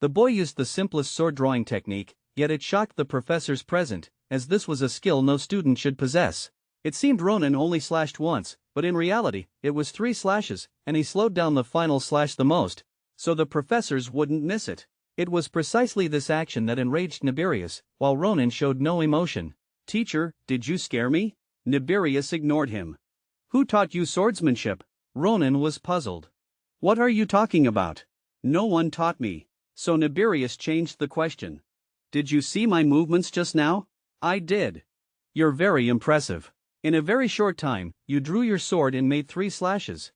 The boy used the simplest sword drawing technique, yet it shocked the professors present, as this was a skill no student should possess. It seemed Ronan only slashed once, but in reality, it was 3 slashes, and he slowed down the final slash the most, so the professors wouldn't miss it. It was precisely this action that enraged Nibirius, while Ronan showed no emotion. "Teacher, did you scare me?" Nibirius ignored him. "Who taught you swordsmanship?" Ronan was puzzled. "What are you talking about?" "No one taught me." So Nibirius changed the question. "Did you see my movements just now?" "I did." "You're very impressive. In a very short time, you drew your sword and made 3 slashes."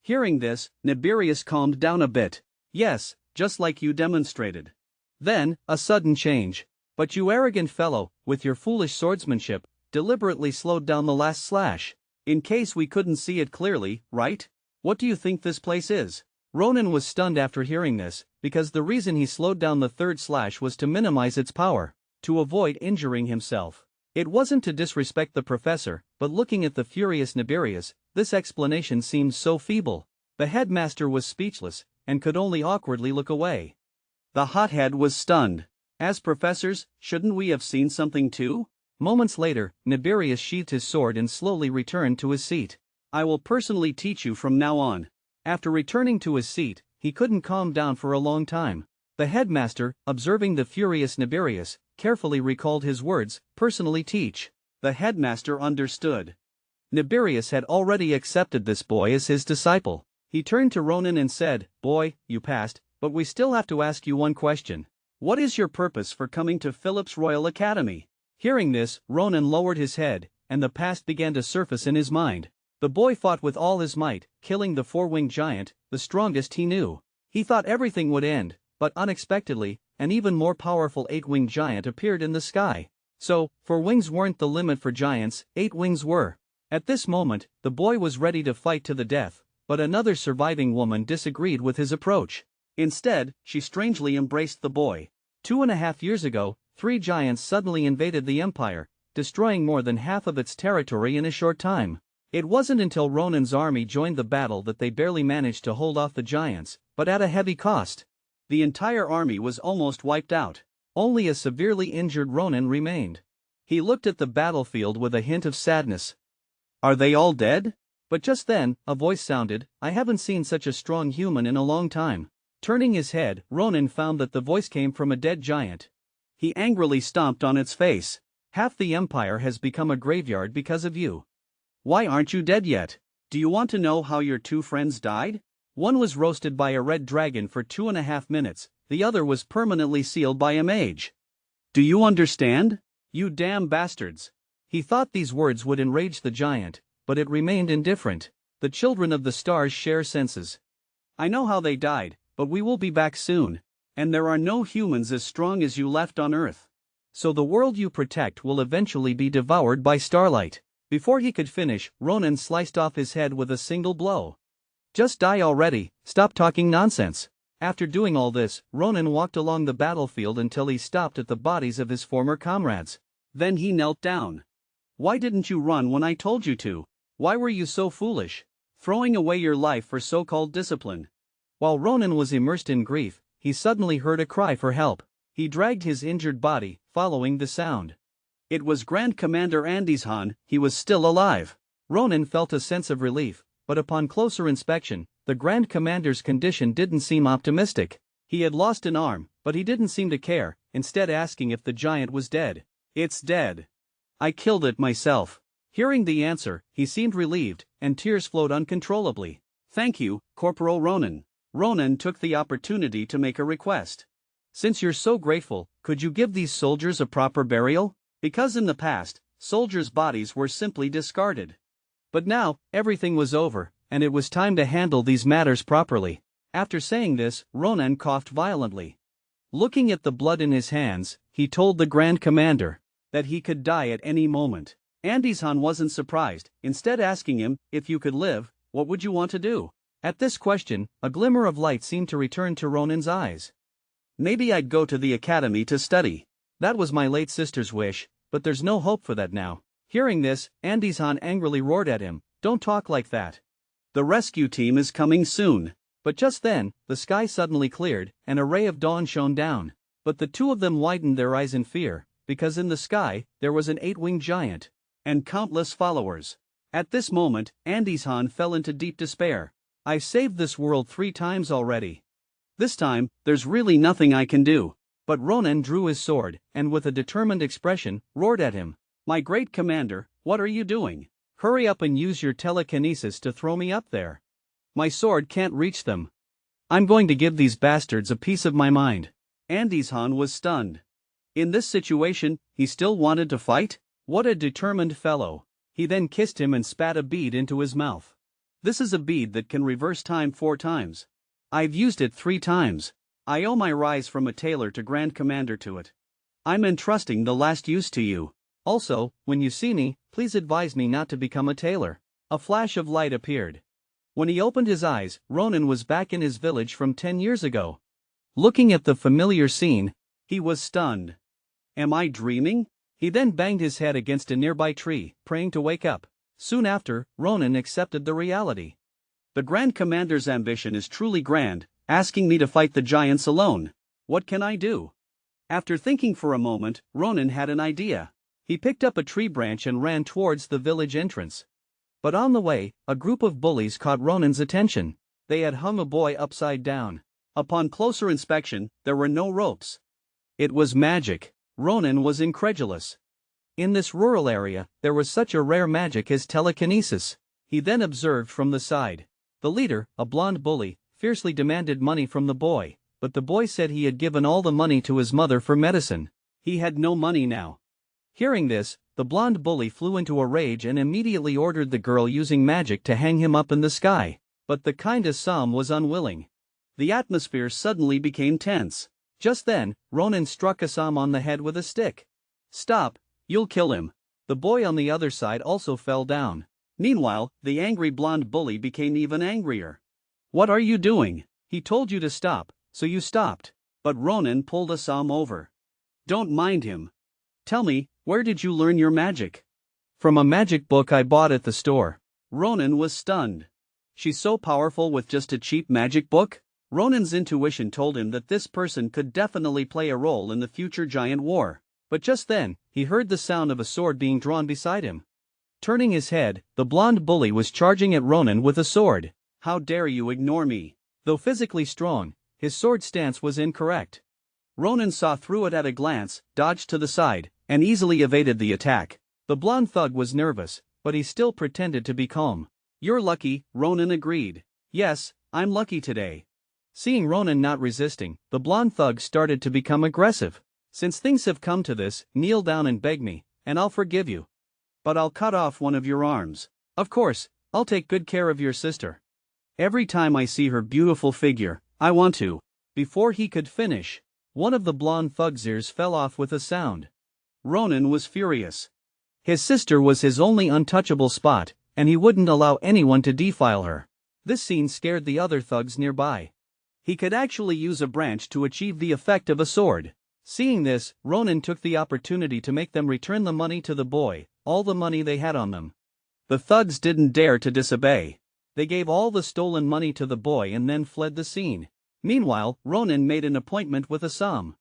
Hearing this, Nibirius calmed down a bit. "Yes, just like you demonstrated." Then, a sudden change. "But you arrogant fellow, with your foolish swordsmanship, deliberately slowed down the last slash. In case we couldn't see it clearly, right? What do you think this place is?" Ronan was stunned after hearing this, because the reason he slowed down the 3rd slash was to minimize its power, to avoid injuring himself. It wasn't to disrespect the professor, but looking at the furious Nibirius, this explanation seemed so feeble. The headmaster was speechless, and could only awkwardly look away. The hothead was stunned. "As professors, shouldn't we have seen something too?" Moments later, Nibirius sheathed his sword and slowly returned to his seat. "I will personally teach you from now on." After returning to his seat, he couldn't calm down for a long time. The headmaster, observing the furious Nibirius, carefully recalled his words, "personally teach." The headmaster understood. Nibirius had already accepted this boy as his disciple. He turned to Ronan and said, "Boy, you passed, but we still have to ask you one question. What is your purpose for coming to Philip's Royal Academy?" Hearing this, Ronan lowered his head, and the past began to surface in his mind. The boy fought with all his might, killing the 4-winged giant, the strongest he knew. He thought everything would end, but unexpectedly, an even more powerful 8-winged giant appeared in the sky. So, 4 wings weren't the limit for giants, 8 wings were. At this moment, the boy was ready to fight to the death, but another surviving woman disagreed with his approach. Instead, she strangely embraced the boy. 2.5 years ago, 3 giants suddenly invaded the empire, destroying more than half of its territory in a short time. It wasn't until Ronan's army joined the battle that they barely managed to hold off the giants, but at a heavy cost. The entire army was almost wiped out. Only a severely injured Ronan remained. He looked at the battlefield with a hint of sadness. "Are they all dead?" But just then, a voice sounded, "I haven't seen such a strong human in a long time." Turning his head, Ronan found that the voice came from a dead giant. He angrily stomped on its face. "Half the empire has become a graveyard because of you. Why aren't you dead yet? Do you want to know how your 2 friends died? One was roasted by a red dragon for 2.5 minutes, the other was permanently sealed by a mage. Do you understand? You damn bastards." He thought these words would enrage the giant, but it remained indifferent. The children of the stars share senses. "I know how they died, but we will be back soon. And there are no humans as strong as you left on Earth. So the world you protect will eventually be devoured by starlight." Before he could finish, Ronan sliced off his head with a single blow. "Just die already, stop talking nonsense." After doing all this, Ronan walked along the battlefield until he stopped at the bodies of his former comrades. Then he knelt down. "Why didn't you run when I told you to? Why were you so foolish? Throwing away your life for so-called discipline?" While Ronan was immersed in grief, he suddenly heard a cry for help. He dragged his injured body, following the sound. It was Grand Commander Andishan. He was still alive. Ronan felt a sense of relief, but upon closer inspection, the Grand Commander's condition didn't seem optimistic. He had lost an arm, but he didn't seem to care, instead asking if the giant was dead. "It's dead. I killed it myself." Hearing the answer, he seemed relieved, and tears flowed uncontrollably. "Thank you, Corporal Ronan." Ronan took the opportunity to make a request. "Since you're so grateful, could you give these soldiers a proper burial? Because in the past, soldiers' bodies were simply discarded. But now, everything was over, and it was time to handle these matters properly." After saying this, Ronan coughed violently. Looking at the blood in his hands, he told the Grand Commander that he could die at any moment. Andishan wasn't surprised, instead asking him, "If you could live, what would you want to do?" At this question, a glimmer of light seemed to return to Ronan's eyes. "Maybe I'd go to the academy to study. That was my late sister's wish, but there's no hope for that now." Hearing this, Andishan angrily roared at him, "Don't talk like that. The rescue team is coming soon. But just then, the sky suddenly cleared, and a ray of dawn shone down. But the two of them widened their eyes in fear, because in the sky, there was an 8-winged giant, and countless followers. At this moment, Andes-han fell into deep despair. I've saved this world 3 times already. This time, there's really nothing I can do. But Ronan drew his sword, and with a determined expression, roared at him. My great commander, what are you doing? Hurry up and use your telekinesis to throw me up there. My sword can't reach them. I'm going to give these bastards a piece of my mind. Andes-han was stunned. In this situation, he still wanted to fight? What a determined fellow. He then kissed him and spat a bead into his mouth. This is a bead that can reverse time 4 times. I've used it 3 times. I owe my rise from a tailor to Grand Commander to it. I'm entrusting the last use to you. Also, when you see me, please advise me not to become a tailor. A flash of light appeared. When he opened his eyes, Ronan was back in his village from 10 years ago. Looking at the familiar scene, he was stunned. Am I dreaming? He then banged his head against a nearby tree, praying to wake up. Soon after, Ronan accepted the reality. The Grand Commander's ambition is truly grand, asking me to fight the giants alone. What can I do? After thinking for a moment, Ronan had an idea. He picked up a tree branch and ran towards the village entrance. But on the way, a group of bullies caught Ronan's attention. They had hung a boy upside down. Upon closer inspection, there were no ropes. It was magic. Ronan was incredulous. In this rural area, there was such a rare magic as telekinesis. He then observed from the side. The leader, a blonde bully, fiercely demanded money from the boy, but the boy said he had given all the money to his mother for medicine. He had no money now. Hearing this, the blonde bully flew into a rage and immediately ordered the girl using magic to hang him up in the sky. But the kind Assam was unwilling. The atmosphere suddenly became tense. Just then, Ronan struck Assam on the head with a stick. Stop, you'll kill him. The boy on the other side also fell down. Meanwhile, the angry blonde bully became even angrier. What are you doing? He told you to stop, so you stopped. But Ronan pulled Assam over. Don't mind him. Tell me, where did you learn your magic? From a magic book I bought at the store. Ronan was stunned. She's so powerful with just a cheap magic book? Ronan's intuition told him that this person could definitely play a role in the future giant war. But just then, he heard the sound of a sword being drawn beside him. Turning his head, the blonde bully was charging at Ronan with a sword. How dare you ignore me? Though physically strong, his sword stance was incorrect. Ronan saw through it at a glance, dodged to the side, and easily evaded the attack. The blonde thug was nervous, but he still pretended to be calm. You're lucky, Ronan agreed. Yes, I'm lucky today. Seeing Ronan not resisting, the blonde thug started to become aggressive. Since things have come to this, kneel down and beg me, and I'll forgive you. But I'll cut off one of your arms. Of course, I'll take good care of your sister. Every time I see her beautiful figure, I want to. Before he could finish, one of the blonde thug's ears fell off with a sound. Ronan was furious. His sister was his only untouchable spot, and he wouldn't allow anyone to defile her. This scene scared the other thugs nearby. He could actually use a branch to achieve the effect of a sword. Seeing this, Ronan took the opportunity to make them return the money to the boy, all the money they had on them. The thugs didn't dare to disobey. They gave all the stolen money to the boy and then fled the scene. Meanwhile, Ronan made an appointment with Assam.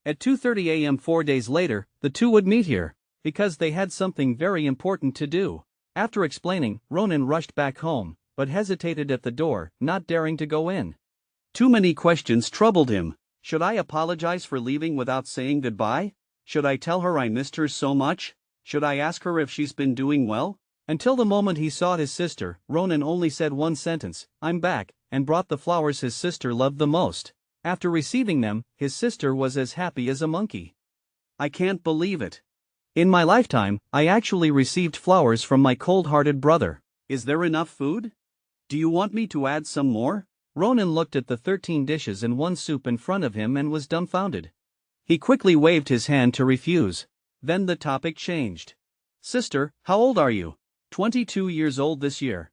At 2:30 a.m. 4 days later, the two would meet here, because they had something very important to do. After explaining, Ronan rushed back home, but hesitated at the door, not daring to go in. Too many questions troubled him. Should I apologize for leaving without saying goodbye? Should I tell her I missed her so much? Should I ask her if she's been doing well? Until the moment he saw his sister, Ronan only said one sentence, I'm back, and brought the flowers his sister loved the most. After receiving them, his sister was as happy as a monkey. I can't believe it. In my lifetime, I actually received flowers from my cold-hearted brother. Is there enough food? Do you want me to add some more? Ronan looked at the 13 dishes and one soup in front of him and was dumbfounded. He quickly waved his hand to refuse. Then the topic changed. Sister, how old are you? 22 years old this year.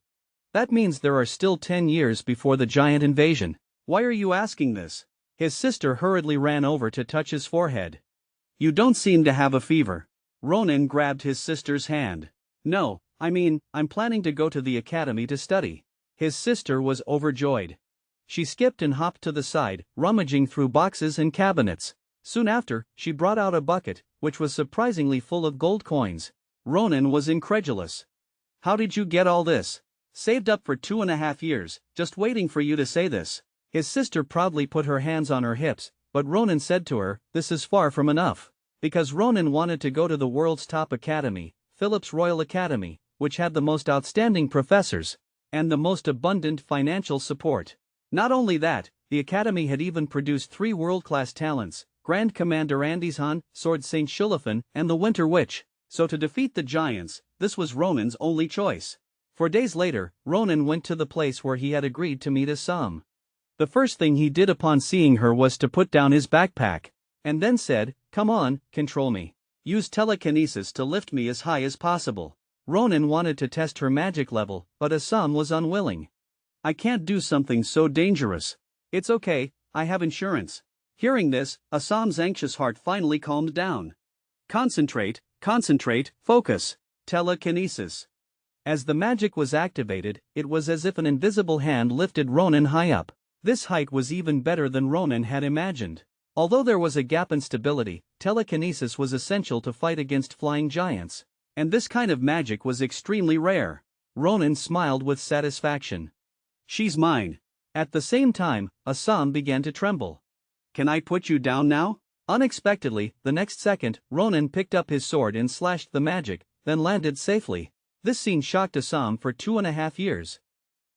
That means there are still 10 years before the giant invasion. Why are you asking this? His sister hurriedly ran over to touch his forehead. You don't seem to have a fever. Ronan grabbed his sister's hand. No, I'm planning to go to the academy to study. His sister was overjoyed. She skipped and hopped to the side, rummaging through boxes and cabinets. Soon after, she brought out a bucket, which was surprisingly full of gold coins. Ronan was incredulous. "How did you get all this?" "Saved up for 2.5 years, just waiting for you to say this." His sister proudly put her hands on her hips, but Ronan said to her, "This is far from enough." Because Ronan wanted to go to the world's top academy, Philip's Royal Academy, which had the most outstanding professors and the most abundant financial support. Not only that, the academy had even produced 3 world-class talents: Grand Commander Andizhan, Sword Saint Shulafin, and the Winter Witch. So to defeat the giants, this was Ronan's only choice. 4 days later, Ronan went to the place where he had agreed to meet Assam. The first thing he did upon seeing her was to put down his backpack, and then said, "Come on, control me. Use telekinesis to lift me as high as possible." Ronan wanted to test her magic level, but Assam was unwilling. "I can't do something so dangerous." "It's okay, I have insurance." Hearing this, Assam's anxious heart finally calmed down. Concentrate, focus. Telekinesis. As the magic was activated, it was as if an invisible hand lifted Ronan high up. This height was even better than Ronan had imagined. Although there was a gap in stability, telekinesis was essential to fight against flying giants. And this kind of magic was extremely rare. Ronan smiled with satisfaction. "She's mine." At the same time, Assam began to tremble. "Can I put you down now?" Unexpectedly, the next second, Ronan picked up his sword and slashed the magic, then landed safely. This scene shocked Assam for 2.5 years.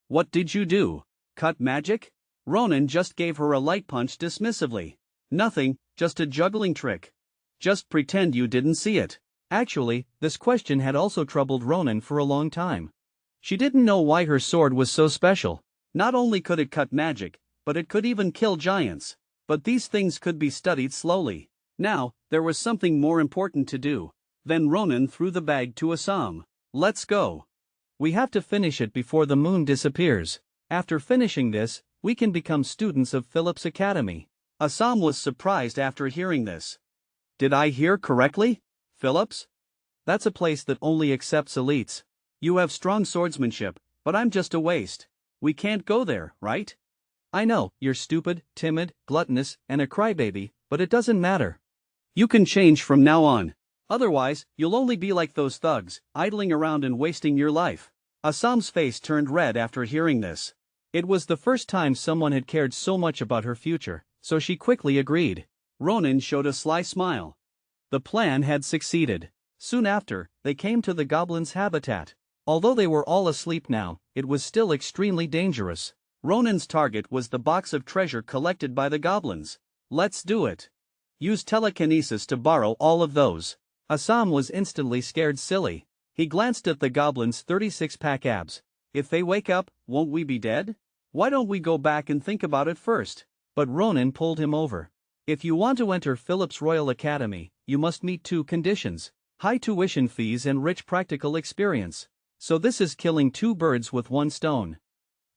"What did you do? Cut magic?" Ronan just gave her a light punch dismissively. "Nothing, just a juggling trick." "Just pretend you didn't see it." Actually, this question had also troubled Ronan for a long time. She didn't know why her sword was so special. Not only could it cut magic, but it could even kill giants. But these things could be studied slowly. Now, there was something more important to do. Then Ronan threw the bag to Assam. "Let's go. We have to finish it before the moon disappears. After finishing this, we can become students of Philip's Academy." Assam was surprised after hearing this. "Did I hear correctly? Philip's? That's a place that only accepts elites. You have strong swordsmanship, but I'm just a waste. We can't go there, right?" "I know, you're stupid, timid, gluttonous, and a crybaby, but it doesn't matter. You can change from now on. Otherwise, you'll only be like those thugs, idling around and wasting your life." Assam's face turned red after hearing this. It was the first time someone had cared so much about her future, so she quickly agreed. Ronan showed a sly smile. The plan had succeeded. Soon after, they came to the goblins' habitat. Although they were all asleep now, it was still extremely dangerous. Ronan's target was the box of treasure collected by the goblins. "Let's do it. Use telekinesis to borrow all of those." Assam was instantly scared silly. He glanced at the goblins' 36-pack abs. "If they wake up, won't we be dead? Why don't we go back and think about it first?" But Ronan pulled him over. "If you want to enter Philip's Royal Academy, you must meet 2 conditions: high tuition fees and rich practical experience. So this is killing 2 birds with 1 stone.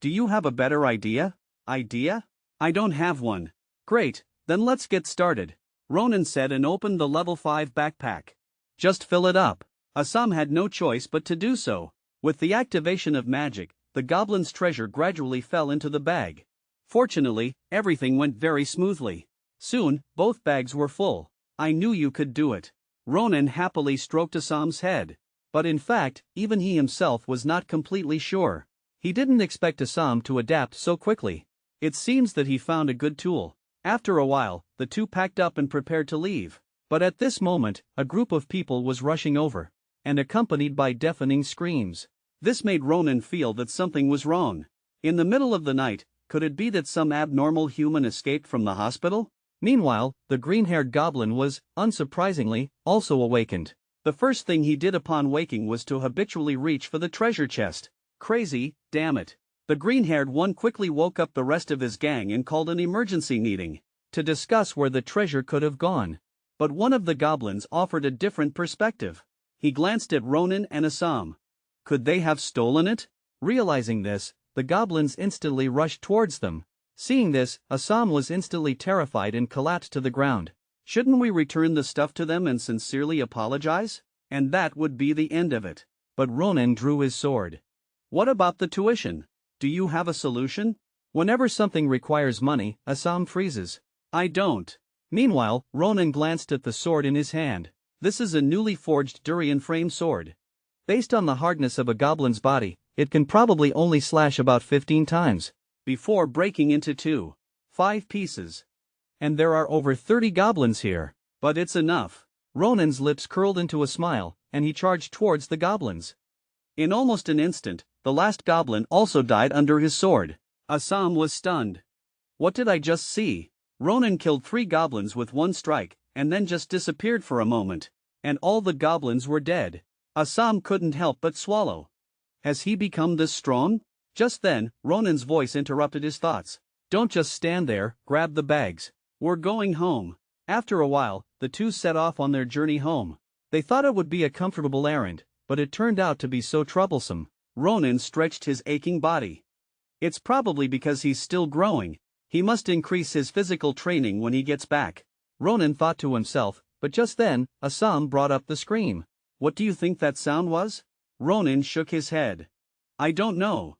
Do you have a better idea?" "Idea? I don't have one." "Great, then let's get started," Ronan said and opened the level 5 backpack. "Just fill it up." Assam had no choice but to do so. With the activation of magic, the goblin's treasure gradually fell into the bag. Fortunately, everything went very smoothly. Soon, both bags were full. "I knew you could do it." Ronan happily stroked Assam's head. But in fact, even he himself was not completely sure. He didn't expect Assam to adapt so quickly. It seems that he found a good tool. After a while, the 2 packed up and prepared to leave. But at this moment, a group of people was rushing over, and accompanied by deafening screams. This made Ronan feel that something was wrong. In the middle of the night, could it be that some abnormal human escaped from the hospital? Meanwhile, the green-haired goblin was, unsurprisingly, also awakened. The first thing he did upon waking was to habitually reach for the treasure chest. Crazy, damn it. The green-haired one quickly woke up the rest of his gang and called an emergency meeting to discuss where the treasure could have gone. But one of the goblins offered a different perspective. He glanced at Ronan and Assam. Could they have stolen it? Realizing this, the goblins instantly rushed towards them. Seeing this, Assam was instantly terrified and collapsed to the ground. "Shouldn't we return the stuff to them and sincerely apologize? And that would be the end of it." But Ronan drew his sword. "What about the tuition? Do you have a solution?" Whenever something requires money, Assam freezes. I don't. Meanwhile, Ronan glanced at the sword in his hand. This is a newly forged durian frame sword. Based on the hardness of a goblin's body, it can probably only slash about 15 times before breaking into 5 pieces. And there are over 30 goblins here. But it's enough. Ronan's lips curled into a smile, and he charged towards the goblins. In almost an instant, the last goblin also died under his sword. Assam was stunned. What did I just see? Ronan killed 3 goblins with one strike, and then just disappeared for a moment. And all the goblins were dead. Assam couldn't help but swallow. Has he become this strong? Just then, Ronan's voice interrupted his thoughts. Don't just stand there, grab the bags. We're going home. After a while, the two set off on their journey home. They thought it would be a comfortable errand, but it turned out to be so troublesome. Ronan stretched his aching body. It's probably because he's still growing. He must increase his physical training when he gets back. Ronan thought to himself, but just then, Assam brought up the scream. What do you think that sound was? Ronan shook his head. I don't know.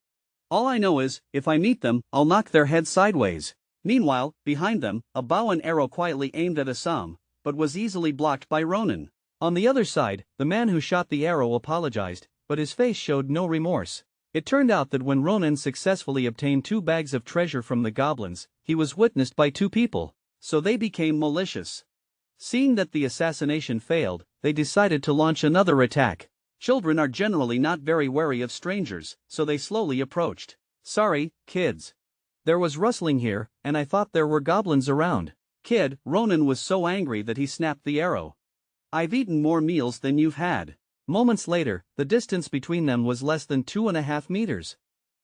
All I know is, if I meet them, I'll knock their heads sideways. Meanwhile, behind them, a bow and arrow quietly aimed at Assam, but was easily blocked by Ronan. On the other side, the man who shot the arrow apologized, but his face showed no remorse. It turned out that when Ronan successfully obtained 2 bags of treasure from the goblins, he was witnessed by 2 people, so they became malicious. Seeing that the assassination failed, they decided to launch another attack. Children are generally not very wary of strangers, so they slowly approached. Sorry, kids. There was rustling here, and I thought there were goblins around. Kid, Ronan was so angry that he snapped the arrow. I've eaten more meals than you've had. Moments later, the distance between them was less than 2.5 meters.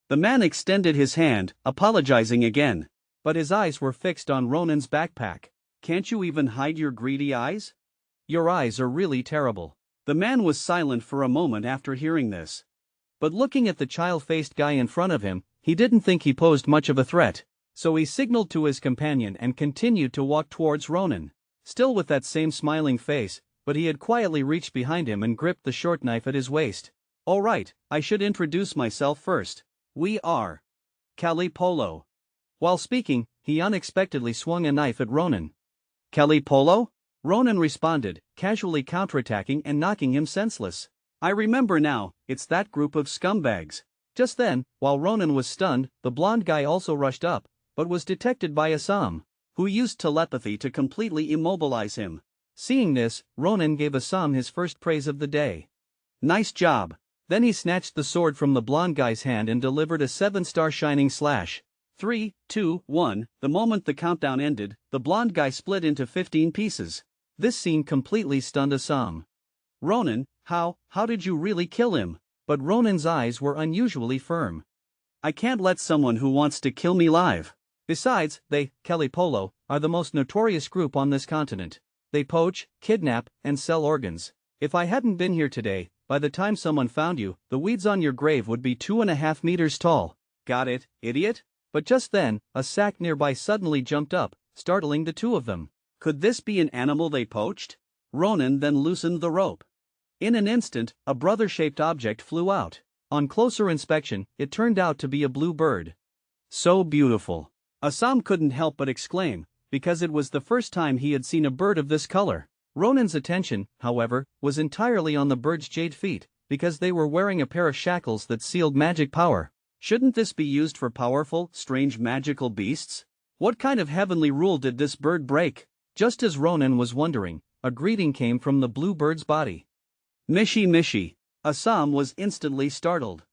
The man extended his hand, apologizing again. But his eyes were fixed on Ronan's backpack. Can't you even hide your greedy eyes? Your eyes are really terrible. The man was silent for a moment after hearing this. But looking at the child-faced guy in front of him, he didn't think he posed much of a threat. So he signaled to his companion and continued to walk towards Ronan. Still with that same smiling face, but he had quietly reached behind him and gripped the short knife at his waist. All right, I should introduce myself first. We are Kali Polo. While speaking, he unexpectedly swung a knife at Ronan. Kali Polo? Ronan responded, casually counterattacking and knocking him senseless. I remember now, it's that group of scumbags. Just then, while Ronan was stunned, the blonde guy also rushed up, but was detected by Assam, who used telepathy to completely immobilize him. Seeing this, Ronan gave Assam his first praise of the day. Nice job. Then he snatched the sword from the blonde guy's hand and delivered a 7-star shining slash. 3, 2, 1. The moment the countdown ended, the blonde guy split into 15 pieces. This scene completely stunned Assam. Ronan, how did you really kill him? But Ronan's eyes were unusually firm. I can't let someone who wants to kill me live. Besides, they, Kali Polo, are the most notorious group on this continent. They poach, kidnap, and sell organs. If I hadn't been here today, by the time someone found you, the weeds on your grave would be 2.5 meters tall. Got it, idiot? But just then, a sack nearby suddenly jumped up, startling the 2 of them. Could this be an animal they poached? Ronan then loosened the rope. In an instant, a brother-shaped object flew out. On closer inspection, it turned out to be a blue bird. So beautiful. Assam couldn't help but exclaim, because it was the first time he had seen a bird of this color. Ronan's attention, however, was entirely on the bird's jade feet, because they were wearing a pair of shackles that sealed magic power. Shouldn't this be used for powerful, strange magical beasts? What kind of heavenly rule did this bird break? Just as Ronan was wondering, a greeting came from the blue bird's body. Mishi Mishi. Assam was instantly startled.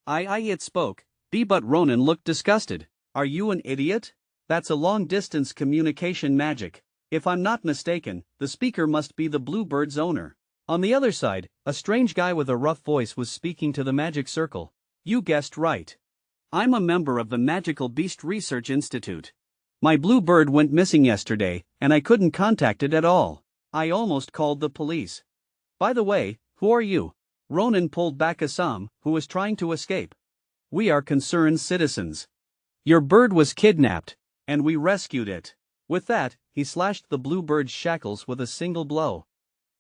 It spoke, but Ronan looked disgusted. Are you an idiot? That's a long-distance communication magic. If I'm not mistaken, the speaker must be the blue bird's owner. On the other side, a strange guy with a rough voice was speaking to the magic circle. You guessed right. I'm a member of the Magical Beast Research Institute. My blue bird went missing yesterday, and I couldn't contact it at all. I almost called the police. By the way, who are you? Ronan pulled back Assam, who was trying to escape. We are concerned citizens. Your bird was kidnapped, and we rescued it. With that, he slashed the blue bird's shackles with a single blow.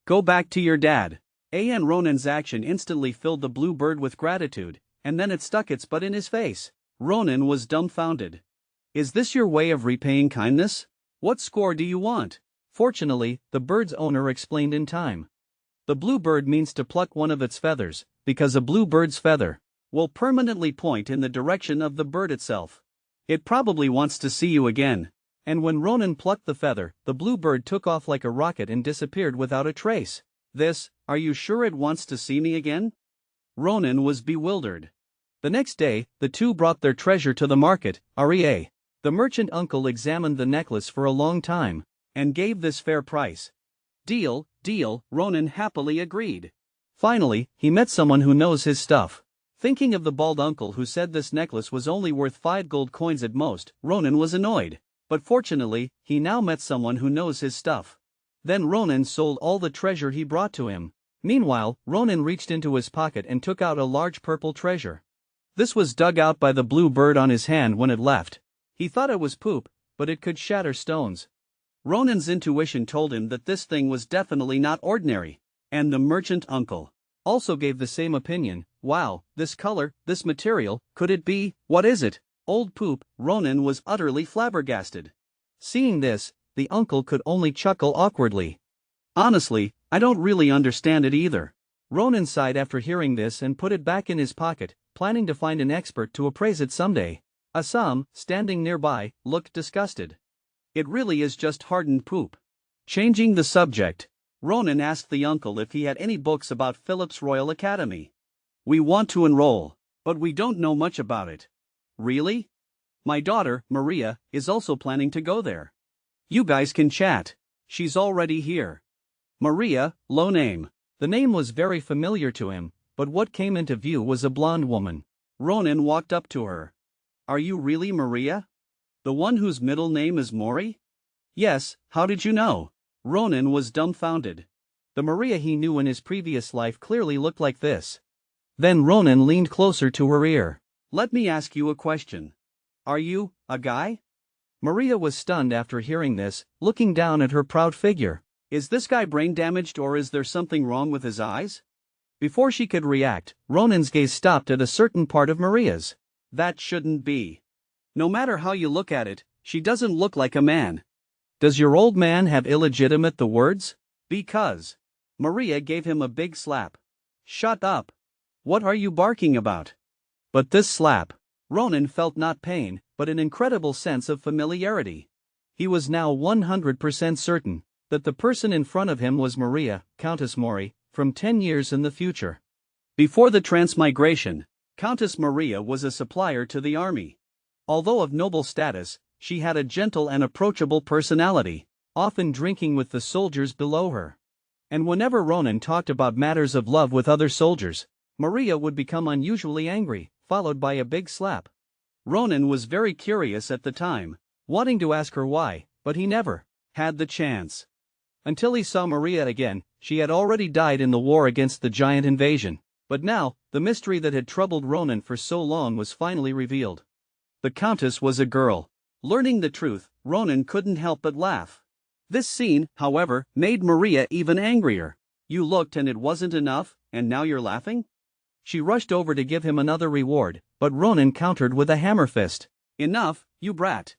Go back to your dad. And Ronan's action instantly filled the blue bird with gratitude, and then it stuck its butt in his face. Ronan was dumbfounded. Is this your way of repaying kindness? What score do you want? Fortunately, the bird's owner explained in time. The blue bird means to pluck one of its feathers, because a blue bird's feather will permanently point in the direction of the bird itself. It probably wants to see you again. And when Ronan plucked the feather, the blue bird took off like a rocket and disappeared without a trace. Are you sure it wants to see me again? Ronan was bewildered. The next day, the two brought their treasure to the market, REA. The merchant uncle examined the necklace for a long time, and gave this fair price. Deal, Ronan happily agreed. Finally, he met someone who knows his stuff. Thinking of the bald uncle who said this necklace was only worth 5 gold coins at most, Ronan was annoyed. But fortunately, he now met someone who knows his stuff. Then Ronan sold all the treasure he brought to him. Meanwhile, Ronan reached into his pocket and took out a large purple treasure. This was dug out by the blue bird on his hand when it left. He thought it was poop, but it could shatter stones. Ronan's intuition told him that this thing was definitely not ordinary. And the merchant uncle also gave the same opinion. Wow, this color, this material, could it be? What is it? Old poop. Ronan was utterly flabbergasted. Seeing this, the uncle could only chuckle awkwardly. Honestly, I don't really understand it either. Ronan sighed after hearing this and put it back in his pocket, planning to find an expert to appraise it someday. Assam, standing nearby, looked disgusted. It really is just hardened poop. Changing the subject, Ronan asked the uncle if he had any books about Philip's Royal Academy. We want to enroll, but we don't know much about it. Really? My daughter, Maria, is also planning to go there. You guys can chat. She's already here. Maria, low name. The name was very familiar to him, but what came into view was a blonde woman. Ronan walked up to her. Are you really Maria? The one whose middle name is Mori? Yes, how did you know? Ronan was dumbfounded. The Maria he knew in his previous life clearly looked like this. Then Ronan leaned closer to her ear. Let me ask you a question. Are you a guy? Maria was stunned after hearing this, looking down at her proud figure. Is this guy brain damaged or is there something wrong with his eyes? Before she could react, Ronan's gaze stopped at a certain part of Maria's. That shouldn't be. No matter how you look at it, she doesn't look like a man. Does your old man have illegitimate the words? Because. Maria gave him a big slap. Shut up. What are you barking about? But this slap, Ronan felt not pain, but an incredible sense of familiarity. He was now 100% certain that the person in front of him was Maria, Countess Mori, from 10 years in the future. Before the transmigration, Countess Maria was a supplier to the army. Although of noble status, she had a gentle and approachable personality, often drinking with the soldiers below her. And whenever Ronan talked about matters of love with other soldiers, Maria would become unusually angry, followed by a big slap. Ronan was very curious at the time, wanting to ask her why, but he never had the chance. Until he saw Maria again. She had already died in the war against the giant invasion. But now, the mystery that had troubled Ronan for so long was finally revealed. The Countess was a girl. Learning the truth, Ronan couldn't help but laugh. This scene, however, made Maria even angrier. You looked and it wasn't enough, and now you're laughing? She rushed over to give him another reward, but Ronan countered with a hammer fist. Enough, you brat.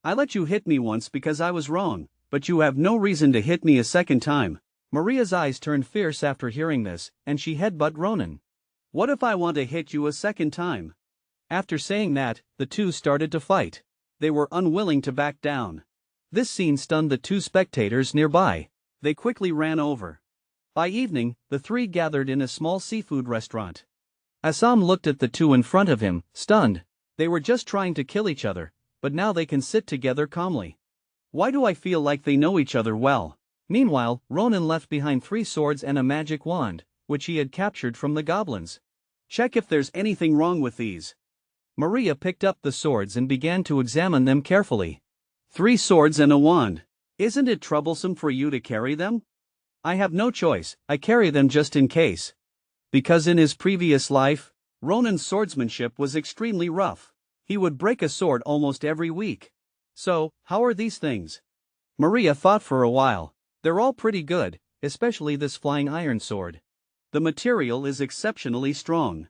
I let you hit me once because I was wrong, but you have no reason to hit me a second time. Maria's eyes turned fierce after hearing this, and she headbutted Ronan. What if I want to hit you a second time? After saying that, the two started to fight. They were unwilling to back down. This scene stunned the two spectators nearby. They quickly ran over. By evening, the three gathered in a small seafood restaurant. Assam looked at the two in front of him, stunned. They were just trying to kill each other, but now they can sit together calmly. Why do I feel like they know each other well? Meanwhile, Ronan left behind 3 swords and a magic wand, which he had captured from the goblins. Check if there's anything wrong with these. Maria picked up the swords and began to examine them carefully. 3 swords and a wand. Isn't it troublesome for you to carry them? I have no choice, I carry them just in case. Because in his previous life, Ronan's swordsmanship was extremely rough. He would break a sword almost every week. So, how are these things? Maria thought for a while. They're all pretty good, especially this flying iron sword. The material is exceptionally strong.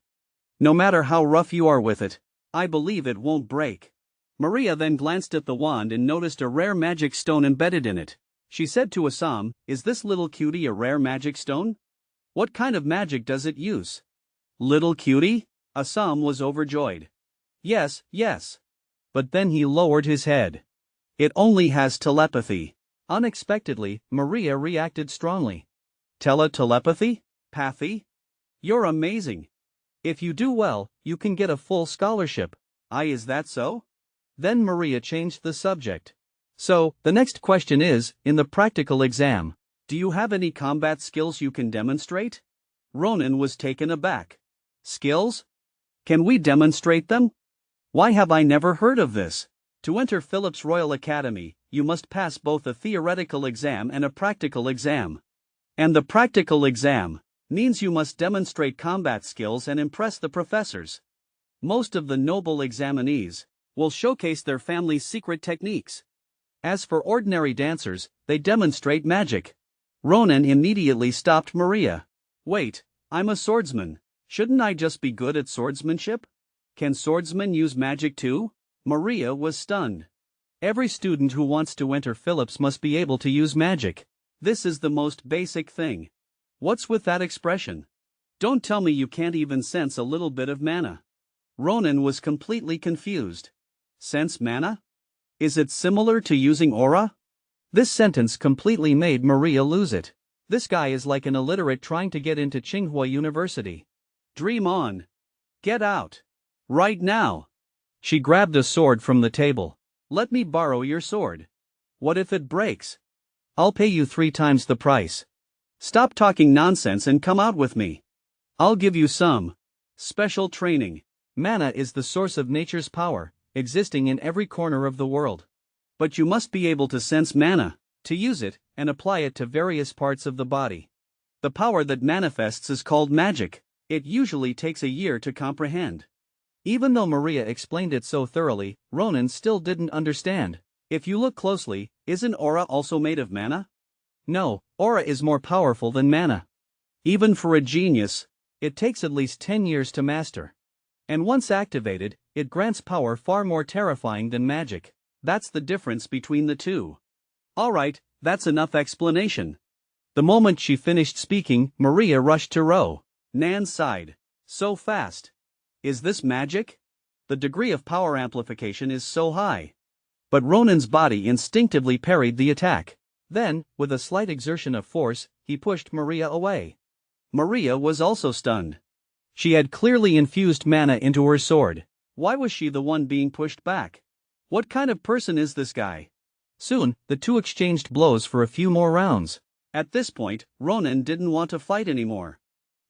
No matter how rough you are with it, I believe it won't break. Maria then glanced at the wand and noticed a rare magic stone embedded in it. She said to Assam, "Is this little cutie a rare magic stone? What kind of magic does it use?" "Little cutie?" Assam was overjoyed. "Yes, yes." But then he lowered his head. "It only has telepathy." Unexpectedly, Maria reacted strongly. Telepathy? Pathy? You're amazing. If you do well, you can get a full scholarship. Is that so? Then Maria changed the subject. So, the next question is, in the practical exam, do you have any combat skills you can demonstrate? Ronan was taken aback. Skills? Can we demonstrate them? Why have I never heard of this? To enter Philip's Royal Academy, you must pass both a theoretical exam and a practical exam. And the practical exam means you must demonstrate combat skills and impress the professors. Most of the noble examinees will showcase their family's secret techniques. As for ordinary dancers, they demonstrate magic. Ronan immediately stopped Maria. Wait, I'm a swordsman. Shouldn't I just be good at swordsmanship? Can swordsmen use magic too? Maria was stunned. Every student who wants to enter Philip's must be able to use magic. This is the most basic thing. What's with that expression? Don't tell me you can't even sense a little bit of mana. Ronan was completely confused. Sense mana? Is it similar to using aura? This sentence completely made Maria lose it. This guy is like an illiterate trying to get into Tsinghua University. Dream on. Get out. Right now. She grabbed a sword from the table. Let me borrow your sword. What if it breaks? I'll pay you 3 times the price. Stop talking nonsense and come out with me. I'll give you some special training. Mana is the source of nature's power, existing in every corner of the world. But you must be able to sense mana, to use it, and apply it to various parts of the body. The power that manifests is called magic. It usually takes a year to comprehend. Even though Maria explained it so thoroughly, Ronan still didn't understand. If you look closely, isn't aura also made of mana? No, aura is more powerful than mana. Even for a genius, it takes at least 10 years to master. And once activated, it grants power far more terrifying than magic. That's the difference between the two. Alright, that's enough explanation. The moment she finished speaking, Maria rushed to Ro. Nan sighed. So fast. Is this magic? The degree of power amplification is so high. But Ronan's body instinctively parried the attack. Then, with a slight exertion of force, he pushed Maria away. Maria was also stunned. She had clearly infused mana into her sword. Why was she the one being pushed back? What kind of person is this guy? Soon, the two exchanged blows for a few more rounds. At this point, Ronan didn't want to fight anymore.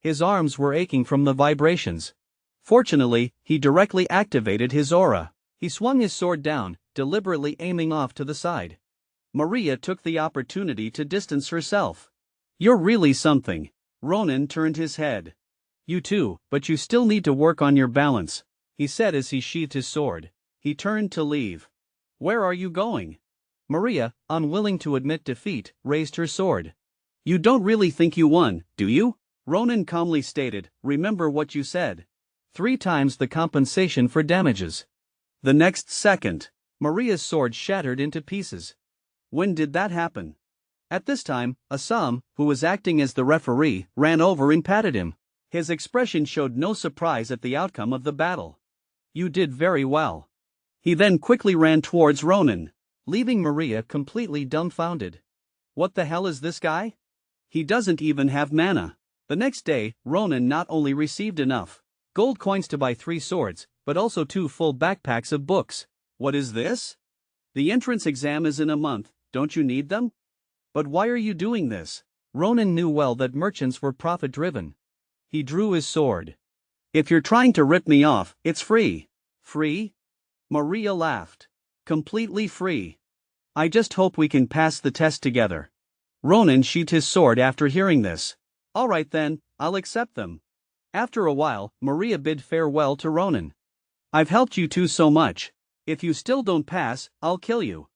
His arms were aching from the vibrations. Fortunately, he directly activated his aura. He swung his sword down, deliberately aiming off to the side. Maria took the opportunity to distance herself. You're really something. Ronan turned his head. You too, but you still need to work on your balance, he said as he sheathed his sword. He turned to leave. Where are you going? Maria, unwilling to admit defeat, raised her sword. You don't really think you won, do you? Ronan calmly stated, remember what you said. 3 times the compensation for damages. The next second, Maria's sword shattered into pieces. When did that happen? At this time, Assam, who was acting as the referee, ran over and patted him. His expression showed no surprise at the outcome of the battle. You did very well. He then quickly ran towards Ronan, leaving Maria completely dumbfounded. What the hell is this guy? He doesn't even have mana. The next day, Ronan not only received enough gold coins to buy 3 swords, but also 2 full backpacks of books. What is this? The entrance exam is in a month, don't you need them? But why are you doing this? Ronan knew well that merchants were profit-driven. He drew his sword. If you're trying to rip me off, it's free. Free? Maria laughed. Completely free. I just hope we can pass the test together. Ronan sheathed his sword after hearing this. Alright then, I'll accept them. After a while, Maria bid farewell to Ronan. I've helped you two so much. If you still don't pass, I'll kill you.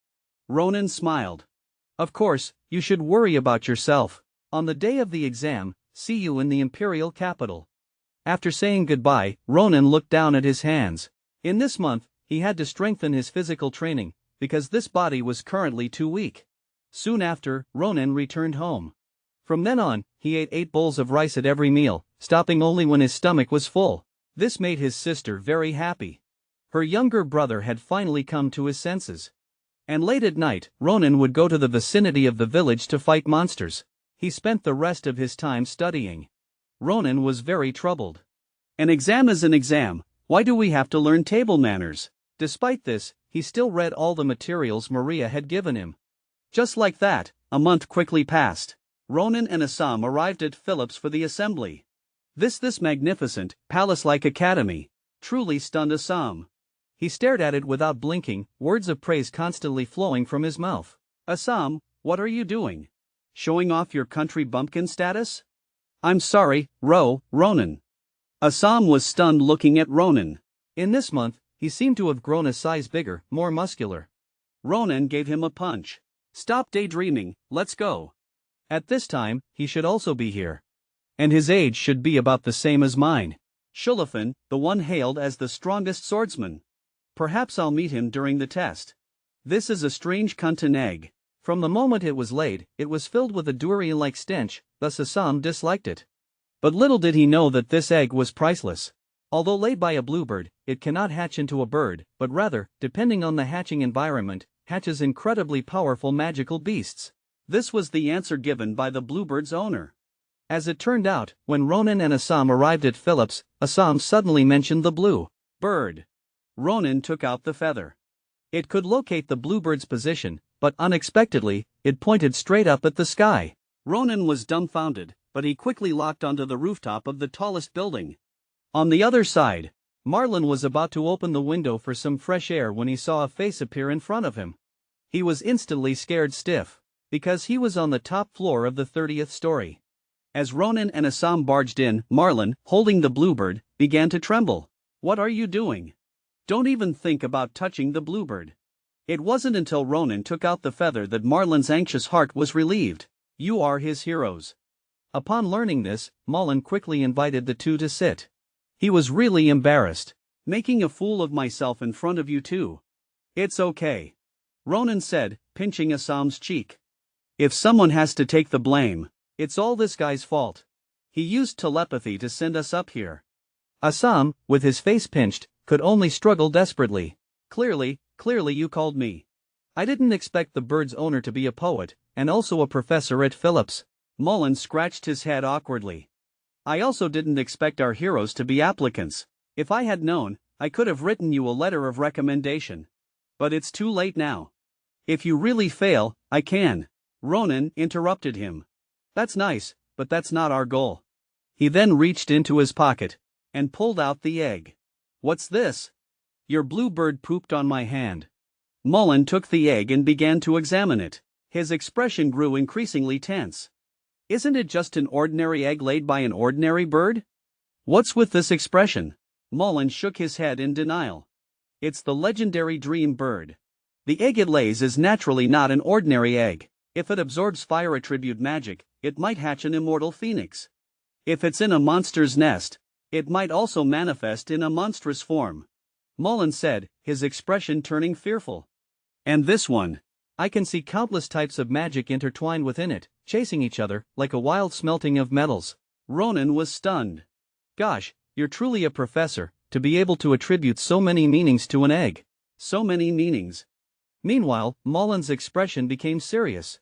Ronan smiled. Of course, you should worry about yourself. On the day of the exam, see you in the imperial capital. After saying goodbye, Ronan looked down at his hands. In this month, He had to strengthen his physical training, because this body was currently too weak. Soon after, Ronan returned home. From then on, he ate 8 bowls of rice at every meal, stopping only when his stomach was full. This made his sister very happy. Her younger brother had finally come to his senses. And late at night, Ronan would go to the vicinity of the village to fight monsters. He spent the rest of his time studying. Ronan was very troubled. An exam is an exam. Why do we have to learn table manners? Despite this, he still read all the materials Maria had given him. Just like that, a month quickly passed. Ronan and Assam arrived at Phillips for the assembly. This magnificent, palace-like academy truly stunned Assam. He stared at it without blinking, words of praise constantly flowing from his mouth. Assam, what are you doing? Showing off your country bumpkin status? I'm sorry, Ronan. Assam was stunned looking at Ronan. In this month, he seemed to have grown a size bigger, more muscular. Ronan gave him a punch. Stop daydreaming, let's go. At this time, he should also be here. And his age should be about the same as mine. Shulafin, the one hailed as the strongest swordsman. Perhaps I'll meet him during the test. This is a strange Kuntan egg. From the moment it was laid, it was filled with a durian-like stench, thus Assam disliked it. But little did he know that this egg was priceless. Although laid by a bluebird, it cannot hatch into a bird, but rather, depending on the hatching environment, hatches incredibly powerful magical beasts. This was the answer given by the bluebird's owner. As it turned out, when Ronan and Assam arrived at Phillips, Assam suddenly mentioned the blue bird. Ronan took out the feather. It could locate the bluebird's position, but unexpectedly, it pointed straight up at the sky. Ronan was dumbfounded, but he quickly locked onto the rooftop of the tallest building. On the other side, Marlin was about to open the window for some fresh air when he saw a face appear in front of him. He was instantly scared stiff, because he was on the top floor of the 30th story. As Ronan and Assam barged in, Marlin, holding the bluebird, began to tremble. What are you doing? Don't even think about touching the bluebird. It wasn't until Ronan took out the feather that Marlin's anxious heart was relieved. You are his heroes. Upon learning this, Marlin quickly invited the two to sit. He was really embarrassed. Making a fool of myself in front of you two. It's okay. Ronan said, pinching Assam's cheek. If someone has to take the blame, it's all this guy's fault. He used telepathy to send us up here. Assam, with his face pinched, could only struggle desperately. Clearly you called me. I didn't expect the bird's owner to be a poet, and also a professor at Phillips. Mullen scratched his head awkwardly. I also didn't expect our heroes to be applicants. If I had known, I could have written you a letter of recommendation. But it's too late now. If you really fail, I can. Ronan interrupted him. That's nice, but that's not our goal. He then reached into his pocket and pulled out the egg. What's this? Your bluebird pooped on my hand. Mullen took the egg and began to examine it. His expression grew increasingly tense. Isn't it just an ordinary egg laid by an ordinary bird? What's with this expression? Mullen shook his head in denial. It's the legendary dream bird. The egg it lays is naturally not an ordinary egg. If it absorbs fire attribute magic, it might hatch an immortal phoenix. If it's in a monster's nest, it might also manifest in a monstrous form. Mullen said, his expression turning fearful. And this one? I can see countless types of magic intertwined within it, chasing each other, like a wild smelting of metals. Ronan was stunned. Gosh, you're truly a professor, to be able to attribute so many meanings to an egg. So many meanings. Meanwhile, Mullen's expression became serious.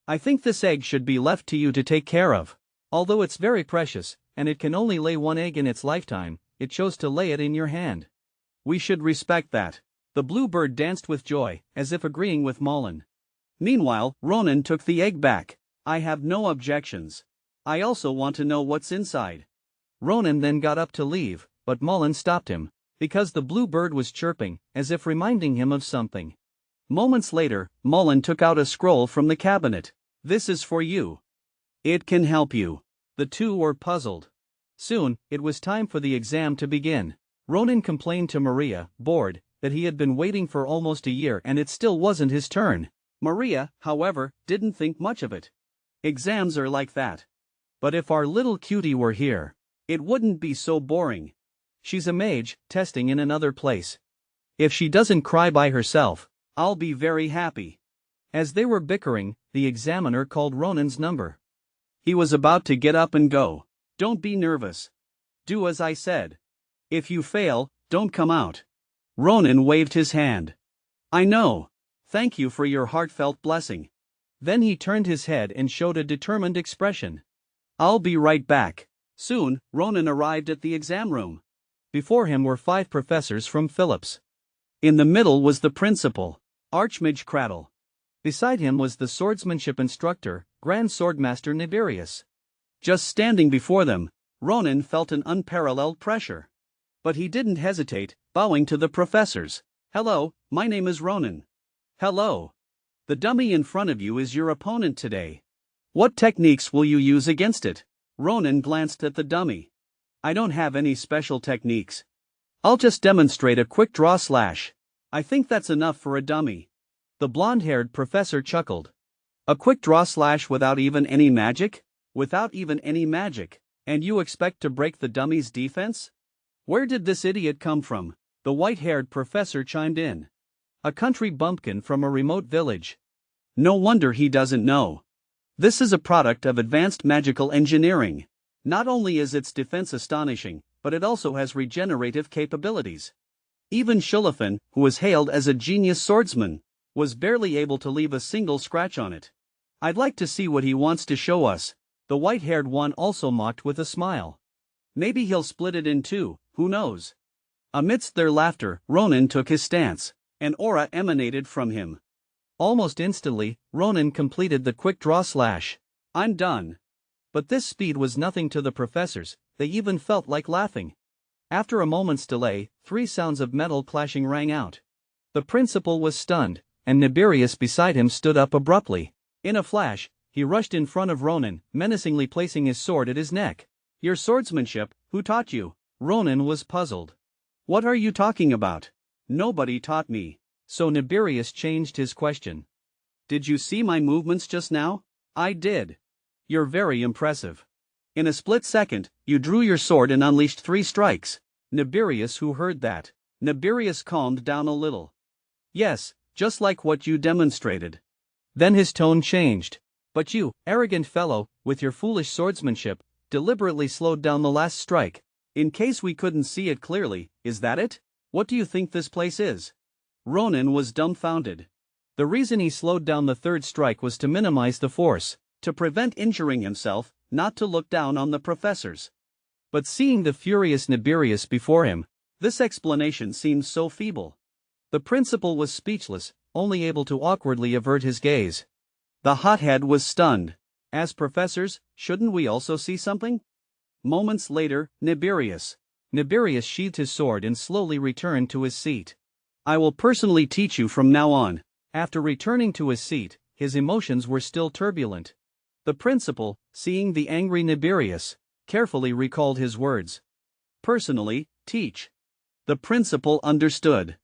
I think this egg should be left to you to take care of. Although it's very precious, and it can only lay one egg in its lifetime, it chose to lay it in your hand. We should respect that. The bluebird danced with joy, as if agreeing with Mullen. Meanwhile, Ronan took the egg back. I have no objections. I also want to know what's inside. Ronan then got up to leave, but Mullen stopped him, because the bluebird was chirping, as if reminding him of something. Moments later, Mullen took out a scroll from the cabinet. This is for you. It can help you. The two were puzzled. Soon, it was time for the exam to begin. Ronan complained to Maria, bored, that he had been waiting for almost a year and it still wasn't his turn. Maria, however, didn't think much of it. Exams are like that. But if our little cutie were here, it wouldn't be so boring. She's a mage, testing in another place. If she doesn't cry by herself, I'll be very happy. As they were bickering, the examiner called Ronan's number. He was about to get up and go. Don't be nervous. Do as I said. If you fail, don't come out. Ronan waved his hand. I know. Thank you for your heartfelt blessing. Then he turned his head and showed a determined expression. I'll be right back. Soon, Ronan arrived at the exam room. Before him were 5 professors from Phillips. In the middle was the principal, Archmage Cradle. Beside him was the swordsmanship instructor, Grand Swordmaster Nibirius. Just standing before them, Ronan felt an unparalleled pressure. But he didn't hesitate, bowing to the professors. Hello, my name is Ronan. Hello. The dummy in front of you is your opponent today. What techniques will you use against it? Ronan glanced at the dummy. I don't have any special techniques. I'll just demonstrate a quick draw slash. I think that's enough for a dummy. The blonde-haired professor chuckled. A quick draw slash without even any magic? Without even any magic, and you expect to break the dummy's defense? Where did this idiot come from? The white-haired professor chimed in. A country bumpkin from a remote village. No wonder he doesn't know. This is a product of advanced magical engineering. Not only is its defense astonishing, but it also has regenerative capabilities. Even Shulafin, who was hailed as a genius swordsman, was barely able to leave a single scratch on it. I'd like to see what he wants to show us. The white-haired one also mocked with a smile. Maybe he'll split it in two, who knows? Amidst their laughter, Ronan took his stance. An aura emanated from him. Almost instantly, Ronan completed the quick draw slash. I'm done. But this speed was nothing to the professors, they even felt like laughing. After a moment's delay, 3 sounds of metal clashing rang out. The principal was stunned, and Nibirius beside him stood up abruptly. In a flash, he rushed in front of Ronan, menacingly placing his sword at his neck. Your swordsmanship, who taught you? Ronan was puzzled. What are you talking about? Nobody taught me. So Nibirius changed his question. Did you see my movements just now? I did. You're very impressive. In a split second, you drew your sword and unleashed 3 strikes. Nibirius, who heard that. Nibirius calmed down a little. Yes, just like what you demonstrated. Then his tone changed. But you, arrogant fellow, with your foolish swordsmanship, deliberately slowed down the last strike. In case we couldn't see it clearly, is that it? What do you think this place is? Ronan was dumbfounded. The reason he slowed down the 3rd strike was to minimize the force, to prevent injuring himself, not to look down on the professors. But seeing the furious Nibirius before him, this explanation seemed so feeble. The principal was speechless, only able to awkwardly avert his gaze. The hothead was stunned. As professors, shouldn't we also see something? Moments later, Nibirius sheathed his sword and slowly returned to his seat. I will personally teach you from now on. After returning to his seat, his emotions were still turbulent. The principal, seeing the angry Nibirius, carefully recalled his words. Personally, teach. The principal understood.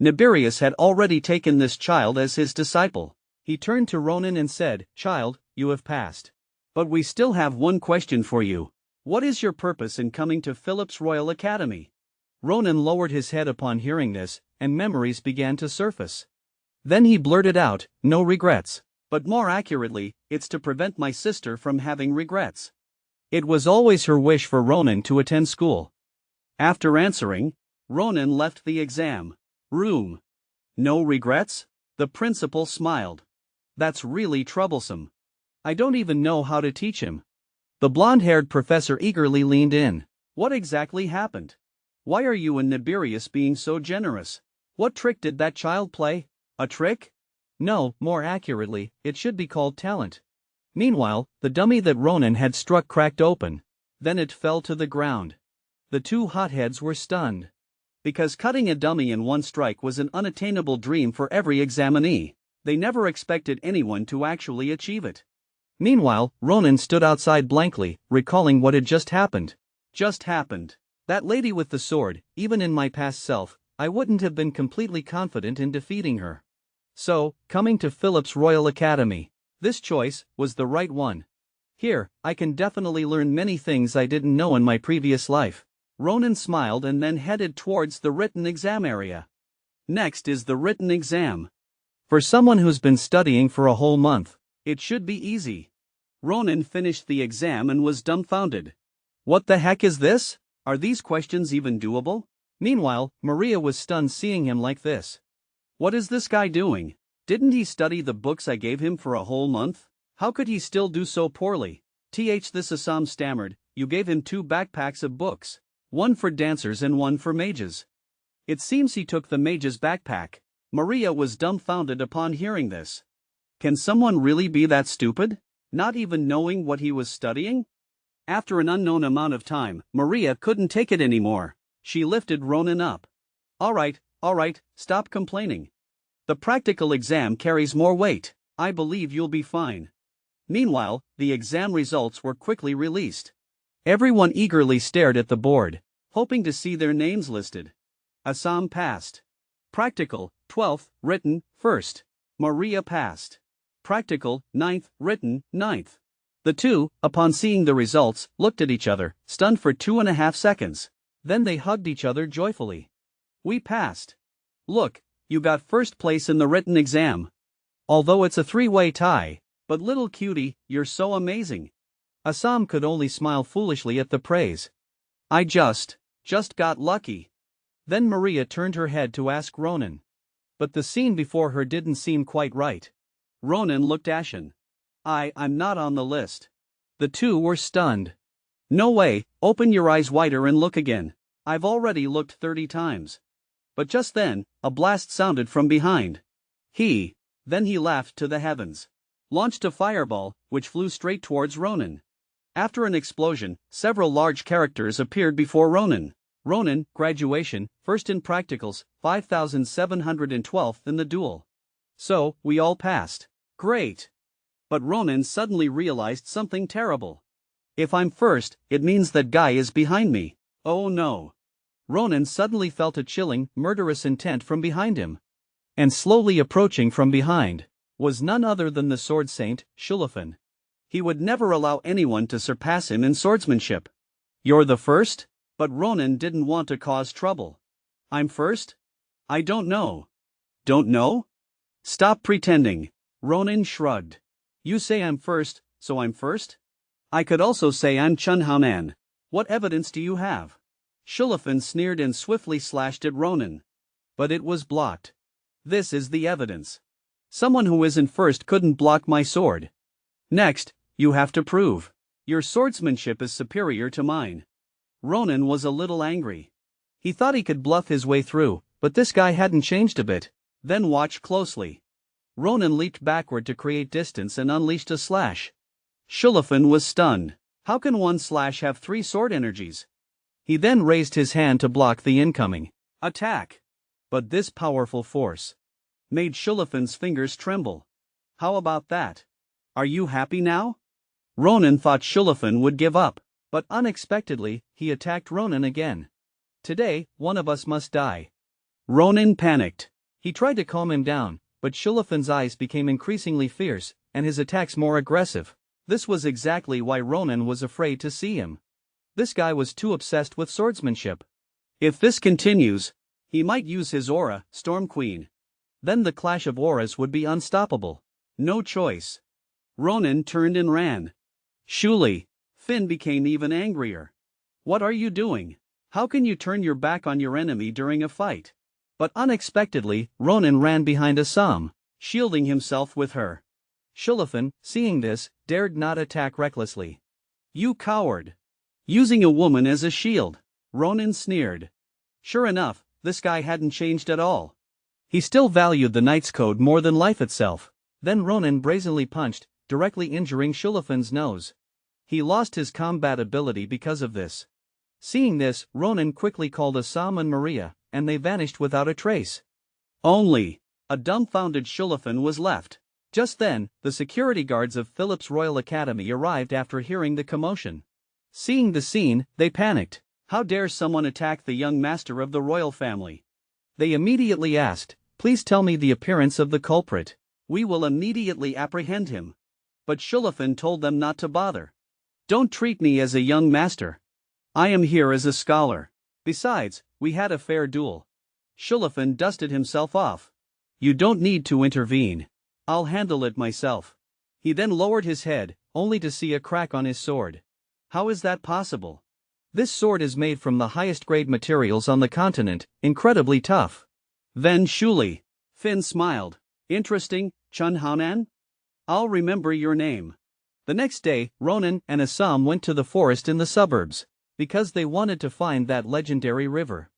Nibirius had already taken this child as his disciple. He turned to Ronan and said, Child, you have passed. But we still have one question for you. What is your purpose in coming to Phillips Royal Academy? Ronan lowered his head upon hearing this, and memories began to surface. Then he blurted out, no regrets. But more accurately, it's to prevent my sister from having regrets. It was always her wish for Ronan to attend school. After answering, Ronan left the exam room. No regrets? The principal smiled. That's really troublesome. I don't even know how to teach him. The blonde-haired professor eagerly leaned in. What exactly happened? Why are you and Nibirius being so generous? What trick did that child play? A trick? No, more accurately, it should be called talent. Meanwhile, the dummy that Ronan had struck cracked open. Then it fell to the ground. The 2 hotheads were stunned. Because cutting a dummy in 1 strike was an unattainable dream for every examinee, they never expected anyone to actually achieve it. Meanwhile, Ronan stood outside blankly, recalling what had just happened. Just happened. That lady with the sword, even in my past self, I wouldn't have been completely confident in defeating her. So, coming to Phillips Royal Academy, this choice was the right one. Here, I can definitely learn many things I didn't know in my previous life. Ronan smiled and then headed towards the written exam area. Next is the written exam. For someone who's been studying for a whole month, it should be easy. Ronan finished the exam and was dumbfounded. What the heck is this? Are these questions even doable? Meanwhile, Maria was stunned seeing him like this. What is this guy doing? Didn't he study the books I gave him for a whole month? How could he still do so poorly? This Assam stammered. You gave him 2 backpacks of books. One for dancers and one for mages. It seems he took the mage's backpack. Maria was dumbfounded upon hearing this. Can someone really be that stupid? Not even knowing what he was studying? After an unknown amount of time, Maria couldn't take it anymore. She lifted Ronan up. All right, stop complaining. The practical exam carries more weight. I believe you'll be fine. Meanwhile, the exam results were quickly released. Everyone eagerly stared at the board, hoping to see their names listed. Assam passed. Practical, 12th, written, 1st. Maria passed. Practical, 9th, written, 9th. The two, upon seeing the results, looked at each other, stunned for 2.5 seconds. Then they hugged each other joyfully. We passed. Look, you got first place in the written exam. Although it's a 3-way tie, but little cutie, you're so amazing. Assam could only smile foolishly at the praise. I just got lucky. Then Maria turned her head to ask Ronan. But the scene before her didn't seem quite right. Ronan looked ashen. I'm not on the list. The two were stunned. No way, open your eyes wider and look again. I've already looked 30 times. But just then, a blast sounded from behind. Then he laughed to the heavens. Launched a fireball, which flew straight towards Ronan. After an explosion, several large characters appeared before Ronan. Ronan, graduation, first in practicals, 5,712th in the duel. So, we all passed. Great. But Ronan suddenly realized something terrible. If I'm first, it means that guy is behind me. Oh no. Ronan suddenly felt a chilling, murderous intent from behind him. And slowly approaching from behind was none other than the sword saint, Shulafin. He would never allow anyone to surpass him in swordsmanship. You're the first? But Ronan didn't want to cause trouble. I'm first? I don't know. Don't know? Stop pretending. Ronan shrugged. You say I'm first, so I'm first? I could also say I'm Chun Haonan. What evidence do you have? Shulafin sneered and swiftly slashed at Ronan. But it was blocked. This is the evidence. Someone who isn't first couldn't block my sword. Next, you have to prove. Your swordsmanship is superior to mine. Ronan was a little angry. He thought he could bluff his way through, but this guy hadn't changed a bit. Then watch closely. Ronan leaped backward to create distance and unleashed a slash. Shulafin was stunned. How can one slash have 3 sword energies? He then raised his hand to block the incoming attack. But this powerful force made Shulafin's fingers tremble. How about that? Are you happy now? Ronan thought Shulafin would give up, but unexpectedly, he attacked Ronan again. Today, one of us must die. Ronan panicked. He tried to calm him down, but Shulafin's eyes became increasingly fierce, and his attacks more aggressive. This was exactly why Ronan was afraid to see him. This guy was too obsessed with swordsmanship. If this continues, he might use his aura, Storm Queen. Then the clash of auras would be unstoppable. No choice. Ronan turned and ran. Shuli. Finn became even angrier. What are you doing? How can you turn your back on your enemy during a fight? But unexpectedly, Ronan ran behind Assam, shielding himself with her. Shulafin, seeing this, dared not attack recklessly. You coward! Using a woman as a shield, Ronan sneered. Sure enough, this guy hadn't changed at all. He still valued the Knight's Code more than life itself. Then Ronan brazenly punched, directly injuring Shulafin's nose. He lost his combat ability because of this. Seeing this, Ronan quickly called Assam and Maria, and they vanished without a trace. Only a dumbfounded Shulafin was left. Just then, the security guards of Philip's Royal Academy arrived after hearing the commotion. Seeing the scene, they panicked. How dare someone attack the young master of the royal family? They immediately asked, please tell me the appearance of the culprit. We will immediately apprehend him. But Shulafin told them not to bother. Don't treat me as a young master. I am here as a scholar. Besides, we had a fair duel. Shulafin dusted himself off. You don't need to intervene. I'll handle it myself. He then lowered his head, only to see a crack on his sword. How is that possible? This sword is made from the highest grade materials on the continent, incredibly tough. Then Shuli. Finn smiled. Interesting, Chun Haonan? I'll remember your name. The next day, Ronan and Assam went to the forest in the suburbs, because they wanted to find that legendary river.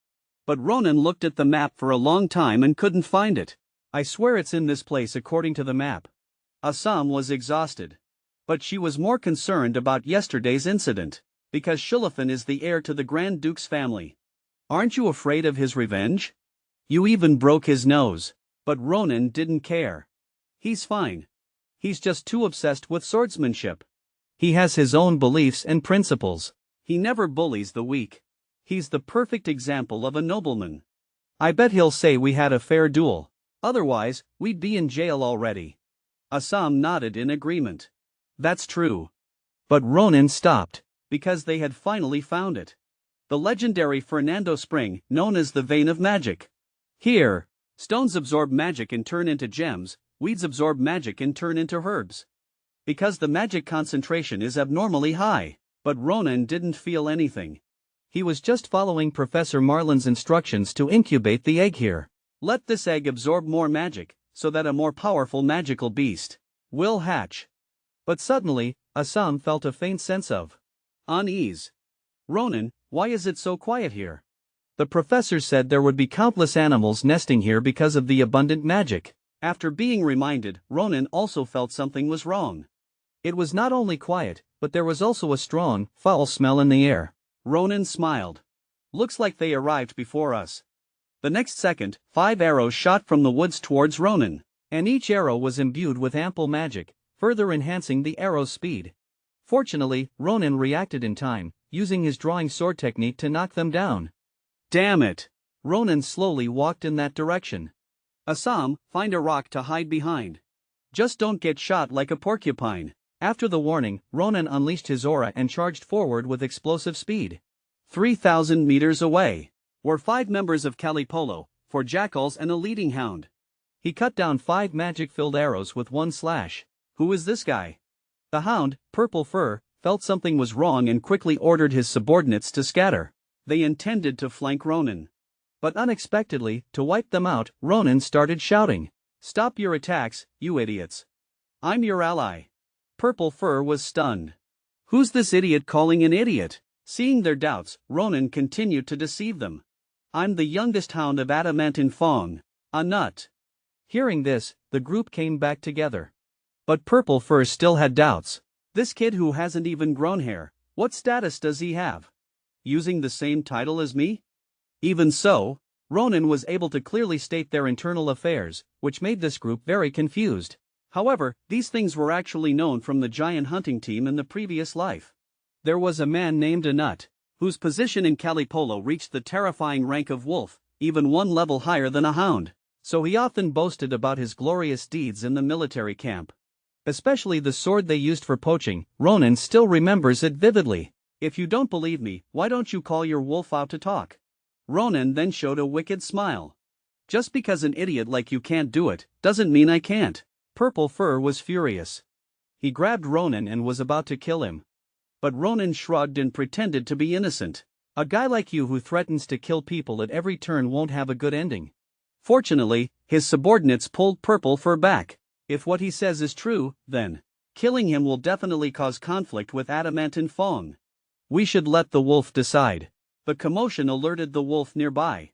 But Ronan looked at the map for a long time and couldn't find it. I swear it's in this place according to the map. Assam was exhausted. But she was more concerned about yesterday's incident, because Shulafin is the heir to the Grand Duke's family. Aren't you afraid of his revenge? You even broke his nose. But Ronan didn't care. He's fine. He's just too obsessed with swordsmanship. He has his own beliefs and principles. He never bullies the weak. He's the perfect example of a nobleman. I bet he'll say we had a fair duel. Otherwise, we'd be in jail already. Assam nodded in agreement. That's true. But Ronan stopped, because they had finally found it. The legendary Fernando Spring, known as the Vein of Magic. Here, stones absorb magic and turn into gems, weeds absorb magic and turn into herbs. Because the magic concentration is abnormally high, but Ronan didn't feel anything. He was just following Professor Marlin's instructions to incubate the egg here. Let this egg absorb more magic, so that a more powerful magical beast will hatch. But suddenly, Assam felt a faint sense of unease. Ronan, why is it so quiet here? The professor said there would be countless animals nesting here because of the abundant magic. After being reminded, Ronan also felt something was wrong. It was not only quiet, but there was also a strong, foul smell in the air. Ronan smiled. Looks like they arrived before us. The next second, 5 arrows shot from the woods towards Ronan, and each arrow was imbued with ample magic, further enhancing the arrow's speed. Fortunately, Ronan reacted in time, using his drawing sword technique to knock them down. Damn it! Ronan slowly walked in that direction. Assam, find a rock to hide behind. Just don't get shot like a porcupine. After the warning, Ronan unleashed his aura and charged forward with explosive speed. 3,000 meters away were 5 members of Calipolo, 4 jackals and a leading hound. He cut down 5 magic-filled arrows with one slash. Who is this guy? The hound, Purple Fur, felt something was wrong and quickly ordered his subordinates to scatter. They intended to flank Ronan. But unexpectedly, to wipe them out, Ronan started shouting, "Stop your attacks, you idiots! I'm your ally." Purple Fur was stunned. Who's this idiot calling an idiot? Seeing their doubts, Ronan continued to deceive them. I'm the youngest hound of Adamantine Fong, a nut. Hearing this, the group came back together. But Purple Fur still had doubts. This kid who hasn't even grown hair, what status does he have? Using the same title as me? Even so, Ronan was able to clearly state their internal affairs, which made this group very confused. However, these things were actually known from the giant hunting team in the previous life. There was a man named Anut, whose position in Calipolo reached the terrifying rank of wolf, even one level higher than a hound, so he often boasted about his glorious deeds in the military camp. Especially the sword they used for poaching, Ronan still remembers it vividly. If you don't believe me, why don't you call your wolf out to talk? Ronan then showed a wicked smile. Just because an idiot like you can't do it, doesn't mean I can't. Purple Fur was furious. He grabbed Ronan and was about to kill him. But Ronan shrugged and pretended to be innocent. A guy like you who threatens to kill people at every turn won't have a good ending. Fortunately, his subordinates pulled Purple Fur back. If what he says is true, then killing him will definitely cause conflict with Adamantine Fong. We should let the wolf decide. The commotion alerted the wolf nearby.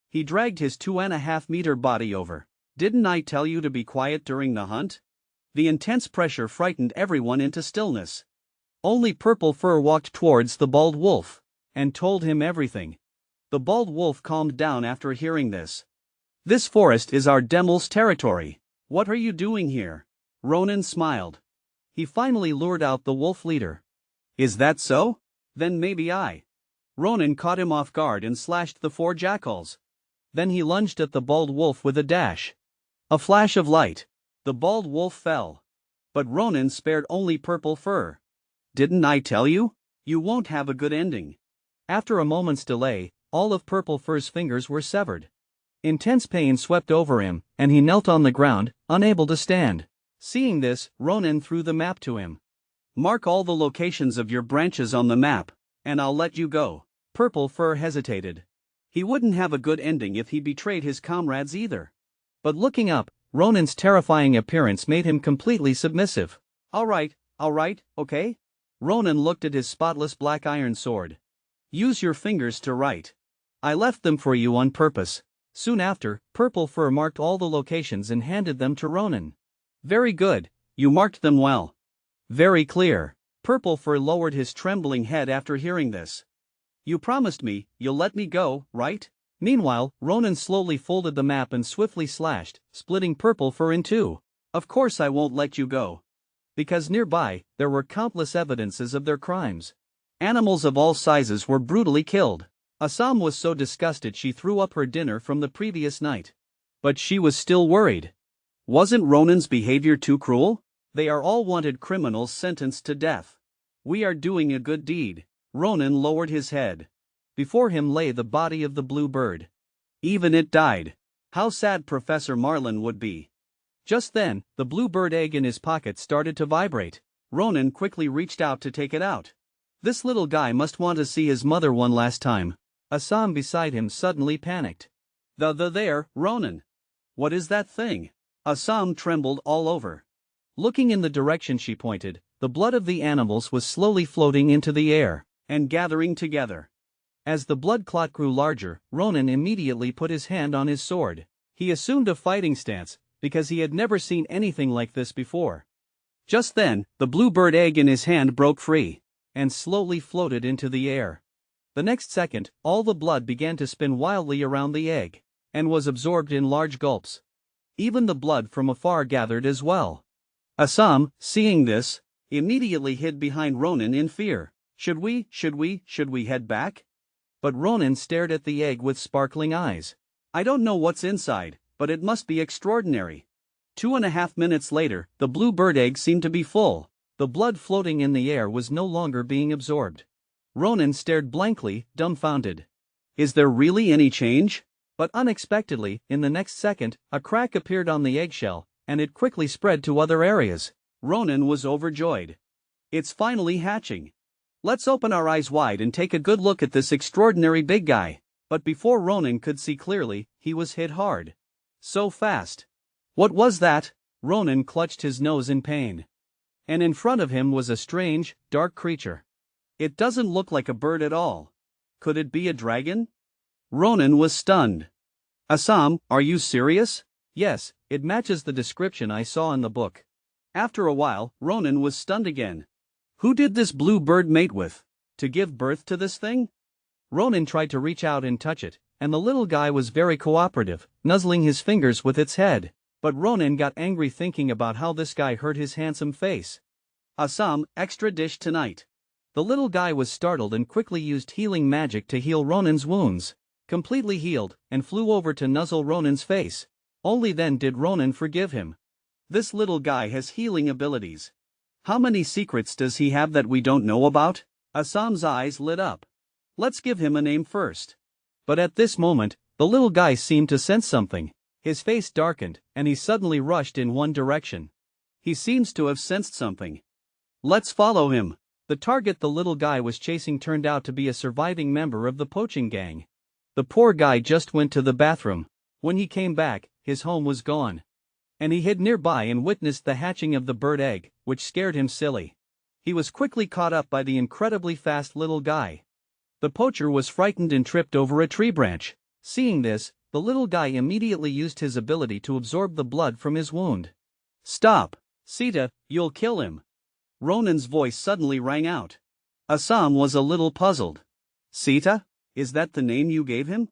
He dragged his 2.5-meter body over. Didn't I tell you to be quiet during the hunt? The intense pressure frightened everyone into stillness. Only Purple Fur walked towards the bald wolf and told him everything. The bald wolf calmed down after hearing this. This forest is our Demel's territory. What are you doing here? Ronan smiled. He finally lured out the wolf leader. Is that so? Then maybe I. Ronan caught him off guard and slashed the 4 jackals. Then he lunged at the bald wolf with a dash. A flash of light. The bald wolf fell. But Ronan spared only Purple Fur. Didn't I tell you? You won't have a good ending. After a moment's delay, all of Purple Fur's fingers were severed. Intense pain swept over him, and he knelt on the ground, unable to stand. Seeing this, Ronan threw the map to him. "Mark all the locations of your branches on the map, and I'll let you go." Purple Fur hesitated. He wouldn't have a good ending if he betrayed his comrades either. But looking up, Ronan's terrifying appearance made him completely submissive. All right, okay?" Ronan looked at his spotless black iron sword. "Use your fingers to write. I left them for you on purpose." Soon after, Purple Fur marked all the locations and handed them to Ronan. "Very good, you marked them well. Very clear." Purple Fur lowered his trembling head after hearing this. "You promised me you'll let me go, right?" Meanwhile, Ronan slowly folded the map and swiftly slashed, splitting Purple Fur in two. "Of course I won't let you go." Because nearby, there were countless evidences of their crimes. Animals of all sizes were brutally killed. Assam was so disgusted she threw up her dinner from the previous night. But she was still worried. Wasn't Ronan's behavior too cruel? "They are all wanted criminals sentenced to death. We are doing a good deed." Ronan lowered his head. Before him lay the body of the blue bird. Even it died. How sad Professor Marlin would be. Just then, the blue bird egg in his pocket started to vibrate. Ronan quickly reached out to take it out. This little guy must want to see his mother one last time. Assam beside him suddenly panicked. There, Ronan. What is that thing?" Assam trembled all over. Looking in the direction she pointed, the blood of the animals was slowly floating into the air and gathering together. As the blood clot grew larger, Ronan immediately put his hand on his sword. He assumed a fighting stance, because he had never seen anything like this before. Just then, the blue bird egg in his hand broke free and slowly floated into the air. The next second, all the blood began to spin wildly around the egg and was absorbed in large gulps. Even the blood from afar gathered as well. Assam, seeing this, immediately hid behind Ronan in fear. Should we head back?" But Ronan stared at the egg with sparkling eyes. "I don't know what's inside, but it must be extraordinary." 2.5 minutes later, the blue bird egg seemed to be full. The blood floating in the air was no longer being absorbed. Ronan stared blankly, dumbfounded. "Is there really any change?" But unexpectedly, in the next second, a crack appeared on the eggshell, and it quickly spread to other areas. Ronan was overjoyed. "It's finally hatching. Let's open our eyes wide and take a good look at this extraordinary big guy." But before Ronan could see clearly, he was hit hard. So fast. What was that? Ronan clutched his nose in pain. And in front of him was a strange, dark creature. It doesn't look like a bird at all. Could it be a dragon? Ronan was stunned. "Assam, are you serious?" "Yes, it matches the description I saw in the book." After a while, Ronan was stunned again. Who did this blue bird mate with? To give birth to this thing? Ronan tried to reach out and touch it, and the little guy was very cooperative, nuzzling his fingers with its head. But Ronan got angry thinking about how this guy hurt his handsome face. "Assam, extra dish tonight." The little guy was startled and quickly used healing magic to heal Ronan's wounds. Completely healed, and flew over to nuzzle Ronan's face. Only then did Ronan forgive him. This little guy has healing abilities. How many secrets does he have that we don't know about? Assam's eyes lit up. Let's give him a name first. But at this moment, the little guy seemed to sense something. His face darkened, and he suddenly rushed in one direction. He seems to have sensed something. Let's follow him. The target the little guy was chasing turned out to be a surviving member of the poaching gang. The poor guy just went to the bathroom. When he came back, his home was gone. And he hid nearby and witnessed the hatching of the bird egg, which scared him silly. He was quickly caught up by the incredibly fast little guy. The poacher was frightened and tripped over a tree branch. Seeing this, the little guy immediately used his ability to absorb the blood from his wound. "Stop! Sita, you'll kill him!" Ronan's voice suddenly rang out. Assam was a little puzzled. "Sita? Is that the name you gave him?"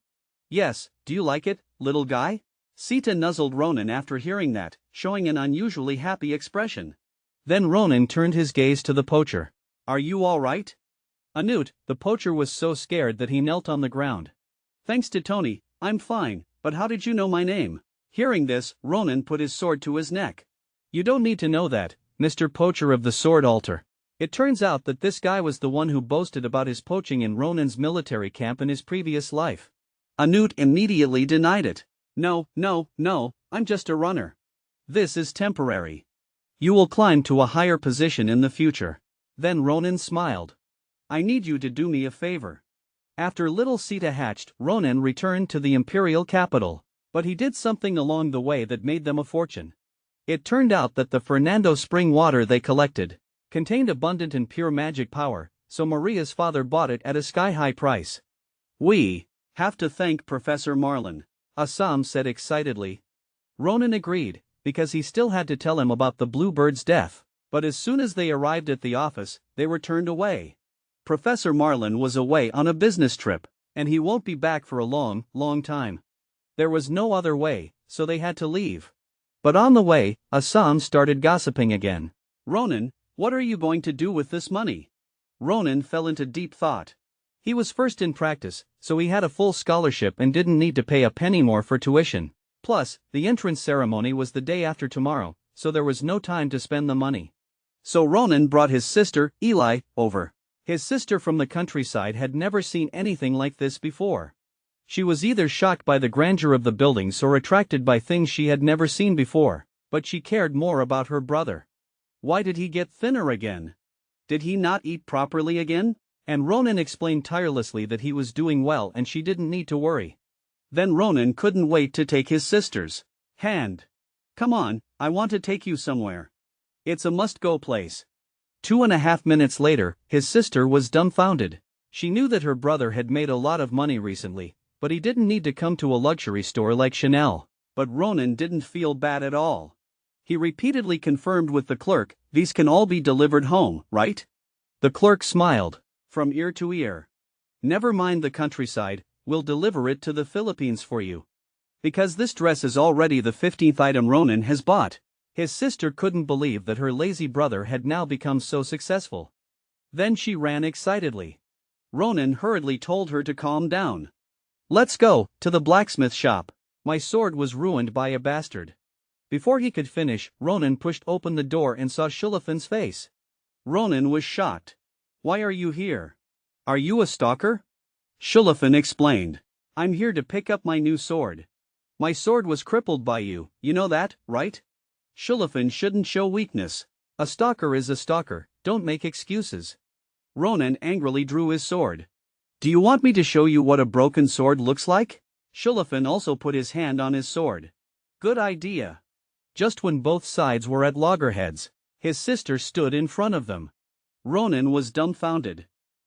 "Yes, do you like it, little guy?" Sita nuzzled Ronan after hearing that, showing an unusually happy expression. Then Ronan turned his gaze to the poacher. "Are you all right?" Anut, the poacher, was so scared that he knelt on the ground. "Thanks to Tony, I'm fine, but how did you know my name?" Hearing this, Ronan put his sword to his neck. "You don't need to know that, Mr. Poacher of the Sword Altar." It turns out that this guy was the one who boasted about his poaching in Ronan's military camp in his previous life. Anut immediately denied it. No, no, no, I'm just a runner. This is temporary. You will climb to a higher position in the future. Then Ronan smiled. I need you to do me a favor. After little Sita hatched, Ronan returned to the imperial capital, but he did something along the way that made them a fortune. It turned out that the Fernando spring water they collected contained abundant and pure magic power, so Maria's father bought it at a sky-high price. We have to thank Professor Marlin, Assam said excitedly. Ronan agreed, because he still had to tell him about the bluebird's death, but as soon as they arrived at the office, they were turned away. Professor Marlin was away on a business trip, and he won't be back for a long, long time. There was no other way, so they had to leave. But on the way, Assam started gossiping again. Ronan, what are you going to do with this money? Ronan fell into deep thought. He was first in practice, so he had a full scholarship and didn't need to pay a penny more for tuition. Plus, the entrance ceremony was the day after tomorrow, so there was no time to spend the money. So Ronan brought his sister, Eli, over. His sister from the countryside had never seen anything like this before. She was either shocked by the grandeur of the buildings or attracted by things she had never seen before, but she cared more about her brother. Why did he get thinner again? Did he not eat properly again? And Ronan explained tirelessly that he was doing well and she didn't need to worry. Then Ronan couldn't wait to take his sister's hand. Come on, I want to take you somewhere. It's a must-go place. 2.5 minutes later, his sister was dumbfounded. She knew that her brother had made a lot of money recently, but he didn't need to come to a luxury store like Chanel. But Ronan didn't feel bad at all. He repeatedly confirmed with the clerk, these can all be delivered home, right? The clerk smiled, from ear to ear. Never mind the countryside, we'll deliver it to the Philippines for you. Because this dress is already the 15th item Ronan has bought. His sister couldn't believe that her lazy brother had now become so successful. Then she ran excitedly. Ronan hurriedly told her to calm down. Let's go to the blacksmith shop. My sword was ruined by a bastard. Before he could finish, Ronan pushed open the door and saw Shulafan's face. Ronan was shocked. Why are you here? Are you a stalker? Shulafan explained. I'm here to pick up my new sword. My sword was crippled by you, you know that, right? Shulafan shouldn't show weakness. A stalker is a stalker, don't make excuses. Ronan angrily drew his sword. Do you want me to show you what a broken sword looks like? Shulafan also put his hand on his sword. Good idea. Just when both sides were at loggerheads, his sister stood in front of them. Ronan was dumbfounded.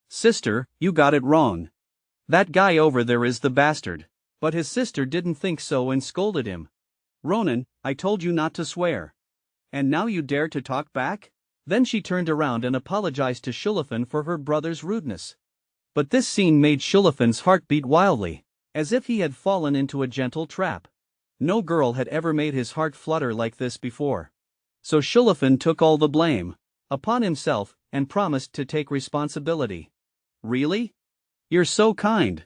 Sister, you got it wrong. That guy over there is the bastard. But his sister didn't think so and scolded him. Ronan, I told you not to swear. And now you dare to talk back? Then she turned around and apologized to Shulafan for her brother's rudeness. But this scene made Shulafan's heart beat wildly, as if he had fallen into a gentle trap. No girl had ever made his heart flutter like this before. So Shulafan took all the blame upon himself and promised to take responsibility. Really? You're so kind.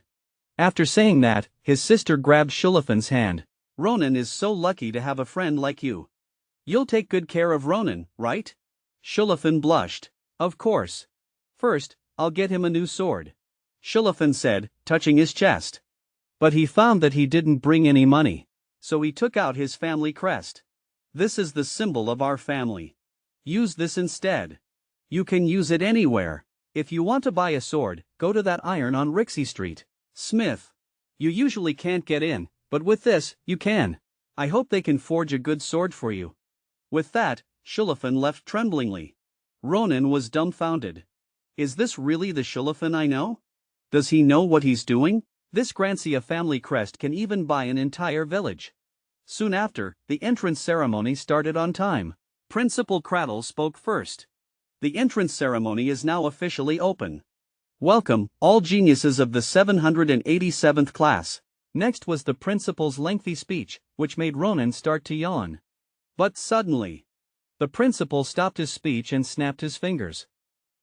After saying that, his sister grabbed Shulafan's hand. Ronan is so lucky to have a friend like you. You'll take good care of Ronan, right? Shulafan blushed. Of course. First, I'll get him a new sword. Shulafan said, touching his chest. But he found that he didn't bring any money. So he took out his family crest. This is the symbol of our family. Use this instead. You can use it anywhere. If you want to buy a sword, go to that iron on Rixey Street. Smith. You usually can't get in, but with this, you can. I hope they can forge a good sword for you. With that, Shulafan left tremblingly. Ronan was dumbfounded. Is this really the Shulafan I know? Does he know what he's doing? This grants a family crest can even buy an entire village. Soon after, the entrance ceremony started on time. Principal Cradle spoke first. The entrance ceremony is now officially open. Welcome, all geniuses of the 787th class. Next was the principal's lengthy speech, which made Ronan start to yawn. But suddenly, the principal stopped his speech and snapped his fingers.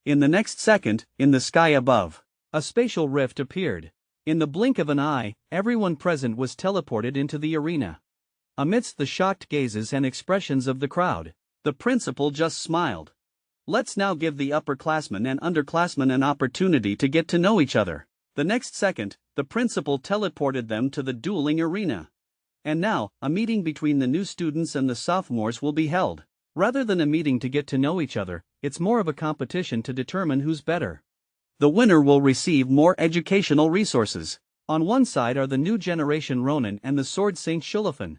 In the next second, in the sky above, a spatial rift appeared. In the blink of an eye, everyone present was teleported into the arena. Amidst the shocked gazes and expressions of the crowd, the principal just smiled. Let's now give the upperclassmen and underclassmen an opportunity to get to know each other. The next second, the principal teleported them to the dueling arena. And now, a meeting between the new students and the sophomores will be held. Rather than a meeting to get to know each other, it's more of a competition to determine who's better. The winner will receive more educational resources. On one side are the new generation Ronin and the Sword Saint Shulafin.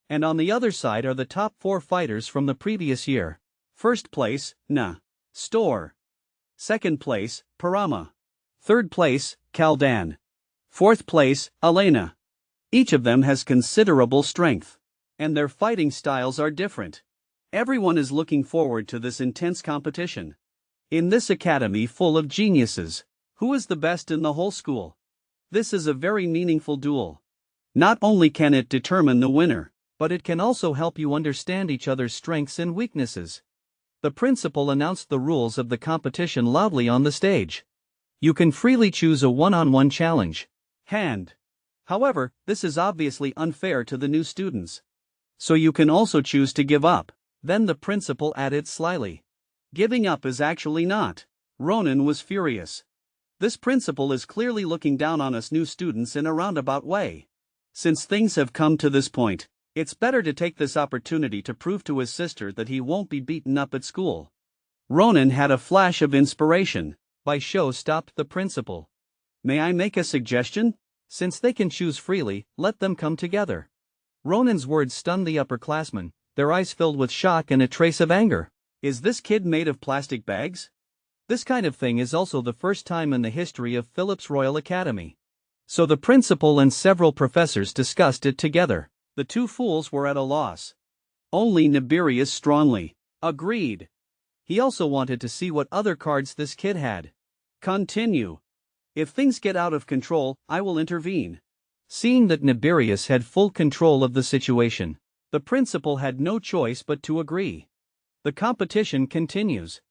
And on the other side are the top 4 fighters from the previous year. First place, Store. Second place, Parama. Third place, Kaldan. Fourth place, Elena. Each of them has considerable strength. And their fighting styles are different. Everyone is looking forward to this intense competition. In this academy full of geniuses, who is the best in the whole school? This is a very meaningful duel. Not only can it determine the winner, but it can also help you understand each other's strengths and weaknesses. The principal announced the rules of the competition loudly on the stage. You can freely choose a one-on-one challenge. Hand. However, this is obviously unfair to the new students. So you can also choose to give up. Then the principal added slyly. Giving up is actually not. Ronan was furious. This principal is clearly looking down on us new students in a roundabout way. Since things have come to this point, it's better to take this opportunity to prove to his sister that he won't be beaten up at school. Ronan had a flash of inspiration. By show stopped the principal. May I make a suggestion? Since they can choose freely, let them come together. Ronan's words stunned the upperclassmen, their eyes filled with shock and a trace of anger. Is this kid made of plastic bags? This kind of thing is also the first time in the history of Philip's Royal Academy. So the principal and several professors discussed it together. The two fools were at a loss. Only Nibirius strongly agreed. He also wanted to see what other cards this kid had. Continue. If things get out of control, I will intervene. Seeing that Nibirius had full control of the situation, the principal had no choice but to agree. The competition continues.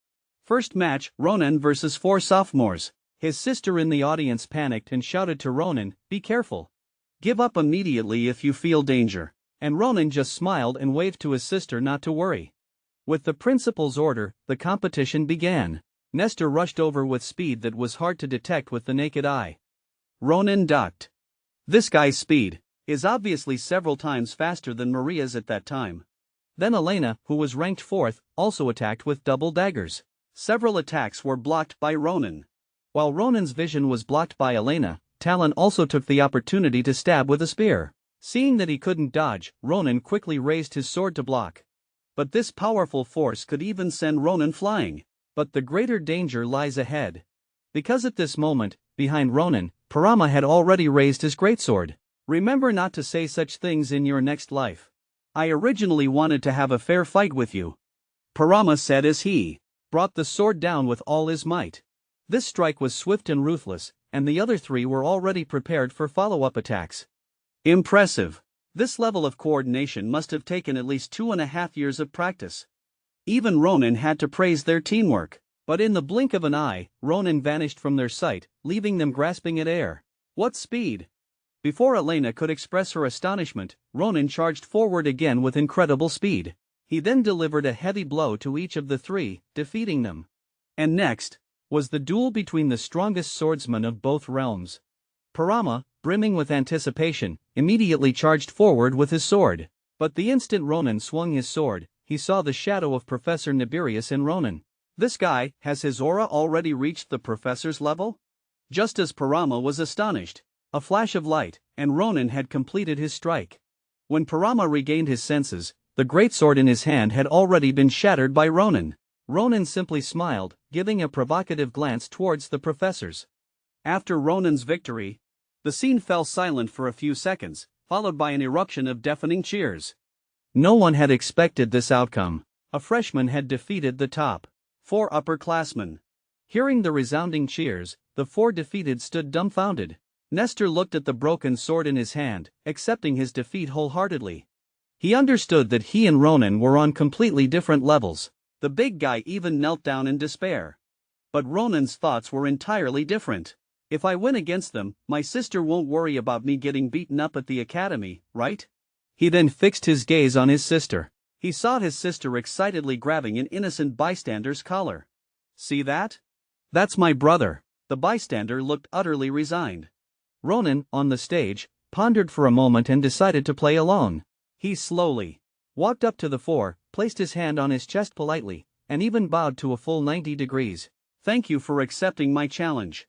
First match, Ronan versus 4 sophomores. His sister in the audience panicked and shouted to Ronan, "Be careful. Give up immediately if you feel danger." And Ronan just smiled and waved to his sister not to worry. With the principal's order, the competition began. Nestor rushed over with speed that was hard to detect with the naked eye. Ronan ducked. This guy's speed is obviously several times faster than Maria's at that time. Then Elena, who was ranked 4th, also attacked with double daggers. Several attacks were blocked by Ronan. While Ronan's vision was blocked by Elena, Talon also took the opportunity to stab with a spear. Seeing that he couldn't dodge, Ronan quickly raised his sword to block. But this powerful force could even send Ronan flying. But the greater danger lies ahead. Because at this moment, behind Ronan, Parama had already raised his greatsword. Remember not to say such things in your next life. I originally wanted to have a fair fight with you, Parama said as he brought the sword down with all his might. This strike was swift and ruthless, and the other 3 were already prepared for follow-up attacks. Impressive. This level of coordination must have taken at least 2.5 years of practice. Even Ronan had to praise their teamwork. But in the blink of an eye, Ronan vanished from their sight, leaving them grasping at air. What speed! Before Elena could express her astonishment, Ronan charged forward again with incredible speed. He then delivered a heavy blow to each of the 3, defeating them. And next was the duel between the strongest swordsmen of both realms. Parama, brimming with anticipation, immediately charged forward with his sword. But the instant Ronan swung his sword, he saw the shadow of Professor Nibirius in Ronan. This guy, has his aura already reached the professor's level? Just as Parama was astonished, a flash of light, and Ronan had completed his strike. When Parama regained his senses, the greatsword in his hand had already been shattered by Ronan. Ronan simply smiled, giving a provocative glance towards the professors. After Ronan's victory, the scene fell silent for a few seconds, followed by an eruption of deafening cheers. No one had expected this outcome. A freshman had defeated the top 4 upperclassmen. Hearing the resounding cheers, the 4 defeated stood dumbfounded. Nestor looked at the broken sword in his hand, accepting his defeat wholeheartedly. He understood that he and Ronan were on completely different levels. The big guy even knelt down in despair. But Ronan's thoughts were entirely different. If I win against them, my sister won't worry about me getting beaten up at the academy, right? He then fixed his gaze on his sister. He saw his sister excitedly grabbing an innocent bystander's collar. See that? That's my brother. The bystander looked utterly resigned. Ronan, on the stage, pondered for a moment and decided to play along. He slowly walked up to the four, placed his hand on his chest politely, and even bowed to a full 90 degrees. "Thank you for accepting my challenge.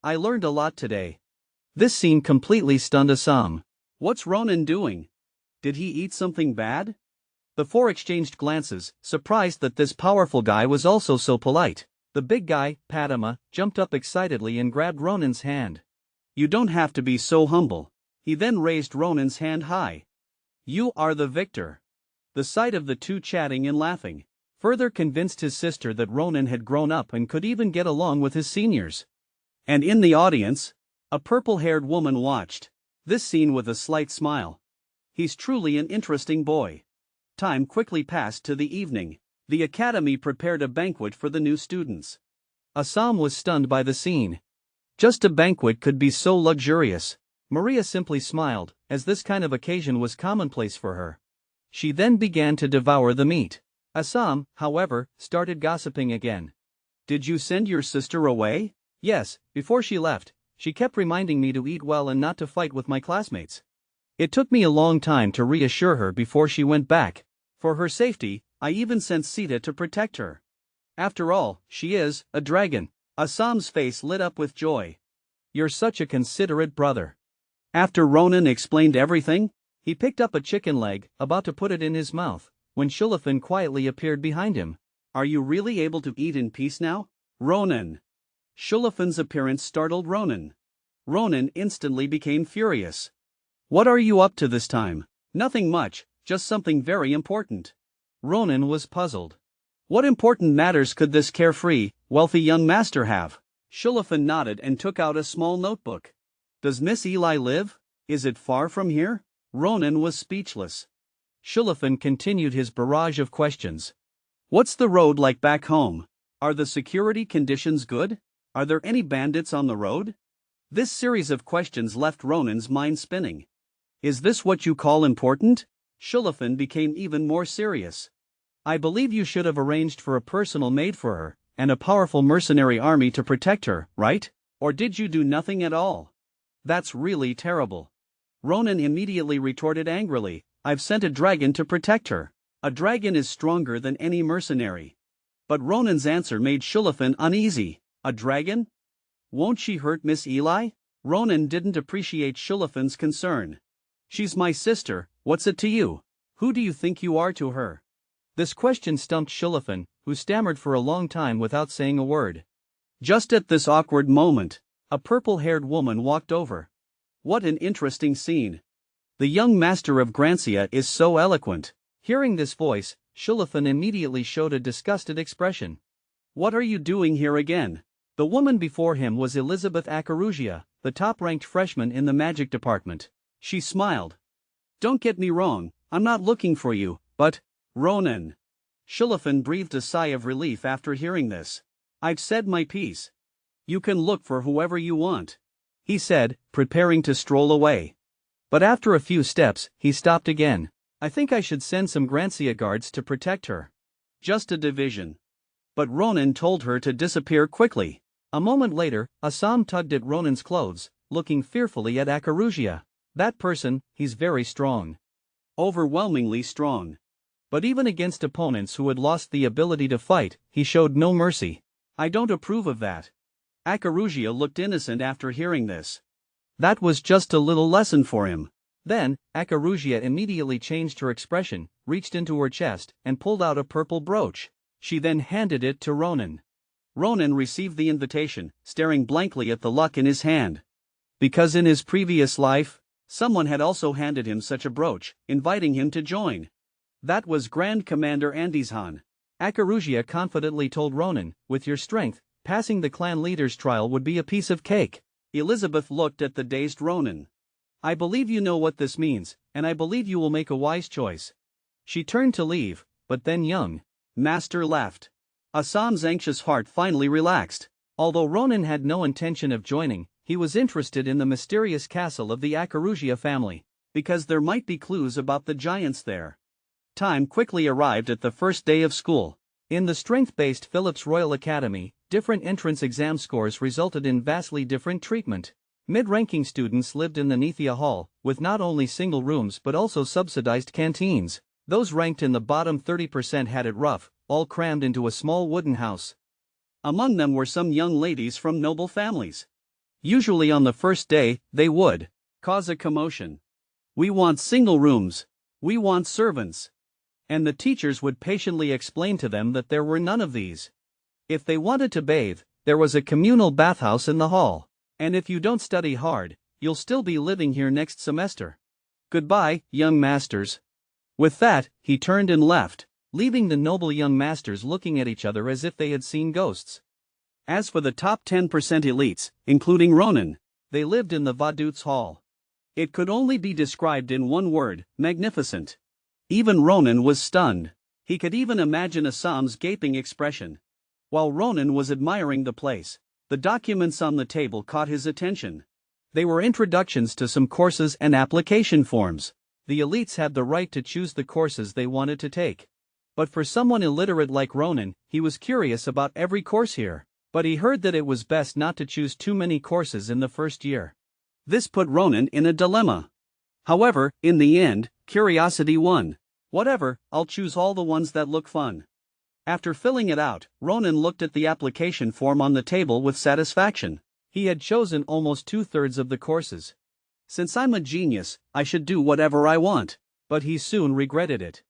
I learned a lot today." This scene completely stunned Assam. What's Ronan doing? Did he eat something bad? The four exchanged glances, surprised that this powerful guy was also so polite. The big guy, Padma, jumped up excitedly and grabbed Ronan's hand. "You don't have to be so humble." He then raised Ronan's hand high. "You are the victor." The sight of the two chatting and laughing further convinced his sister that Ronan had grown up and could even get along with his seniors. And in the audience, a purple-haired woman watched this scene with a slight smile. He's truly an interesting boy. Time quickly passed to the evening. The academy prepared a banquet for the new students. Assam was stunned by the scene. Just a banquet could be so luxurious. Maria simply smiled, as this kind of occasion was commonplace for her. She then began to devour the meat. Assam, however, started gossiping again. "Did you send your sister away?" "Yes, before she left, she kept reminding me to eat well and not to fight with my classmates. It took me a long time to reassure her before she went back. For her safety, I even sent Sita to protect her. After all, she is a dragon." Assam's face lit up with joy. "You're such a considerate brother." After Ronan explained everything, he picked up a chicken leg, about to put it in his mouth, when Shulafin quietly appeared behind him. "Are you really able to eat in peace now, Ronan?" Shulafin's appearance startled Ronan. Ronan instantly became furious. "What are you up to this time?" "Nothing much, just something very important." Ronan was puzzled. What important matters could this carefree, wealthy young master have? Shulafin nodded and took out a small notebook. "Does Miss Eli live? Is it far from here?" Ronan was speechless. Shulafin continued his barrage of questions. "What's the road like back home? Are the security conditions good? Are there any bandits on the road?" This series of questions left Ronan's mind spinning. "Is this what you call important?" Shulafin became even more serious. "I believe you should have arranged for a personal maid for her, and a powerful mercenary army to protect her, right? Or did you do nothing at all? That's really terrible." Ronan immediately retorted angrily, "I've sent a dragon to protect her. A dragon is stronger than any mercenary." But Ronan's answer made Shulafin uneasy. "A dragon? Won't she hurt Miss Eli?" Ronan didn't appreciate Shulafin's concern. "She's my sister, what's it to you? Who do you think you are to her?" This question stumped Shulafin, who stammered for a long time without saying a word. Just at this awkward moment, a purple-haired woman walked over. What an interesting scene. The young master of Grancia is so eloquent. Hearing this voice, Shulafin immediately showed a disgusted expression. "What are you doing here again?" The woman before him was Elizabeth Akarugia, the top-ranked freshman in the magic department. She smiled. "Don't get me wrong, I'm not looking for you, but, Ronan." Shulafin breathed a sigh of relief after hearing this. "I've said my piece. You can look for whoever you want," he said, preparing to stroll away. But after a few steps, he stopped again. "I think I should send some Grancia guards to protect her." "Just a division." But Ronan told her to disappear quickly. A moment later, Assam tugged at Ronan's clothes, looking fearfully at Akarugia. "That person, he's very strong. Overwhelmingly strong. But even against opponents who had lost the ability to fight, he showed no mercy. I don't approve of that." Akarugia looked innocent after hearing this. That was just a little lesson for him. Then, Akarugia immediately changed her expression, reached into her chest, and pulled out a purple brooch. She then handed it to Ronan. Ronan received the invitation, staring blankly at the luck in his hand. Because in his previous life, someone had also handed him such a brooch, inviting him to join. That was Grand Commander Andizhan. Akarugia confidently told Ronan, "With your strength, passing the clan leader's trial would be a piece of cake." Elizabeth looked at the dazed Ronan. "I believe you know what this means, and I believe you will make a wise choice." She turned to leave, but then young master laughed. Assam's anxious heart finally relaxed. Although Ronan had no intention of joining, he was interested in the mysterious castle of the Akarugia family, because there might be clues about the giants there. Time quickly arrived at the first day of school. In the strength-based Phillips Royal Academy, different entrance exam scores resulted in vastly different treatment. Mid-ranking students lived in the Nithya Hall, with not only single rooms but also subsidized canteens. Those ranked in the bottom 30% had it rough, all crammed into a small wooden house. Among them were some young ladies from noble families. Usually on the first day, they would cause a commotion. "We want single rooms. We want servants." And the teachers would patiently explain to them that there were none of these. If they wanted to bathe, there was a communal bathhouse in the hall. And if you don't study hard, you'll still be living here next semester. Goodbye, young masters. With that, he turned and left, leaving the noble young masters looking at each other as if they had seen ghosts. As for the top 10% elites, including Ronan, they lived in the Vadut's hall. It could only be described in one word: magnificent. Even Ronan was stunned. He could even imagine Assam's gaping expression. While Ronan was admiring the place, the documents on the table caught his attention. They were introductions to some courses and application forms. The elites had the right to choose the courses they wanted to take. But for someone illiterate like Ronan, he was curious about every course here. But he heard that it was best not to choose too many courses in the first year. This put Ronan in a dilemma. However, in the end, curiosity won. "Whatever, I'll choose all the ones that look fun." After filling it out, Ronan looked at the application form on the table with satisfaction. He had chosen almost 2/3 of the courses. "Since I'm a genius, I should do whatever I want." But he soon regretted it.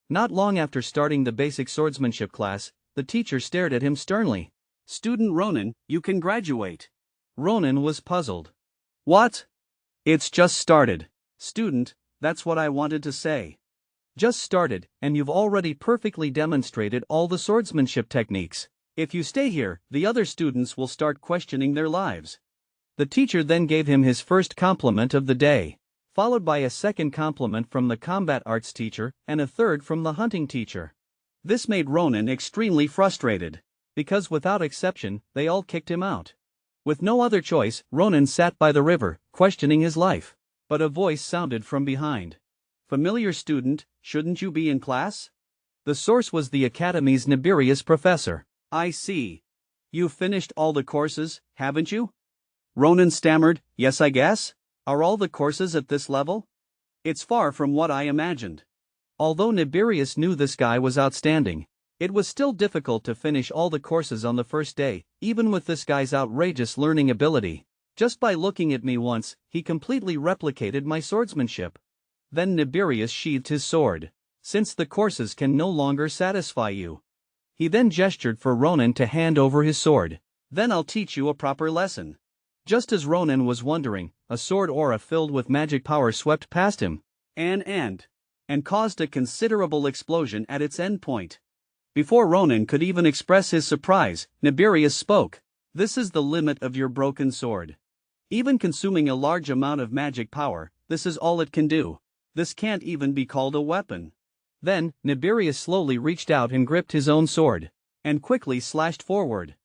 Not long after starting the basic swordsmanship class, the teacher stared at him sternly. "Student Ronan, you can graduate." Ronan was puzzled. "What? It's just started." "Student, that's what I wanted to say. Just started, and you've already perfectly demonstrated all the swordsmanship techniques. If you stay here, the other students will start questioning their lives." The teacher then gave him his first compliment of the day, followed by a second compliment from the combat arts teacher and a third from the hunting teacher. This made Ronan extremely frustrated, because without exception, they all kicked him out. With no other choice, Ronan sat by the river, questioning his life. But a voice sounded from behind. "Familiar student, shouldn't you be in class?" The source was the Academy's Nibirius professor. "I see. You've finished all the courses, haven't you?" Ronan stammered, "Yes, I guess. Are all the courses at this level?" "It's far from what I imagined." Although Nibirius knew this guy was outstanding, it was still difficult to finish all the courses on the first day, even with this guy's outrageous learning ability. "Just by looking at me once, he completely replicated my swordsmanship." Then Nibirius sheathed his sword. "Since the courses can no longer satisfy you." He then gestured for Ronan to hand over his sword. "Then I'll teach you a proper lesson." Just as Ronan was wondering, a sword aura filled with magic power swept past him, and caused a considerable explosion at its endpoint. Before Ronan could even express his surprise, Nibirius spoke. "This is the limit of your broken sword. Even consuming a large amount of magic power, this is all it can do. This can't even be called a weapon." Then, Nibirius slowly reached out and gripped his own sword, and quickly slashed forward.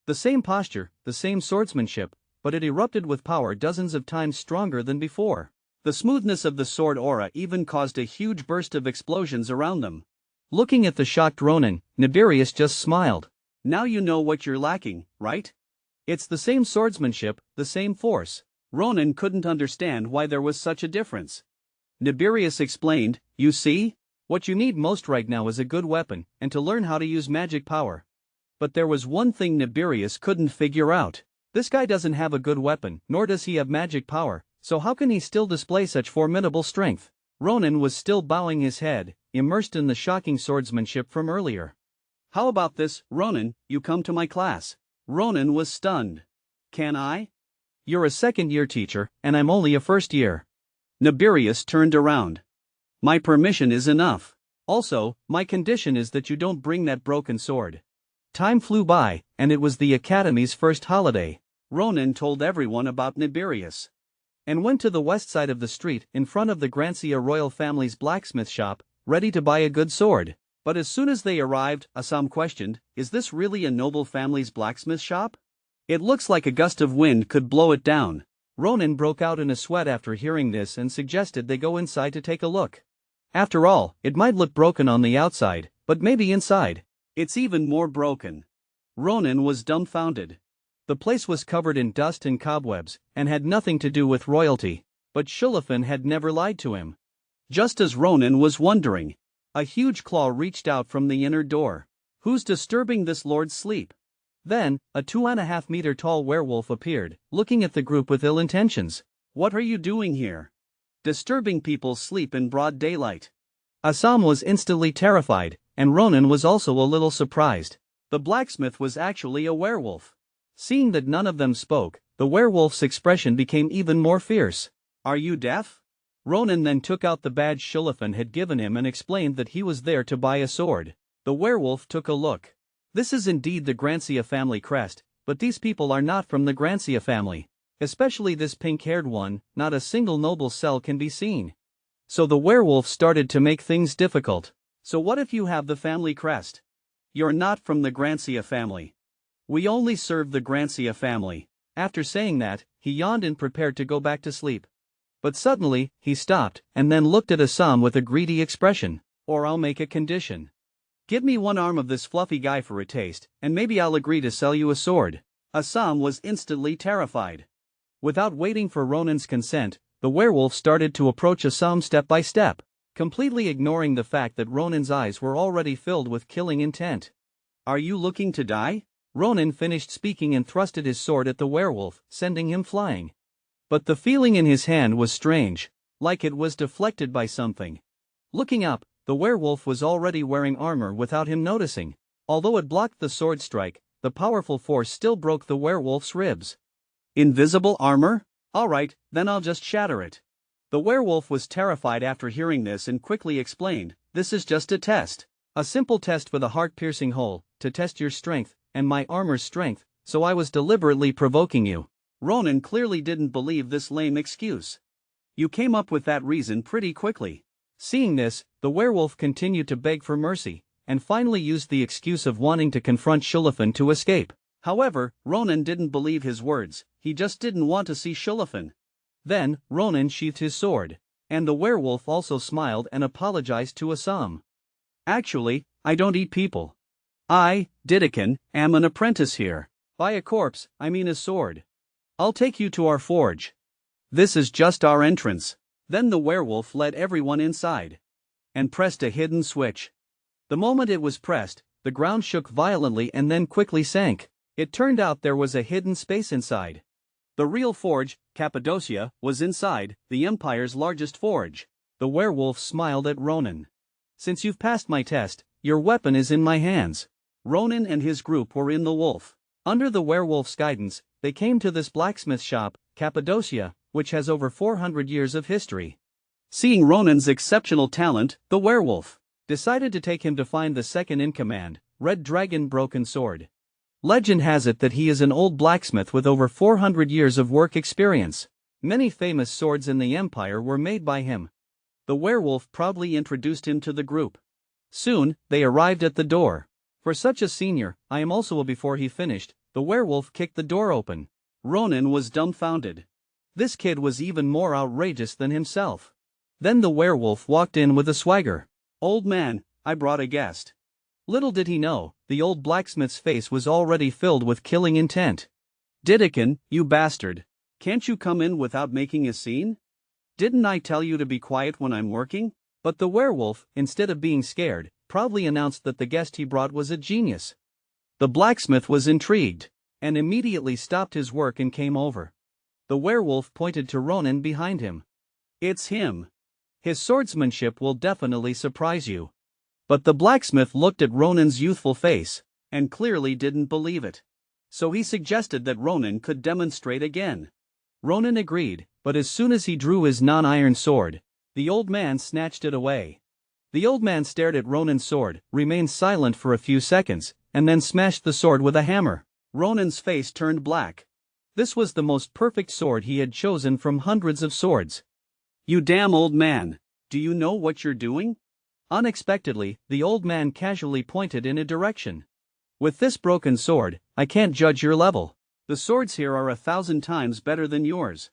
The same posture, the same swordsmanship, but it erupted with power dozens of times stronger than before. The smoothness of the sword aura even caused a huge burst of explosions around them. Looking at the shocked Ronan, Nibirius just smiled. "Now you know what you're lacking, right? It's the same swordsmanship, the same force." Ronan couldn't understand why there was such a difference. Nibirius explained, "You see? What you need most right now is a good weapon, and to learn how to use magic power." But there was one thing Nibirius couldn't figure out. This guy doesn't have a good weapon, nor does he have magic power, so how can he still display such formidable strength? Ronan was still bowing his head, immersed in the shocking swordsmanship from earlier. "How about this, Ronan, you come to my class?" Ronan was stunned. "Can I?" "You're a second-year teacher, and I'm only a first-year." Nibirius turned around. "My permission is enough. Also, my condition is that you don't bring that broken sword." Time flew by, and it was the Academy's first holiday. Ronan told everyone about Nibirius, and went to the west side of the street in front of the Grancia royal family's blacksmith shop, ready to buy a good sword. But as soon as they arrived, Assam questioned, "Is this really a noble family's blacksmith shop? It looks like a gust of wind could blow it down." Ronan broke out in a sweat after hearing this and suggested they go inside to take a look. After all, it might look broken on the outside, but maybe inside, it's even more broken. Ronan was dumbfounded. The place was covered in dust and cobwebs, and had nothing to do with royalty. But Shulafin had never lied to him. Just as Ronan was wondering, a huge claw reached out from the inner door. Who's disturbing this lord's sleep? Then, a 2.5-meter tall werewolf appeared, looking at the group with ill intentions. What are you doing here? Disturbing people's sleep in broad daylight. Assam was instantly terrified, and Ronan was also a little surprised. The blacksmith was actually a werewolf. Seeing that none of them spoke, the werewolf's expression became even more fierce. Are you deaf? Ronan then took out the badge Shulafin had given him and explained that he was there to buy a sword. The werewolf took a look. This is indeed the Grancia family crest, but these people are not from the Grancia family. Especially this pink-haired one, not a single noble cell can be seen. So the werewolf started to make things difficult. So what if you have the family crest? You're not from the Grancia family. We only serve the Grancia family. After saying that, he yawned and prepared to go back to sleep. But suddenly, he stopped, and then looked at Assam with a greedy expression. Or I'll make a condition. Give me one arm of this fluffy guy for a taste, and maybe I'll agree to sell you a sword. Assam was instantly terrified. Without waiting for Ronan's consent, the werewolf started to approach Assam step by step, completely ignoring the fact that Ronan's eyes were already filled with killing intent. Are you looking to die? Ronan finished speaking and thrusted his sword at the werewolf, sending him flying. But the feeling in his hand was strange, like it was deflected by something. Looking up, the werewolf was already wearing armor without him noticing. Although it blocked the sword strike, the powerful force still broke the werewolf's ribs. Invisible armor? Alright, then I'll just shatter it. The werewolf was terrified after hearing this and quickly explained, this is just a test. A simple test with a heart-piercing hole, to test your strength, and my armor's strength, so I was deliberately provoking you. Ronan clearly didn't believe this lame excuse. You came up with that reason pretty quickly. Seeing this, the werewolf continued to beg for mercy, and finally used the excuse of wanting to confront Shulafin to escape. However, Ronan didn't believe his words, he just didn't want to see Shulafin. Then, Ronan sheathed his sword, and the werewolf also smiled and apologized to Assam. Actually, I don't eat people. I, Didakan, am an apprentice here. By a corpse, I mean a sword. I'll take you to our forge. This is just our entrance. Then the werewolf led everyone inside and pressed a hidden switch. The moment it was pressed, the ground shook violently and then quickly sank. It turned out there was a hidden space inside. The real forge, Cappadocia, was inside, the Empire's largest forge. The werewolf smiled at Ronan. Since you've passed my test, your weapon is in my hands. Ronan and his group were in the wolf. Under the werewolf's guidance, they came to this blacksmith shop, Cappadocia, which has over 400 years of history. Seeing Ronan's exceptional talent, the werewolf decided to take him to find the second-in-command, Red Dragon Broken Sword. Legend has it that he is an old blacksmith with over 400 years of work experience. Many famous swords in the Empire were made by him. The werewolf proudly introduced him to the group. Soon, they arrived at the door. For such a senior, I am also a before he finished, the werewolf kicked the door open. Ronan was dumbfounded. This kid was even more outrageous than himself. Then the werewolf walked in with a swagger. Old man, I brought a guest. Little did he know, the old blacksmith's face was already filled with killing intent. Didakan, you bastard. Can't you come in without making a scene? Didn't I tell you to be quiet when I'm working? But the werewolf, instead of being scared, proudly announced that the guest he brought was a genius. The blacksmith was intrigued, and immediately stopped his work and came over. The werewolf pointed to Ronan behind him. It's him. His swordsmanship will definitely surprise you. But the blacksmith looked at Ronan's youthful face, and clearly didn't believe it. So he suggested that Ronan could demonstrate again. Ronan agreed, but as soon as he drew his non-iron sword, the old man snatched it away. The old man stared at Ronan's sword, remained silent for a few seconds, and then smashed the sword with a hammer. Ronan's face turned black. This was the most perfect sword he had chosen from hundreds of swords. You damn old man, do you know what you're doing? Unexpectedly, the old man casually pointed in a direction. With this broken sword, I can't judge your level. The swords here are 1,000 times better than yours.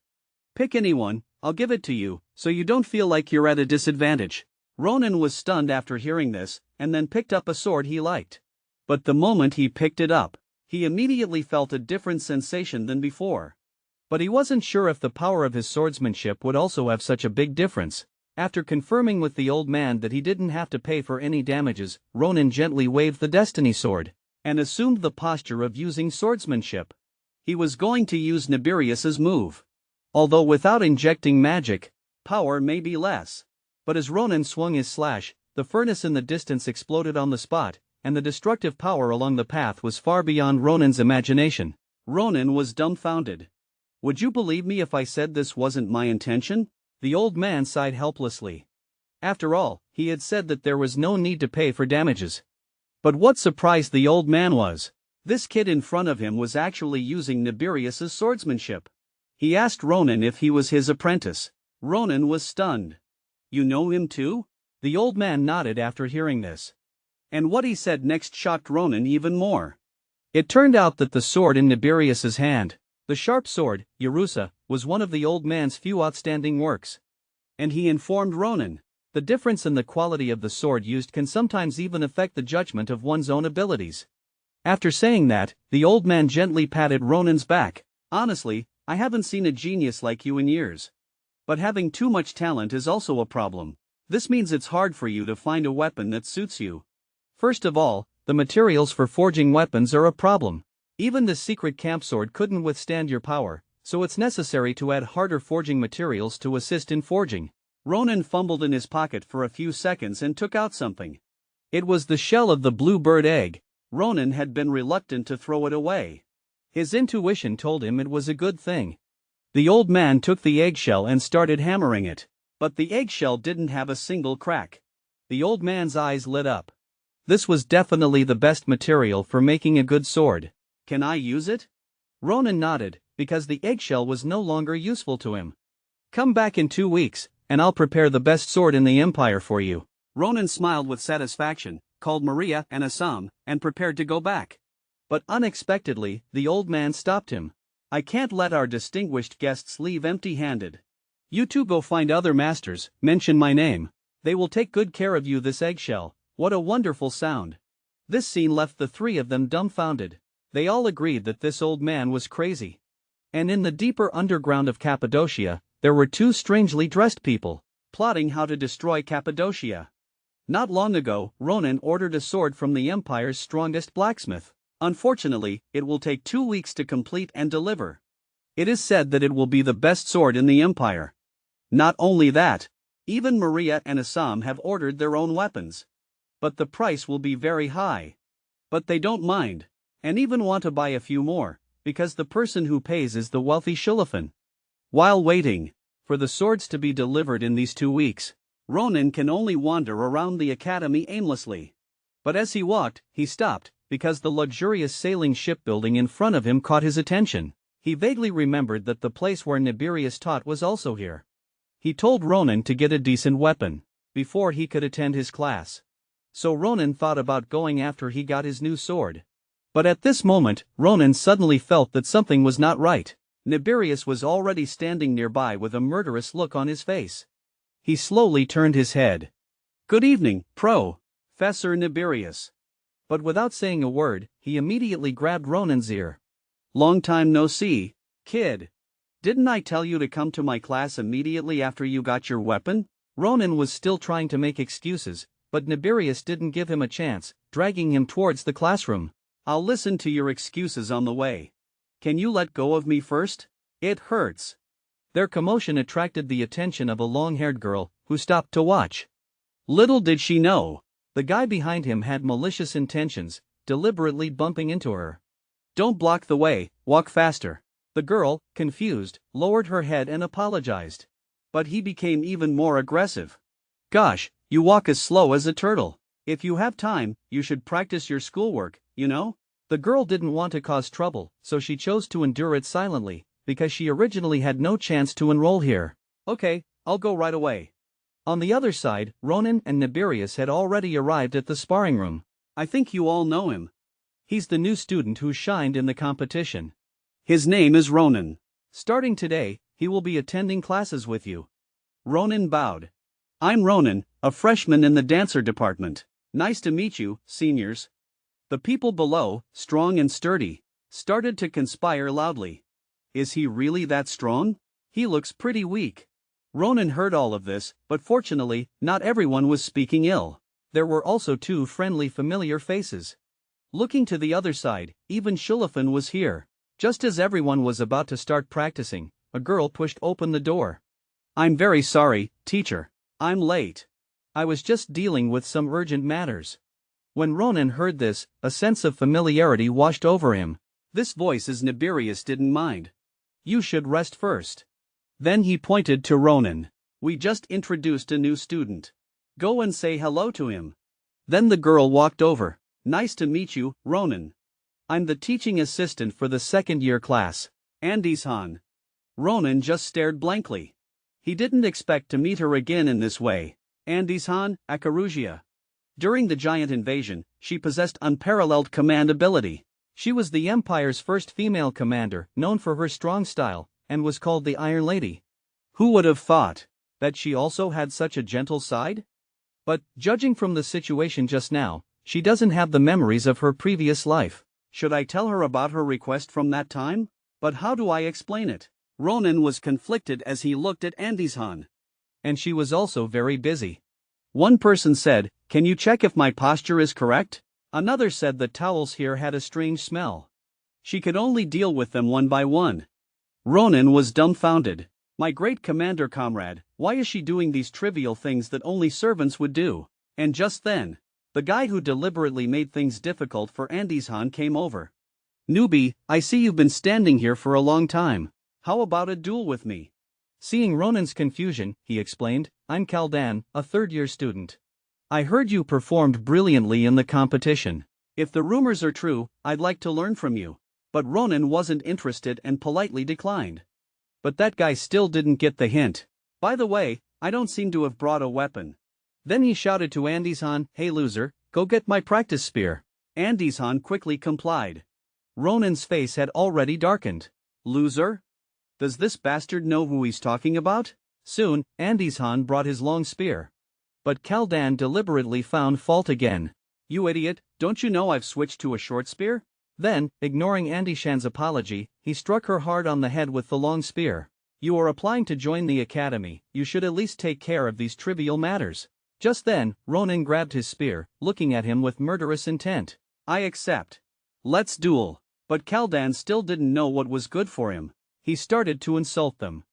Pick anyone, I'll give it to you, so you don't feel like you're at a disadvantage. Ronan was stunned after hearing this, and then picked up a sword he liked. But the moment he picked it up, He immediately felt a different sensation than before. But he wasn't sure if the power of his swordsmanship would also have such a big difference. After confirming with the old man that he didn't have to pay for any damages, Ronan gently waved the destiny sword and assumed the posture of using swordsmanship. He was going to use Nibirius's move. Although without injecting magic, power may be less. But as Ronan swung his slash, the furnace in the distance exploded on the spot, and the destructive power along the path was far beyond Ronan's imagination. Ronan was dumbfounded. "Would you believe me if I said this wasn't my intention?" The old man sighed helplessly. After all, he had said that there was no need to pay for damages. But what surprised the old man was, this kid in front of him was actually using Nibirius's swordsmanship. He asked Ronan if he was his apprentice. Ronan was stunned. "You know him too?" The old man nodded after hearing this. And what he said next shocked Ronan even more. It turned out that the sword in Nibirius's hand, the sharp sword, Yarusa, was one of the old man's few outstanding works. And he informed Ronan, the difference in the quality of the sword used can sometimes even affect the judgment of one's own abilities. After saying that, the old man gently patted Ronan's back. "Honestly, I haven't seen a genius like you in years. But having too much talent is also a problem. This means it's hard for you to find a weapon that suits you. First of all, the materials for forging weapons are a problem. Even the secret camp sword couldn't withstand your power, so it's necessary to add harder forging materials to assist in forging." Ronan fumbled in his pocket for a few seconds and took out something. It was the shell of the bluebird egg. Ronan had been reluctant to throw it away. His intuition told him it was a good thing. The old man took the eggshell and started hammering it. But the eggshell didn't have a single crack. The old man's eyes lit up. This was definitely the best material for making a good sword. "Can I use it?" Ronan nodded, because the eggshell was no longer useful to him. "Come back in 2 weeks, and I'll prepare the best sword in the Empire for you." Ronan smiled with satisfaction, called Maria and Assam, and prepared to go back. But unexpectedly, the old man stopped him. "I can't let our distinguished guests leave empty-handed. You two go find other masters, mention my name. They will take good care of you." This eggshell, what a wonderful sound. This scene left the three of them dumbfounded. They all agreed that this old man was crazy. And in the deeper underground of Cappadocia, there were two strangely dressed people, plotting how to destroy Cappadocia. Not long ago, Ronan ordered a sword from the Empire's strongest blacksmith. Unfortunately, it will take 2 weeks to complete and deliver. It is said that it will be the best sword in the Empire. Not only that, even Maria and Assam have ordered their own weapons. But the price will be very high. But they don't mind, and even want to buy a few more, because the person who pays is the wealthy Shulafan. While waiting for the swords to be delivered in these 2 weeks, Ronan can only wander around the academy aimlessly. But as he walked, he stopped, because the luxurious sailing shipbuilding in front of him caught his attention. He vaguely remembered that the place where Nibirius taught was also here. He told Ronan to get a decent weapon before he could attend his class. So Ronan thought about going after he got his new sword. But at this moment, Ronan suddenly felt that something was not right. Nibirius was already standing nearby with a murderous look on his face. He slowly turned his head. "Good evening, Professor Nibirius." But without saying a word, he immediately grabbed Ronan's ear. "Long time no see, kid. Didn't I tell you to come to my class immediately after you got your weapon?" Ronan was still trying to make excuses, but Nibirius didn't give him a chance, dragging him towards the classroom. "I'll listen to your excuses on the way. Can you let go of me first? It hurts." Their commotion attracted the attention of a long-haired girl, who stopped to watch. Little did she know, the guy behind him had malicious intentions, deliberately bumping into her. "Don't block the way, walk faster." The girl, confused, lowered her head and apologized. But he became even more aggressive. "Gosh, you walk as slow as a turtle. If you have time, you should practice your schoolwork, you know?" The girl didn't want to cause trouble, so she chose to endure it silently, because she originally had no chance to enroll here. "Okay, I'll go right away." On the other side, Ronan and Nibirius had already arrived at the sparring room. "I think you all know him. He's the new student who shined in the competition. His name is Ronan. Starting today, he will be attending classes with you." Ronan bowed. "I'm Ronan, a freshman in the dancer department. Nice to meet you, seniors." The people below, strong and sturdy, started to conspire loudly. Is he really that strong? He looks pretty weak. Ronan heard all of this, but fortunately, not everyone was speaking ill. There were also two friendly familiar faces. Looking to the other side, even Shulafin was here. Just as everyone was about to start practicing, a girl pushed open the door. I'm very sorry, teacher. I'm late. I was just dealing with some urgent matters. When Ronan heard this, a sense of familiarity washed over him. This voice is Nibirius didn't mind. You should rest first. Then he pointed to Ronan. We just introduced a new student. Go and say hello to him. Then the girl walked over. Nice to meet you, Ronan. I'm the teaching assistant for the second-year class, Andishan. Ronan just stared blankly. He didn't expect to meet her again in this way. Andishan, Akarugia. During the giant invasion, she possessed unparalleled command ability. She was the Empire's first female commander, known for her strong style, and was called the Iron Lady. Who would have thought that she also had such a gentle side? But, judging from the situation just now, she doesn't have the memories of her previous life. Should I tell her about her request from that time? But how do I explain it? Ronan was conflicted as he looked at Andishan. And she was also very busy. One person said, "Can you check if my posture is correct?" Another said the towels here had a strange smell. She could only deal with them one by one. Ronan was dumbfounded. My great commander comrade, why is she doing these trivial things that only servants would do? And just then, the guy who deliberately made things difficult for Andishan came over. Newbie, I see you've been standing here for a long time. How about a duel with me? Seeing Ronan's confusion, he explained, I'm Kaldan, a third-year student. I heard you performed brilliantly in the competition. If the rumors are true, I'd like to learn from you. But Ronan wasn't interested and politely declined. But that guy still didn't get the hint. By the way, I don't seem to have brought a weapon. Then he shouted to Andishan, hey loser, go get my practice spear. Andishan quickly complied. Ronan's face had already darkened. Loser? Does this bastard know who he's talking about? Soon, Andishan brought his long spear. But Kaldan deliberately found fault again. You idiot, don't you know I've switched to a short spear? Then, ignoring Andishan's apology, he struck her hard on the head with the long spear. You are applying to join the academy, you should at least take care of these trivial matters. Just then, Ronan grabbed his spear, looking at him with murderous intent. I accept. Let's duel. But Kaldan still didn't know what was good for him. He started to insult them.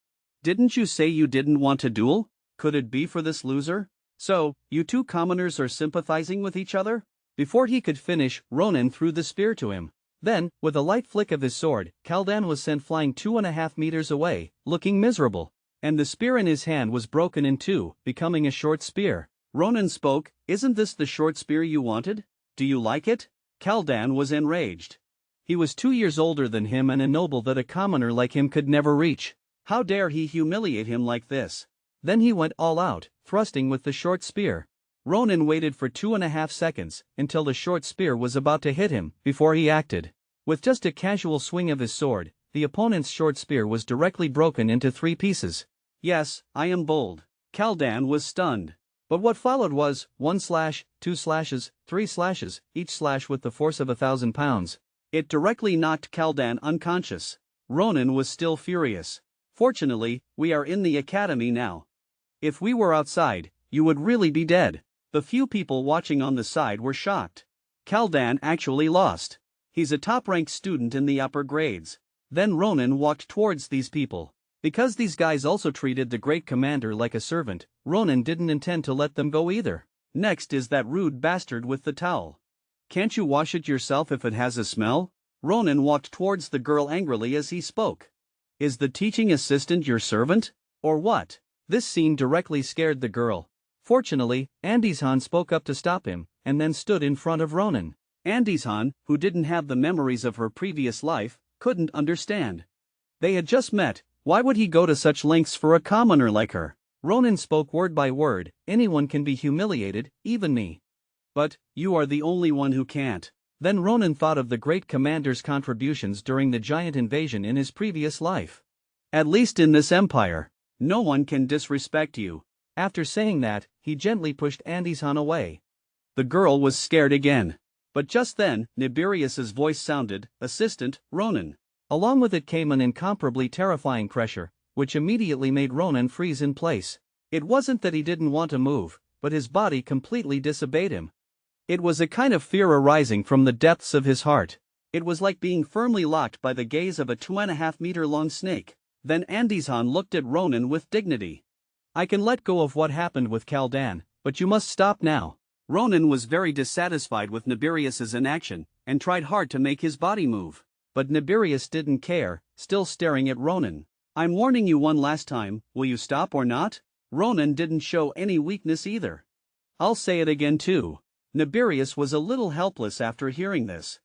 Didn't you say you didn't want to duel? Could it be for this loser? So, you two commoners are sympathizing with each other? Before he could finish, Ronan threw the spear to him. Then, with a light flick of his sword, Kaldan was sent flying 2.5 meters away, looking miserable. And the spear in his hand was broken in two, becoming a short spear. Ronan spoke, isn't this the short spear you wanted? Do you like it? Kaldan was enraged. He was 2 years older than him and a noble that a commoner like him could never reach. How dare he humiliate him like this? Then he went all out, thrusting with the short spear. Ronan waited for 2.5 seconds, until the short spear was about to hit him, before he acted. With just a casual swing of his sword, the opponent's short spear was directly broken into 3 pieces. Yes, I am bold. Kaldan was stunned. But what followed was 1 slash, 2 slashes, 3 slashes, each slash with the force of 1,000 pounds. It directly knocked Kaldan unconscious. Ronan was still furious. Fortunately, we are in the academy now. If we were outside, you would really be dead. The few people watching on the side were shocked. Kaldan actually lost. He's a top-ranked student in the upper grades. Then Ronan walked towards these people. Because these guys also treated the great commander like a servant, Ronan didn't intend to let them go either. Next is that rude bastard with the towel. Can't you wash it yourself if it has a smell? Ronan walked towards the girl angrily as he spoke. Is the teaching assistant your servant? Or what? This scene directly scared the girl. Fortunately, Andishan spoke up to stop him, and then stood in front of Ronan. Andishan, who didn't have the memories of her previous life, couldn't understand. They had just met, why would he go to such lengths for a commoner like her? Ronan spoke word by word, anyone can be humiliated, even me. But, you are the only one who can't. Then Ronan thought of the great commander's contributions during the giant invasion in his previous life. At least in this empire, no one can disrespect you. After saying that, he gently pushed Andishan away. The girl was scared again. But just then, Nibirius's voice sounded, "Assistant, Ronan." Along with it came an incomparably terrifying pressure, which immediately made Ronan freeze in place. It wasn't that he didn't want to move, but his body completely disobeyed him. It was a kind of fear arising from the depths of his heart. It was like being firmly locked by the gaze of a 2.5-meter-long snake. Then Andizhan looked at Ronan with dignity. "I can let go of what happened with Kaldan, but you must stop now." Ronan was very dissatisfied with Nibirius's inaction, and tried hard to make his body move. But Nibirius didn't care, still staring at Ronan. "I'm warning you one last time, will you stop or not?" Ronan didn't show any weakness either. "I'll say it again too." Nibirius was a little helpless after hearing this.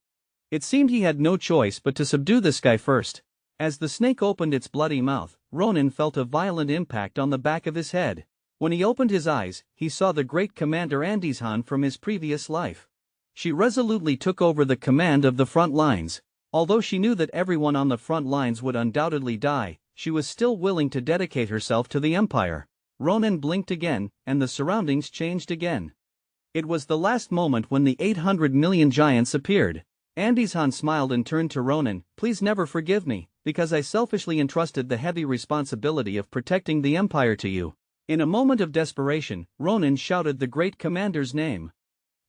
It seemed he had no choice but to subdue this guy first. As the snake opened its bloody mouth, Ronan felt a violent impact on the back of his head. When he opened his eyes, he saw the great commander Andizhan from his previous life. She resolutely took over the command of the front lines. Although she knew that everyone on the front lines would undoubtedly die, she was still willing to dedicate herself to the Empire. Ronan blinked again, and the surroundings changed again. It was the last moment when the 800 million giants appeared. Andizhan smiled and turned to Ronan. "Please never forgive me, because I selfishly entrusted the heavy responsibility of protecting the Empire to you." In a moment of desperation, Ronan shouted the great commander's name.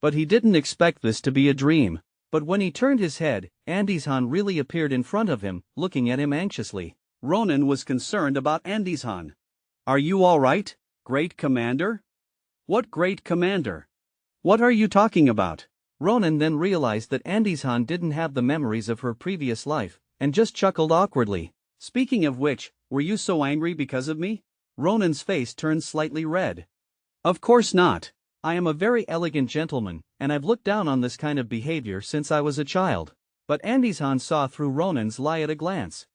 But he didn't expect this to be a dream. But when he turned his head, Andizhan really appeared in front of him, looking at him anxiously. Ronan was concerned about Andizhan. "Are you all right, great commander?" "What great commander? What are you talking about?" Ronan then realized that Andizhan didn't have the memories of her previous life, and just chuckled awkwardly. "Speaking of which, were you so angry because of me?" Ronan's face turned slightly red. "Of course not. I am a very elegant gentleman, and I've looked down on this kind of behavior since I was a child." But Andizhan saw through Ronan's lie at a glance.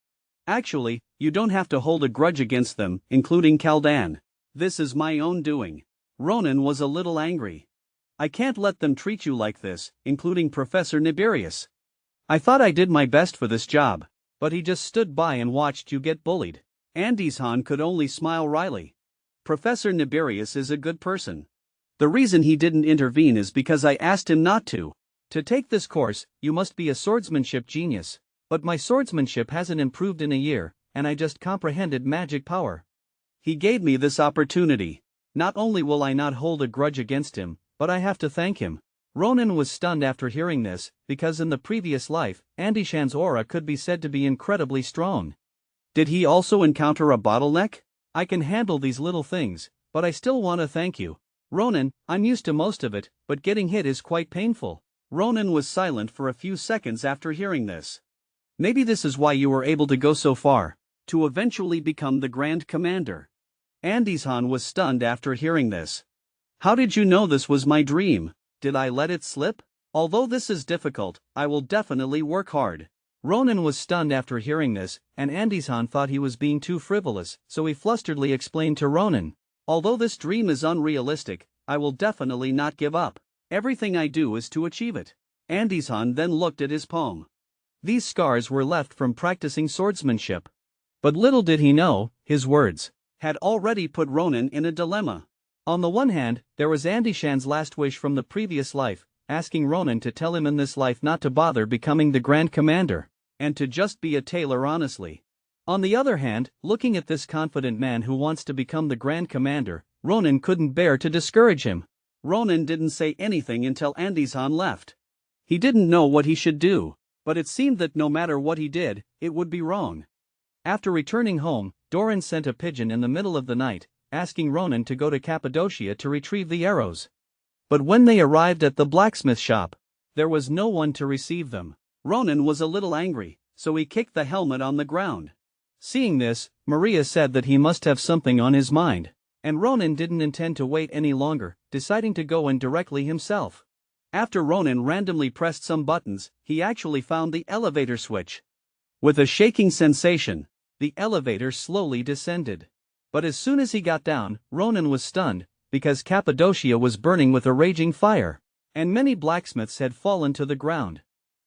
"Actually, you don't have to hold a grudge against them, including Kaldan. This is my own doing." Ronan was a little angry. "I can't let them treat you like this, including Professor Nibirius. I thought I did my best for this job, but he just stood by and watched you get bullied." Andizhan could only smile wryly. "Professor Nibirius is a good person. The reason he didn't intervene is because I asked him not to. To take this course, you must be a swordsmanship genius. But my swordsmanship hasn't improved in a year, and I just comprehended magic power. He gave me this opportunity. Not only will I not hold a grudge against him, but I have to thank him." Ronan was stunned after hearing this, because in the previous life, Andishan's aura could be said to be incredibly strong. Did he also encounter a bottleneck? "I can handle these little things, but I still want to thank you. Ronan, I'm used to most of it, but getting hit is quite painful." Ronan was silent for a few seconds after hearing this. "Maybe this is why you were able to go so far, to eventually become the Grand Commander." Andizhan was stunned after hearing this. "How did you know this was my dream? Did I let it slip? Although this is difficult, I will definitely work hard." Ronan was stunned after hearing this, and Andizhan thought he was being too frivolous, so he flusteredly explained to Ronan. "Although this dream is unrealistic, I will definitely not give up. Everything I do is to achieve it." Andizhan then looked at his palm. These scars were left from practicing swordsmanship. But little did he know, his words had already put Ronan in a dilemma. On the one hand, there was Andishan's last wish from the previous life, asking Ronan to tell him in this life not to bother becoming the Grand Commander, and to just be a tailor honestly. On the other hand, looking at this confident man who wants to become the Grand Commander, Ronan couldn't bear to discourage him. Ronan didn't say anything until Andizhan left. He didn't know what he should do, but it seemed that no matter what he did, it would be wrong. After returning home, Doran sent a pigeon in the middle of the night, asking Ronan to go to Cappadocia to retrieve the arrows. But when they arrived at the blacksmith shop, there was no one to receive them. Ronan was a little angry, so he kicked the helmet on the ground. Seeing this, Maria said that he must have something on his mind, and Ronan didn't intend to wait any longer, deciding to go in directly himself. After Ronan randomly pressed some buttons, he actually found the elevator switch. With a shaking sensation, the elevator slowly descended. But as soon as he got down, Ronan was stunned, because Cappadocia was burning with a raging fire, and many blacksmiths had fallen to the ground.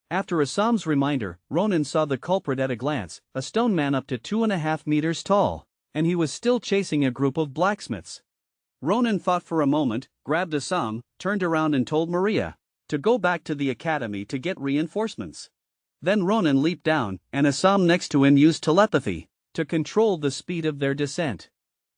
After Assam's reminder, Ronan saw the culprit at a glance, a stone man up to 2.5 meters tall, and he was still chasing a group of blacksmiths. Ronan thought for a moment, grabbed Assam, turned around and told Maria, to go back to the academy to get reinforcements. Then Ronan leaped down, and Assam next to him used telepathy to control the speed of their descent.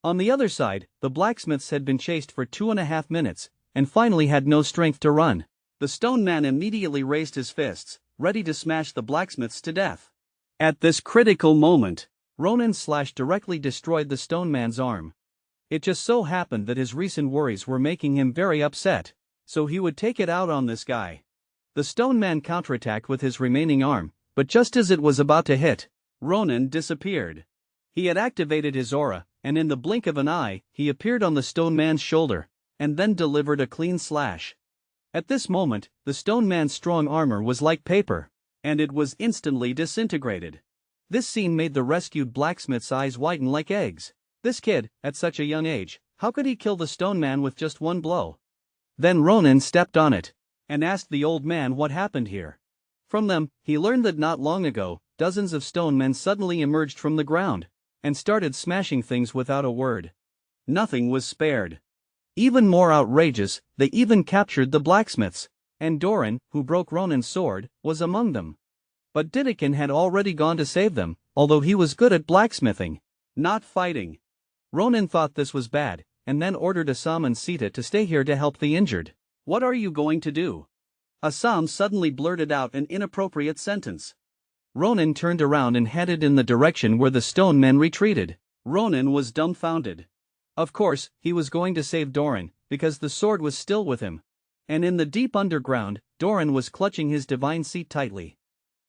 On the other side, the blacksmiths had been chased for 2.5 minutes, and finally had no strength to run. The stone man immediately raised his fists, ready to smash the blacksmiths to death. At this critical moment, Ronan's slash directly destroyed the stone man's arm. It just so happened that his recent worries were making him very upset, so he would take it out on this guy. The stone man counterattacked with his remaining arm, but just as it was about to hit, Ronan disappeared. He had activated his aura, and in the blink of an eye, he appeared on the stone man's shoulder, and then delivered a clean slash. At this moment, the stone man's strong armor was like paper, and it was instantly disintegrated. This scene made the rescued blacksmith's eyes widen like eggs. This kid, at such a young age, how could he kill the stone man with just one blow? Then Ronan stepped on it, and asked the old man what happened here. From them, he learned that not long ago, dozens of stone men suddenly emerged from the ground, and started smashing things without a word. Nothing was spared. Even more outrageous, they even captured the blacksmiths, and Doran, who broke Ronan's sword, was among them. But Didikin had already gone to save them, although he was good at blacksmithing, not fighting. Ronan thought this was bad, and then ordered Assam and Sita to stay here to help the injured. "What are you going to do?" Assam suddenly blurted out an inappropriate sentence. Ronan turned around and headed in the direction where the stone men retreated. Ronan was dumbfounded. Of course, he was going to save Doran, because the sword was still with him. And in the deep underground, Doran was clutching his divine seat tightly.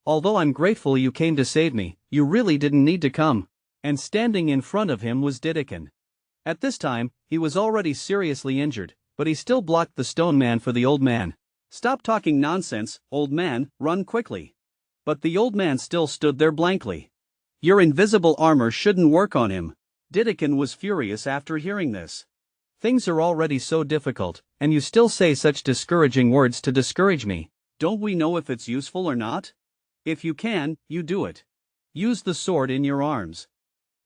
"Although I'm grateful you came to save me, you really didn't need to come." And standing in front of him was Didikin. At this time, he was already seriously injured, but he still blocked the stone man for the old man. "Stop talking nonsense, old man, run quickly." But the old man still stood there blankly. "Your invisible armor shouldn't work on him." Didikin was furious after hearing this. "Things are already so difficult, and you still say such discouraging words to discourage me. Don't we know if it's useful or not? If you can, you do it. Use the sword in your arms."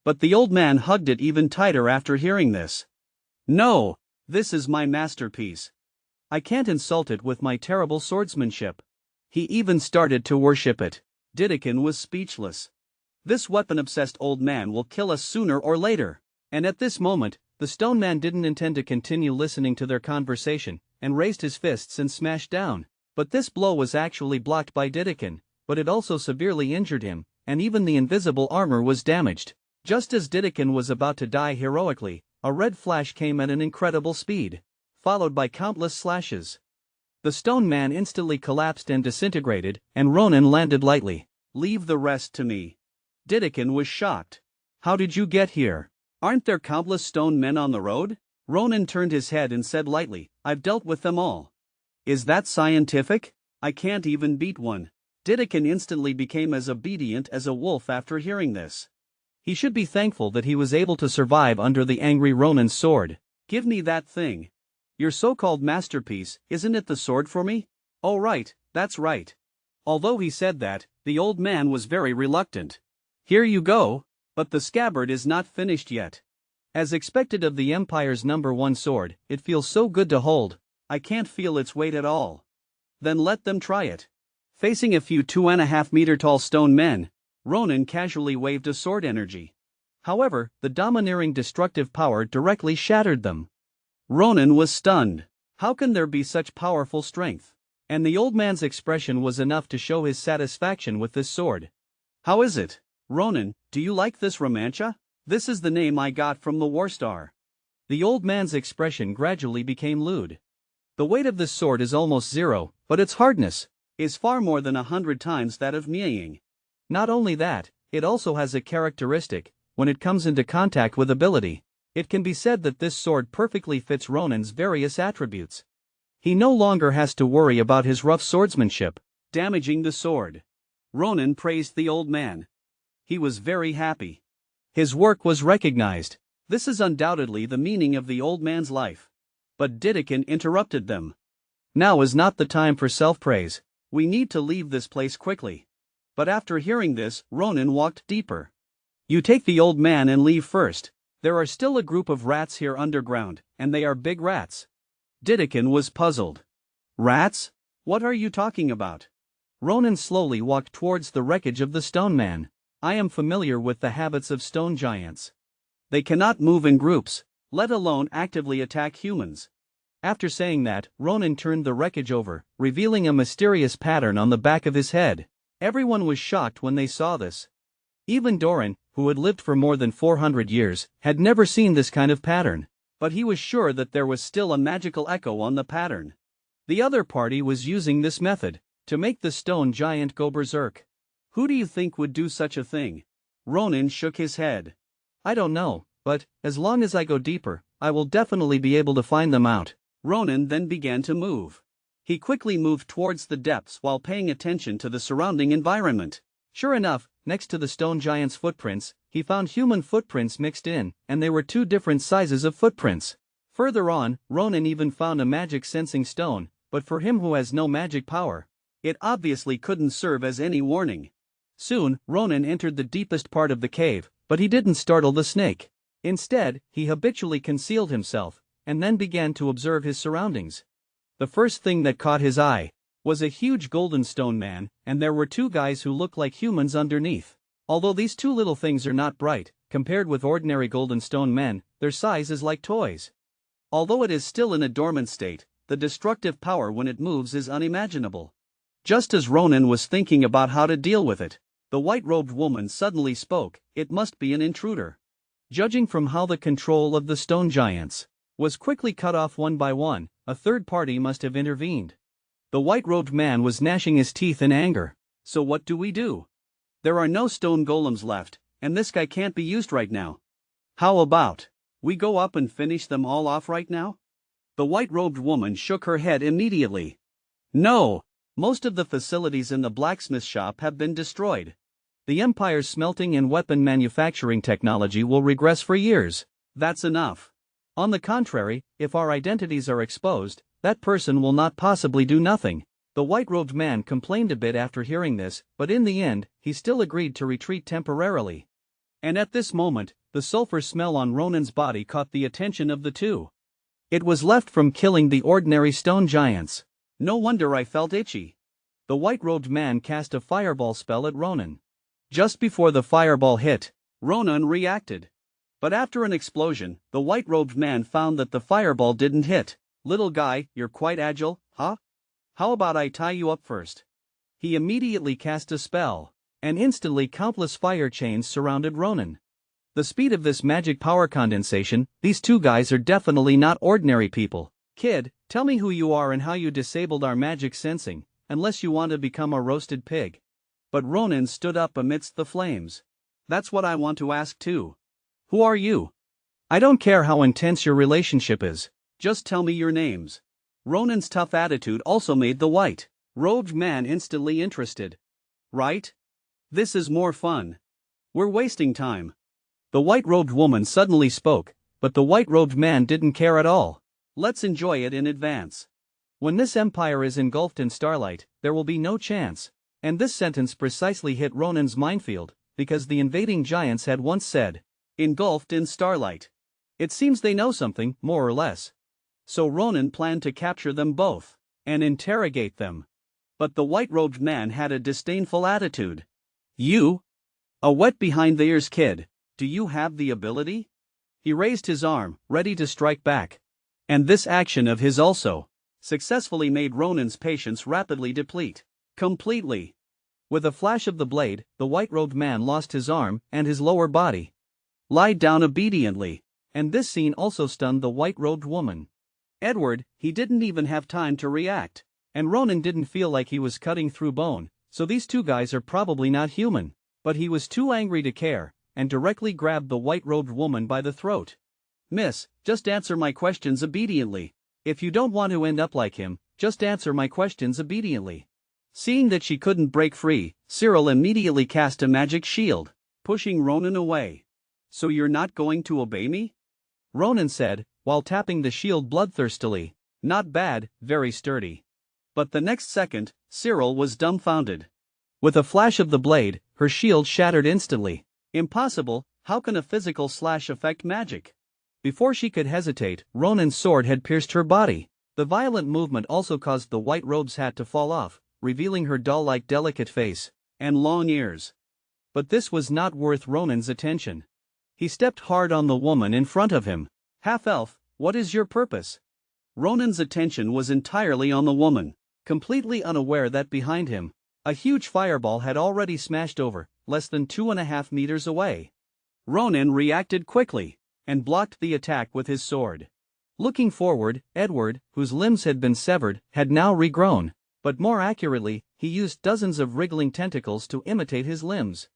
But the old man hugged it even tighter after hearing this. "No, this is my masterpiece. I can't insult it with my terrible swordsmanship." He even started to worship it. Didikin was speechless. This weapon-obsessed old man will kill us sooner or later. And at this moment, the stone man didn't intend to continue listening to their conversation, and raised his fists and smashed down. But this blow was actually blocked by Didikin, but it also severely injured him, and even the invisible armor was damaged. Just as Didikin was about to die heroically, a red flash came at an incredible speed, followed by countless slashes. The stone man instantly collapsed and disintegrated, and Ronan landed lightly. "Leave the rest to me." Didikin was shocked. "How did you get here? Aren't there countless stone men on the road?" Ronan turned his head and said lightly, "I've dealt with them all." "Is that scientific? I can't even beat one." Didikin instantly became as obedient as a wolf after hearing this. He should be thankful that he was able to survive under the angry Ronan's sword. "Give me that thing. Your so-called masterpiece, isn't it the sword for me?" "Oh right, that's right." Although he said that, the old man was very reluctant. "Here you go, but the scabbard is not finished yet. As expected of the Empire's #1 sword, it feels so good to hold, I can't feel its weight at all." "Then let them try it." Facing a few 2.5-meter tall stone men, Ronan casually waved a sword energy. However, the domineering destructive power directly shattered them. Ronan was stunned. How can there be such powerful strength? And the old man's expression was enough to show his satisfaction with this sword. "How is it, Ronan, do you like this Romancha? This is the name I got from the Warstar." The old man's expression gradually became lewd. "The weight of this sword is almost 0, but its hardness is far more than 100 times that of Mieying. Not only that, it also has a characteristic: when it comes into contact with ability, it can be said that this sword perfectly fits Ronan's various attributes. He no longer has to worry about his rough swordsmanship damaging the sword." Ronan praised the old man. He was very happy. His work was recognized. This is undoubtedly the meaning of the old man's life. But Didikin interrupted them. "Now is not the time for self-praise. We need to leave this place quickly." But after hearing this, Ronan walked deeper. "You take the old man and leave first. There are still a group of rats here underground, and they are big rats." Didikin was puzzled. "Rats? What are you talking about? Ronan slowly walked towards the wreckage of the stone man. I am familiar with the habits of stone giants. They cannot move in groups, let alone actively attack humans. After saying that, Ronan turned the wreckage over, revealing a mysterious pattern on the back of his head. Everyone was shocked when they saw this. Even Doran, who had lived for more than 400 years, had never seen this kind of pattern. But he was sure that there was still a magical echo on the pattern. The other party was using this method to make the stone giant go berserk. Who do you think would do such a thing? Ronan shook his head. I don't know, but as long as I go deeper, I will definitely be able to find them out. Ronan then began to move. He quickly moved towards the depths while paying attention to the surrounding environment. Sure enough, next to the stone giant's footprints, he found human footprints mixed in, and they were two different sizes of footprints. Further on, Ronan even found a magic sensing stone, but for him who has no magic power, it obviously couldn't serve as any warning. Soon, Ronan entered the deepest part of the cave, but he didn't startle the snake. Instead, he habitually concealed himself, and then began to observe his surroundings. The first thing that caught his eye was a huge golden stone man, and there were two guys who looked like humans underneath. Although these two little things are not bright, compared with ordinary golden stone men, their size is like toys. Although it is still in a dormant state, the destructive power when it moves is unimaginable. Just as Ronan was thinking about how to deal with it, the white-robed woman suddenly spoke. It must be an intruder. Judging from how the control of the stone giants was quickly cut off one by one, a third party must have intervened. The white-robed man was gnashing his teeth in anger. So what do we do? There are no stone golems left, and this guy can't be used right now. How about we go up and finish them all off right now? The white-robed woman shook her head immediately. No! Most of the facilities in the blacksmith shop have been destroyed. The Empire's smelting and weapon manufacturing technology will regress for years. That's enough. On the contrary, if our identities are exposed, that person will not possibly do nothing. The white-robed man complained a bit after hearing this, but in the end, he still agreed to retreat temporarily. And at this moment, the sulfur smell on Ronan's body caught the attention of the two. It was left from killing the ordinary stone giants. No wonder I felt itchy. The white-robed man cast a fireball spell at Ronan. Just before the fireball hit, Ronan reacted. But after an explosion, the white-robed man found that the fireball didn't hit. Little guy, you're quite agile, huh? How about I tie you up first? He immediately cast a spell, and instantly countless fire chains surrounded Ronan. The speed of this magic power condensation, these two guys are definitely not ordinary people. Kid, tell me who you are and how you disabled our magic sensing, unless you want to become a roasted pig. But Ronan stood up amidst the flames. That's what I want to ask too. Who are you? I don't care how intense your relationship is, just tell me your names. Ronan's tough attitude also made the white-robed man instantly interested. Right? This is more fun. We're wasting time. The white-robed woman suddenly spoke, but the white-robed man didn't care at all. Let's enjoy it in advance. When this empire is engulfed in starlight, there will be no chance. And this sentence precisely hit Ronan's minefield, because the invading giants had once said, engulfed in starlight. It seems they know something, more or less. So Ronan planned to capture them both and interrogate them. But the white-robed man had a disdainful attitude. You? A wet behind-the-ears kid, do you have the ability? He raised his arm, ready to strike back. And this action of his also successfully made Ronan's patience rapidly deplete. Completely. With a flash of the blade, the white-robed man lost his arm and his lower body. Lied down obediently. And this scene also stunned the white-robed woman. Edward, he didn't even have time to react. And Ronan didn't feel like he was cutting through bone, so these two guys are probably not human. But he was too angry to care, and directly grabbed the white-robed woman by the throat. Miss, just answer my questions obediently. If you don't want to end up like him, just answer my questions obediently. Seeing that she couldn't break free, Cyril immediately cast a magic shield, pushing Ronan away. So you're not going to obey me? Ronan said, while tapping the shield bloodthirstily. Not bad, very sturdy. But the next second, Cyril was dumbfounded. With a flash of the blade, her shield shattered instantly. Impossible, how can a physical slash affect magic? Before she could hesitate, Ronan's sword had pierced her body. The violent movement also caused the white robe's hat to fall off, revealing her doll-like delicate face and long ears. But this was not worth Ronan's attention. He stepped hard on the woman in front of him. "Half-elf, what is your purpose?" Ronan's attention was entirely on the woman, completely unaware that behind him, a huge fireball had already smashed over, less than 2.5 meters away. Ronan reacted quickly and blocked the attack with his sword. Looking forward, Edward, whose limbs had been severed, had now regrown, but more accurately, he used dozens of wriggling tentacles to imitate his limbs.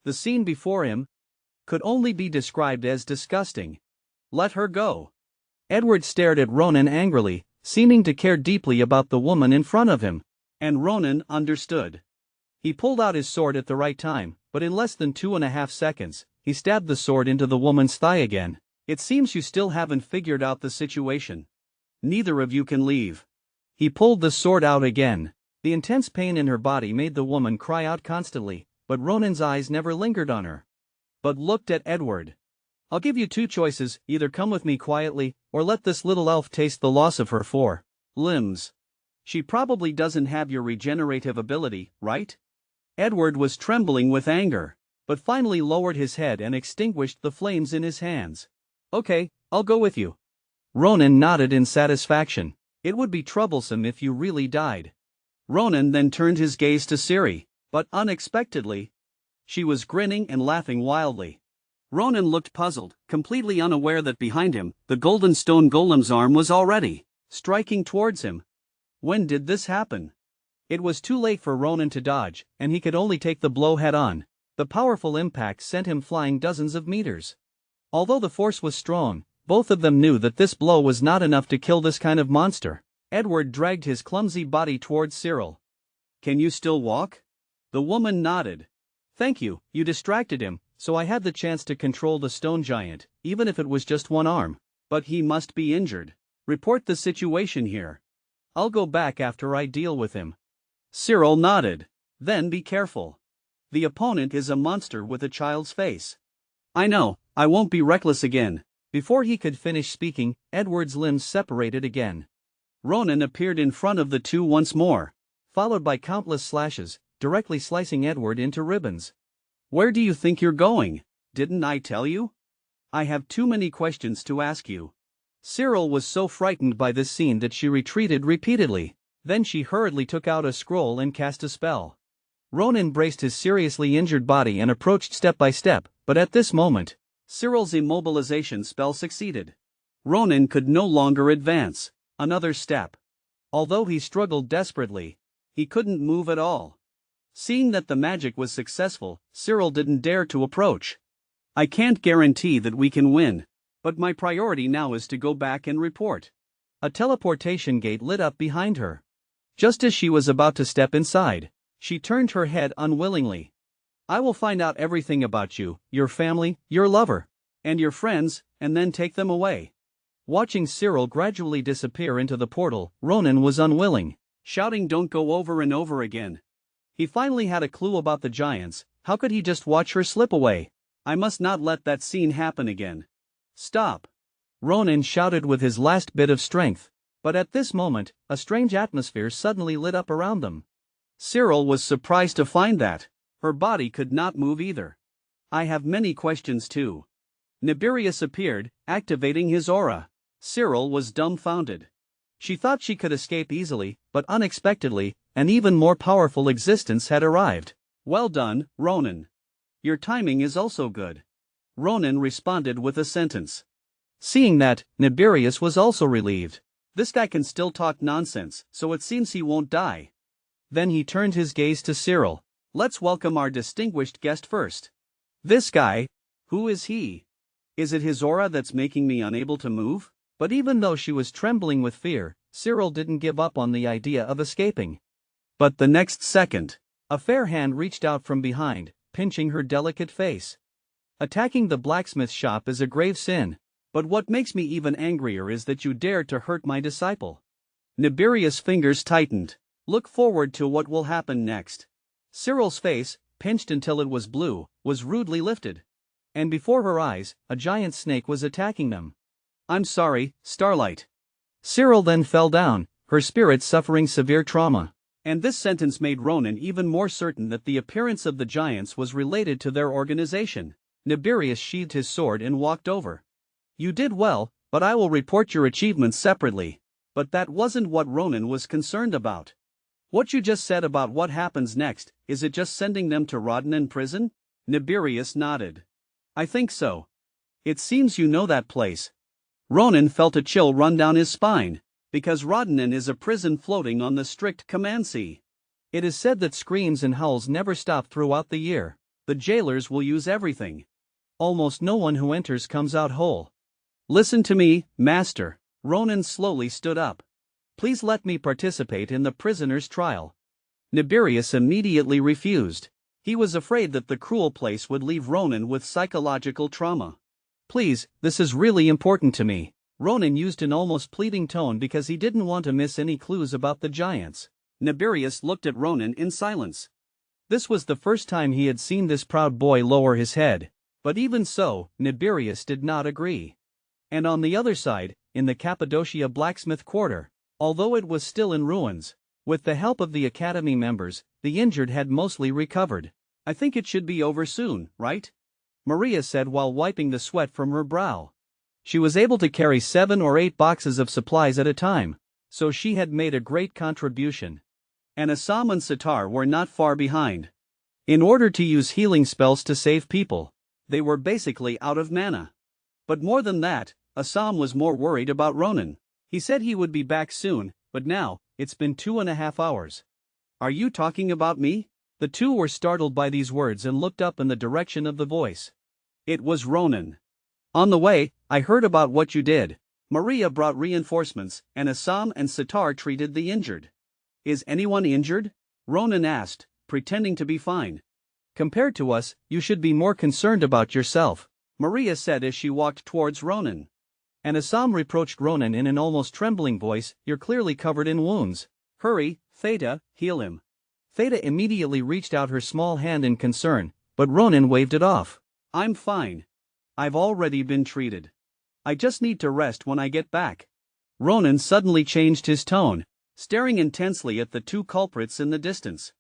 The scene before him could only be described as disgusting. "Let her go." Edward stared at Ronan angrily, seeming to care deeply about the woman in front of him, and Ronan understood. He pulled out his sword at the right time, but in less than 2.5 seconds, he stabbed the sword into the woman's thigh again. "It seems you still haven't figured out the situation. Neither of you can leave." He pulled the sword out again. The intense pain in her body made the woman cry out constantly, but Ronan's eyes never lingered on her, but looked at Edward. "I'll give you two choices, either come with me quietly, or let this little elf taste the loss of her 4 limbs. She probably doesn't have your regenerative ability, right?" Edward was trembling with anger, but finally lowered his head and extinguished the flames in his hands. "Okay, I'll go with you." Ronan nodded in satisfaction. "It would be troublesome if you really died." Ronan then turned his gaze to Ciri, but unexpectedly, she was grinning and laughing wildly. Ronan looked puzzled, completely unaware that behind him, the golden stone golem's arm was already striking towards him. When did this happen? It was too late for Ronan to dodge, and he could only take the blow head-on. The powerful impact sent him flying dozens of meters. Although the force was strong, both of them knew that this blow was not enough to kill this kind of monster. Edward dragged his clumsy body towards Cyril. "Can you still walk?" The woman nodded. "Thank you, you distracted him, so I had the chance to control the stone giant, even if it was just one arm. But he must be injured. Report the situation here. I'll go back after I deal with him." Cyril nodded. "Then be careful. The opponent is a monster with a child's face." "I know, I won't be reckless again." Before he could finish speaking, Edward's limbs separated again. Ronan appeared in front of the two once more, followed by countless slashes, directly slicing Edward into ribbons. "Where do you think you're going? Didn't I tell you? I have too many questions to ask you." Cyril was so frightened by this scene that she retreated repeatedly. Then she hurriedly took out a scroll and cast a spell. Ronan braced his seriously injured body and approached step by step, but at this moment, Cyril's immobilization spell succeeded. Ronan could no longer advance another step. Although he struggled desperately, he couldn't move at all. Seeing that the magic was successful, Cyril didn't dare to approach. "I can't guarantee that we can win, but my priority now is to go back and report." A teleportation gate lit up behind her. Just as she was about to step inside, she turned her head unwillingly. "I will find out everything about you, your family, your lover, and your friends, and then take them away." Watching Cyril gradually disappear into the portal, Ronan was unwilling, shouting "Don't go" over and over again. He finally had a clue about the giants. How could he just watch her slip away? "I must not let that scene happen again." "Stop!" Ronan shouted with his last bit of strength. But at this moment, a strange atmosphere suddenly lit up around them. Cyril was surprised to find that her body could not move either. "I have many questions too." Nibirius appeared, activating his aura. Cyril was dumbfounded. She thought she could escape easily, but unexpectedly, an even more powerful existence had arrived. "Well done, Ronan. Your timing is also good." Ronan responded with a sentence. Seeing that, Nibirius was also relieved. This guy can still talk nonsense, so it seems he won't die. Then he turned his gaze to Cyril. "Let's welcome our distinguished guest first." "This guy? Who is he? Is it his aura that's making me unable to move?" But even though she was trembling with fear, Cyril didn't give up on the idea of escaping. But the next second, a fair hand reached out from behind, pinching her delicate face. "Attacking the blacksmith shop is a grave sin, but what makes me even angrier is that you dared to hurt my disciple." Nibirius' fingers tightened. "Look forward to what will happen next." Cyril's face, pinched until it was blue, was rudely lifted. And before her eyes, a giant snake was attacking them. "I'm sorry, Starlight." Cyril then fell down, her spirit suffering severe trauma. And this sentence made Ronan even more certain that the appearance of the giants was related to their organization. Nibirius sheathed his sword and walked over. You did well, but I will report your achievements separately. But that wasn't what Ronan was concerned about. What you just said about what happens next, is it just sending them to Rodden in prison? Nibirius nodded. I think so. It seems you know that place. Ronan felt a chill run down his spine, because Rodden is a prison floating on the strict command sea. It is said that screams and howls never stop throughout the year. The jailers will use everything. Almost no one who enters comes out whole. Listen to me, master. Ronan slowly stood up. Please let me participate in the prisoner's trial. Nibirius immediately refused. He was afraid that the cruel place would leave Ronan with psychological trauma. Please, this is really important to me. Ronan used an almost pleading tone because he didn't want to miss any clues about the giants. Nibirius looked at Ronan in silence. This was the first time he had seen this proud boy lower his head. But even so, Nibirius did not agree. And on the other side, in the Cappadocia blacksmith quarter, although it was still in ruins, with the help of the academy members, the injured had mostly recovered. I think it should be over soon, right? Maria said while wiping the sweat from her brow. She was able to carry 7 or 8 boxes of supplies at a time, so she had made a great contribution. And Assam and Sitar were not far behind. In order to use healing spells to save people, they were basically out of mana. But more than that, Assam was more worried about Ronan. He said he would be back soon, but now, it's been 2.5 hours. Are you talking about me? The two were startled by these words and looked up in the direction of the voice. It was Ronan. On the way, I heard about what you did. Maria brought reinforcements, and Assam and Sitar treated the injured. Is anyone injured? Ronan asked, pretending to be fine. Compared to us, you should be more concerned about yourself, Maria said as she walked towards Ronan. And Assam reproached Ronan in an almost trembling voice, you're clearly covered in wounds. Hurry, Theta, heal him. Theta immediately reached out her small hand in concern, but Ronan waved it off. I'm fine. I've already been treated. I just need to rest when I get back. Ronan suddenly changed his tone, staring intensely at the two culprits in the distance.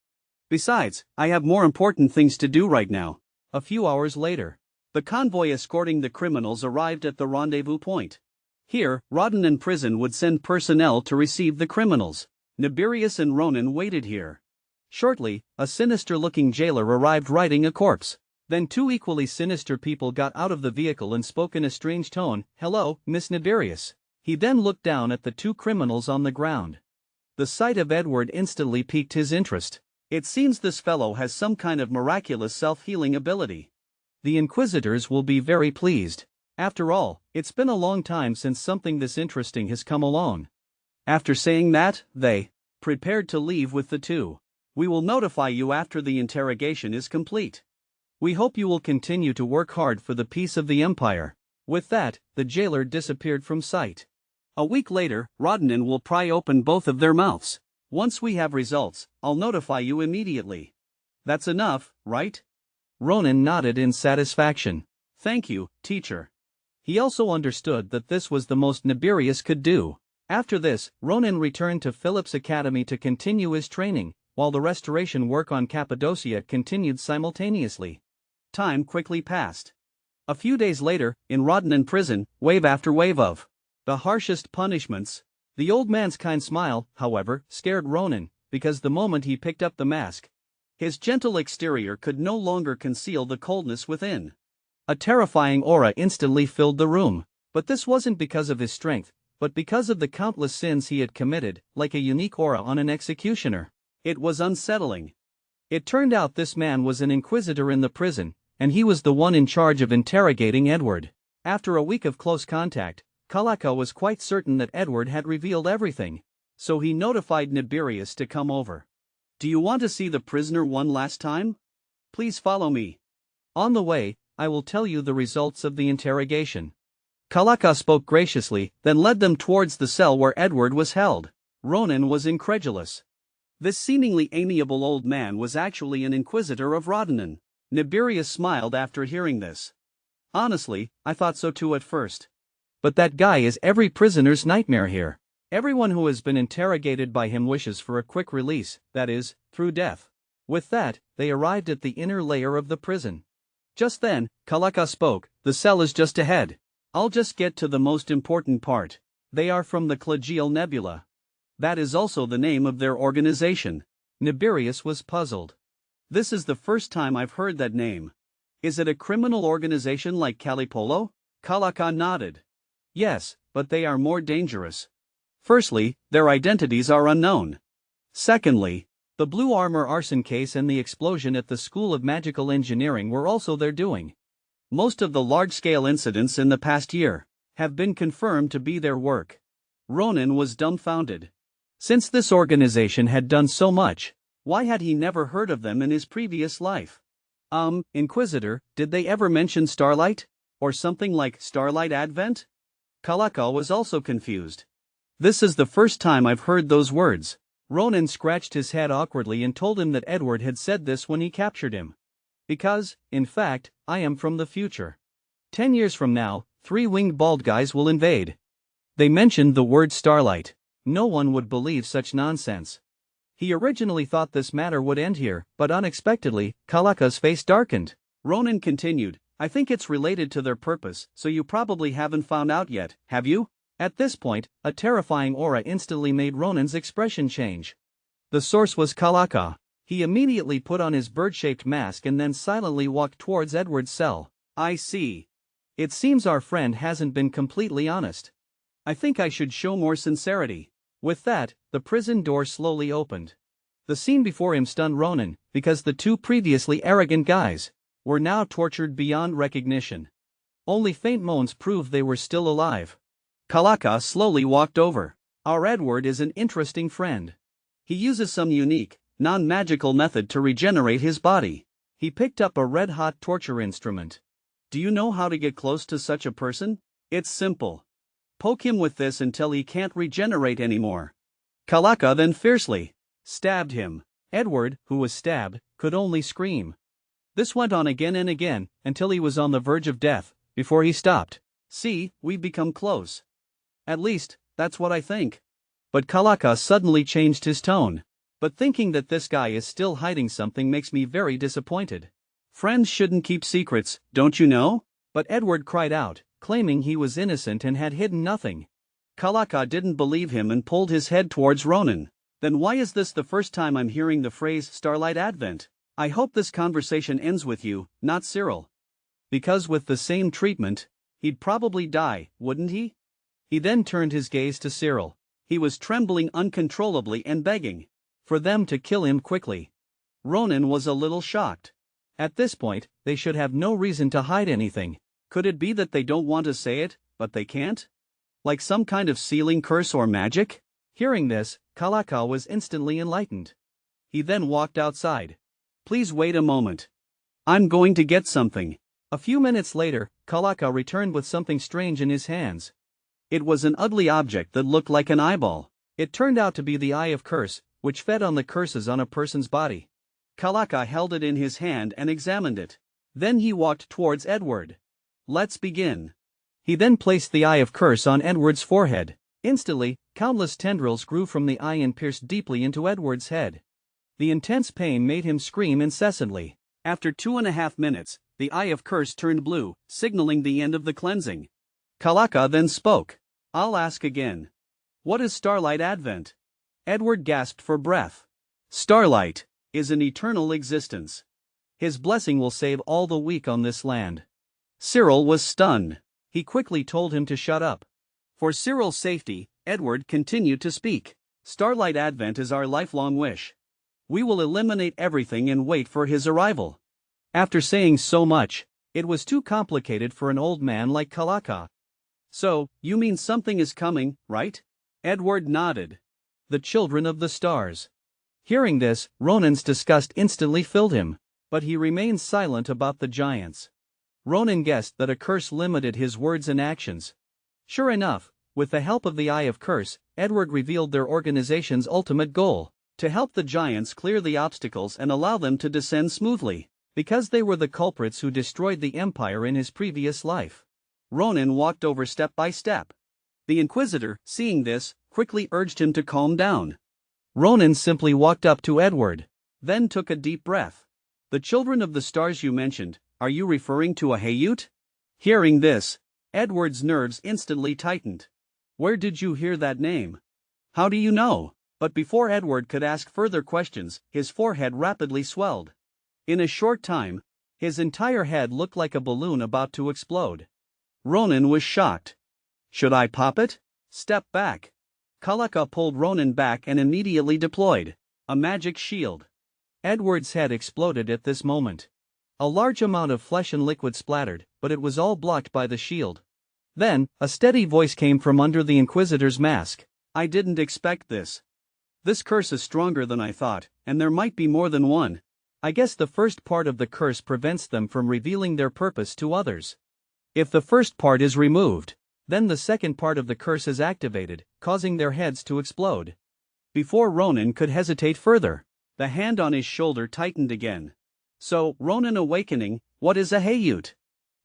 Besides, I have more important things to do right now. A few hours later, the convoy escorting the criminals arrived at the rendezvous point. Here, Rodden prison would send personnel to receive the criminals. Nibirius and Ronan waited here. Shortly, a sinister-looking jailer arrived riding a corpse. Then 2 equally sinister people got out of the vehicle and spoke in a strange tone, hello, Miss Nibirius. He then looked down at the 2 criminals on the ground. The sight of Edward instantly piqued his interest. It seems this fellow has some kind of miraculous self-healing ability. The Inquisitors will be very pleased. After all, it's been a long time since something this interesting has come along. After saying that, they prepared to leave with the 2. We will notify you after the interrogation is complete. We hope you will continue to work hard for the peace of the Empire. With that, the jailer disappeared from sight. A week later, Rodden will pry open both of their mouths. Once we have results, I'll notify you immediately. That's enough, right? Ronan nodded in satisfaction. Thank you, teacher. He also understood that this was the most Nibirius could do. After this, Ronan returned to Philip's academy to continue his training, while the restoration work on Cappadocia continued simultaneously. Time quickly passed. A few days later, in Rodden prison, wave after wave of the harshest punishments. The old man's kind smile, however, scared Ronan, because the moment he picked up the mask, his gentle exterior could no longer conceal the coldness within. A terrifying aura instantly filled the room, but this wasn't because of his strength, but because of the countless sins he had committed, like a unique aura on an executioner. It was unsettling. It turned out this man was an inquisitor in the prison, and he was the one in charge of interrogating Edward. After a week of close contact, Kalaka was quite certain that Edward had revealed everything, so he notified Nibirius to come over. Do you want to see the prisoner one last time? Please follow me. On the way, I will tell you the results of the interrogation. Kalaka spoke graciously, then led them towards the cell where Edward was held. Ronan was incredulous. This seemingly amiable old man was actually an inquisitor of Rodden. Nibirius smiled after hearing this. Honestly, I thought so too at first. But that guy is every prisoner's nightmare here. Everyone who has been interrogated by him wishes for a quick release, that is, through death. With that, they arrived at the inner layer of the prison. Just then, Kalaka spoke, "The cell is just ahead. I'll just get to the most important part. They are from the Clagial Nebula. That is also the name of their organization." Nibirius was puzzled. "This is the first time I've heard that name. Is it a criminal organization like Calipolo?" Kalaka nodded. "Yes, but they are more dangerous. Firstly, their identities are unknown. Secondly, the blue armor arson case and the explosion at the School of Magical Engineering were also their doing. Most of the large-scale incidents in the past year have been confirmed to be their work." Ronan was dumbfounded. Since this organization had done so much, why had he never heard of them in his previous life? Inquisitor, did they ever mention Starlight? Or something like Starlight Advent? Kalaka was also confused. "This is the first time I've heard those words." Ronan scratched his head awkwardly and told him that Edward had said this when he captured him. "Because, in fact, I am from the future. 10 years from now, 3 winged bald guys will invade. They mentioned the word Starlight. No one would believe such nonsense." He originally thought this matter would end here, but unexpectedly, Kalaka's face darkened. Ronan continued, "I think it's related to their purpose, so you probably haven't found out yet, have you?" At this point, a terrifying aura instantly made Ronan's expression change. The source was Kalaka. He immediately put on his bird-shaped mask and then silently walked towards Edward's cell. "I see. It seems our friend hasn't been completely honest. I think I should show more sincerity." With that, the prison door slowly opened. The scene before him stunned Ronan, because the 2 previously arrogant guys were now tortured beyond recognition. Only faint moans proved they were still alive. Kalaka slowly walked over. "Our Edward is an interesting friend. He uses some unique, non-magical method to regenerate his body." He picked up a red-hot torture instrument. "Do you know how to get close to such a person? It's simple. Poke him with this until he can't regenerate anymore." Kalaka then fiercely stabbed him. Edward, who was stabbed, could only scream. This went on again and again, until he was on the verge of death, before he stopped. "See, we've become close. At least, that's what I think." But Kalaka suddenly changed his tone. "But thinking that this guy is still hiding something makes me very disappointed. Friends shouldn't keep secrets, don't you know?" But Edward cried out, claiming he was innocent and had hidden nothing. Kalaka didn't believe him and pulled his head towards Ronan. "Then why is this the first time I'm hearing the phrase Starlight Advent? I hope this conversation ends with you, not Cyril. Because with the same treatment, he'd probably die, wouldn't he?" He then turned his gaze to Cyril. He was trembling uncontrollably and begging for them to kill him quickly. Ronan was a little shocked. At this point, they should have no reason to hide anything. Could it be that they don't want to say it, but they can't? Like some kind of sealing curse or magic? Hearing this, Kalaka was instantly enlightened. He then walked outside. "Please wait a moment. I'm going to get something." A few minutes later, Kalaka returned with something strange in his hands. It was an ugly object that looked like an eyeball. It turned out to be the Eye of Curse, which fed on the curses on a person's body. Kalaka held it in his hand and examined it. Then he walked towards Edward. "Let's begin." He then placed the Eye of Curse on Edward's forehead. Instantly, countless tendrils grew from the eye and pierced deeply into Edward's head. The intense pain made him scream incessantly. After 2.5 minutes, the Eye of Curse turned blue, signaling the end of the cleansing. Kalaka then spoke. "I'll ask again. What is Starlight Advent?" Edward gasped for breath. "Starlight is an eternal existence. His blessing will save all the weak on this land." Cyril was stunned. He quickly told him to shut up. For Cyril's safety, Edward continued to speak. "Starlight Advent is our lifelong wish. We will eliminate everything and wait for his arrival." After saying so much, it was too complicated for an old man like Kalaka. "So, you mean something is coming, right?" Edward nodded. "The children of the stars." Hearing this, Ronan's disgust instantly filled him, but he remained silent about the giants. Ronan guessed that a curse limited his words and actions. Sure enough, with the help of the Eye of Curse, Edward revealed their organization's ultimate goal: to help the giants clear the obstacles and allow them to descend smoothly, because they were the culprits who destroyed the Empire in his previous life. Ronan walked over step by step. The Inquisitor, seeing this, quickly urged him to calm down. Ronan simply walked up to Edward, then took a deep breath. "The children of the stars you mentioned, are you referring to a Hayut?" Hearing this, Edward's nerves instantly tightened. "Where did you hear that name? How do you know?" But before Edward could ask further questions, his forehead rapidly swelled. In a short time, his entire head looked like a balloon about to explode. Ronan was shocked. "Should I pop it?" "Step back." Kalaka pulled Ronan back and immediately deployed a magic shield. Edward's head exploded at this moment. A large amount of flesh and liquid splattered, but it was all blocked by the shield. Then, a steady voice came from under the Inquisitor's mask. "I didn't expect this. This curse is stronger than I thought, and there might be more than one. I guess the first part of the curse prevents them from revealing their purpose to others. If the first part is removed, then the second part of the curse is activated, causing their heads to explode." Before Ronan could hesitate further, the hand on his shoulder tightened again. "So, Ronan awakening, what is a Hayut?"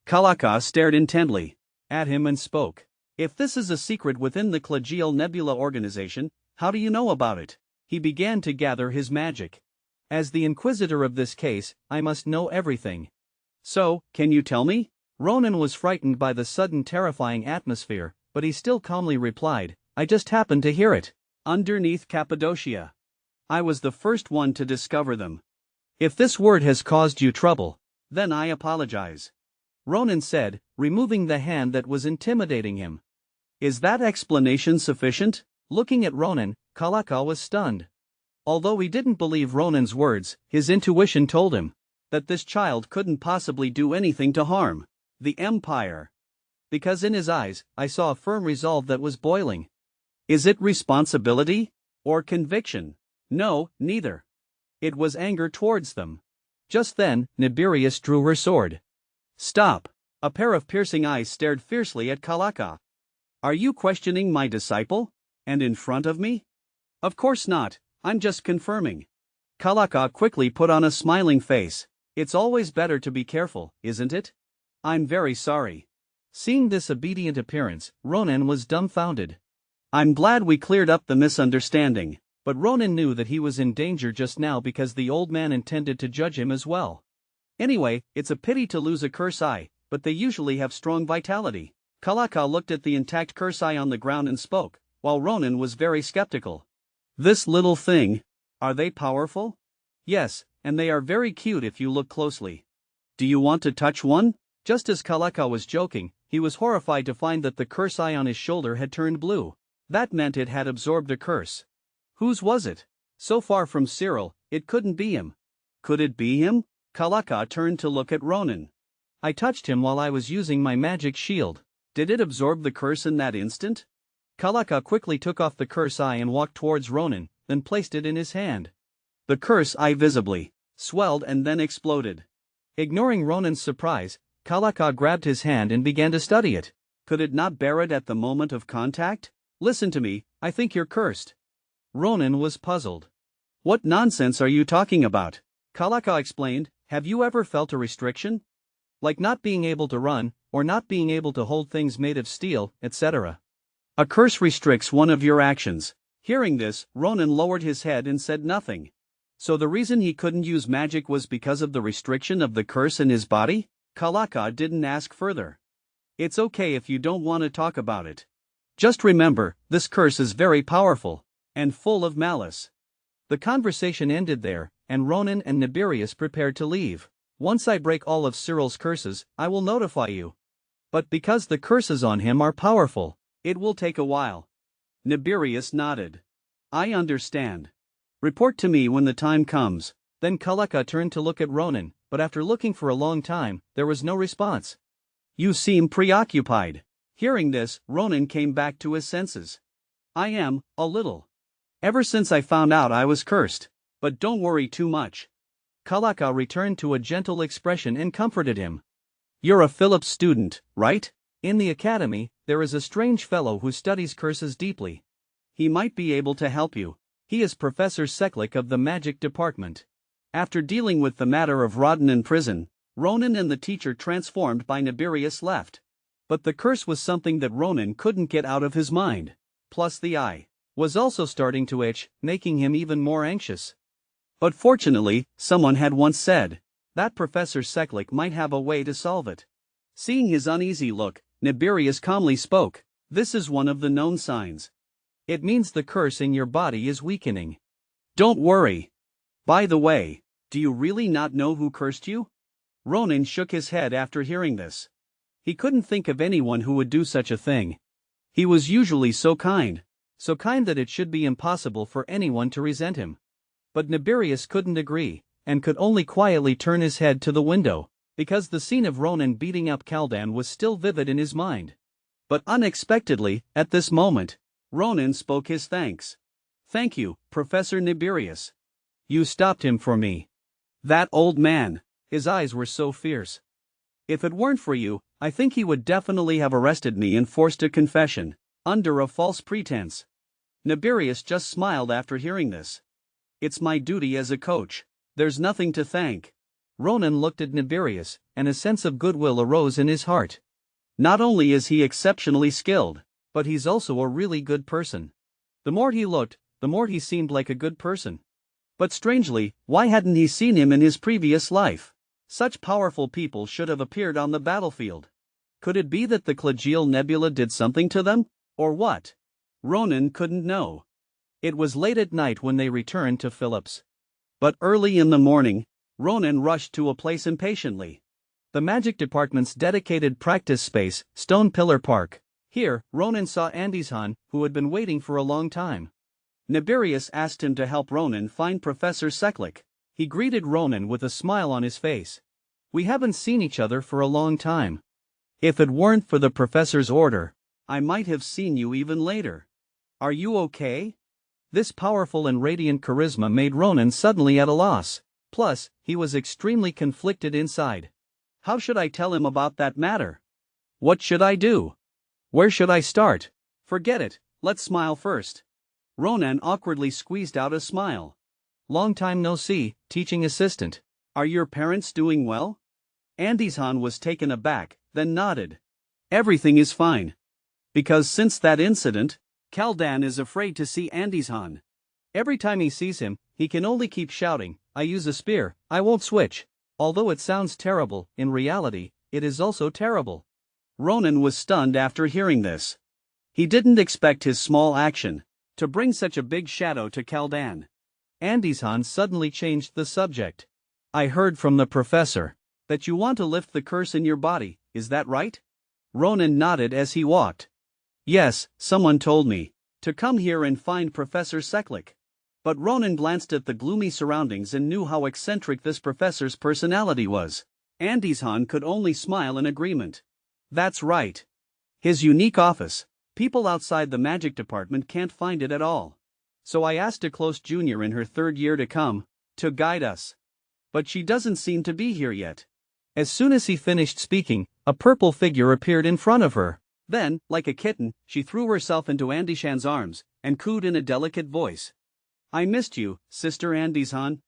Kalaka stared intently at him and spoke. "If this is a secret within the Clagiel Nebula organization, how do you know about it?" He began to gather his magic. "As the Inquisitor of this case, I must know everything." "So, can you tell me?" Ronan was frightened by the sudden terrifying atmosphere, but he still calmly replied, "I just happened to hear it. Underneath Cappadocia. I was the first one to discover them. If this word has caused you trouble, then I apologize," Ronan said, removing the hand that was intimidating him. "Is that explanation sufficient?" Looking at Ronan, Kalaka was stunned. Although he didn't believe Ronan's words, his intuition told him that this child couldn't possibly do anything to harm the Empire. Because in his eyes, I saw a firm resolve that was boiling. "Is it responsibility? Or conviction?" "No, neither. It was anger towards them." Just then, Nibirius drew her sword. "Stop!" A pair of piercing eyes stared fiercely at Kalaka. "Are you questioning my disciple? And in front of me?" "Of course not, I'm just confirming." Kalaka quickly put on a smiling face. "It's always better to be careful, isn't it?" "I'm very sorry." Seeing this obedient appearance, Ronan was dumbfounded. "I'm glad we cleared up the misunderstanding." But Ronan knew that he was in danger just now because the old man intended to judge him as well. "Anyway, it's a pity to lose a curse eye, but they usually have strong vitality." Kalaka looked at the intact curse eye on the ground and spoke, while Ronan was very skeptical. "This little thing, are they powerful?" "Yes, and they are very cute if you look closely." "Do you want to touch one?" Just as Kalaka was joking, he was horrified to find that the curse eye on his shoulder had turned blue. That meant it had absorbed a curse. Whose was it? So far from Cyril, it couldn't be him. Could it be him? Kalaka turned to look at Ronan. "I touched him while I was using my magic shield. Did it absorb the curse in that instant?" Kalaka quickly took off the curse eye and walked towards Ronan, then placed it in his hand. The curse eye visibly swelled and then exploded. Ignoring Ronan's surprise, Kalaka grabbed his hand and began to study it. Could it not bear it at the moment of contact? "Listen to me, I think you're cursed." Ronan was puzzled. "What nonsense are you talking about?" Kalaka explained, "Have you ever felt a restriction? Like not being able to run, or not being able to hold things made of steel, etc. A curse restricts one of your actions." Hearing this, Ronan lowered his head and said nothing. So the reason he couldn't use magic was because of the restriction of the curse in his body? Kalaka didn't ask further. "It's okay if you don't want to talk about it. Just remember, this curse is very powerful and full of malice." The conversation ended there, and Ronan and Nibirius prepared to leave. "Once I break all of Cyril's curses, I will notify you. But because the curses on him are powerful, it will take a while." Nibirius nodded. "I understand. Report to me when the time comes." Then Kalaka turned to look at Ronan, but after looking for a long time, there was no response. "You seem preoccupied." Hearing this, Ronan came back to his senses. "I am, a little. Ever since I found out I was cursed. But don't worry too much." Kalaka returned to a gentle expression and comforted him. "You're a Phillips student, right? In the academy, there is a strange fellow who studies curses deeply. He might be able to help you. He is Professor Seklik of the Magic Department." After dealing with the matter of Rodden in prison, Ronan and the teacher transformed by Nibirius left. But the curse was something that Ronan couldn't get out of his mind. Plus the eye. was also starting to itch, making him even more anxious. But fortunately, someone had once said that Professor Seklik might have a way to solve it. Seeing his uneasy look, Nibirius calmly spoke. This is one of the known signs. It means the curse in your body is weakening. Don't worry. By the way, do you really not know who cursed you? Ronan shook his head after hearing this. He couldn't think of anyone who would do such a thing. He was usually so kind that it should be impossible for anyone to resent him. But Nibirius couldn't agree, and could only quietly turn his head to the window, because the scene of Ronan beating up Kaldan was still vivid in his mind. But unexpectedly, at this moment, Ronan spoke his thanks. Thank you, Professor Nibirius. You stopped him for me. That old man, his eyes were so fierce. If it weren't for you, I think he would definitely have arrested me and forced a confession, under a false pretense. Nibirius just smiled after hearing this. It's my duty as a coach. There's nothing to thank. Ronan looked at Nibirius, and a sense of goodwill arose in his heart. Not only is he exceptionally skilled, but he's also a really good person. The more he looked, the more he seemed like a good person. But strangely, why hadn't he seen him in his previous life? Such powerful people should have appeared on the battlefield. Could it be that the Clagiel Nebula did something to them? Or what? Ronan couldn't know. It was late at night when they returned to Philip's. But early in the morning, Ronan rushed to a place impatiently. The magic department's dedicated practice space, Stone Pillar Park. Here, Ronan saw Andishan, who had been waiting for a long time. Nibirius asked him to help Ronan find Professor Seklik. He greeted Ronan with a smile on his face. We haven't seen each other for a long time. If it weren't for the professor's order, I might have seen you even later. Are you okay? This powerful and radiant charisma made Ronan suddenly at a loss. Plus, he was extremely conflicted inside. How should I tell him about that matter? What should I do? Where should I start? Forget it, let's smile first. Ronan awkwardly squeezed out a smile. Long time no see, teaching assistant. Are your parents doing well? Andishan was taken aback, then nodded. Everything is fine. Because since that incident, Kaldan is afraid to see Andishan. Every time he sees him, he can only keep shouting, I use a spear, I won't switch. Although it sounds terrible, in reality, it is also terrible. Ronan was stunned after hearing this. He didn't expect his small action to bring such a big shadow to Kaldan. Andishan suddenly changed the subject. I heard from the professor that you want to lift the curse in your body, is that right? Ronan nodded as he walked. Yes, someone told me to come here and find Professor Seklik. But Ronan glanced at the gloomy surroundings and knew how eccentric this professor's personality was. Andishan could only smile in agreement. That's right. His unique office. People outside the magic department can't find it at all. So I asked a close junior in her third year to come, to guide us. But she doesn't seem to be here yet. As soon as he finished speaking, a purple figure appeared in front of her. Then, like a kitten, she threw herself into Andishan's arms, and cooed in a delicate voice. I missed you, Sister Andishan.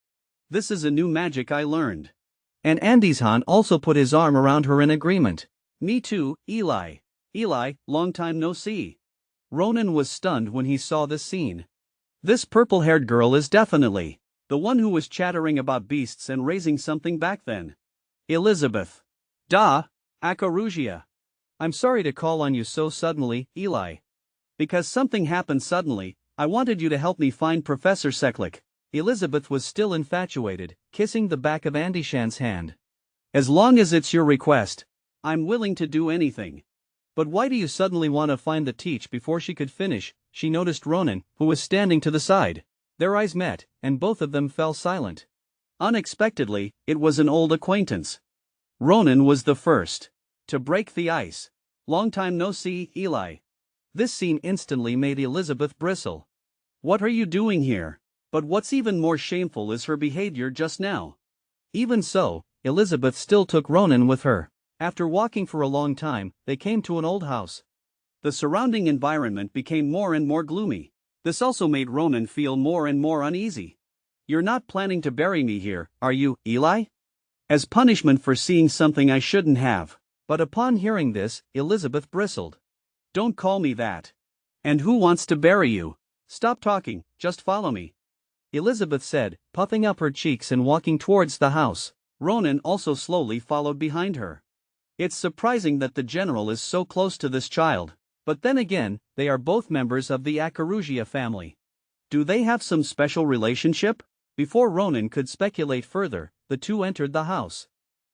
This is a new magic I learned. And Andishan also put his arm around her in agreement. Me too, Eli. Eli, long time no see. Ronan was stunned when he saw this scene. This purple-haired girl is definitely the one who was chattering about beasts and raising something back then. Elizabeth. Da, Akarugia. I'm sorry to call on you so suddenly, Eli. Because something happened suddenly, I wanted you to help me find Professor Seklik. Elizabeth was still infatuated, kissing the back of Andishan's hand. As long as it's your request, I'm willing to do anything. But why do you suddenly want to find the teach? Before she could finish, she noticed Ronan, who was standing to the side. Their eyes met, and both of them fell silent. Unexpectedly, it was an old acquaintance. Ronan was the first to break the ice. Long time no see, Eli. This scene instantly made Elizabeth bristle. What are you doing here? But what's even more shameful is her behavior just now. Even so, Elizabeth still took Ronan with her. After walking for a long time, they came to an old house. The surrounding environment became more and more gloomy. This also made Ronan feel more and more uneasy. You're not planning to bury me here, are you, Eli? As punishment for seeing something I shouldn't have. But upon hearing this, Elizabeth bristled. Don't call me that. And who wants to bury you? Stop talking, just follow me, Elizabeth said, puffing up her cheeks and walking towards the house. Ronan also slowly followed behind her. It's surprising that the general is so close to this child, but then again, they are both members of the Akarugia family. Do they have some special relationship? Before Ronan could speculate further, the two entered the house.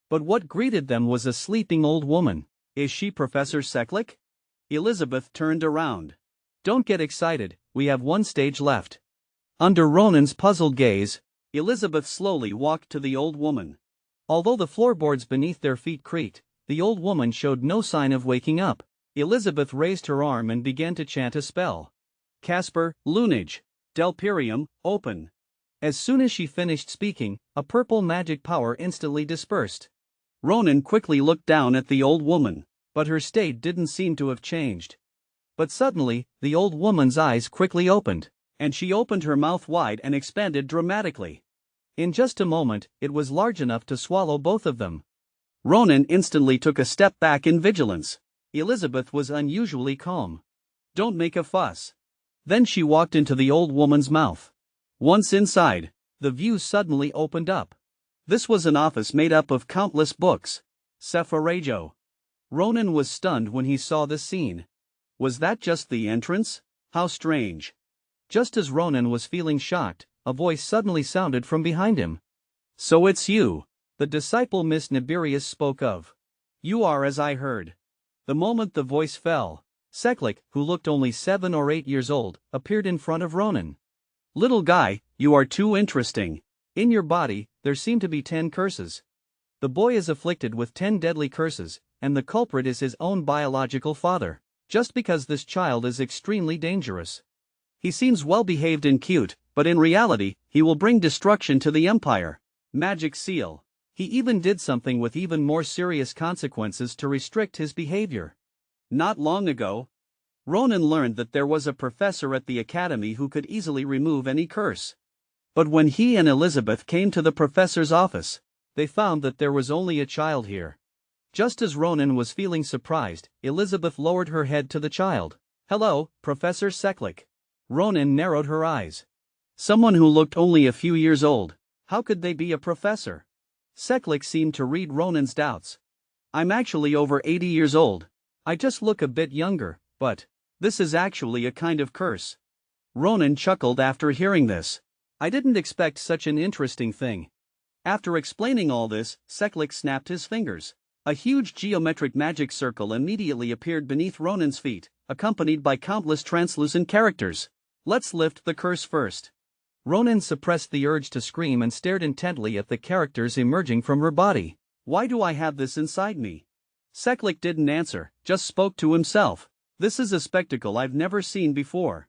But what greeted them was a sleeping old woman. Is she Professor Seklik? Elizabeth turned around. Don't get excited, we have one stage left. Under Ronan's puzzled gaze, Elizabeth slowly walked to the old woman. Although the floorboards beneath their feet creaked, the old woman showed no sign of waking up. Elizabeth raised her arm and began to chant a spell. Casper, Lunage, Delpirium, open. As soon as she finished speaking, a purple magic power instantly dispersed. Ronan quickly looked down at the old woman, but her state didn't seem to have changed. But suddenly, the old woman's eyes quickly opened, and she opened her mouth wide and expanded dramatically. In just a moment, it was large enough to swallow both of them. Ronan instantly took a step back in vigilance. Elizabeth was unusually calm. Don't make a fuss. Then she walked into the old woman's mouth. Once inside, the view suddenly opened up. This was an office made up of countless books. Sepharejo. Ronan was stunned when he saw this scene. Was that just the entrance? How strange. Just as Ronan was feeling shocked, a voice suddenly sounded from behind him. So it's you, the disciple Miss Nibirius spoke of. You are as I heard. The moment the voice fell, Seklik, who looked only 7 or 8 years old, appeared in front of Ronan. Little guy, you are too interesting. In your body, there seem to be 10 curses. The boy is afflicted with 10 deadly curses, and the culprit is his own biological father. Just because this child is extremely dangerous. He seems well behaved and cute, but in reality, he will bring destruction to the Empire. Magic seal. He even did something with even more serious consequences to restrict his behavior. Not long ago, Ronan learned that there was a professor at the academy who could easily remove any curse. But when he and Elizabeth came to the professor's office, they found that there was only a child here. Just as Ronan was feeling surprised, Elizabeth lowered her head to the child. Hello, Professor Seklik. Ronan narrowed her eyes. Someone who looked only a few years old. How could they be a professor? Seklik seemed to read Ronan's doubts. I'm actually over 80 years old. I just look a bit younger, but this is actually a kind of curse. Ronan chuckled after hearing this. I didn't expect such an interesting thing. After explaining all this, Seklik snapped his fingers. A huge geometric magic circle immediately appeared beneath Ronan's feet, accompanied by countless translucent characters. Let's lift the curse first. Ronan suppressed the urge to scream and stared intently at the characters emerging from her body. Why do I have this inside me? Seklik didn't answer, just spoke to himself. This is a spectacle I've never seen before.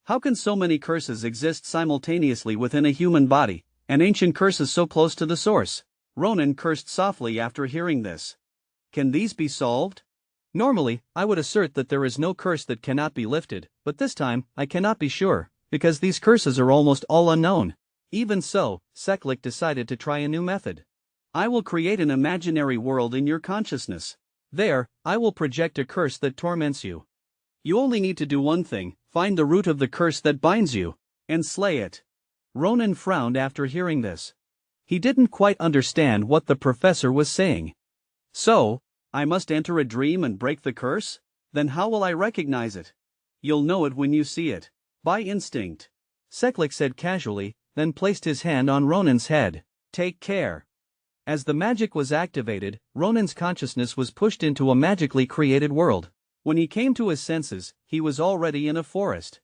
How can so many curses exist simultaneously within a human body, and ancient curses so close to the source? Ronan cursed softly after hearing this. Can these be solved? Normally, I would assert that there is no curse that cannot be lifted, but this time, I cannot be sure, because these curses are almost all unknown. Even so, Seklik decided to try a new method. I will create an imaginary world in your consciousness. There, I will project a curse that torments you. You only need to do one thing, find the root of the curse that binds you, and slay it. Ronan frowned after hearing this. He didn't quite understand what the professor was saying. So, I must enter a dream and break the curse? Then how will I recognize it? You'll know it when you see it. By instinct. Seklik said casually, then placed his hand on Ronan's head. Take care. As the magic was activated, Ronan's consciousness was pushed into a magically created world. When he came to his senses, he was already in a forest.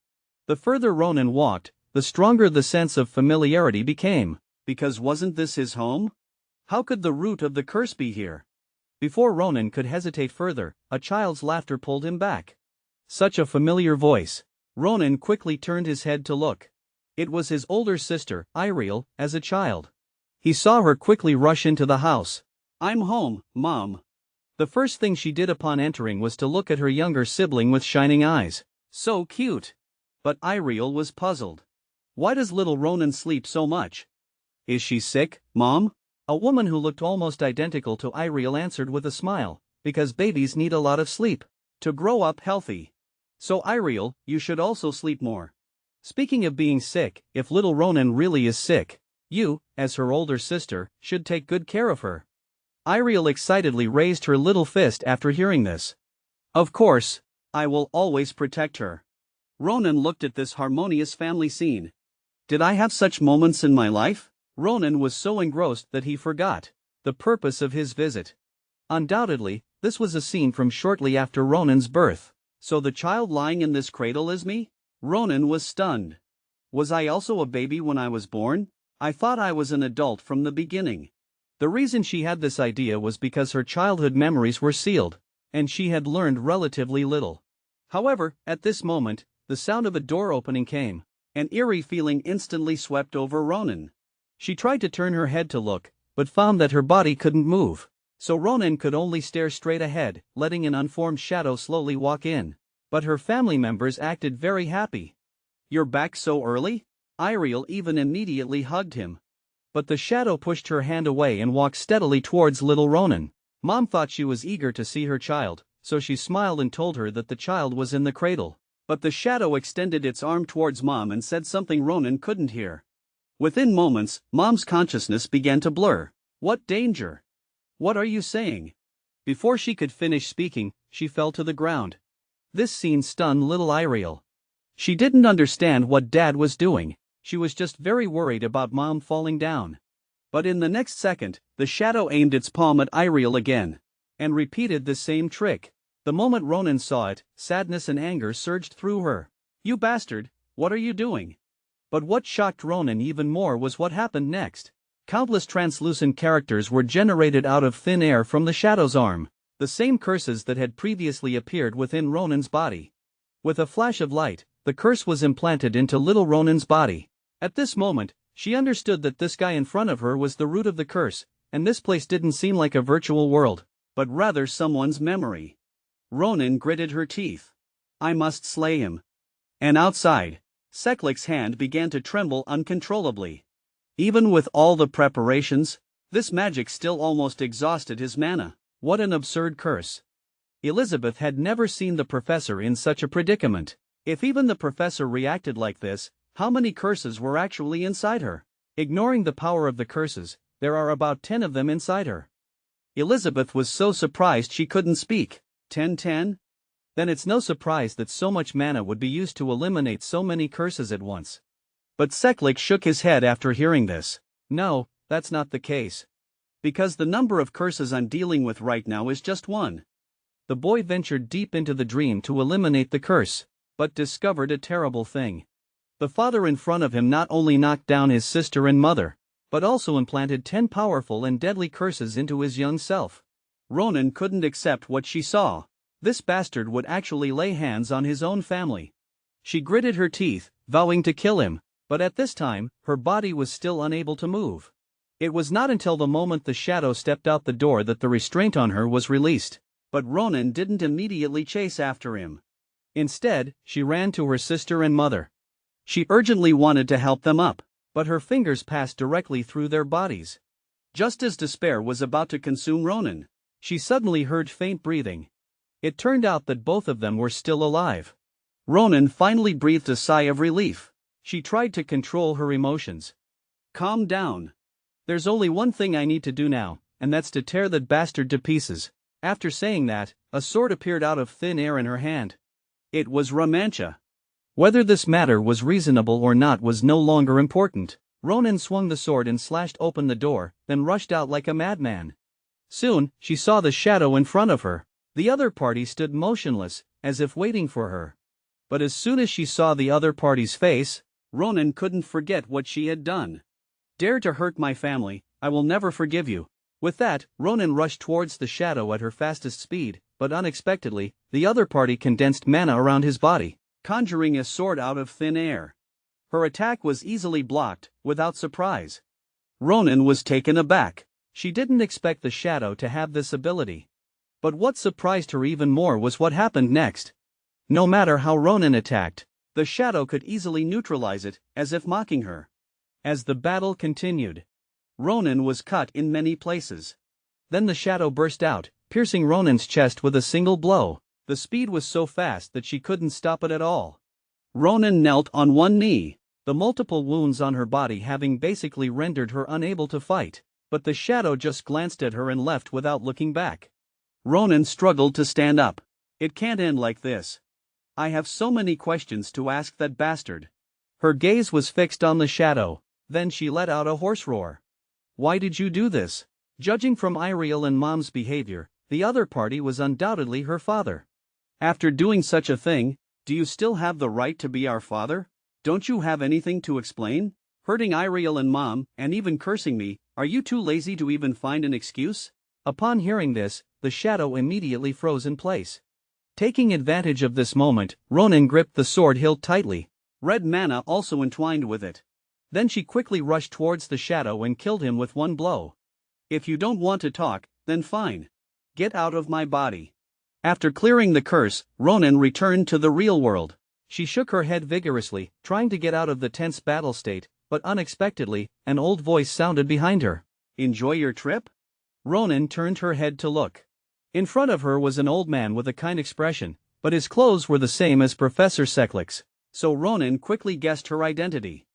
The further Ronan walked, the stronger the sense of familiarity became. Because wasn't this his home? How could the root of the curse be here? Before Ronan could hesitate further, a child's laughter pulled him back. Such a familiar voice. Ronan quickly turned his head to look. It was his older sister, Iriel, as a child. He saw her quickly rush into the house. I'm home, Mom. The first thing she did upon entering was to look at her younger sibling with shining eyes. So cute. But Iriel was puzzled. Why does little Ronan sleep so much? Is she sick, Mom? A woman who looked almost identical to Iriel answered with a smile, because babies need a lot of sleep to grow up healthy. So Iriel, you should also sleep more. Speaking of being sick, if little Ronan really is sick, you, as her older sister, should take good care of her. Iriel excitedly raised her little fist after hearing this. Of course, I will always protect her. Ronan looked at this harmonious family scene. Did I have such moments in my life? Ronan was so engrossed that he forgot the purpose of his visit. Undoubtedly, this was a scene from shortly after Ronan's birth. So the child lying in this cradle is me? Ronan was stunned. Was I also a baby when I was born? I thought I was an adult from the beginning. The reason she had this idea was because her childhood memories were sealed, and she had learned relatively little. However, at this moment, the sound of a door opening came. An eerie feeling instantly swept over Ronan. She tried to turn her head to look, but found that her body couldn't move. So Ronan could only stare straight ahead, letting an unformed shadow slowly walk in. But her family members acted very happy. You're back so early? Iriel even immediately hugged him. But the shadow pushed her hand away and walked steadily towards little Ronan. Mom thought she was eager to see her child, so she smiled and told her that the child was in the cradle. But the shadow extended its arm towards Mom and said something Ronan couldn't hear. Within moments, Mom's consciousness began to blur. What danger? What are you saying? Before she could finish speaking, she fell to the ground. This scene stunned little Iriel. She didn't understand what Dad was doing. She was just very worried about Mom falling down. But in the next second, the shadow aimed its palm at Iriel again, and repeated the same trick. The moment Ronan saw it, sadness and anger surged through her. You bastard, what are you doing? But what shocked Ronan even more was what happened next. Countless translucent characters were generated out of thin air from the shadow's arm, the same curses that had previously appeared within Ronan's body. With a flash of light, the curse was implanted into little Ronan's body. At this moment, she understood that this guy in front of her was the root of the curse, and this place didn't seem like a virtual world, but rather someone's memory. Ronan gritted her teeth. I must slay him. And outside, Seklik's hand began to tremble uncontrollably. Even with all the preparations, this magic still almost exhausted his mana. What an absurd curse. Elizabeth had never seen the professor in such a predicament. If even the professor reacted like this, how many curses were actually inside her? Ignoring the power of the curses, there are about 10 of them inside her. Elizabeth was so surprised she couldn't speak. 10? Then it's no surprise that so much mana would be used to eliminate so many curses at once. But Seklik shook his head after hearing this. No, that's not the case. Because the number of curses I'm dealing with right now is just one. The boy ventured deep into the dream to eliminate the curse, but discovered a terrible thing. The father in front of him not only knocked down his sister and mother, but also implanted 10 powerful and deadly curses into his young self. Ronan couldn't accept what she saw. This bastard would actually lay hands on his own family. She gritted her teeth, vowing to kill him, but at this time, her body was still unable to move. It was not until the moment the shadow stepped out the door that the restraint on her was released. But Ronan didn't immediately chase after him. Instead, she ran to her sister and mother. She urgently wanted to help them up, but her fingers passed directly through their bodies. Just as despair was about to consume Ronan, she suddenly heard faint breathing. It turned out that both of them were still alive. Ronan finally breathed a sigh of relief. She tried to control her emotions. Calm down. There's only one thing I need to do now, and that's to tear that bastard to pieces. After saying that, a sword appeared out of thin air in her hand. It was Ramancha. Whether this matter was reasonable or not was no longer important. Ronan swung the sword and slashed open the door, then rushed out like a madman. Soon, she saw the shadow in front of her. The other party stood motionless, as if waiting for her. But as soon as she saw the other party's face, Ronan couldn't forget what she had done. Dare to hurt my family, I will never forgive you. With that, Ronan rushed towards the shadow at her fastest speed, but unexpectedly, the other party condensed mana around his body, conjuring a sword out of thin air. Her attack was easily blocked, without surprise. Ronan was taken aback. She didn't expect the shadow to have this ability. But what surprised her even more was what happened next. No matter how Ronan attacked, the shadow could easily neutralize it, as if mocking her. As the battle continued, Ronan was cut in many places. Then the shadow burst out, piercing Ronan's chest with a single blow. The speed was so fast that she couldn't stop it at all. Ronan knelt on one knee, the multiple wounds on her body having basically rendered her unable to fight, but the shadow just glanced at her and left without looking back. Ronan struggled to stand up. It can't end like this. I have so many questions to ask that bastard. Her gaze was fixed on the shadow, then she let out a hoarse roar. Why did you do this? Judging from Iriel and Mom's behavior, the other party was undoubtedly her father. After doing such a thing, do you still have the right to be our father? Don't you have anything to explain? Hurting Iriel and Mom, and even cursing me, are you too lazy to even find an excuse? Upon hearing this, the shadow immediately froze in place. Taking advantage of this moment, Ronan gripped the sword hilt tightly. Red mana also entwined with it. Then she quickly rushed towards the shadow and killed him with one blow. If you don't want to talk, then fine. Get out of my body. After clearing the curse, Ronan returned to the real world. She shook her head vigorously, trying to get out of the tense battle state, but unexpectedly, an old voice sounded behind her. Enjoy your trip? Ronan turned her head to look. In front of her was an old man with a kind expression, but his clothes were the same as Professor Seklik's, so Ronan quickly guessed her identity.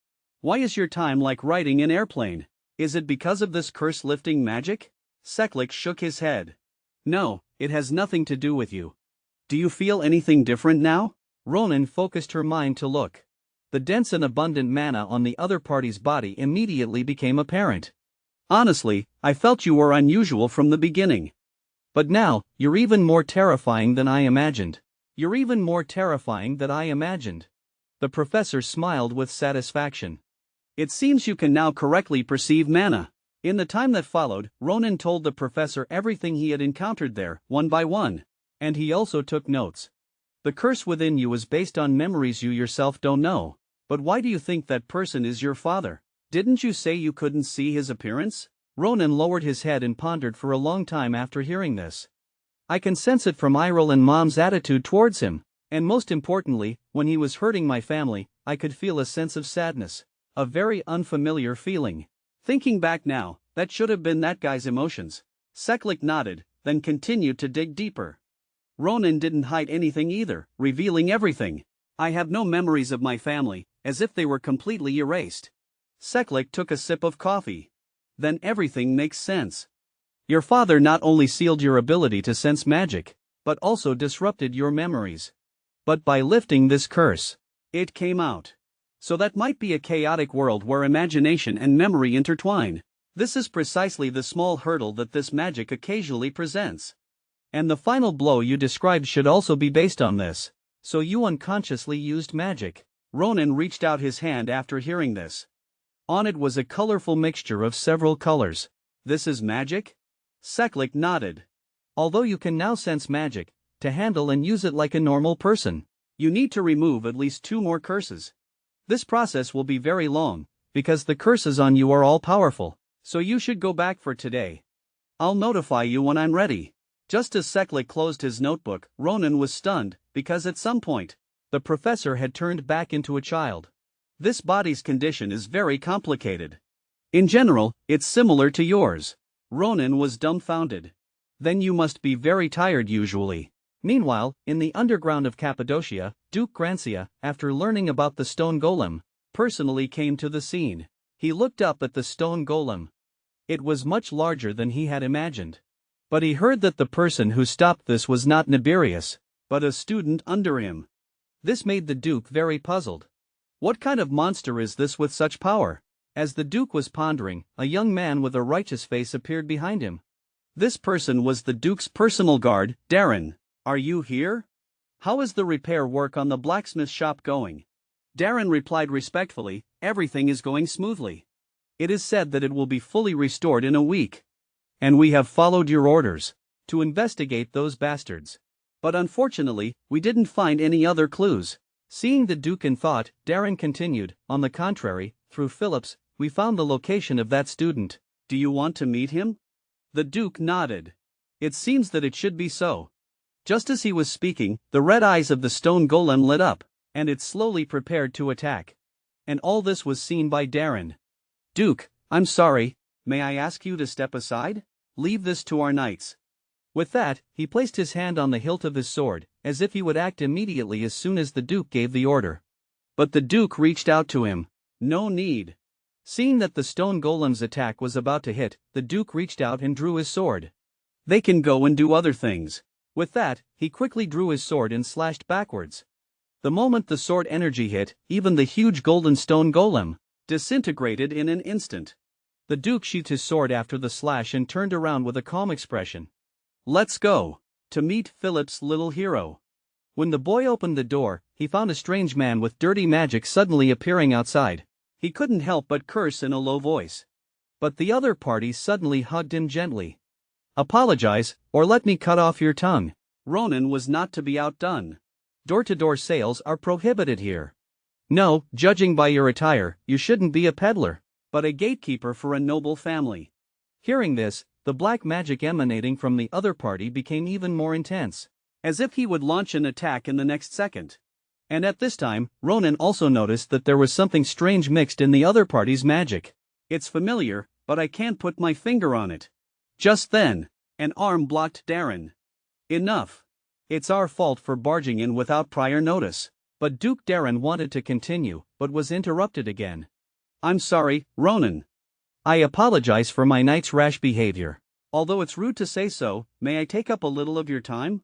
Why is your time like riding an airplane? Is it because of this curse-lifting magic? Seklik shook his head. No, it has nothing to do with you. Do you feel anything different now? Ronan focused her mind to look. The dense and abundant mana on the other party's body immediately became apparent. Honestly, I felt you were unusual from the beginning. But now, you're even more terrifying than I imagined. You're even more terrifying than I imagined. The professor smiled with satisfaction. It seems you can now correctly perceive mana. In the time that followed, Ronan told the professor everything he had encountered there, one by one. And he also took notes. The curse within you is based on memories you yourself don't know. But why do you think that person is your father? Didn't you say you couldn't see his appearance? Ronan lowered his head and pondered for a long time after hearing this. I can sense it from Iriel and Mom's attitude towards him, and most importantly, when he was hurting my family, I could feel a sense of sadness. A very unfamiliar feeling. Thinking back now, that should have been that guy's emotions. Seklik nodded, then continued to dig deeper. Ronan didn't hide anything either, revealing everything. I have no memories of my family, as if they were completely erased. Seklik took a sip of coffee. Then everything makes sense. Your father not only sealed your ability to sense magic, but also disrupted your memories. But by lifting this curse, it came out. So that might be a chaotic world where imagination and memory intertwine. This is precisely the small hurdle that this magic occasionally presents. And the final blow you described should also be based on this. So you unconsciously used magic. Ronan reached out his hand after hearing this. On it was a colorful mixture of several colors. This is magic? Seklik nodded. Although you can now sense magic, to handle and use it like a normal person, you need to remove at least 2 more curses. This process will be very long, because the curses on you are all powerful, so you should go back for today. I'll notify you when I'm ready. Just as Seklik closed his notebook, Ronan was stunned, because at some point, the professor had turned back into a child. This body's condition is very complicated. In general, it's similar to yours. Ronan was dumbfounded. Then you must be very tired usually. Meanwhile, in the underground of Cappadocia, Duke Grancia, after learning about the stone golem, personally came to the scene. He looked up at the stone golem. It was much larger than he had imagined. But he heard that the person who stopped this was not Nibirius, but a student under him. This made the Duke very puzzled. What kind of monster is this with such power? As the Duke was pondering, a young man with a righteous face appeared behind him. This person was the Duke's personal guard, Darren. Are you here? How is the repair work on the blacksmith shop going? Darren replied respectfully, everything is going smoothly. It is said that it will be fully restored in a week. And we have followed your orders to investigate those bastards. But unfortunately, we didn't find any other clues. Seeing the Duke in thought, Darren continued, on the contrary, through Phillips, we found the location of that student. Do you want to meet him? The Duke nodded. It seems that it should be so. Just as he was speaking, the red eyes of the stone golem lit up, and it slowly prepared to attack. And all this was seen by Darren. Duke, I'm sorry, may I ask you to step aside? Leave this to our knights. With that, he placed his hand on the hilt of his sword, as if he would act immediately as soon as the Duke gave the order. But the Duke reached out to him. No need. Seeing that the stone golem's attack was about to hit, the Duke reached out and drew his sword. They can go and do other things. With that, he quickly drew his sword and slashed backwards. The moment the sword energy hit, even the huge golden stone golem disintegrated in an instant. The Duke sheathed his sword after the slash and turned around with a calm expression. Let's go. To meet Philip's little hero. When the boy opened the door, he found a strange man with dirty magic suddenly appearing outside. He couldn't help but curse in a low voice. But the other party suddenly hugged him gently. Apologize, or let me cut off your tongue. Ronan was not to be outdone. Door-to-door sales are prohibited here. No, judging by your attire, you shouldn't be a peddler, but a gatekeeper for a noble family. Hearing this, the black magic emanating from the other party became even more intense, as if he would launch an attack in the next second. And at this time, Ronan also noticed that there was something strange mixed in the other party's magic. It's familiar, but I can't put my finger on it. Just then, an arm blocked Darren. Enough. It's our fault for barging in without prior notice. But Duke Darren wanted to continue, but was interrupted again. I'm sorry, Ronan. I apologize for my knight's rash behavior. Although it's rude to say so, may I take up a little of your time?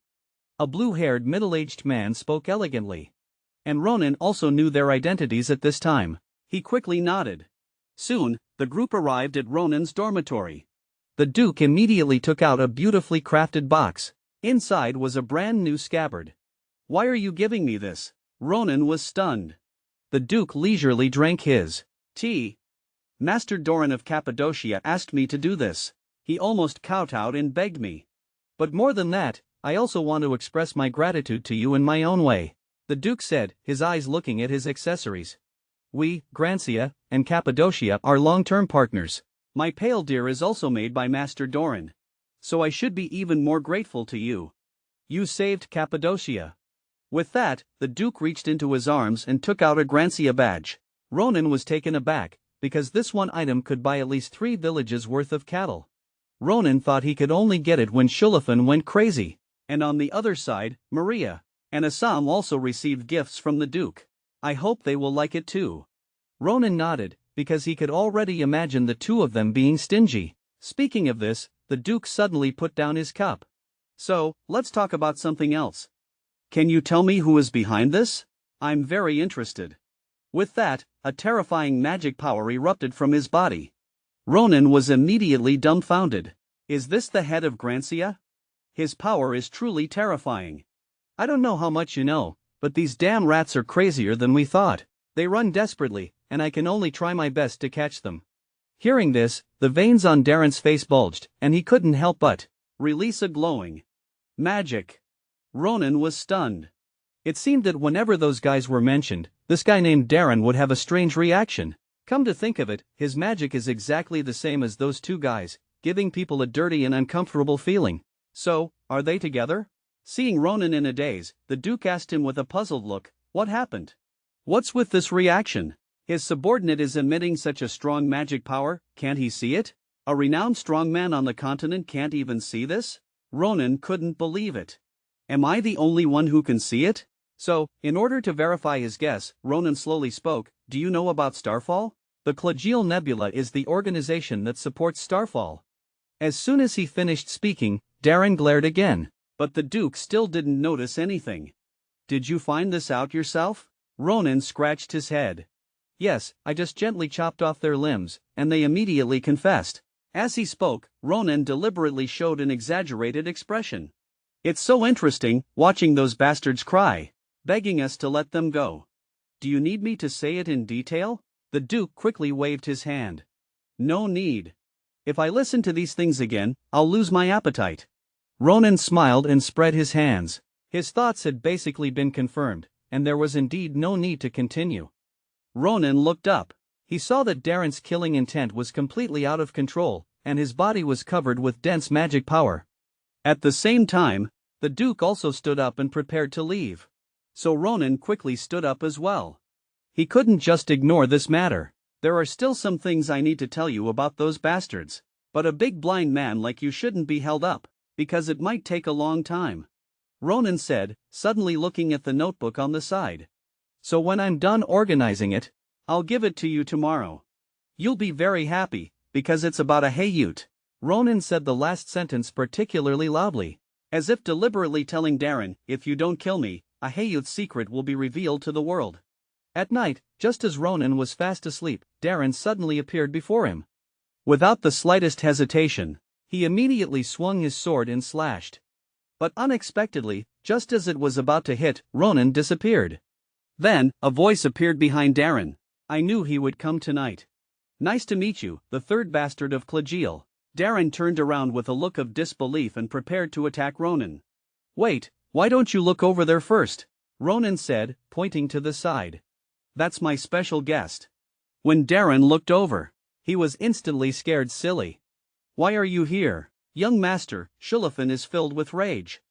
A blue-haired middle-aged man spoke elegantly. And Ronan also knew their identities at this time. He quickly nodded. Soon, the group arrived at Ronan's dormitory. The Duke immediately took out a beautifully crafted box. Inside was a brand new scabbard. Why are you giving me this? Ronan was stunned. The Duke leisurely drank his tea. Master Doran of Cappadocia asked me to do this. He almost kowtowed and begged me. But more than that, I also want to express my gratitude to you in my own way, the Duke said, his eyes looking at his accessories. We, Grancia, and Cappadocia are long-term partners. My pale deer is also made by Master Doran. So I should be even more grateful to you. You saved Cappadocia. With that, the Duke reached into his arms and took out a Grancia badge. Ronan was taken aback, because this one item could buy at least 3 villages worth of cattle. Ronan thought he could only get it when Shulafan went crazy. And on the other side, Maria and Assam also received gifts from the Duke. I hope they will like it too. Ronan nodded, because he could already imagine the two of them being stingy. Speaking of this, the Duke suddenly put down his cup. So, let's talk about something else. Can you tell me who is behind this? I'm very interested. With that, a terrifying magic power erupted from his body. Ronan was immediately dumbfounded. Is this the head of Grancia? His power is truly terrifying. I don't know how much you know, but these damn rats are crazier than we thought. They run desperately, and I can only try my best to catch them. Hearing this, the veins on Darren's face bulged, and he couldn't help but release a glowing magic. Ronan was stunned. It seemed that whenever those guys were mentioned, this guy named Darren would have a strange reaction. Come to think of it, his magic is exactly the same as those two guys, giving people a dirty and uncomfortable feeling. So, are they together? Seeing Ronan in a daze, the Duke asked him with a puzzled look, what happened? What's with this reaction? His subordinate is emitting such a strong magic power, can't he see it? A renowned strongman on the continent can't even see this? Ronan couldn't believe it. Am I the only one who can see it? So, in order to verify his guess, Ronan slowly spoke, do you know about Starfall? The Clagiel Nebula is the organization that supports Starfall. As soon as he finished speaking, Darren glared again, but the Duke still didn't notice anything. Did you find this out yourself? Ronan scratched his head. Yes, I just gently chopped off their limbs, and they immediately confessed. As he spoke, Ronan deliberately showed an exaggerated expression. It's so interesting, watching those bastards cry, begging us to let them go. Do you need me to say it in detail? The Duke quickly waved his hand. No need. If I listen to these things again, I'll lose my appetite. Ronan smiled and spread his hands. His thoughts had basically been confirmed, and there was indeed no need to continue. Ronan looked up. He saw that Darren's killing intent was completely out of control, and his body was covered with dense magic power. At the same time, the Duke also stood up and prepared to leave. So Ronan quickly stood up as well. He couldn't just ignore this matter. There are still some things I need to tell you about those bastards. But a big blind man like you shouldn't be held up, because it might take a long time. Ronan said, suddenly looking at the notebook on the side. So when I'm done organizing it, I'll give it to you tomorrow. You'll be very happy, because it's about a Hayute. Ronan said the last sentence particularly loudly, as if deliberately telling Darren, if you don't kill me, a Hayute's secret will be revealed to the world. At night, just as Ronan was fast asleep, Darren suddenly appeared before him. Without the slightest hesitation, he immediately swung his sword and slashed. But unexpectedly, just as it was about to hit, Ronan disappeared. Then, a voice appeared behind Darren. I knew he would come tonight. Nice to meet you, the third bastard of Clagiel. Darren turned around with a look of disbelief and prepared to attack Ronan. Wait, why don't you look over there first? Ronan said, pointing to the side. That's my special guest. When Darren looked over, he was instantly scared silly. Why are you here? Young master, Shulafin is filled with rage.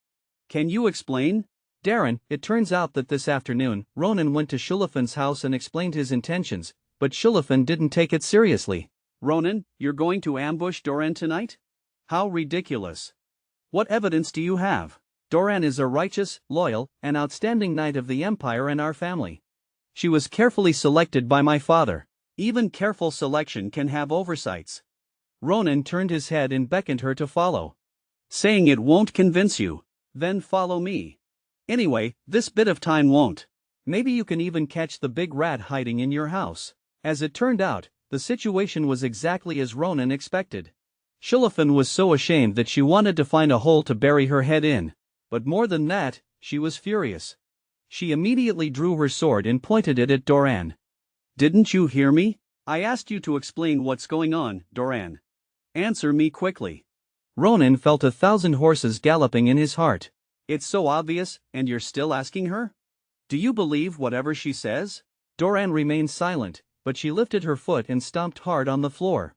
Can you explain? Darren, it turns out that this afternoon, Ronan went to Shulafin's house and explained his intentions, but Shulafin didn't take it seriously. Ronan, you're going to ambush Doran tonight? How ridiculous. What evidence do you have? Doran is a righteous, loyal, and outstanding knight of the Empire and our family. She was carefully selected by my father. Even careful selection can have oversights. Ronan turned his head and beckoned her to follow. Saying it won't convince you. Then follow me. Anyway, this bit of time won't. Maybe you can even catch the big rat hiding in your house. As it turned out, the situation was exactly as Ronan expected. Shulafin was so ashamed that she wanted to find a hole to bury her head in. But more than that, she was furious. She immediately drew her sword and pointed it at Doran. Didn't you hear me? I asked you to explain what's going on, Doran. Answer me quickly. Ronan felt 1,000 horses galloping in his heart. It's so obvious, and you're still asking her? Do you believe whatever she says? Doran remained silent, but she lifted her foot and stomped hard on the floor.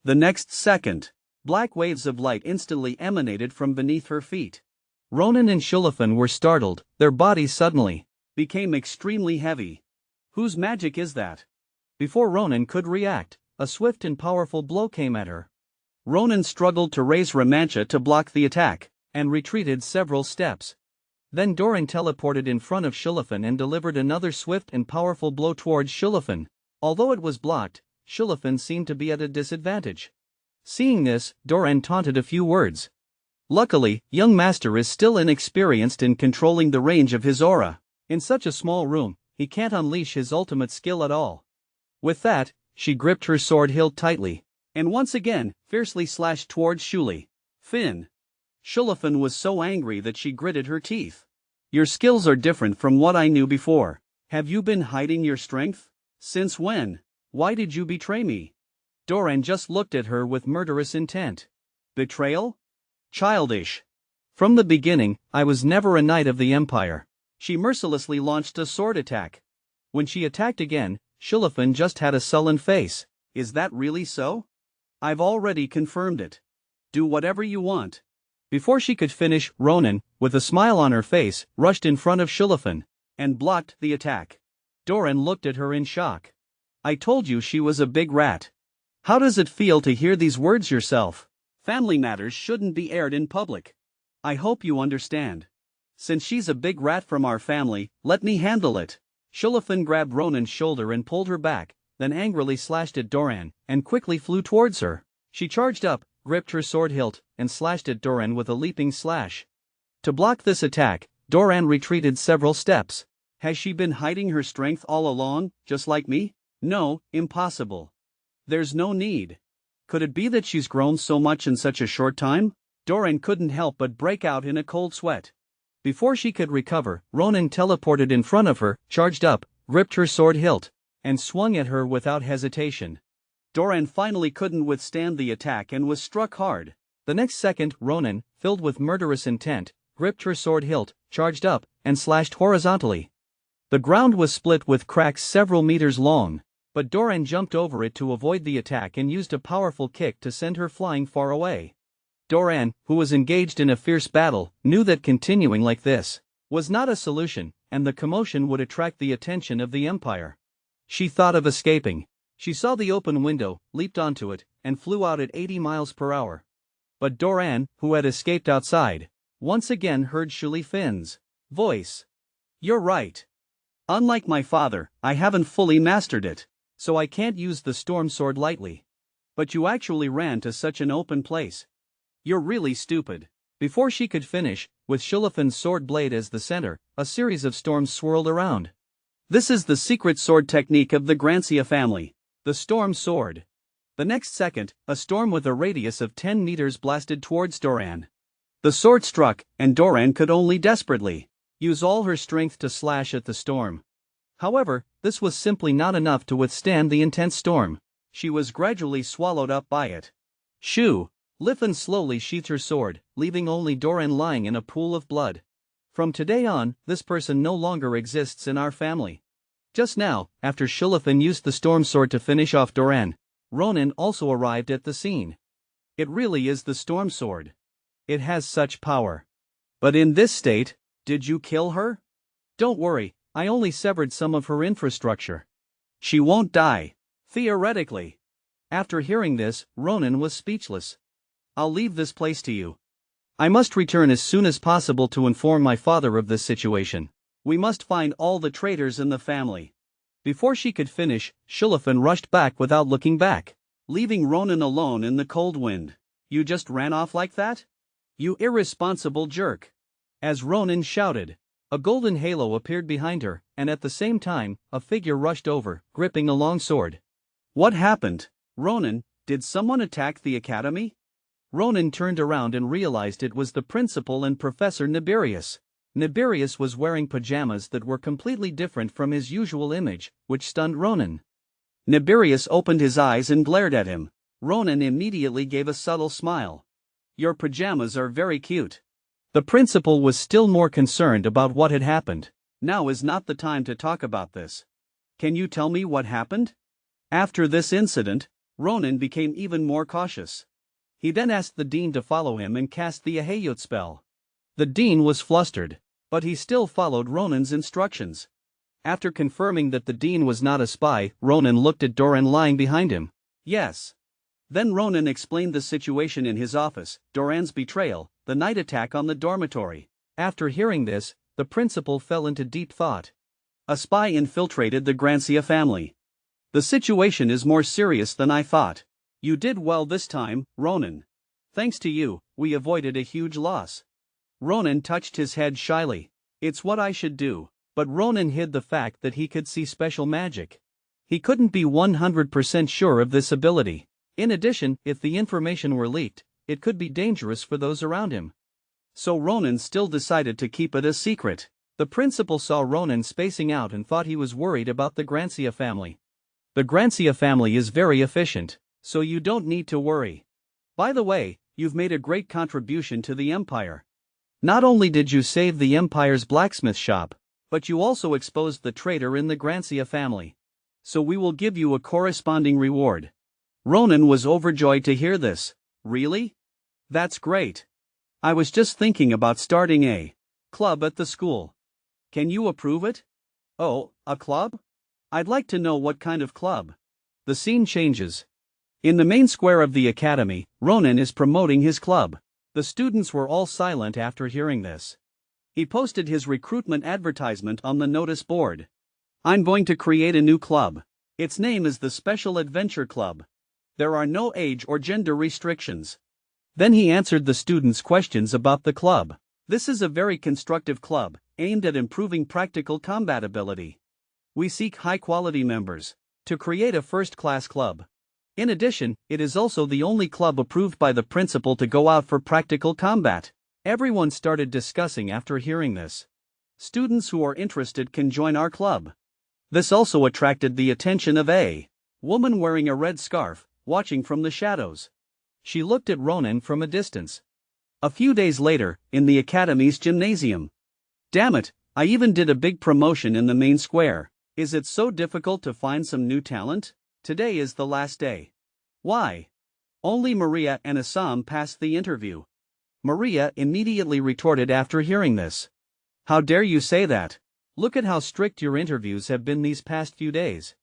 The next second, black waves of light instantly emanated from beneath her feet. Ronan and Shulafin were startled, their bodies suddenly became extremely heavy. Whose magic is that? Before Ronan could react, a swift and powerful blow came at her. Ronan struggled to raise Ramancha to block the attack, and retreated several steps. Then Doran teleported in front of Shulafin and delivered another swift and powerful blow towards Shulafin. Although it was blocked, Shulafin seemed to be at a disadvantage. Seeing this, Doran taunted a few words. Luckily, young master is still inexperienced in controlling the range of his aura. In such a small room, he can't unleash his ultimate skill at all. With that, she gripped her sword hilt tightly, and once again, fiercely slashed towards Shuli. Finn. Shulafin was so angry that she gritted her teeth. Your skills are different from what I knew before. Have you been hiding your strength? Since when? Why did you betray me? Doran just looked at her with murderous intent. Betrayal? Childish. From the beginning, I was never a knight of the Empire. She mercilessly launched a sword attack. When she attacked again, Shulafin just had a sullen face. Is that really so? I've already confirmed it. Do whatever you want. Before she could finish, Ronan, with a smile on her face, rushed in front of Shulafin and blocked the attack. Doran looked at her in shock. I told you she was a big rat. How does it feel to hear these words yourself? Family matters shouldn't be aired in public. I hope you understand. Since she's a big rat from our family, let me handle it. Shulafin grabbed Ronan's shoulder and pulled her back, then angrily slashed at Doran, and quickly flew towards her. She charged up, gripped her sword hilt, and slashed at Doran with a leaping slash. To block this attack, Doran retreated several steps. Has she been hiding her strength all along, just like me? No, impossible. There's no need. Could it be that she's grown so much in such a short time? Doran couldn't help but break out in a cold sweat. Before she could recover, Ronan teleported in front of her, charged up, gripped her sword hilt, and swung at her without hesitation. Doran finally couldn't withstand the attack and was struck hard. The next second, Ronan, filled with murderous intent, gripped her sword hilt, charged up, and slashed horizontally. The ground was split with cracks several meters long, but Doran jumped over it to avoid the attack and used a powerful kick to send her flying far away. Doran, who was engaged in a fierce battle, knew that continuing like this was not a solution, and the commotion would attract the attention of the Empire. She thought of escaping. She saw the open window, leaped onto it, and flew out at 80 miles per hour. But Doran, who had escaped outside, once again heard Shuli Finn's voice. You're right. Unlike my father, I haven't fully mastered it, so I can't use the storm sword lightly. But you actually ran to such an open place. You're really stupid. Before she could finish, with Shulafan's sword blade as the center, a series of storms swirled around. This is the secret sword technique of the Grancia family, the storm sword. The next second, a storm with a radius of 10 meters blasted towards Doran. The sword struck, and Doran could only desperately use all her strength to slash at the storm. However, this was simply not enough to withstand the intense storm. She was gradually swallowed up by it. Shoo! Liffen slowly sheathed her sword, leaving only Doran lying in a pool of blood. From today on, this person no longer exists in our family. Just now, after Shulafen used the storm sword to finish off Doran, Ronan also arrived at the scene. It really is the storm sword. It has such power. But in this state, did you kill her? Don't worry, I only severed some of her infrastructure. She won't die. Theoretically. After hearing this, Ronan was speechless. I'll leave this place to you. I must return as soon as possible to inform my father of this situation. We must find all the traitors in the family. Before she could finish, Shulafen rushed back without looking back, leaving Ronan alone in the cold wind. You just ran off like that? You irresponsible jerk. As Ronan shouted, a golden halo appeared behind her, and at the same time, a figure rushed over, gripping a long sword. What happened? Ronan, did someone attack the academy? Ronan turned around and realized it was the principal and Professor Nibirius. Nibirius was wearing pajamas that were completely different from his usual image, which stunned Ronan. Nibirius opened his eyes and glared at him. Ronan immediately gave a subtle smile. Your pajamas are very cute. The principal was still more concerned about what had happened. Now is not the time to talk about this. Can you tell me what happened? After this incident, Ronan became even more cautious. He then asked the dean to follow him and cast the Ahayut spell. The dean was flustered, but he still followed Ronan's instructions. After confirming that the dean was not a spy, Ronan looked at Doran lying behind him. Yes. Then Ronan explained the situation in his office, Doran's betrayal, the night attack on the dormitory. After hearing this, the principal fell into deep thought. A spy infiltrated the Grancia family. The situation is more serious than I thought. You did well this time, Ronan. Thanks to you, we avoided a huge loss. Ronan touched his head shyly. It's what I should do, but Ronan hid the fact that he could see special magic. He couldn't be 100% sure of this ability. In addition, if the information were leaked, it could be dangerous for those around him. So Ronan still decided to keep it a secret. The principal saw Ronan spacing out and thought he was worried about the Grancia family. The Grancia family is very efficient, so you don't need to worry. By the way, you've made a great contribution to the Empire. Not only did you save the Empire's blacksmith shop, but you also exposed the traitor in the Grancia family. So we will give you a corresponding reward. Ronan was overjoyed to hear this. Really? That's great. I was just thinking about starting a club at the school. Can you approve it? Oh, a club? I'd like to know what kind of club. The scene changes. In the main square of the academy, Ronan is promoting his club. The students were all silent after hearing this. He posted his recruitment advertisement on the notice board. I'm going to create a new club. Its name is the Special Adventure Club. There are no age or gender restrictions. Then he answered the students' questions about the club. This is a very constructive club, aimed at improving practical combat ability. We seek high-quality members to create a first-class club. In addition, it is also the only club approved by the principal to go out for practical combat. Everyone started discussing after hearing this. Students who are interested can join our club. This also attracted the attention of a woman wearing a red scarf, watching from the shadows. She looked at Ronan from a distance. A few days later, in the academy's gymnasium. Damn it, I even did a big promotion in the main square. Is it so difficult to find some new talent? Today is the last day. Why? Only Maria and Assam passed the interview. Maria immediately retorted after hearing this. How dare you say that? Look at how strict your interviews have been these past few days.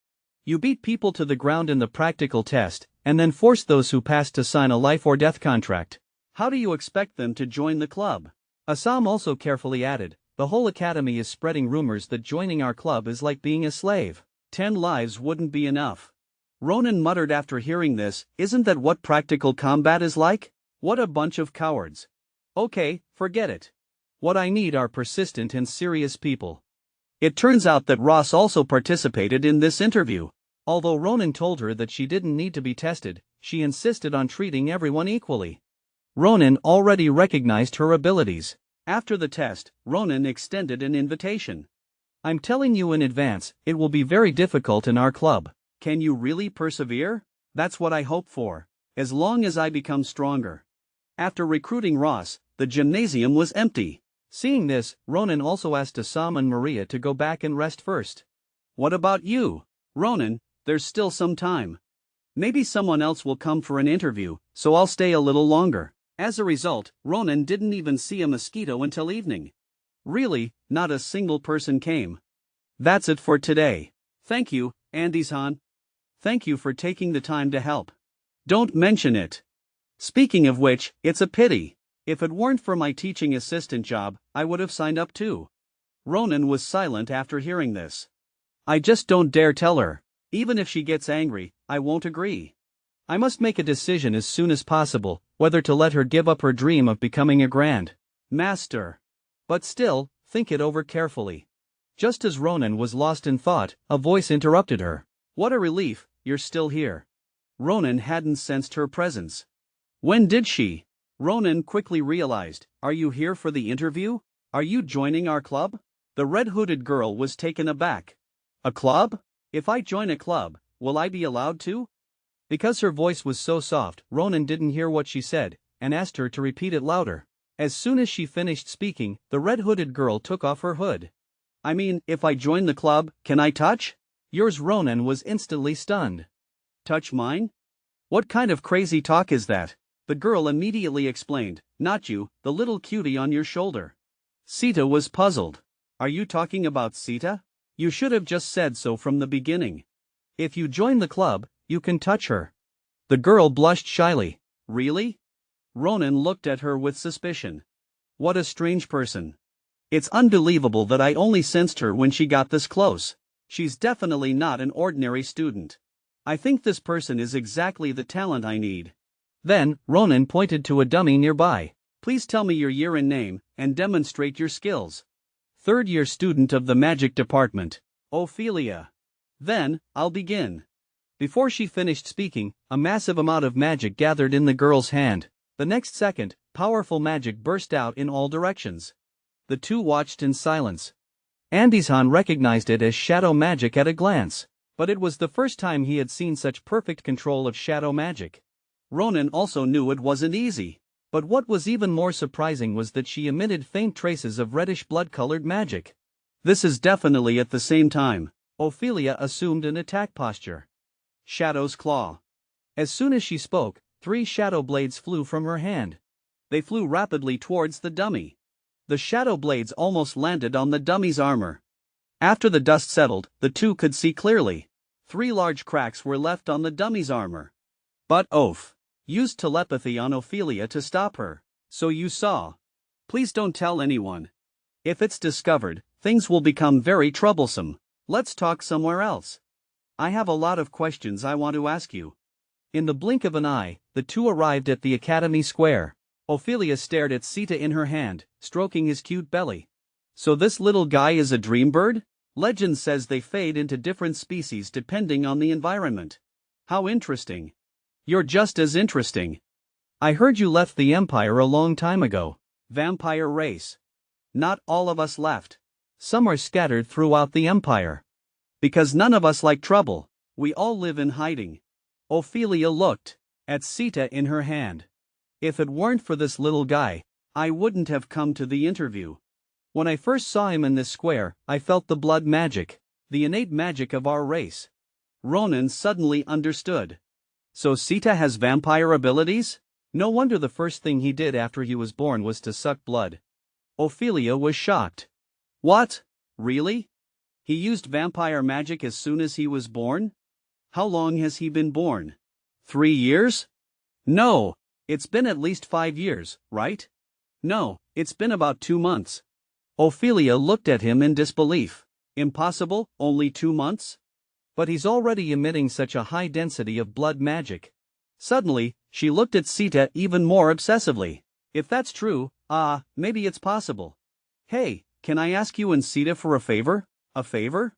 You beat people to the ground in the practical test, and then force those who passed to sign a life or death contract. How do you expect them to join the club? Assam also carefully added, The whole academy is spreading rumors that joining our club is like being a slave. 10 lives wouldn't be enough. Ronan muttered after hearing this, isn't that what practical combat is like? What a bunch of cowards. Okay, forget it. What I need are persistent and serious people. It turns out that Ross also participated in this interview. Although Ronan told her that she didn't need to be tested, she insisted on treating everyone equally. Ronan already recognized her abilities. After the test, Ronan extended an invitation. I'm telling you in advance, it will be very difficult in our club. Can you really persevere? That's what I hope for. As long as I become stronger. After recruiting Ross, the gymnasium was empty. Seeing this, Ronan also asked Assam and Maria to go back and rest first. What about you? Ronan, there's still some time. Maybe someone else will come for an interview, so I'll stay a little longer. As a result, Ronan didn't even see a mosquito until evening. Really, not a single person came. That's it for today. Thank you, Andy-san. Thank you for taking the time to help. Don't mention it. Speaking of which, it's a pity. If it weren't for my teaching assistant job, I would have signed up too. Ronan was silent after hearing this. I just don't dare tell her. Even if she gets angry, I won't agree. I must make a decision as soon as possible, whether to let her give up her dream of becoming a grand master. But still, think it over carefully. Just as Ronan was lost in thought, a voice interrupted her. What a relief, you're still here. Ronan hadn't sensed her presence. When did she? Ronan quickly realized, are you here for the interview? Are you joining our club? The red-hooded girl was taken aback. A club? If I join a club, will I be allowed to? Because her voice was so soft, Ronan didn't hear what she said, and asked her to repeat it louder. As soon as she finished speaking, the red-hooded girl took off her hood. I mean, if I join the club, can I touch? Yours. Ronan was instantly stunned. Touch mine? What kind of crazy talk is that? The girl immediately explained, not you, the little cutie on your shoulder. Sita was puzzled. Are you talking about Sita? You should have just said so from the beginning. If you join the club, you can touch her. The girl blushed shyly. Really? Ronan looked at her with suspicion. What a strange person. It's unbelievable that I only sensed her when she got this close. She's definitely not an ordinary student. I think this person is exactly the talent I need. Then, Ronan pointed to a dummy nearby. Please tell me your year and name, and demonstrate your skills. Third-year student of the magic department, Ophelia. Then, I'll begin. Before she finished speaking, a massive amount of magic gathered in the girl's hand. The next second, powerful magic burst out in all directions. The two watched in silence. Andy-san recognized it as shadow magic at a glance, but it was the first time he had seen such perfect control of shadow magic. Ronan also knew it wasn't easy, but what was even more surprising was that she emitted faint traces of reddish blood-colored magic. This is definitely at the same time. Ophelia assumed an attack posture. Shadow's Claw. As soon as she spoke, 3 shadow blades flew from her hand. They flew rapidly towards the dummy. The shadow blades almost landed on the dummy's armor. After the dust settled, the two could see clearly. 3 large cracks were left on the dummy's armor. But Oph used telepathy on Ophelia to stop her. So you saw. Please don't tell anyone. If it's discovered, things will become very troublesome. Let's talk somewhere else. I have a lot of questions I want to ask you. In the blink of an eye, the two arrived at the Academy Square. Ophelia stared at Sita in her hand, stroking his cute belly. So this little guy is a dream bird? Legend says they fade into different species depending on the environment. How interesting. You're just as interesting. I heard you left the Empire a long time ago. Vampire race. Not all of us left. Some are scattered throughout the Empire. Because none of us like trouble, we all live in hiding. Ophelia looked at Sita in her hand. If it weren't for this little guy, I wouldn't have come to the interview. When I first saw him in this square, I felt the blood magic, the innate magic of our race. Ronan suddenly understood. So Sita has vampire abilities? No wonder the first thing he did after he was born was to suck blood. Ophelia was shocked. What? Really? He used vampire magic as soon as he was born? How long has he been born? 3 years? No, it's been at least 5 years, right? No, it's been about 2 months. Ophelia looked at him in disbelief. Impossible, only 2 months? But he's already emitting such a high density of blood magic. Suddenly, she looked at Sita even more obsessively. If that's true, maybe it's possible. Hey, can I ask you and Sita for a favor? A favor?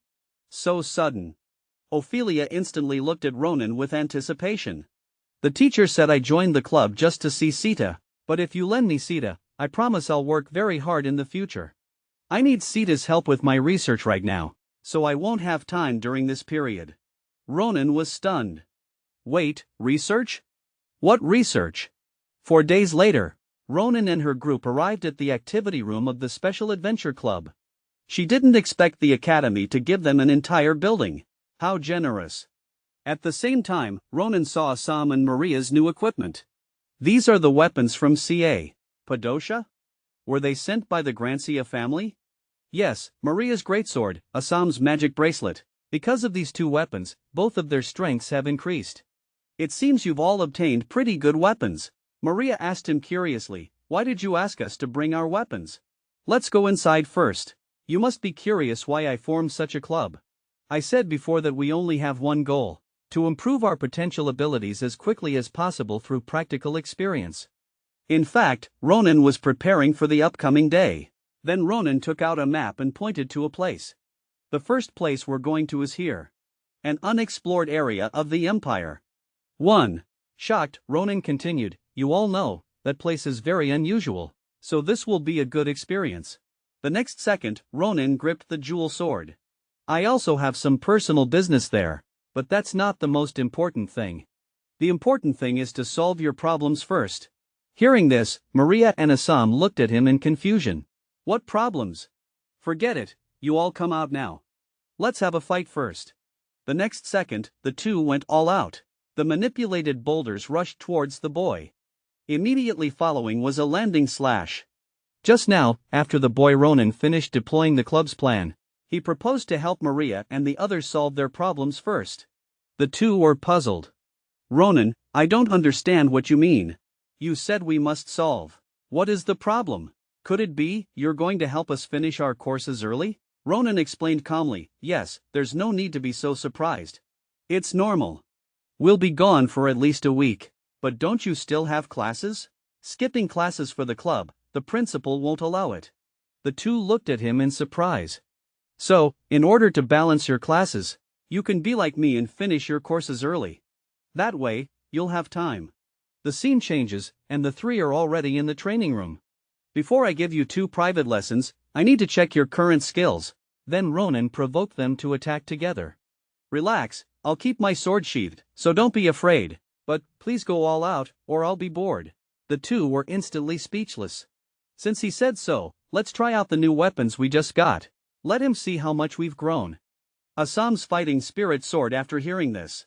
So sudden. Ophelia instantly looked at Ronan with anticipation. The teacher said I joined the club just to see Sita, but if you lend me Sita, I promise I'll work very hard in the future. I need Sita's help with my research right now, so I won't have time during this period. Ronan was stunned. Wait, research? What research? 4 days later, Ronan and her group arrived at the activity room of the Special Adventure Club. She didn't expect the academy to give them an entire building. How generous. At the same time, Ronan saw Assam and Maria's new equipment. These are the weapons from CA. Padosha? Were they sent by the Grancia family? Yes, Maria's greatsword, Assam's magic bracelet. Because of these 2 weapons, both of their strengths have increased. It seems you've all obtained pretty good weapons. Maria asked him curiously, why did you ask us to bring our weapons? Let's go inside first. You must be curious why I formed such a club. I said before that we only have one goal: to improve our potential abilities as quickly as possible through practical experience. In fact, Ronan was preparing for the upcoming day. Then Ronan took out a map and pointed to a place. The first place we're going to is here. An unexplored area of the Empire. 1. Shocked, Ronan continued, you all know, that place is very unusual, so this will be a good experience. The next second, Ronan gripped the jewel sword. I also have some personal business there, but that's not the most important thing. The important thing is to solve your problems first. Hearing this, Maria and Assam looked at him in confusion. What problems? Forget it, you all come out now. Let's have a fight first. The next second, the 2 went all out. The manipulated boulders rushed towards the boy. Immediately following was a landing slash. Just now, after the boy Ronan finished deploying the club's plan, he proposed to help Maria and the others solve their problems first. The 2 were puzzled. Ronan, I don't understand what you mean. You said we must solve. What is the problem? Could it be you're going to help us finish our courses early? Ronan explained calmly, yes, there's no need to be so surprised. It's normal. We'll be gone for at least a week. But don't you still have classes? Skipping classes for the club, the principal won't allow it. The 2 looked at him in surprise. So, in order to balance your classes, you can be like me and finish your courses early. That way, you'll have time. The scene changes, and the 3 are already in the training room. Before I give you 2 private lessons, I need to check your current skills. Then Ronan provoked them to attack together. Relax, I'll keep my sword sheathed, so don't be afraid. But, please go all out, or I'll be bored. The 2 were instantly speechless. Since he said so, let's try out the new weapons we just got. Let him see how much we've grown. Assam's fighting spirit soared after hearing this.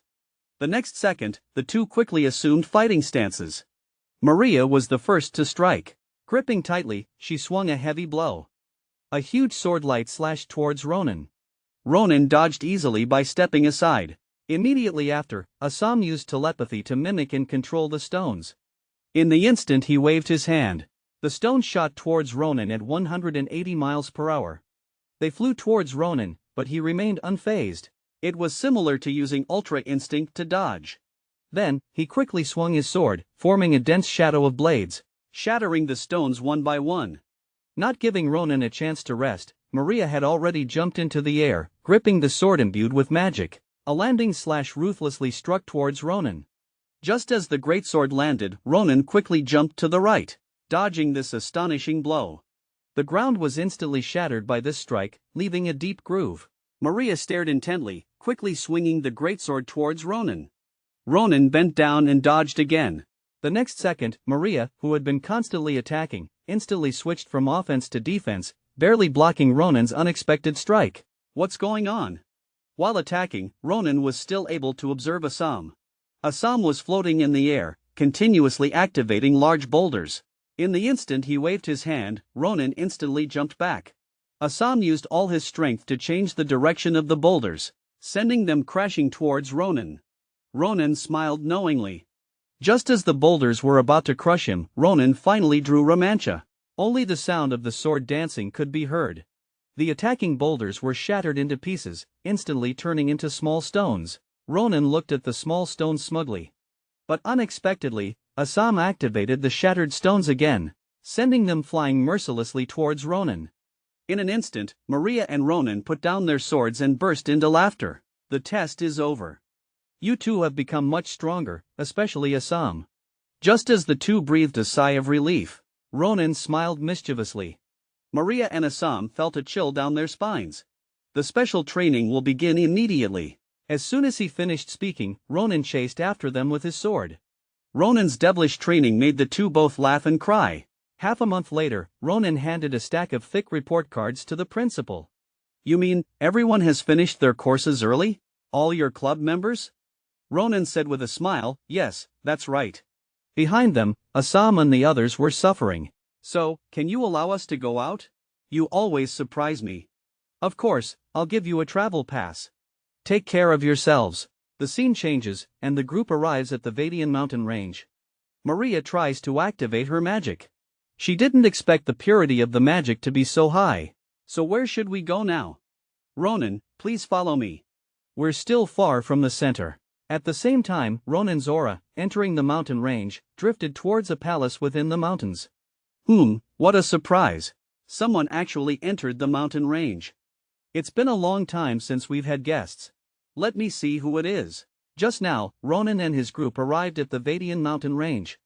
The next second, the 2 quickly assumed fighting stances. Maria was the first to strike. Gripping tightly, she swung a heavy blow. A huge sword light slashed towards Ronan. Ronan dodged easily by stepping aside. Immediately after, Assam used telepathy to mimic and control the stones. In the instant he waved his hand. The stones shot towards Ronan at 180 miles per hour. They flew towards Ronan, but he remained unfazed. It was similar to using Ultra Instinct to dodge. Then, he quickly swung his sword, forming a dense shadow of blades, shattering the stones one by one. Not giving Ronan a chance to rest, Maria had already jumped into the air, gripping the sword imbued with magic. A landing slash ruthlessly struck towards Ronan. Just as the greatsword landed, Ronan quickly jumped to the right, dodging this astonishing blow. The ground was instantly shattered by this strike, leaving a deep groove. Maria stared intently, quickly swinging the greatsword towards Ronan. Ronan bent down and dodged again. The next second, Maria, who had been constantly attacking, instantly switched from offense to defense, barely blocking Ronan's unexpected strike. What's going on? While attacking, Ronan was still able to observe Assam. Assam was floating in the air, continuously activating large boulders. In the instant he waved his hand, Ronan instantly jumped back. Assam used all his strength to change the direction of the boulders, sending them crashing towards Ronan. Ronan smiled knowingly. Just as the boulders were about to crush him, Ronan finally drew Romancha. Only the sound of the sword dancing could be heard. The attacking boulders were shattered into pieces, instantly turning into small stones. Ronan looked at the small stones smugly. But unexpectedly, Assam activated the shattered stones again, sending them flying mercilessly towards Ronan. In an instant, Maria and Ronan put down their swords and burst into laughter. The test is over. You two have become much stronger, especially Assam. Just as the two breathed a sigh of relief, Ronan smiled mischievously. Maria and Assam felt a chill down their spines. The special training will begin immediately. As soon as he finished speaking, Ronan chased after them with his sword. Ronan's devilish training made the two both laugh and cry. Half a month later, Ronan handed a stack of thick report cards to the principal. You mean, everyone has finished their courses early? All your club members? Ronan said with a smile, yes, that's right. Behind them, Assam and the others were suffering. So, can you allow us to go out? You always surprise me. Of course, I'll give you a travel pass. Take care of yourselves. The scene changes, and the group arrives at the Vadian mountain range. Maria tries to activate her magic. She didn't expect the purity of the magic to be so high. So where should we go now? Ronan, please follow me. We're still far from the center. At the same time, Ronan's aura, entering the mountain range, drifted towards a palace within the mountains. What a surprise. Someone actually entered the mountain range. It's been a long time since we've had guests. Let me see who it is. Just now, Ronan and his group arrived at the Vadian mountain range.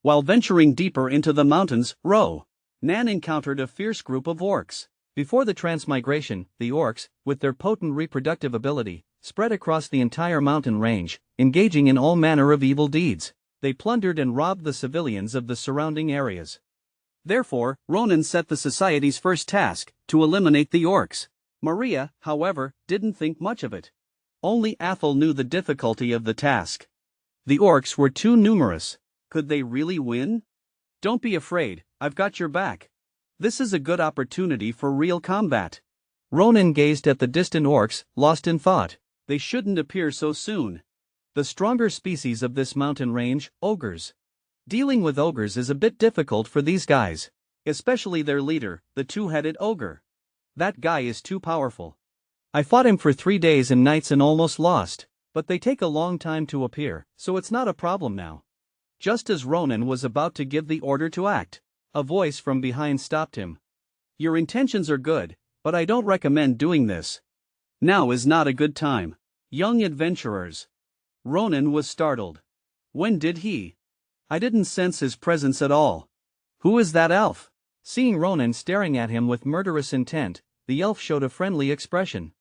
While venturing deeper into the mountains, Nan encountered a fierce group of orcs. Before the transmigration, the orcs, with their potent reproductive ability, spread across the entire mountain range, engaging in all manner of evil deeds. They plundered and robbed the civilians of the surrounding areas. Therefore, Ronan set the society's first task, to eliminate the orcs. Maria, however, didn't think much of it. Only Athel knew the difficulty of the task. The orcs were too numerous. Could they really win? Don't be afraid, I've got your back. This is a good opportunity for real combat. Ronan gazed at the distant orcs, lost in thought. They shouldn't appear so soon. The stronger species of this mountain range, ogres. Dealing with ogres is a bit difficult for these guys. Especially their leader, the two-headed ogre. That guy is too powerful. I fought him for 3 days and nights and almost lost, but they take a long time to appear, so it's not a problem now. Just as Ronan was about to give the order to act, a voice from behind stopped him. Your intentions are good, but I don't recommend doing this. Now is not a good time. Young adventurers. Ronan was startled. When did he? I didn't sense his presence at all. Who is that elf? Seeing Ronan staring at him with murderous intent, the elf showed a friendly expression.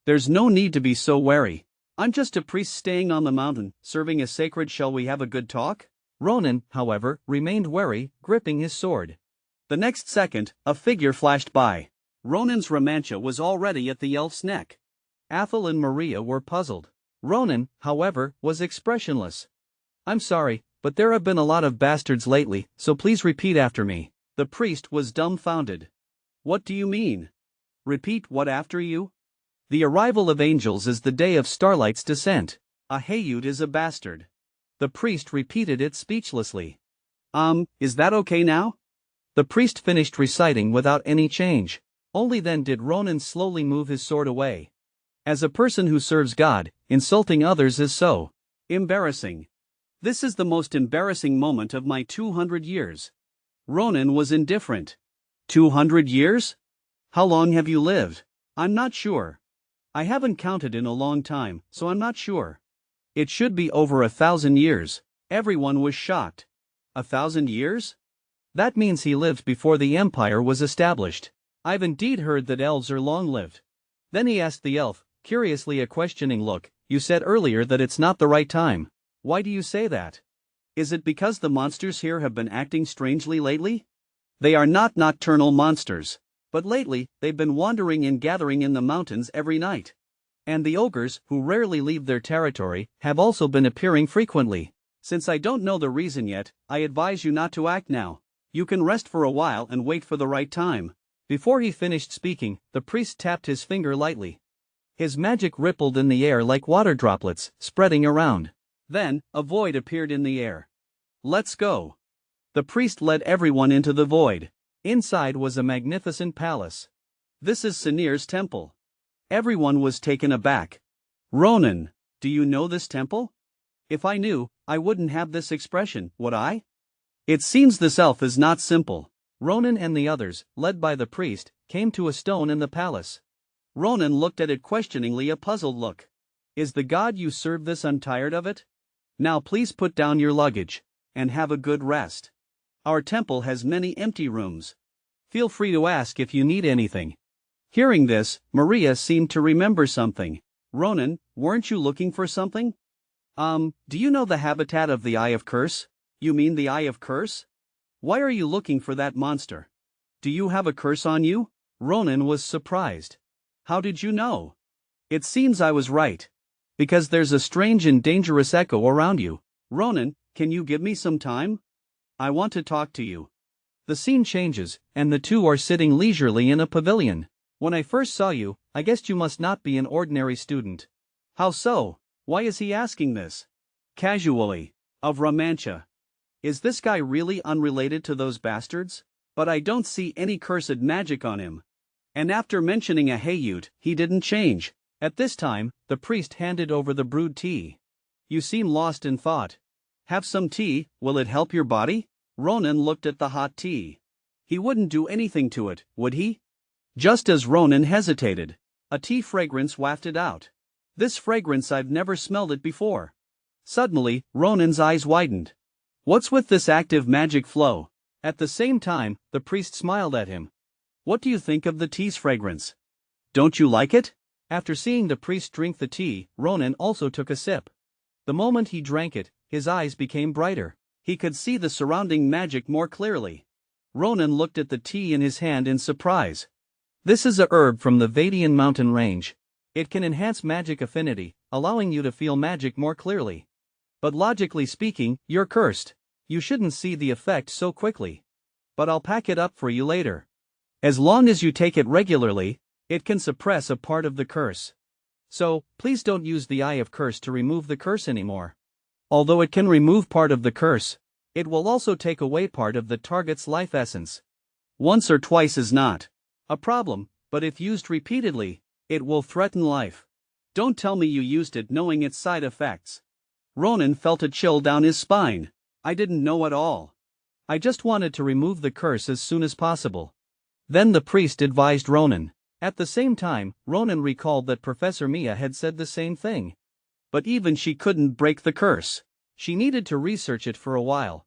There's no need to be so wary. I'm just a priest staying on the mountain, serving a sacred. Shall we have a good talk? Ronan, however, remained wary, gripping his sword. The next second, a figure flashed by. Ronan's Ramancha was already at the elf's neck. Athel and Maria were puzzled. Ronan, however, was expressionless. I'm sorry, but there have been a lot of bastards lately, so please repeat after me. The priest was dumbfounded. What do you mean? Repeat what after you? The arrival of angels is the day of Starlight's descent. A Hayut is a bastard. The priest repeated it speechlessly. Is that okay now? The priest finished reciting without any change. Only then did Ronan slowly move his sword away. As a person who serves God, insulting others is so embarrassing. This is the most embarrassing moment of my 200 years. Ronan was indifferent. 200 years? How long have you lived? I'm not sure. I haven't counted in a long time, so I'm not sure. It should be over 1,000 years. Everyone was shocked. 1,000 years? That means he lived before the empire was established. I've indeed heard that elves are long-lived. Then he asked the elf, curiously a questioning look, you said earlier that it's not the right time. Why do you say that? Is it because the monsters here have been acting strangely lately? They are not nocturnal monsters. But lately, they've been wandering and gathering in the mountains every night. And the ogres, who rarely leave their territory, have also been appearing frequently. Since I don't know the reason yet, I advise you not to act now. You can rest for a while and wait for the right time. Before he finished speaking, the priest tapped his finger lightly. His magic rippled in the air like water droplets, spreading around. Then, a void appeared in the air. Let's go. The priest led everyone into the void. Inside was a magnificent palace. "This is Sinir's temple." Everyone was taken aback. "Ronan, do you know this temple?" "If I knew, I wouldn't have this expression, would I?" "It seems this elf is not simple." Ronan and the others, led by the priest, came to a stone in the palace. Ronan looked at it questioningly, a puzzled look. "Is the god you serve this untired of it? Now please put down your luggage and have a good rest. Our temple has many empty rooms. Feel free to ask if you need anything." Hearing this, Maria seemed to remember something. "Ronan, weren't you looking for something?" Do you know the habitat of the Eye of Curse?" "You mean the Eye of Curse? Why are you looking for that monster? Do you have a curse on you?" Ronan was surprised. "How did you know?" "It seems I was right. Because there's a strange and dangerous echo around you." "Ronan, can you give me some time? I want to talk to you." The scene changes, and the two are sitting leisurely in a pavilion. "When I first saw you, I guessed you must not be an ordinary student." "How so? Why is he asking this?" "Casually. Of Romantia. Is this guy really unrelated to those bastards? But I don't see any cursed magic on him." And after mentioning a Hayut, he didn't change. At this time, the priest handed over the brewed tea. "You seem lost in thought. Have some tea, will it help your body?" Ronan looked at the hot tea. He wouldn't do anything to it, would he? Just as Ronan hesitated, a tea fragrance wafted out. "This fragrance, I've never smelled it before." Suddenly, Ronan's eyes widened. "What's with this active magic flow?" At the same time, the priest smiled at him. "What do you think of the tea's fragrance? Don't you like it?" After seeing the priest drink the tea, Ronan also took a sip. The moment he drank it, his eyes became brighter. He could see the surrounding magic more clearly. Ronan looked at the tea in his hand in surprise. "This is a herb from the Vadian mountain range. It can enhance magic affinity, allowing you to feel magic more clearly. But logically speaking, you're cursed. You shouldn't see the effect so quickly. But I'll pack it up for you later. As long as you take it regularly, it can suppress a part of the curse. So, please don't use the Eye of Curse to remove the curse anymore. Although it can remove part of the curse, it will also take away part of the target's life essence. Once or twice is not a problem, but if used repeatedly, it will threaten life. Don't tell me you used it knowing its side effects." Ronan felt a chill down his spine. "I didn't know at all. I just wanted to remove the curse as soon as possible." Then the priest advised Ronan. At the same time, Ronan recalled that Professor Mia had said the same thing. But even she couldn't break the curse. She needed to research it for a while.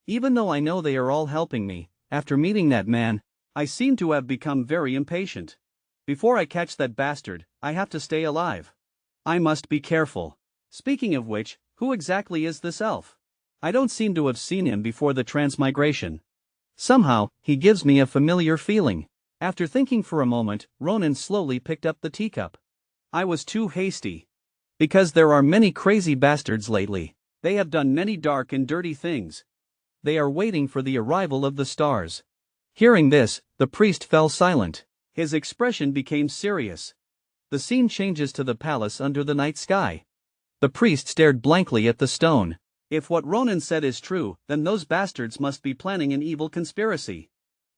"Even though I know they are all helping me, after meeting that man, I seem to have become very impatient. Before I catch that bastard, I have to stay alive. I must be careful. Speaking of which, who exactly is this elf? I don't seem to have seen him before the transmigration. Somehow, he gives me a familiar feeling." After thinking for a moment, Ronan slowly picked up the teacup. "I was too hasty. Because there are many crazy bastards lately. They have done many dark and dirty things. They are waiting for the arrival of the stars." Hearing this, the priest fell silent. His expression became serious. The scene changes to the palace under the night sky. The priest stared blankly at the stone. If what Ronan said is true, then those bastards must be planning an evil conspiracy.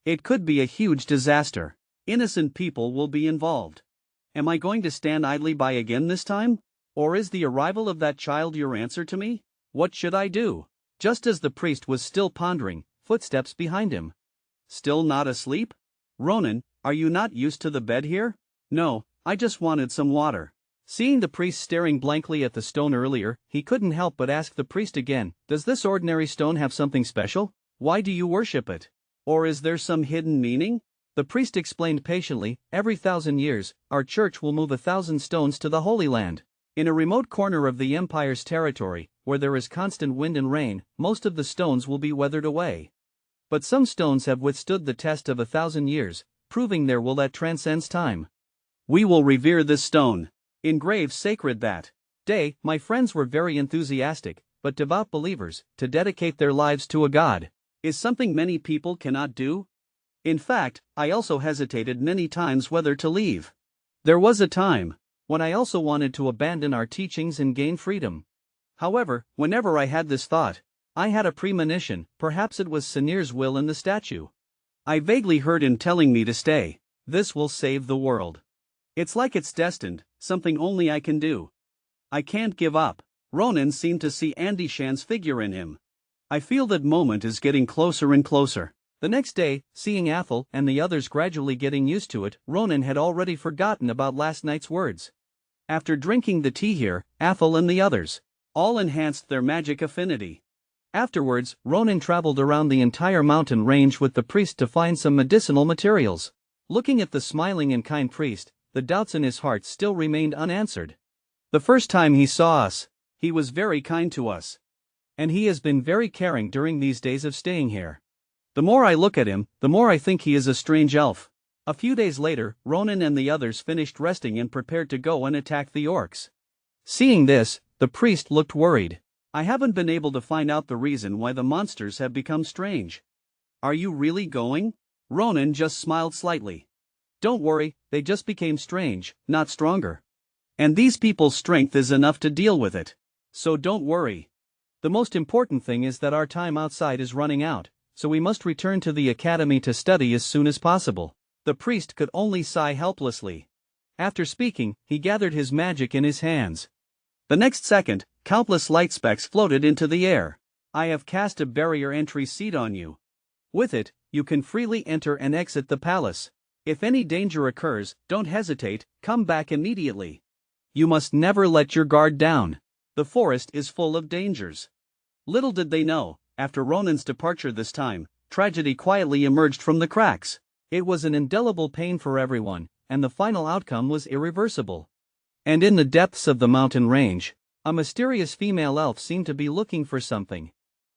It could be a huge disaster. Innocent people will be involved. Am I going to stand idly by again this time? Or is the arrival of that child your answer to me? What should I do? Just as the priest was still pondering, footsteps behind him. "Still not asleep? Ronan, are you not used to the bed here?" "No, I just wanted some water." Seeing the priest staring blankly at the stone earlier, he couldn't help but ask the priest again, "Does this ordinary stone have something special? Why do you worship it? Or is there some hidden meaning?" The priest explained patiently, "Every 1,000 years, our church will move 1,000 stones to the Holy Land. In a remote corner of the Empire's territory, where there is constant wind and rain, most of the stones will be weathered away. But some stones have withstood the test of 1,000 years, proving their will that transcends time. We will revere this stone. In graves sacred that day, my friends were very enthusiastic, but devout believers, to dedicate their lives to a god is something many people cannot do. In fact, I also hesitated many times whether to leave. There was a time when I also wanted to abandon our teachings and gain freedom. However, whenever I had this thought, I had a premonition, perhaps it was Sinir's will in the statue. I vaguely heard him telling me to stay. This will save the world. It's like it's destined, something only I can do. I can't give up. Ronan seemed to see Andy Shan's figure in him. I feel that moment is getting closer and closer. The next day, seeing Athel and the others gradually getting used to it, Ronan had already forgotten about last night's words. After drinking the tea here, Athel and the others all enhanced their magic affinity. Afterwards, Ronan traveled around the entire mountain range with the priest to find some medicinal materials. Looking at the smiling and kind priest, the doubts in his heart still remained unanswered. The first time he saw us, he was very kind to us. And he has been very caring during these days of staying here. The more I look at him, the more I think he is a strange elf. A few days later, Ronan and the others finished resting and prepared to go and attack the orcs. Seeing this, the priest looked worried. I haven't been able to find out the reason why the monsters have become strange. Are you really going? Ronan just smiled slightly. Don't worry, they just became strange, not stronger. And these people's strength is enough to deal with it. So don't worry. The most important thing is that our time outside is running out, so we must return to the academy to study as soon as possible. The priest could only sigh helplessly. After speaking, he gathered his magic in his hands. The next second, countless light specks floated into the air. I have cast a barrier entry seed on you. With it, you can freely enter and exit the palace. If any danger occurs, don't hesitate, come back immediately. You must never let your guard down. The forest is full of dangers. Little did they know, after Ronan's departure this time, tragedy quietly emerged from the cracks. It was an indelible pain for everyone, and the final outcome was irreversible. And in the depths of the mountain range, a mysterious female elf seemed to be looking for something.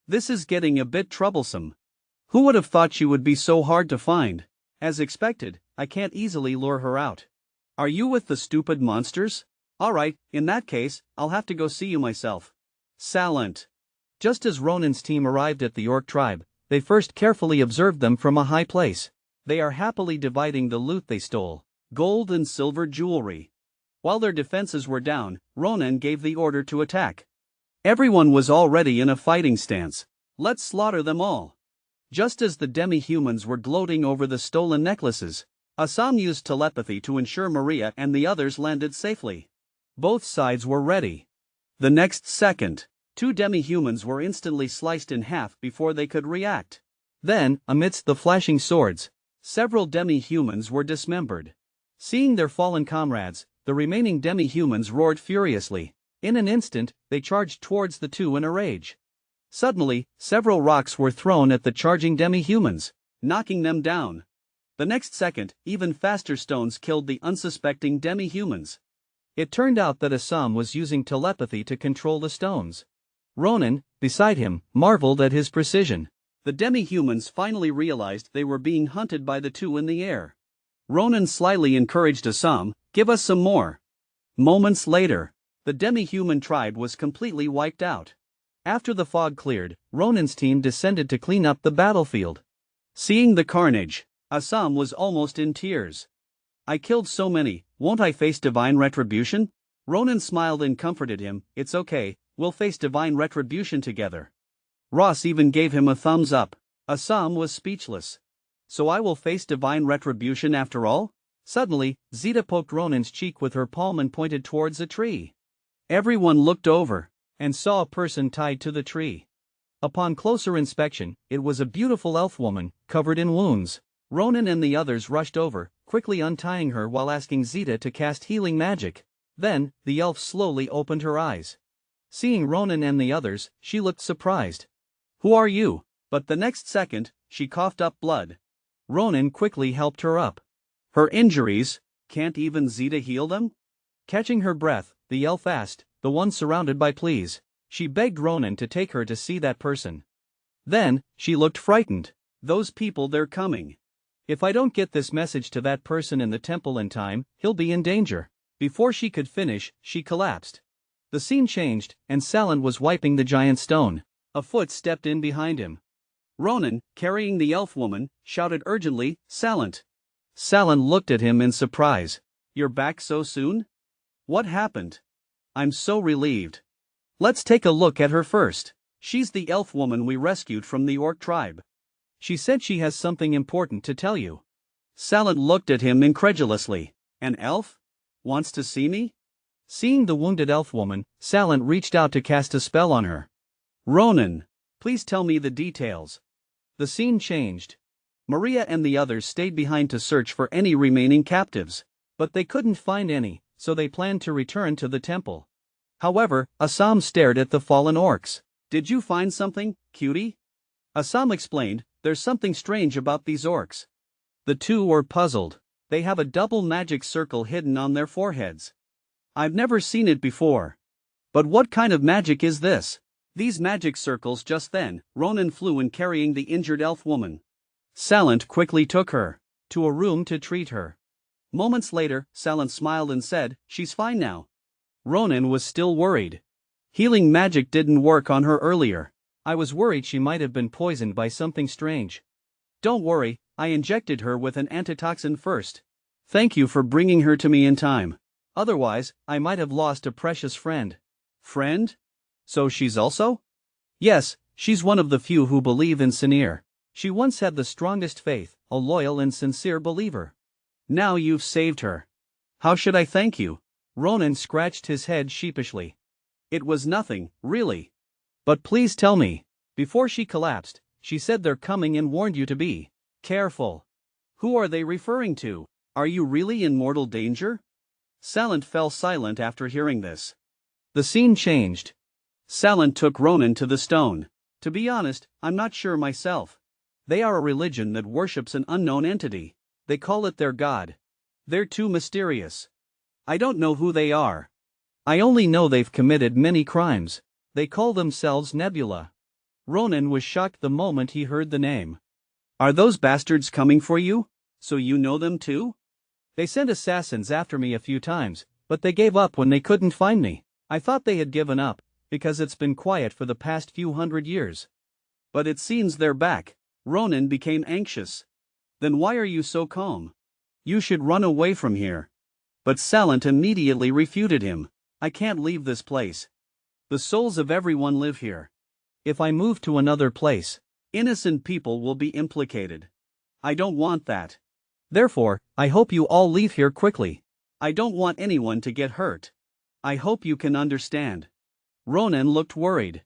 This is getting a bit troublesome. Who would have thought she would be so hard to find? As expected, I can't easily lure her out. Are you with the stupid monsters? Alright, in that case, I'll have to go see you myself. Salient. Just as Ronan's team arrived at the orc tribe, they first carefully observed them from a high place. They are happily dividing the loot they stole, gold and silver jewelry. While their defenses were down, Ronan gave the order to attack. Everyone was already in a fighting stance. Let's slaughter them all. Just as the demi-humans were gloating over the stolen necklaces, Assam used telepathy to ensure Maria and the others landed safely. Both sides were ready. The next second, two demi-humans were instantly sliced in half before they could react. Then, amidst the flashing swords, several demi-humans were dismembered. Seeing their fallen comrades, the remaining demi-humans roared furiously. In an instant, they charged towards the two in a rage. Suddenly, several rocks were thrown at the charging demi-humans, knocking them down. The next second, even faster stones killed the unsuspecting demi-humans. It turned out that Assam was using telepathy to control the stones. Ronan, beside him, marveled at his precision. The demi-humans finally realized they were being hunted by the two in the air. Ronan slyly encouraged Assam, "Give us some more." Moments later, the demi-human tribe was completely wiped out. After the fog cleared, Ronan's team descended to clean up the battlefield. Seeing the carnage, Assam was almost in tears. "I killed so many, won't I face divine retribution?" Ronan smiled and comforted him, "It's okay, we'll face divine retribution together." Ross even gave him a thumbs up. Assam was speechless. "So I will face divine retribution after all?" Suddenly, Zita poked Ronan's cheek with her palm and pointed towards a tree. Everyone looked over and saw a person tied to the tree. Upon closer inspection, it was a beautiful elf woman, covered in wounds. Ronan and the others rushed over, quickly untying her while asking Zita to cast healing magic. Then, the elf slowly opened her eyes. Seeing Ronan and the others, she looked surprised. "Who are you?" But the next second, she coughed up blood. Ronan quickly helped her up. "Her injuries, can't even Zita heal them?" Catching her breath, the elf asked, the one surrounded by pleas. She begged Ronan to take her to see that person. Then, she looked frightened. "Those people, they're coming. If I don't get this message to that person in the temple in time, he'll be in danger." Before she could finish, she collapsed. The scene changed, and Salent was wiping the giant stone. A foot stepped in behind him. Ronan, carrying the elf woman, shouted urgently, "Salent!" Salent looked at him in surprise. "You're back so soon? What happened? I'm so relieved." "Let's take a look at her first. She's the elf woman we rescued from the orc tribe." She said she has something important to tell you. Salent looked at him incredulously. An elf? Wants to see me? Seeing the wounded elf woman, Salent reached out to cast a spell on her. Ronan, please tell me the details. The scene changed. Maria and the others stayed behind to search for any remaining captives. But they couldn't find any, so they planned to return to the temple. However, Assam stared at the fallen orcs. Did you find something, cutie? Assam explained, there's something strange about these orcs. The two were puzzled. They have a double magic circle hidden on their foreheads. I've never seen it before. But what kind of magic is this? These magic circles. Just then, Ronan flew in carrying the injured elf woman. Salent quickly took her to a room to treat her. Moments later, Salent smiled and said, she's fine now. Ronan was still worried. Healing magic didn't work on her earlier. I was worried she might have been poisoned by something strange. Don't worry, I injected her with an antitoxin first. Thank you for bringing her to me in time. Otherwise, I might have lost a precious friend. Friend? So she's also? Yes, she's one of the few who believe in Sinir. She once had the strongest faith, a loyal and sincere believer. Now you've saved her. How should I thank you? Ronan scratched his head sheepishly. It was nothing, really. But please tell me. Before she collapsed, she said they're coming and warned you to be careful. Who are they referring to? Are you really in mortal danger? Salent fell silent after hearing this. The scene changed. Salent took Ronan to the stone. To be honest, I'm not sure myself. They are a religion that worships an unknown entity. They call it their god. They're too mysterious. I don't know who they are. I only know they've committed many crimes. They call themselves Nebula. Ronan was shocked the moment he heard the name. Are those bastards coming for you? So you know them too? They sent assassins after me a few times, but they gave up when they couldn't find me. I thought they had given up, because it's been quiet for the past few hundred years. But it seems they're back. Ronan became anxious. Then why are you so calm? You should run away from here. But Salent immediately refuted him. I can't leave this place. The souls of everyone live here. If I move to another place, innocent people will be implicated. I don't want that. Therefore, I hope you all leave here quickly. I don't want anyone to get hurt. I hope you can understand. Ronan looked worried.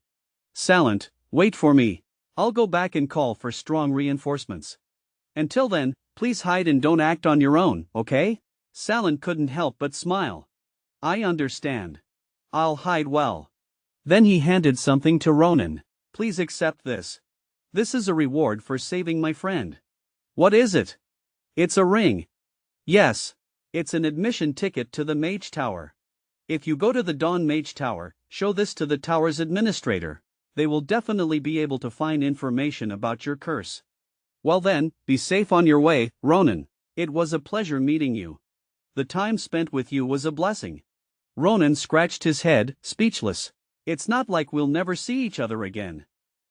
Salent, wait for me. I'll go back and call for strong reinforcements. Until then, please hide and don't act on your own, okay? Salent couldn't help but smile. I understand. I'll hide well. Then he handed something to Ronan. Please accept this. This is a reward for saving my friend. What is it? It's a ring. Yes. It's an admission ticket to the Mage Tower. If you go to the Dawn Mage Tower, show this to the tower's administrator. They will definitely be able to find information about your curse. Well then, be safe on your way, Ronan. It was a pleasure meeting you. The time spent with you was a blessing. Ronan scratched his head, speechless. It's not like we'll never see each other again.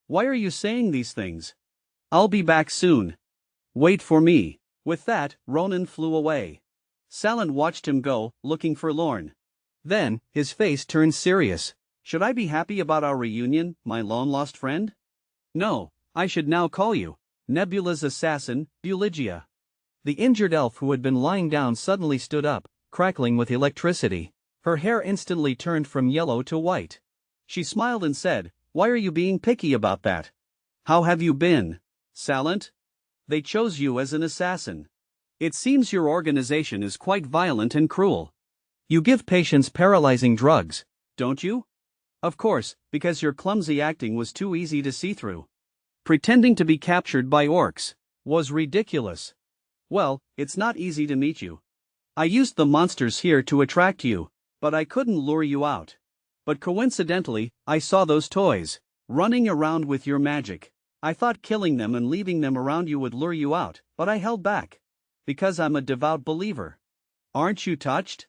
Why are you saying these things? I'll be back soon. Wait for me. With that, Ronan flew away. Salent watched him go, looking forlorn. Then, his face turned serious. Should I be happy about our reunion, my long-lost friend? No, I should now call you Nebula's assassin, Buligia. The injured elf who had been lying down suddenly stood up, crackling with electricity. Her hair instantly turned from yellow to white. She smiled and said, Why are you being picky about that? How have you been, Salent? They chose you as an assassin. It seems your organization is quite violent and cruel. You give patients paralyzing drugs, don't you? Of course, because your clumsy acting was too easy to see through. Pretending to be captured by orcs was ridiculous. Well, it's not easy to meet you. I used the monsters here to attract you, but I couldn't lure you out. But coincidentally, I saw those toys running around with your magic. I thought killing them and leaving them around you would lure you out, but I held back. Because I'm a devout believer. Aren't you touched?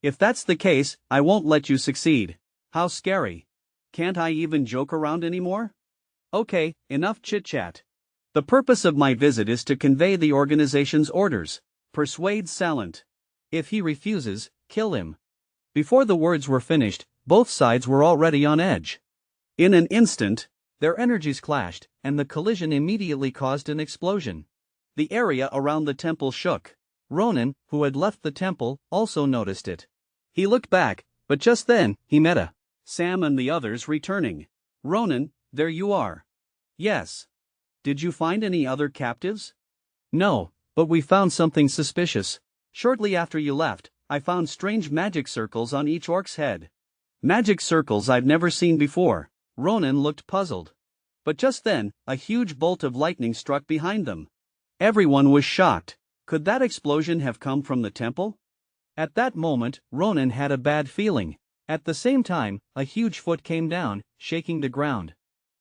If that's the case, I won't let you succeed. How scary. Can't I even joke around anymore? Okay, enough chit-chat. The purpose of my visit is to convey the organization's orders. Persuade Salent. If he refuses, kill him. Before the words were finished, both sides were already on edge. In an instant, Their energies clashed, and the collision immediately caused an explosion. The area around the temple shook. Ronan, who had left the temple, also noticed it. He looked back, but just then, he met Sam and the others returning. Ronan, there you are. Yes. Did you find any other captives? No, but we found something suspicious. Shortly after you left, I found strange magic circles on each orc's head. Magic circles I've never seen before. Ronan looked puzzled. But just then, a huge bolt of lightning struck behind them. Everyone was shocked. Could that explosion have come from the temple? At that moment, Ronan had a bad feeling. At the same time, a huge foot came down, shaking the ground.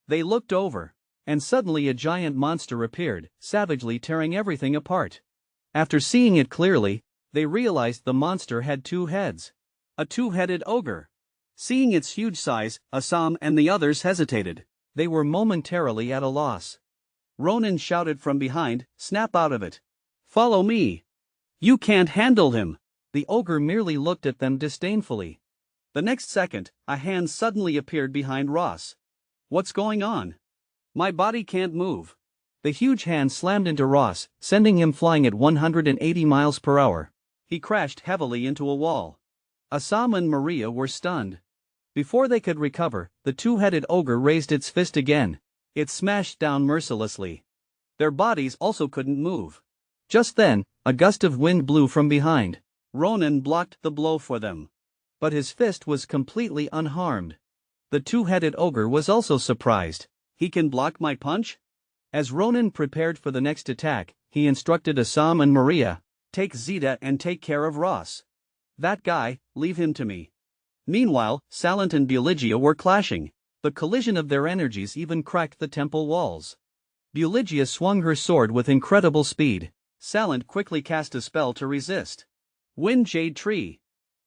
They looked over, and suddenly a giant monster appeared, savagely tearing everything apart. After seeing it clearly, they realized the monster had 2 heads. A 2-headed ogre. Seeing its huge size, Assam and the others hesitated. They were momentarily at a loss. Ronan shouted from behind, "Snap out of it. Follow me. You can't handle him." The ogre merely looked at them disdainfully. The next second, a hand suddenly appeared behind Ross. "What's going on? My body can't move." The huge hand slammed into Ross, sending him flying at 180 miles per hour. He crashed heavily into a wall. Assam and Maria were stunned. Before they could recover, the 2-headed ogre raised its fist again. It smashed down mercilessly. Their bodies also couldn't move. Just then, a gust of wind blew from behind. Ronan blocked the blow for them. But his fist was completely unharmed. The 2-headed ogre was also surprised. "He can block my punch?" As Ronan prepared for the next attack, he instructed Assam and Maria, "Take Zeta and take care of Ross. That guy, leave him to me." Meanwhile, Salant and Buligia were clashing. The collision of their energies even cracked the temple walls. Buligia swung her sword with incredible speed. Salant quickly cast a spell to resist. Wind Jade Tree.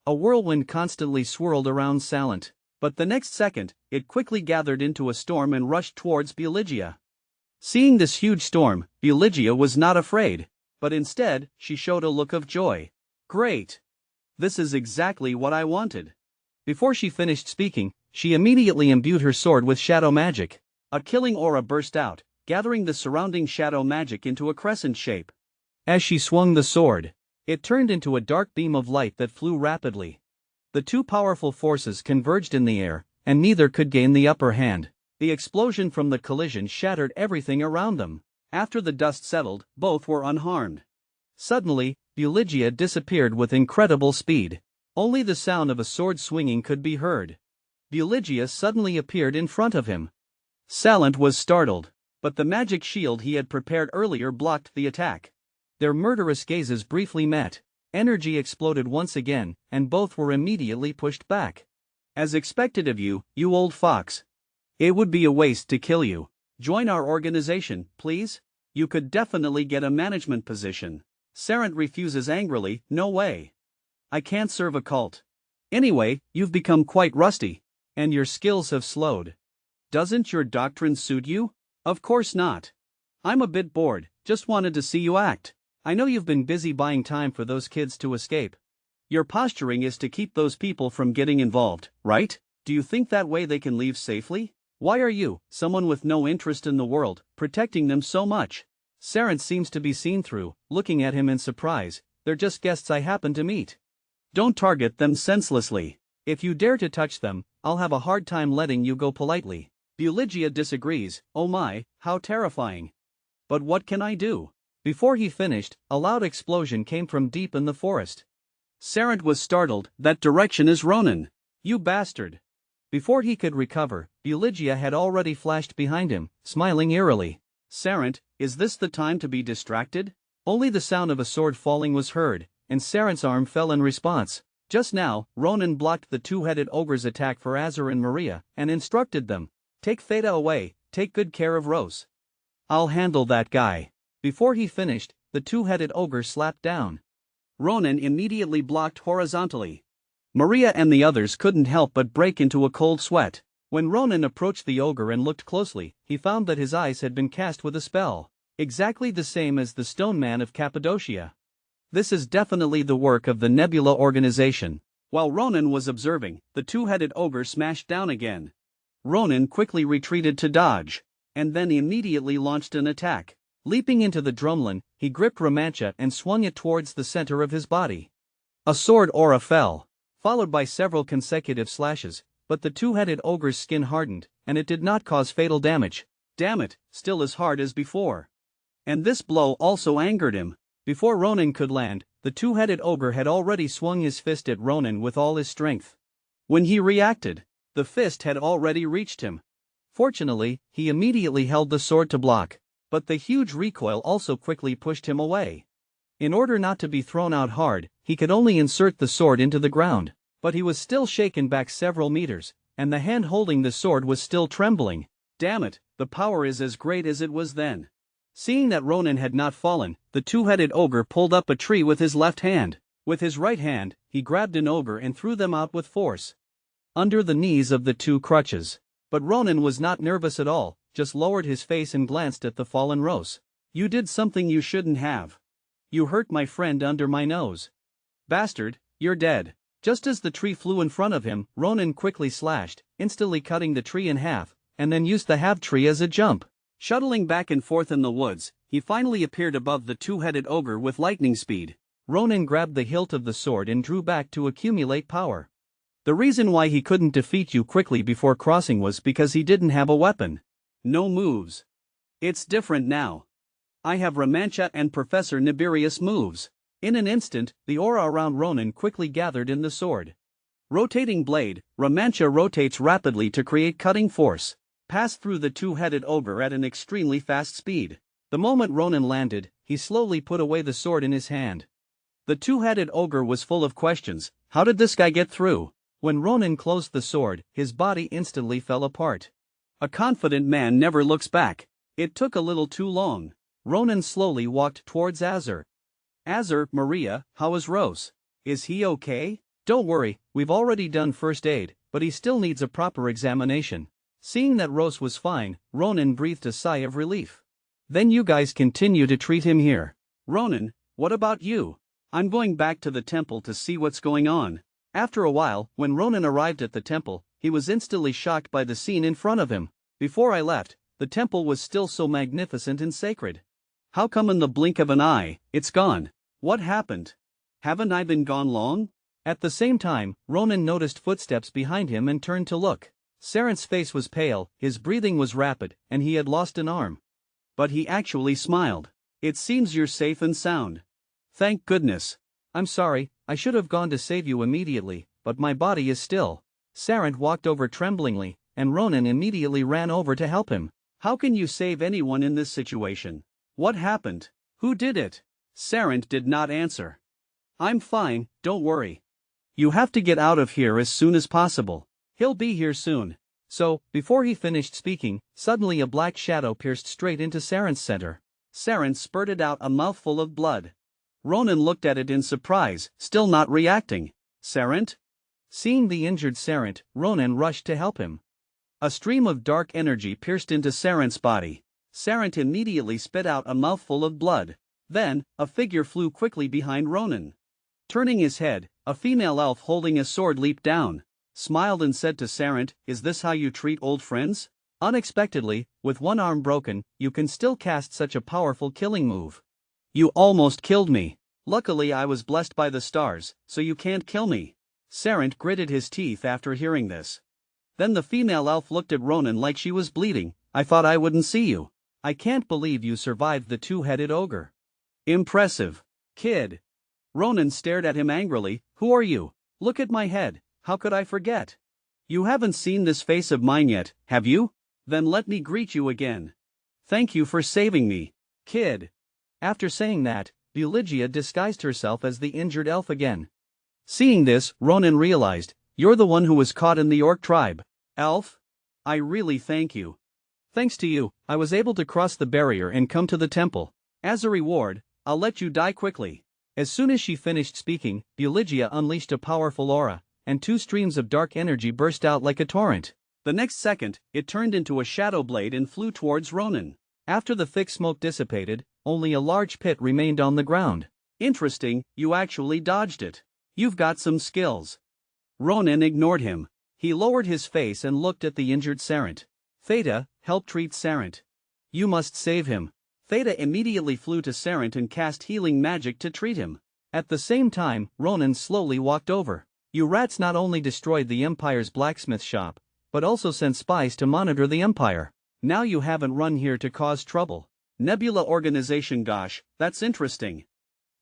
A whirlwind constantly swirled around Salant, but the next second, it quickly gathered into a storm and rushed towards Buligia. Seeing this huge storm, Buligia was not afraid, but instead, she showed a look of joy. "Great! This is exactly what I wanted." Before she finished speaking, she immediately imbued her sword with shadow magic. A killing aura burst out, gathering the surrounding shadow magic into a crescent shape. As she swung the sword, it turned into a dark beam of light that flew rapidly. The 2 powerful forces converged in the air, and neither could gain the upper hand. The explosion from the collision shattered everything around them. After the dust settled, both were unharmed. Suddenly, Buligia disappeared with incredible speed. Only the sound of a sword swinging could be heard. Buligia suddenly appeared in front of him. Salant was startled, but the magic shield he had prepared earlier blocked the attack. Their murderous gazes briefly met. Energy exploded once again, and both were immediately pushed back. "As expected of you, you old fox. It would be a waste to kill you. Join our organization, please. You could definitely get a management position." Salant refuses angrily, "No way. I can't serve a cult. Anyway, you've become quite rusty. And your skills have slowed. Doesn't your doctrine suit you?" "Of course not. I'm a bit bored, just wanted to see you act. I know you've been busy buying time for those kids to escape. Your posturing is to keep those people from getting involved, right? Do you think that way they can leave safely? Why are you, someone with no interest in the world, protecting them so much?" Salant seems to be seen through, looking at him in surprise. "They're just guests I happen to meet. Don't target them senselessly. If you dare to touch them, I'll have a hard time letting you go politely." Buligia disagrees. "Oh my, how terrifying. But what can I do?" Before he finished, a loud explosion came from deep in the forest. Salant was startled. "That direction is Ronan. You bastard." Before he could recover, Buligia had already flashed behind him, smiling eerily. "Salant, is this the time to be distracted?" Only the sound of a sword falling was heard, and Sarant's arm fell in response. Just now, Ronan blocked the 2-headed ogre's attack for Azur and Maria, and instructed them, "Take Theta away, take good care of Rose. I'll handle that guy." Before he finished, the 2-headed ogre slapped down. Ronan immediately blocked horizontally. Maria and the others couldn't help but break into a cold sweat. When Ronan approached the ogre and looked closely, he found that his eyes had been cast with a spell, exactly the same as the Stone Man of Cappadocia. This is definitely the work of the Nebula organization. While Ronan was observing, the 2-headed ogre smashed down again. Ronan quickly retreated to dodge, and then immediately launched an attack. Leaping into the drumlin, he gripped Ramancha and swung it towards the center of his body. A sword aura fell, followed by several consecutive slashes, but the two-headed ogre's skin hardened, and it did not cause fatal damage. Damn it, still as hard as before. And this blow also angered him. Before Ronan could land, the two-headed ogre had already swung his fist at Ronan with all his strength. When he reacted, the fist had already reached him. Fortunately, he immediately held the sword to block, but the huge recoil also quickly pushed him away. In order not to be thrown out hard, he could only insert the sword into the ground, but he was still shaken back several meters, and the hand holding the sword was still trembling. Damn it, the power is as great as it was then. Seeing that Ronan had not fallen, the two-headed ogre pulled up a tree with his left hand. With his right hand, he grabbed an ogre and threw them out with force under the knees of the two crutches. But Ronan was not nervous at all, just lowered his face and glanced at the fallen Rose. You did something you shouldn't have. You hurt my friend under my nose. Bastard, you're dead. Just as the tree flew in front of him, Ronan quickly slashed, instantly cutting the tree in half, and then used the half-tree as a jump. Shuttling back and forth in the woods, he finally appeared above the two-headed ogre with lightning speed. Ronan grabbed the hilt of the sword and drew back to accumulate power. The reason why he couldn't defeat you quickly before crossing was because he didn't have a weapon. No moves. It's different now. I have Ramancha and Professor Nibirius moves. In an instant, the aura around Ronan quickly gathered in the sword. Rotating blade, Ramancha rotates rapidly to create cutting force. Passed through the two-headed ogre at an extremely fast speed. The moment Ronan landed, he slowly put away the sword in his hand. The two-headed ogre was full of questions. How did this guy get through? When Ronan closed the sword, his body instantly fell apart. A confident man never looks back. It took a little too long. Ronan slowly walked towards Azur. Azur, Maria, how is Rose? Is he okay? Don't worry, we've already done first aid, but he still needs a proper examination. Seeing that Rose was fine, Ronan breathed a sigh of relief. Then you guys continue to treat him here. Ronan, what about you? I'm going back to the temple to see what's going on. After a while, when Ronan arrived at the temple, he was instantly shocked by the scene in front of him. Before I left, the temple was still so magnificent and sacred. How come in the blink of an eye, it's gone? What happened? Haven't I been gone long? At the same time, Ronan noticed footsteps behind him and turned to look. Sarant's face was pale, his breathing was rapid, and he had lost an arm. But he actually smiled. It seems you're safe and sound. Thank goodness. I'm sorry, I should have gone to save you immediately, but my body is still. Sarant walked over tremblingly, and Ronan immediately ran over to help him. How can you save anyone in this situation? What happened? Who did it? Sarant did not answer. I'm fine, don't worry. You have to get out of here as soon as possible. He'll be here soon. So, before he finished speaking, suddenly a black shadow pierced straight into Sarant's center. Sarant spurted out a mouthful of blood. Ronan looked at it in surprise, still not reacting. Sarant? Seeing the injured Sarant, Ronan rushed to help him. A stream of dark energy pierced into Sarant's body. Sarant immediately spit out a mouthful of blood. Then, a figure flew quickly behind Ronan. Turning his head, a female elf holding a sword leaped down, smiled and said to Sarant, "Is this how you treat old friends? Unexpectedly, with one arm broken, you can still cast such a powerful killing move. You almost killed me. Luckily I was blessed by the stars, so you can't kill me." Sarant gritted his teeth after hearing this. Then the female elf looked at Ronan like she was bleeding. "I thought I wouldn't see you. I can't believe you survived the two-headed ogre. Impressive. Kid." Ronan stared at him angrily. "Who are you? Look at my head, how could I forget? You haven't seen this face of mine yet, have you? Then let me greet you again. Thank you for saving me, kid." After saying that, Buligia disguised herself as the injured elf again. Seeing this, Ronan realized, "You're the one who was caught in the orc tribe. Elf? I really thank you. Thanks to you, I was able to cross the barrier and come to the temple. As a reward, I'll let you die quickly." As soon as she finished speaking, Buligia unleashed a powerful aura, and two streams of dark energy burst out like a torrent. The next second, it turned into a shadow blade and flew towards Ronan. After the thick smoke dissipated, only a large pit remained on the ground. "Interesting, you actually dodged it. You've got some skills." Ronan ignored him. He lowered his face and looked at the injured Sarant. Theta, help treat Sarant. You must save him. Theta immediately flew to Sarant and cast healing magic to treat him. At the same time, Ronan slowly walked over. You rats not only destroyed the Empire's blacksmith shop, but also sent spies to monitor the Empire. Now you haven't run here to cause trouble. Nebula organization, gosh, that's interesting.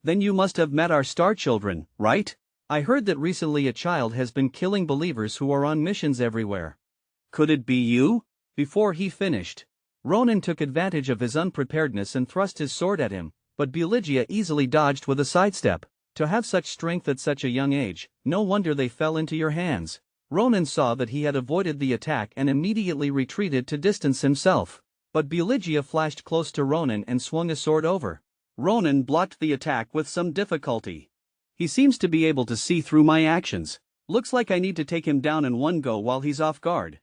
Then you must have met our star children, right? I heard that recently a child has been killing believers who are on missions everywhere. Could it be you? Before he finished, Ronan took advantage of his unpreparedness and thrust his sword at him, but Buligia easily dodged with a sidestep. To have such strength at such a young age, no wonder they fell into your hands. Ronan saw that he had avoided the attack and immediately retreated to distance himself. But Buligia flashed close to Ronan and swung a sword over. Ronan blocked the attack with some difficulty. He seems to be able to see through my actions. Looks like I need to take him down in one go while he's off guard.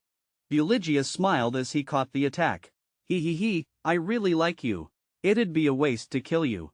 Buligia smiled as he caught the attack. I really like you. It'd be a waste to kill you.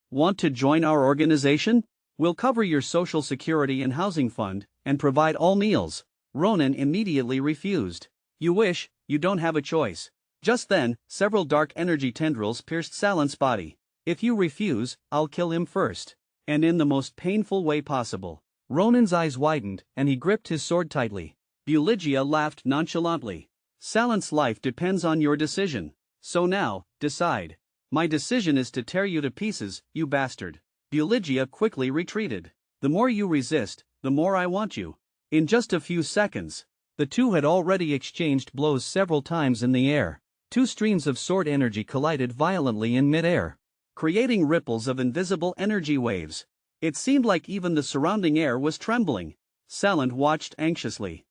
Want to join our organization? We'll cover your social security and housing fund, and provide all meals. Ronan immediately refused. You wish, you don't have a choice. Just then, several dark energy tendrils pierced Salant's body. If you refuse, I'll kill him first. And in the most painful way possible. Ronan's eyes widened, and he gripped his sword tightly. Buligia laughed nonchalantly. Salant's life depends on your decision. So now, decide. My decision is to tear you to pieces, you bastard. Buligia quickly retreated. The more you resist, the more I want you. In just a few seconds, the two had already exchanged blows several times in the air. Two streams of sword energy collided violently in mid-air, creating ripples of invisible energy waves. It seemed like even the surrounding air was trembling. Salant watched anxiously.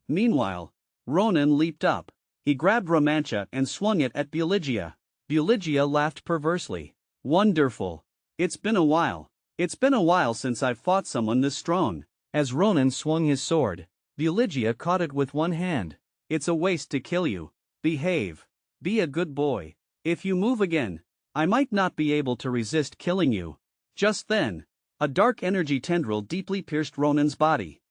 Meanwhile, Ronan leaped up. He grabbed Romancha and swung it at Buligia. Buligia laughed perversely. Wonderful. It's been a while. It's been a while since I've fought someone this strong. As Ronan swung his sword, Buligia caught it with one hand. It's a waste to kill you. Behave. Be a good boy. If you move again, I might not be able to resist killing you. Just then, a dark energy tendril deeply pierced Ronan's body.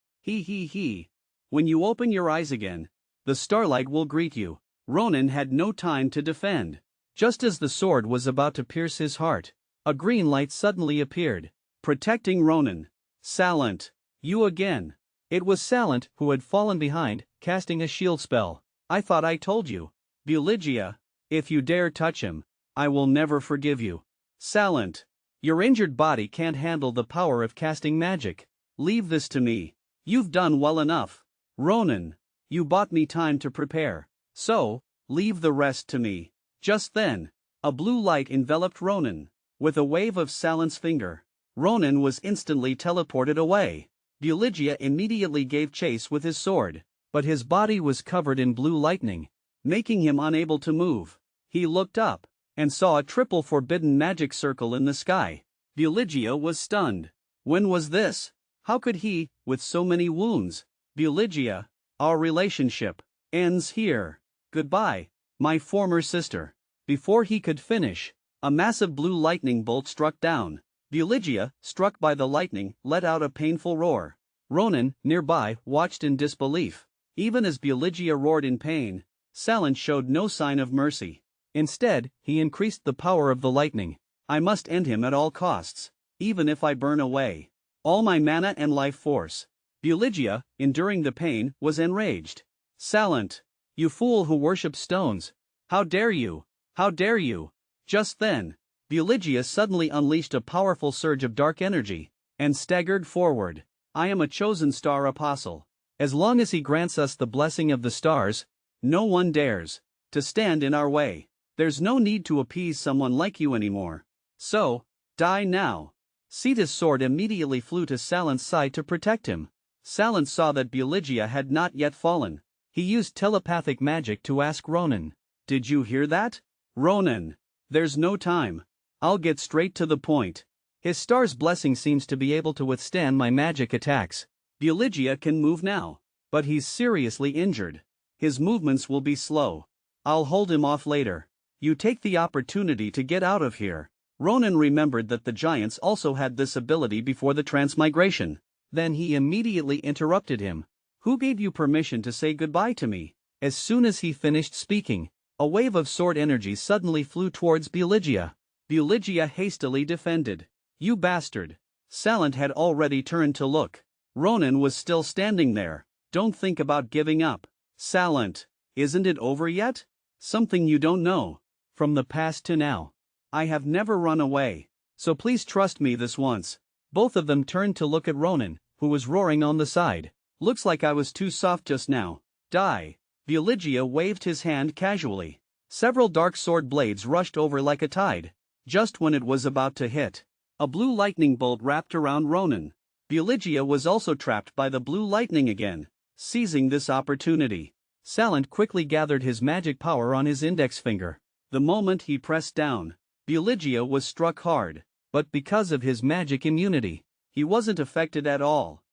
When you open your eyes again, the starlight will greet you. Ronan had no time to defend. Just as the sword was about to pierce his heart, a green light suddenly appeared, protecting Ronan. Salant. You again. It was Salant who had fallen behind, casting a shield spell. I thought I told you. Buligia, if you dare touch him, I will never forgive you. Salant. Your injured body can't handle the power of casting magic. Leave this to me. You've done well enough. Ronan, you bought me time to prepare. So, leave the rest to me. Just then, a blue light enveloped Ronan. With a wave of Salant's finger, Ronan was instantly teleported away. Buligia immediately gave chase with his sword, but his body was covered in blue lightning, making him unable to move. He looked up, and saw a triple forbidden magic circle in the sky. Buligia was stunned. When was this? How could he, with so many wounds? Buligia, our relationship ends here. Goodbye, my former sister. Before he could finish, a massive blue lightning bolt struck down. Buligia, struck by the lightning, let out a painful roar. Ronan, nearby, watched in disbelief. Even as Buligia roared in pain, Salant showed no sign of mercy. Instead, he increased the power of the lightning. I must end him at all costs, even if I burn away all my mana and life force. Buligia, enduring the pain, was enraged. Salant, you fool who worships stones. How dare you? How dare you? Just then, Buligia suddenly unleashed a powerful surge of dark energy, and staggered forward. I am a chosen star apostle. As long as he grants us the blessing of the stars, no one dares to stand in our way. There's no need to appease someone like you anymore. So, die now. Sita's sword immediately flew to Salant's side to protect him. Salant saw that Buligia had not yet fallen. He used telepathic magic to ask Ronan, "Did you hear that? Ronan, there's no time. I'll get straight to the point. His star's blessing seems to be able to withstand my magic attacks. Buligia can move now, but he's seriously injured. His movements will be slow. I'll hold him off later. You take the opportunity to get out of here." Ronan remembered that the giants also had this ability before the transmigration. Then he immediately interrupted him. Who gave you permission to say goodbye to me? As soon as he finished speaking, a wave of sword energy suddenly flew towards Buligia. Buligia hastily defended. You bastard. Salant had already turned to look. Ronan was still standing there. Don't think about giving up. Salant, isn't it over yet? Something you don't know. From the past to now, I have never run away. So please trust me this once. Both of them turned to look at Ronan, who was roaring on the side. Looks like I was too soft just now. Die. Buligia waved his hand casually. Several dark sword blades rushed over like a tide. Just when it was about to hit, a blue lightning bolt wrapped around Ronan. Buligia was also trapped by the blue lightning again. Seizing this opportunity, Salant quickly gathered his magic power on his index finger. The moment he pressed down, Buligia was struck hard, but because of his magic immunity, he wasn't affected at all.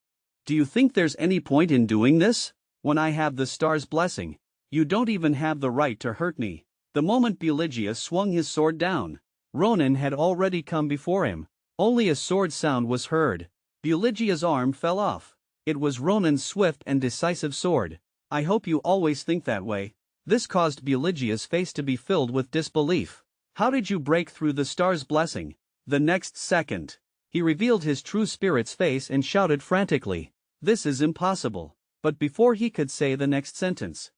Do you think there's any point in doing this? When I have the star's blessing, you don't even have the right to hurt me. The moment Buligia swung his sword down, Ronan had already come before him. Only a sword sound was heard. Buligia's arm fell off. It was Ronan's swift and decisive sword. I hope you always think that way. This caused Buligia's face to be filled with disbelief. How did you break through the star's blessing? The next second, he revealed his true spirit's face and shouted frantically, "This is impossible." But before he could say the next sentence,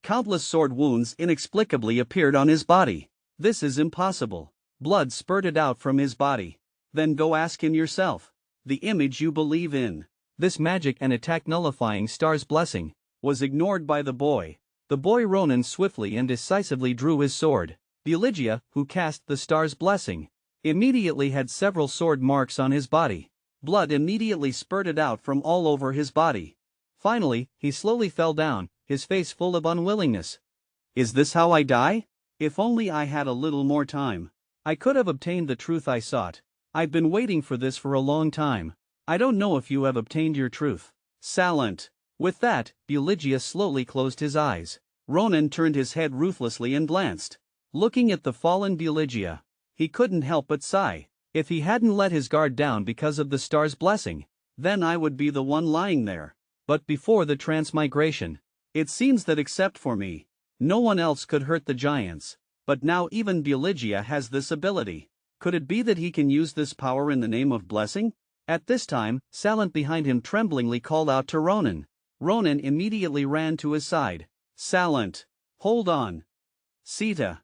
countless sword wounds inexplicably appeared on his body. This is impossible. Blood spurted out from his body. Then go ask him yourself. The image you believe in, this magic and attack nullifying star's blessing, was ignored by the boy. The boy Ronan swiftly and decisively drew his sword. Buligia, who cast the star's blessing, immediately had several sword marks on his body. Blood immediately spurted out from all over his body. Finally, he slowly fell down, his face full of unwillingness. Is this how I die? If only I had a little more time. I could have obtained the truth I sought. I've been waiting for this for a long time. I don't know if you have obtained your truth. Salant. With that, Buligia slowly closed his eyes. Ronan turned his head ruthlessly and glanced. Looking at the fallen Buligia, he couldn't help but sigh. If he hadn't let his guard down because of the star's blessing, then I would be the one lying there. But before the transmigration, it seems that except for me, no one else could hurt the giants. But now even Buligia has this ability. Could it be that he can use this power in the name of blessing? At this time, Salant behind him tremblingly called out to Ronan. Ronan immediately ran to his side. Salant, hold on. Sita.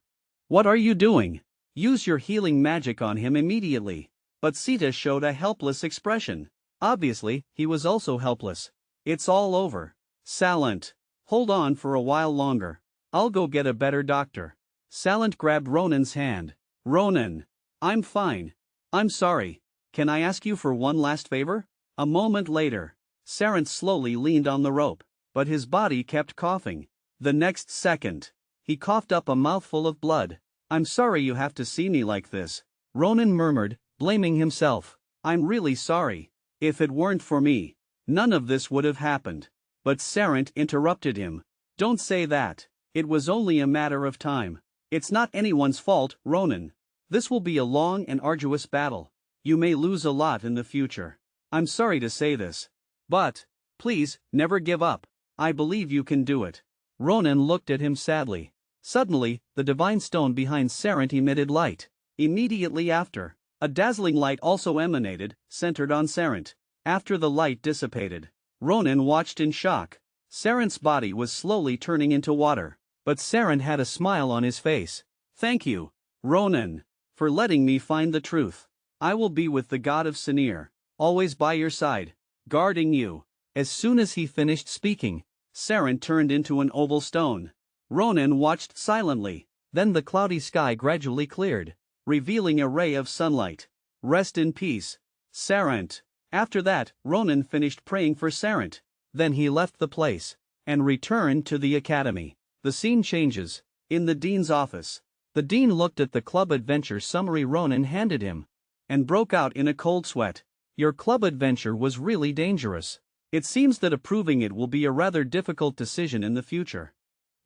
What are you doing? Use your healing magic on him immediately. But Sita showed a helpless expression. Obviously, he was also helpless. It's all over. Salant, hold on for a while longer. I'll go get a better doctor. Salant grabbed Ronan's hand. Ronan. I'm fine. I'm sorry. Can I ask you for one last favor? A moment later, Salant slowly leaned on the rope, but his body kept coughing. The next second, he coughed up a mouthful of blood. I'm sorry you have to see me like this, Ronan murmured, blaming himself. I'm really sorry. If it weren't for me, none of this would have happened. But Salant interrupted him. Don't say that. It was only a matter of time. It's not anyone's fault, Ronan. This will be a long and arduous battle. You may lose a lot in the future. I'm sorry to say this. But, please, never give up. I believe you can do it. Ronan looked at him sadly. Suddenly, the divine stone behind Salant emitted light. Immediately after, a dazzling light also emanated, centered on Salant. After the light dissipated, Ronan watched in shock. Sarant's body was slowly turning into water, but Salant had a smile on his face. Thank you, Ronan, for letting me find the truth. I will be with the god of Sinir, always by your side, guarding you. As soon as he finished speaking, Salant turned into an oval stone. Ronan watched silently. Then the cloudy sky gradually cleared, revealing a ray of sunlight. Rest in peace, Salant. After that, Ronan finished praying for Salant. Then he left the place and returned to the academy. The scene changes. In the dean's office, the dean looked at the club adventure summary Ronan handed him and broke out in a cold sweat. Your club adventure was really dangerous. It seems that approving it will be a rather difficult decision in the future.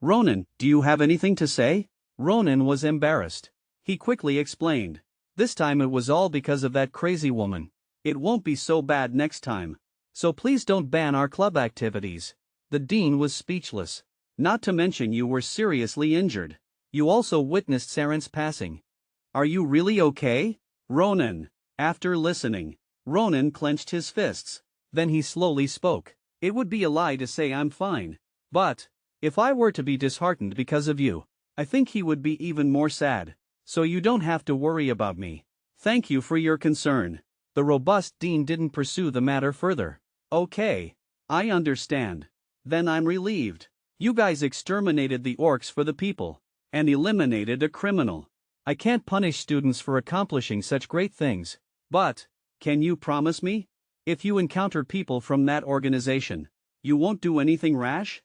Ronan, do you have anything to say? Ronan was embarrassed. He quickly explained. This time it was all because of that crazy woman. It won't be so bad next time. So please don't ban our club activities. The dean was speechless. Not to mention you were seriously injured. You also witnessed Saren's passing. Are you really okay? Ronan. After listening, Ronan clenched his fists. Then he slowly spoke. It would be a lie to say I'm fine. But, if I were to be disheartened because of you, I think he would be even more sad. So you don't have to worry about me. Thank you for your concern. The robust dean didn't pursue the matter further. Okay. I understand. Then I'm relieved. You guys exterminated the orcs for the people. And eliminated a criminal. I can't punish students for accomplishing such great things. But, can you promise me? If you encounter people from that organization, you won't do anything rash?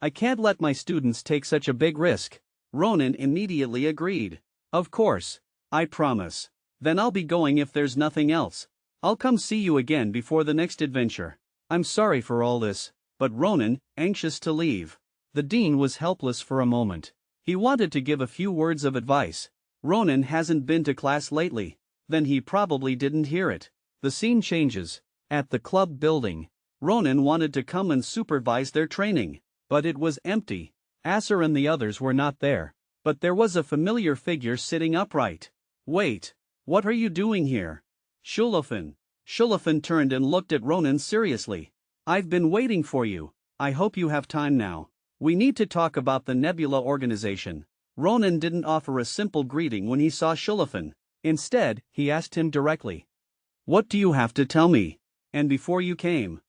I can't let my students take such a big risk. Ronan immediately agreed. Of course. I promise. Then I'll be going if there's nothing else. I'll come see you again before the next adventure. I'm sorry for all this, but Ronan, anxious to leave. The dean was helpless for a moment. He wanted to give a few words of advice. Ronan hasn't been to class lately. Then he probably didn't hear it. The scene changes. At the club building. Ronan wanted to come and supervise their training. But it was empty. Asser and the others were not there. But there was a familiar figure sitting upright. Wait. What are you doing here? Shulafin. Shulafin turned and looked at Ronan seriously. I've been waiting for you. I hope you have time now. We need to talk about the Nebula organization. Ronan didn't offer a simple greeting when he saw Shulafin. Instead, he asked him directly. What do you have to tell me? And before you came,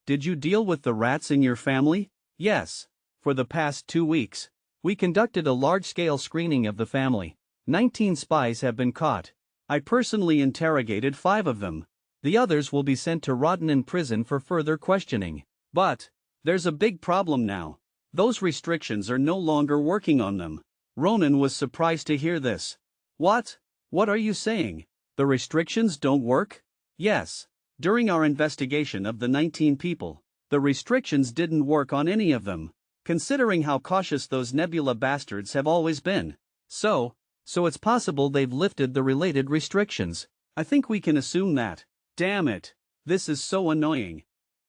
did you deal with the rats in your family? Yes. For the past 2 weeks, we conducted a large-scale screening of the family. 19 spies have been caught. I personally interrogated 5 of them. The others will be sent to Rodden in prison for further questioning. But there's a big problem now. Those restrictions are no longer working on them. Ronan was surprised to hear this. What? What are you saying? The restrictions don't work? Yes. During our investigation of the 19 people, the restrictions didn't work on any of them, considering how cautious those Nebula bastards have always been. So it's possible they've lifted the related restrictions. I think we can assume that. Damn it. This is so annoying.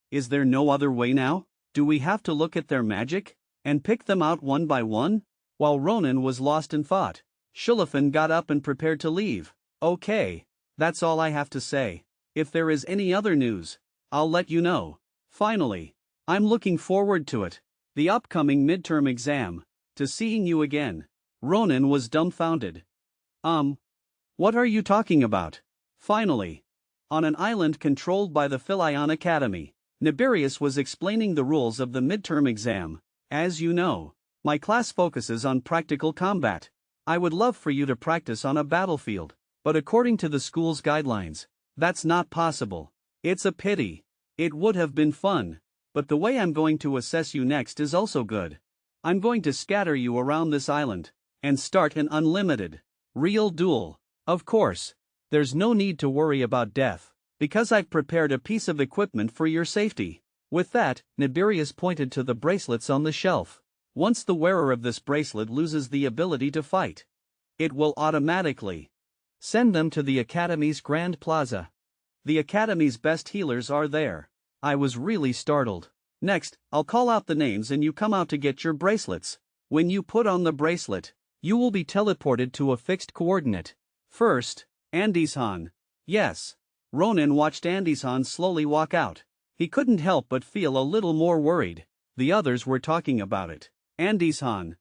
Is there no other way now? Do we have to look at their magic and pick them out one by one? While Ronan was lost in thought, Shulafin got up and prepared to leave. Okay. That's all I have to say. If there is any other news, I'll let you know. Finally, I'm looking forward to it. The upcoming midterm exam. To seeing you again. Ronan was dumbfounded. What are you talking about? Finally. On an island controlled by the Philion Academy, Nibirius was explaining the rules of the midterm exam. As you know, my class focuses on practical combat. I would love for you to practice on a battlefield, but according to the school's guidelines, that's not possible. It's a pity. It would have been fun. But the way I'm going to assess you next is also good. I'm going to scatter you around this island and start an unlimited, real duel. Of course, there's no need to worry about death, because I've prepared a piece of equipment for your safety. With that, Nibirius pointed to the bracelets on the shelf. Once the wearer of this bracelet loses the ability to fight, it will automatically send them to the Academy's Grand Plaza. The Academy's best healers are there. I was really startled. Next, I'll call out the names and you come out to get your bracelets. When you put on the bracelet, you will be teleported to a fixed coordinate. First, Andishan. Yes. Ronan watched Andishan slowly walk out. He couldn't help but feel a little more worried. The others were talking about it. Andishan.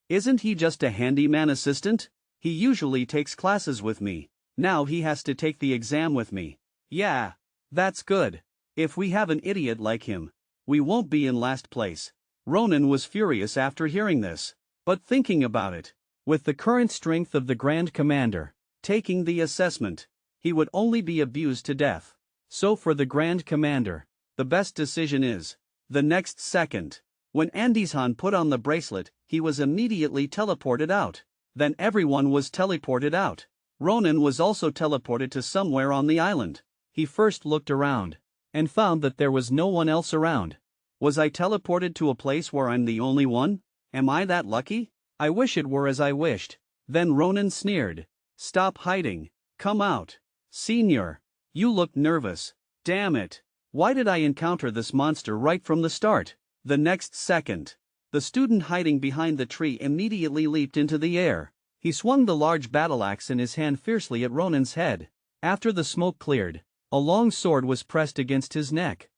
Isn't he just a handyman assistant? He usually takes classes with me. Now he has to take the exam with me. Yeah, that's good. If we have an idiot like him, we won't be in last place. Ronan was furious after hearing this. But thinking about it, with the current strength of the Grand Commander taking the assessment, he would only be abused to death. So for the Grand Commander, the best decision is the next second. When Andishan put on the bracelet, he was immediately teleported out. Then everyone was teleported out. Ronan was also teleported to somewhere on the island. He first looked around and found that there was no one else around. Was I teleported to a place where I'm the only one? Am I that lucky? I wish it were as I wished. Then Ronan sneered. Stop hiding. Come out. Senior. You look nervous. Damn it. Why did I encounter this monster right from the start? The next second, the student hiding behind the tree immediately leaped into the air. He swung the large battle axe in his hand fiercely at Ronan's head. After the smoke cleared, a long sword was pressed against his neck.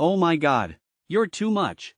"Oh my god, you're too much.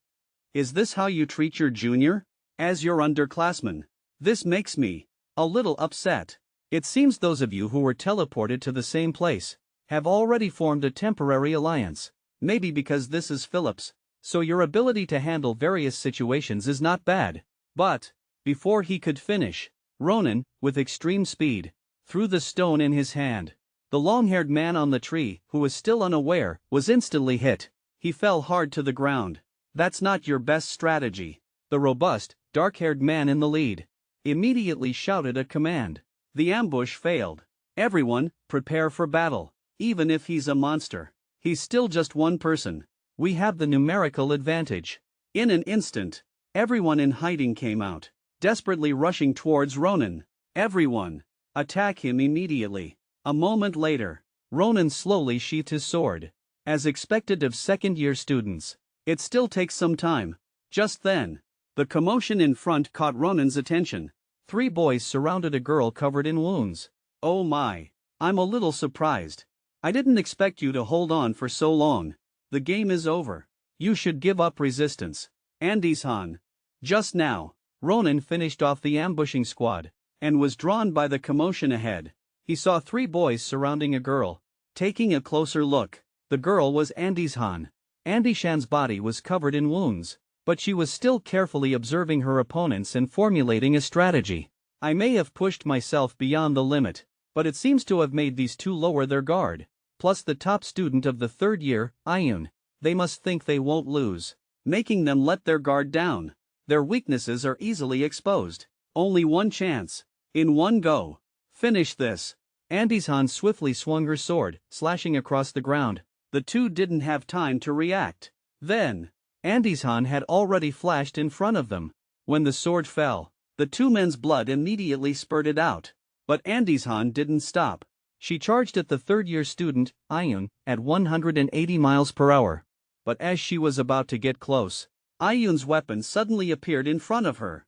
Is this how you treat your junior? As your underclassman? This makes me a little upset. It seems those of you who were teleported to the same place have already formed a temporary alliance. Maybe because this is Phillips, so your ability to handle various situations is not bad." But before he could finish, Ronan, with extreme speed, threw the stone in his hand. The long-haired man on the tree, who was still unaware, was instantly hit. He fell hard to the ground. "That's not your best strategy." The robust, dark-haired man in the lead immediately shouted a command. The ambush failed. "Everyone, prepare for battle. Even if he's a monster, he's still just one person. We have the numerical advantage." In an instant, everyone in hiding came out, desperately rushing towards Ronan. "Everyone, attack him immediately." A moment later, Ronan slowly sheathed his sword. As expected of second-year students, it still takes some time. Just then, the commotion in front caught Ronan's attention. 3 boys surrounded a girl covered in wounds. "Oh my, I'm a little surprised. I didn't expect you to hold on for so long. The game is over. You should give up resistance." Andes-han. Just now, Ronan finished off the ambushing squad and was drawn by the commotion ahead. He saw 3 boys surrounding a girl. Taking a closer look, the girl was Andes-han. Andy-shan's body was covered in wounds, but she was still carefully observing her opponents and formulating a strategy. "I may have pushed myself beyond the limit, but it seems to have made these 2 lower their guard. Plus the top student of the 3rd year, Ayun. They must think they won't lose, making them let their guard down. Their weaknesses are easily exposed. Only one chance. In one go. Finish this." Andes-han swiftly swung her sword, slashing across the ground. The 2 didn't have time to react. Then, Andes-han had already flashed in front of them. When the sword fell, the 2 men's blood immediately spurted out. But Andes-han didn't stop. She charged at the 3rd-year student, Ayun, at 180 miles per hour. But as she was about to get close, Ayun's weapon suddenly appeared in front of her.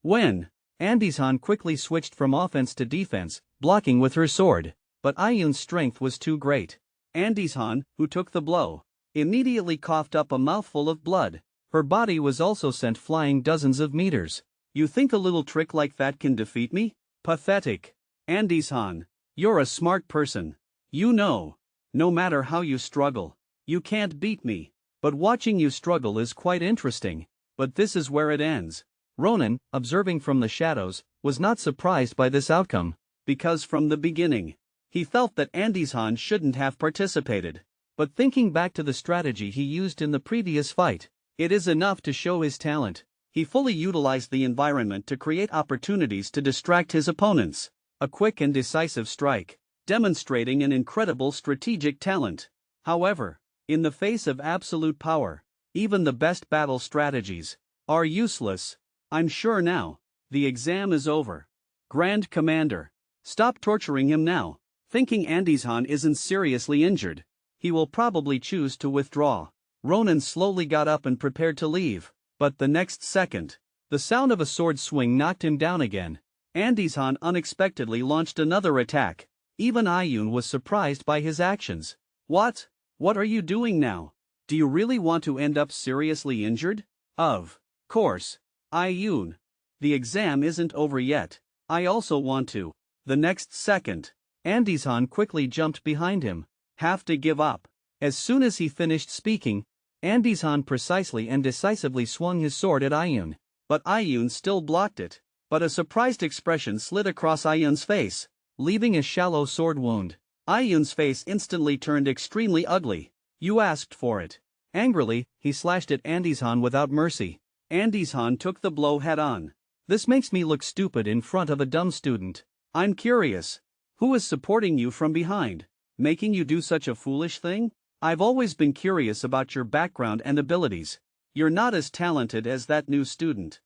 When Andes-han quickly switched from offense to defense, blocking with her sword. But Ayun's strength was too great. Andes-han, who took the blow, immediately coughed up a mouthful of blood. Her body was also sent flying dozens of meters. "You think a little trick like that can defeat me? Pathetic. Andes-han, you're a smart person. You know, no matter how you struggle, you can't beat me. But watching you struggle is quite interesting. But this is where it ends." Ronan, observing from the shadows, was not surprised by this outcome, because from the beginning, he felt that Andes-han shouldn't have participated. But thinking back to the strategy he used in the previous fight, it is enough to show his talent. He fully utilized the environment to create opportunities to distract his opponents. A quick and decisive strike, demonstrating an incredible strategic talent. However, in the face of absolute power, even the best battle strategies are useless. "I'm sure now. The exam is over. Grand Commander, stop torturing him now." Thinking Andes-han isn't seriously injured, he will probably choose to withdraw. Ronan slowly got up and prepared to leave, but the next second, the sound of a sword swing knocked him down again. Andes-han unexpectedly launched another attack. Even Ayun was surprised by his actions. What are you doing now? Do you really want to end up seriously injured?" "Of course, Ayun. The exam isn't over yet. I also want to." The next second, Andes-han quickly jumped behind him. "Have to give up." As soon as he finished speaking, Andes-han precisely and decisively swung his sword at Ayun. But Ayun still blocked it. But a surprised expression slid across Ayun's face, leaving a shallow sword wound. Ayun's face instantly turned extremely ugly. "You asked for it." Angrily, he slashed at Andes-han without mercy. Andes-han took the blow head-on. "This makes me look stupid in front of a dumb student. I'm curious. Who is supporting you from behind, making you do such a foolish thing? I've always been curious about your background and abilities. You're not as talented as that new student.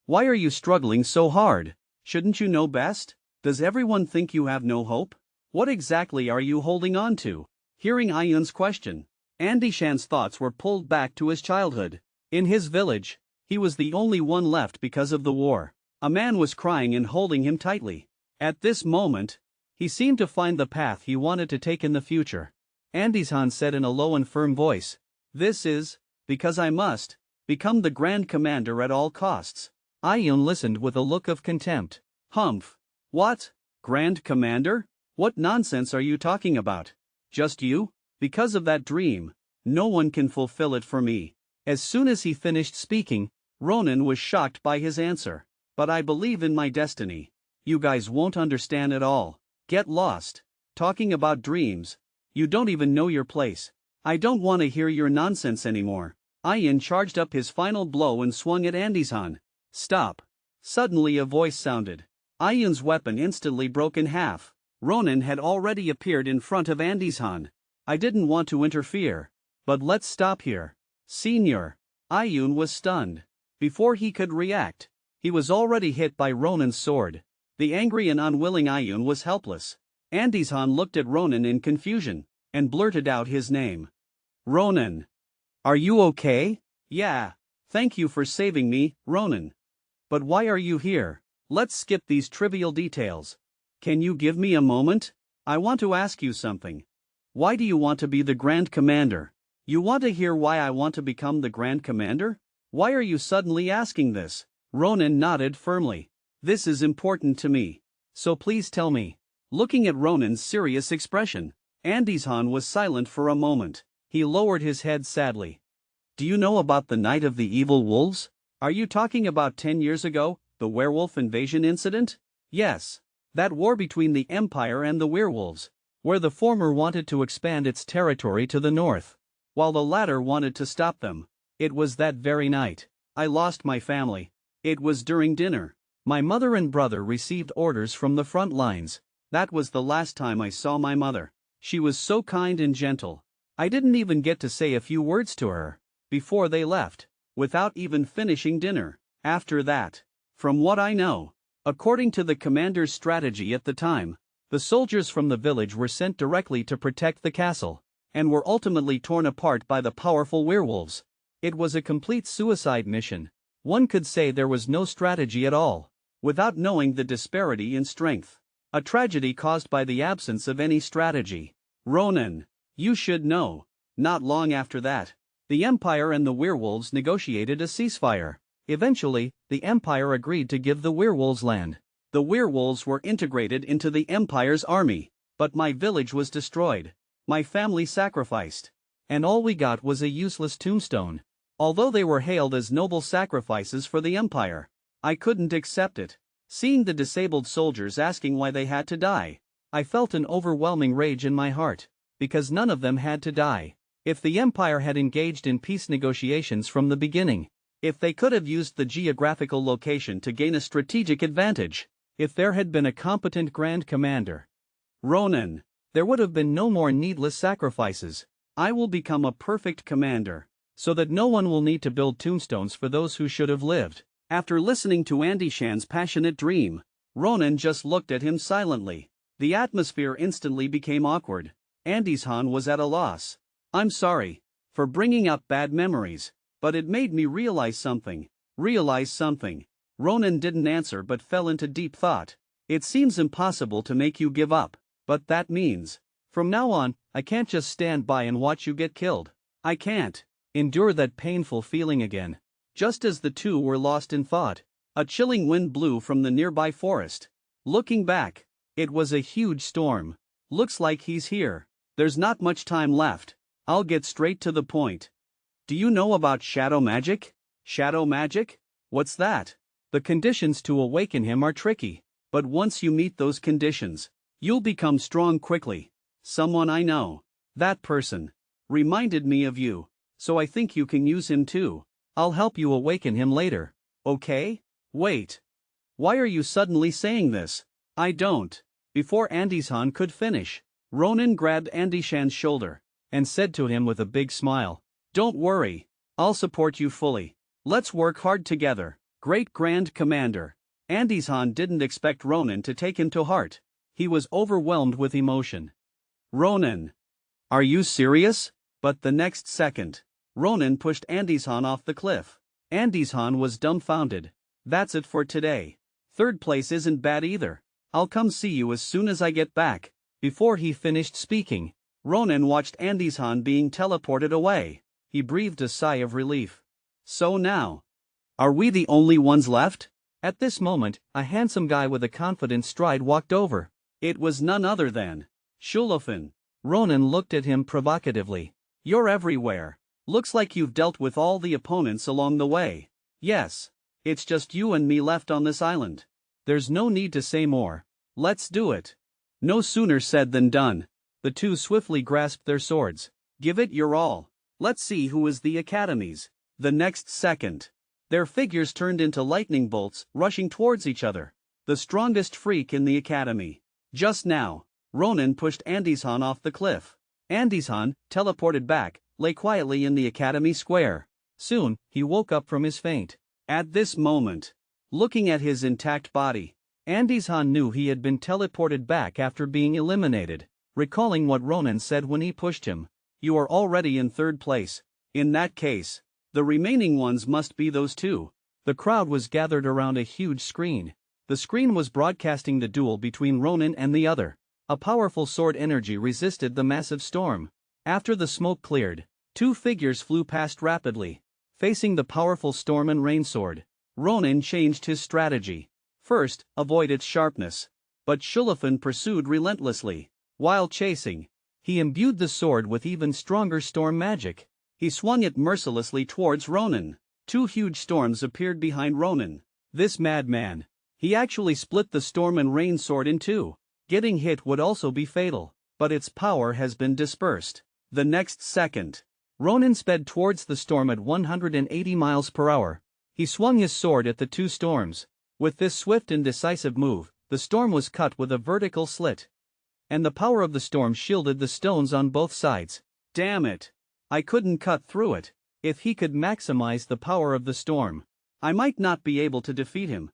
Why are you struggling so hard? Shouldn't you know best? Does everyone think you have no hope? What exactly are you holding on to?" Hearing Ayun's question, Andy Shan's thoughts were pulled back to his childhood. In his village, he was the only one left because of the war. A man was crying and holding him tightly. At this moment, he seemed to find the path he wanted to take in the future. Andishan said in a low and firm voice, "This is, because I must, become the Grand Commander at all costs." Ayun listened with a look of contempt. Humph. What? Grand Commander? What nonsense are you talking about? Just you? Because of that dream, no one can fulfill it for me. As soon as he finished speaking, Ronan was shocked by his answer. But I believe in my destiny. You guys won't understand at all. Get lost. Talking about dreams. You don't even know your place. I don't want to hear your nonsense anymore. Ayun charged up his final blow and swung at Andishan. Stop. Suddenly a voice sounded. Ayun's weapon instantly broke in half. Ronan had already appeared in front of Andishan. I didn't want to interfere. But let's stop here. Senior. Ayun was stunned. Before he could react, he was already hit by Ronan's sword. The angry and unwilling Ayun was helpless. Andishan looked at Ronan in confusion, and blurted out his name. Ronan. Are you okay? Yeah. Thank you for saving me, Ronan. But why are you here? Let's skip these trivial details. Can you give me a moment? I want to ask you something. Why do you want to be the Grand Commander? You want to hear why I want to become the Grand Commander? Why are you suddenly asking this? Ronan nodded firmly. This is important to me. So please tell me. Looking at Ronan's serious expression, Andishan was silent for a moment. He lowered his head sadly. Do you know about the Night of the Evil Wolves? Are you talking about 10 years ago, the werewolf invasion incident? Yes. That war between the Empire and the werewolves, where the former wanted to expand its territory to the north, while the latter wanted to stop them. It was that very night. I lost my family. It was during dinner. My mother and brother received orders from the front lines. That was the last time I saw my mother. She was so kind and gentle. I didn't even get to say a few words to her before they left, without even finishing dinner. After that, from what I know, according to the commander's strategy at the time, the soldiers from the village were sent directly to protect the castle, and were ultimately torn apart by the powerful werewolves. It was a complete suicide mission. One could say there was no strategy at all, without knowing the disparity in strength. A tragedy caused by the absence of any strategy. Ronan, you should know. Not long after that, the Empire and the werewolves negotiated a ceasefire. Eventually, the Empire agreed to give the werewolves land. The werewolves were integrated into the Empire's army, but my village was destroyed. My family sacrificed. And all we got was a useless tombstone. Although they were hailed as noble sacrifices for the Empire, I couldn't accept it. Seeing the disabled soldiers asking why they had to die, I felt an overwhelming rage in my heart, because none of them had to die. If the Empire had engaged in peace negotiations from the beginning, if they could have used the geographical location to gain a strategic advantage, if there had been a competent Grand Commander, Ronan, there would have been no more needless sacrifices. I will become a perfect commander, so that no one will need to build tombstones for those who should have lived. After listening to Andishan's passionate dream, Ronan just looked at him silently. The atmosphere instantly became awkward. Andishan was at a loss. I'm sorry for bringing up bad memories, but it made me realize something. Realize something. Ronan didn't answer but fell into deep thought. It seems impossible to make you give up, but that means, from now on, I can't just stand by and watch you get killed. I can't endure that painful feeling again. Just as the two were lost in thought, a chilling wind blew from the nearby forest. Looking back, it was a huge storm. Looks like he's here. There's not much time left. I'll get straight to the point. Do you know about shadow magic? Shadow magic? What's that? The conditions to awaken him are tricky, but once you meet those conditions, you'll become strong quickly. Someone I know, that person, reminded me of you, so I think you can use him too. I'll help you awaken him later. Okay? Wait. Why are you suddenly saying this? I don't. Before Andishan could finish, Ronan grabbed Andishan's shoulder and said to him with a big smile, "Don't worry. I'll support you fully. Let's work hard together, great Grand Commander." Andishan didn't expect Ronan to take him to heart. He was overwhelmed with emotion. Ronan. Are you serious? But the next second, Ronan pushed Andy-san off the cliff. Andy-san was dumbfounded. That's it for today. Third place isn't bad either. I'll come see you as soon as I get back. Before he finished speaking, Ronan watched Andy-san being teleported away. He breathed a sigh of relief. So now, are we the only ones left? At this moment, a handsome guy with a confident stride walked over. It was none other than Shulafin. Ronan looked at him provocatively. You're everywhere. Looks like you've dealt with all the opponents along the way. Yes. It's just you and me left on this island. There's no need to say more. Let's do it. No sooner said than done. The two swiftly grasped their swords. Give it your all. Let's see who is the Academy's. The next second, their figures turned into lightning bolts, rushing towards each other. The strongest freak in the Academy. Just now, Ronan pushed Andy-san off the cliff. Andy-san, teleported back, lay quietly in the Academy square. Soon, he woke up from his faint. At this moment, looking at his intact body, Andy-san knew he had been teleported back after being eliminated. Recalling what Ronan said when he pushed him, you are already in third place. In that case, the remaining ones must be those two. The crowd was gathered around a huge screen. The screen was broadcasting the duel between Ronan and the other. A powerful sword energy resisted the massive storm. After the smoke cleared, two figures flew past rapidly. Facing the powerful storm and rain sword, Ronan changed his strategy. First, avoid its sharpness. But Shulafin pursued relentlessly. While chasing, he imbued the sword with even stronger storm magic. He swung it mercilessly towards Ronan. Two huge storms appeared behind Ronan. This madman. He actually split the storm and rain sword in two. Getting hit would also be fatal, but its power has been dispersed. The next second, Ronan sped towards the storm at 180 miles per hour. He swung his sword at the two storms. With this swift and decisive move, the storm was cut with a vertical slit. And the power of the storm shielded the stones on both sides. Damn it! I couldn't cut through it. If he could maximize the power of the storm, I might not be able to defeat him.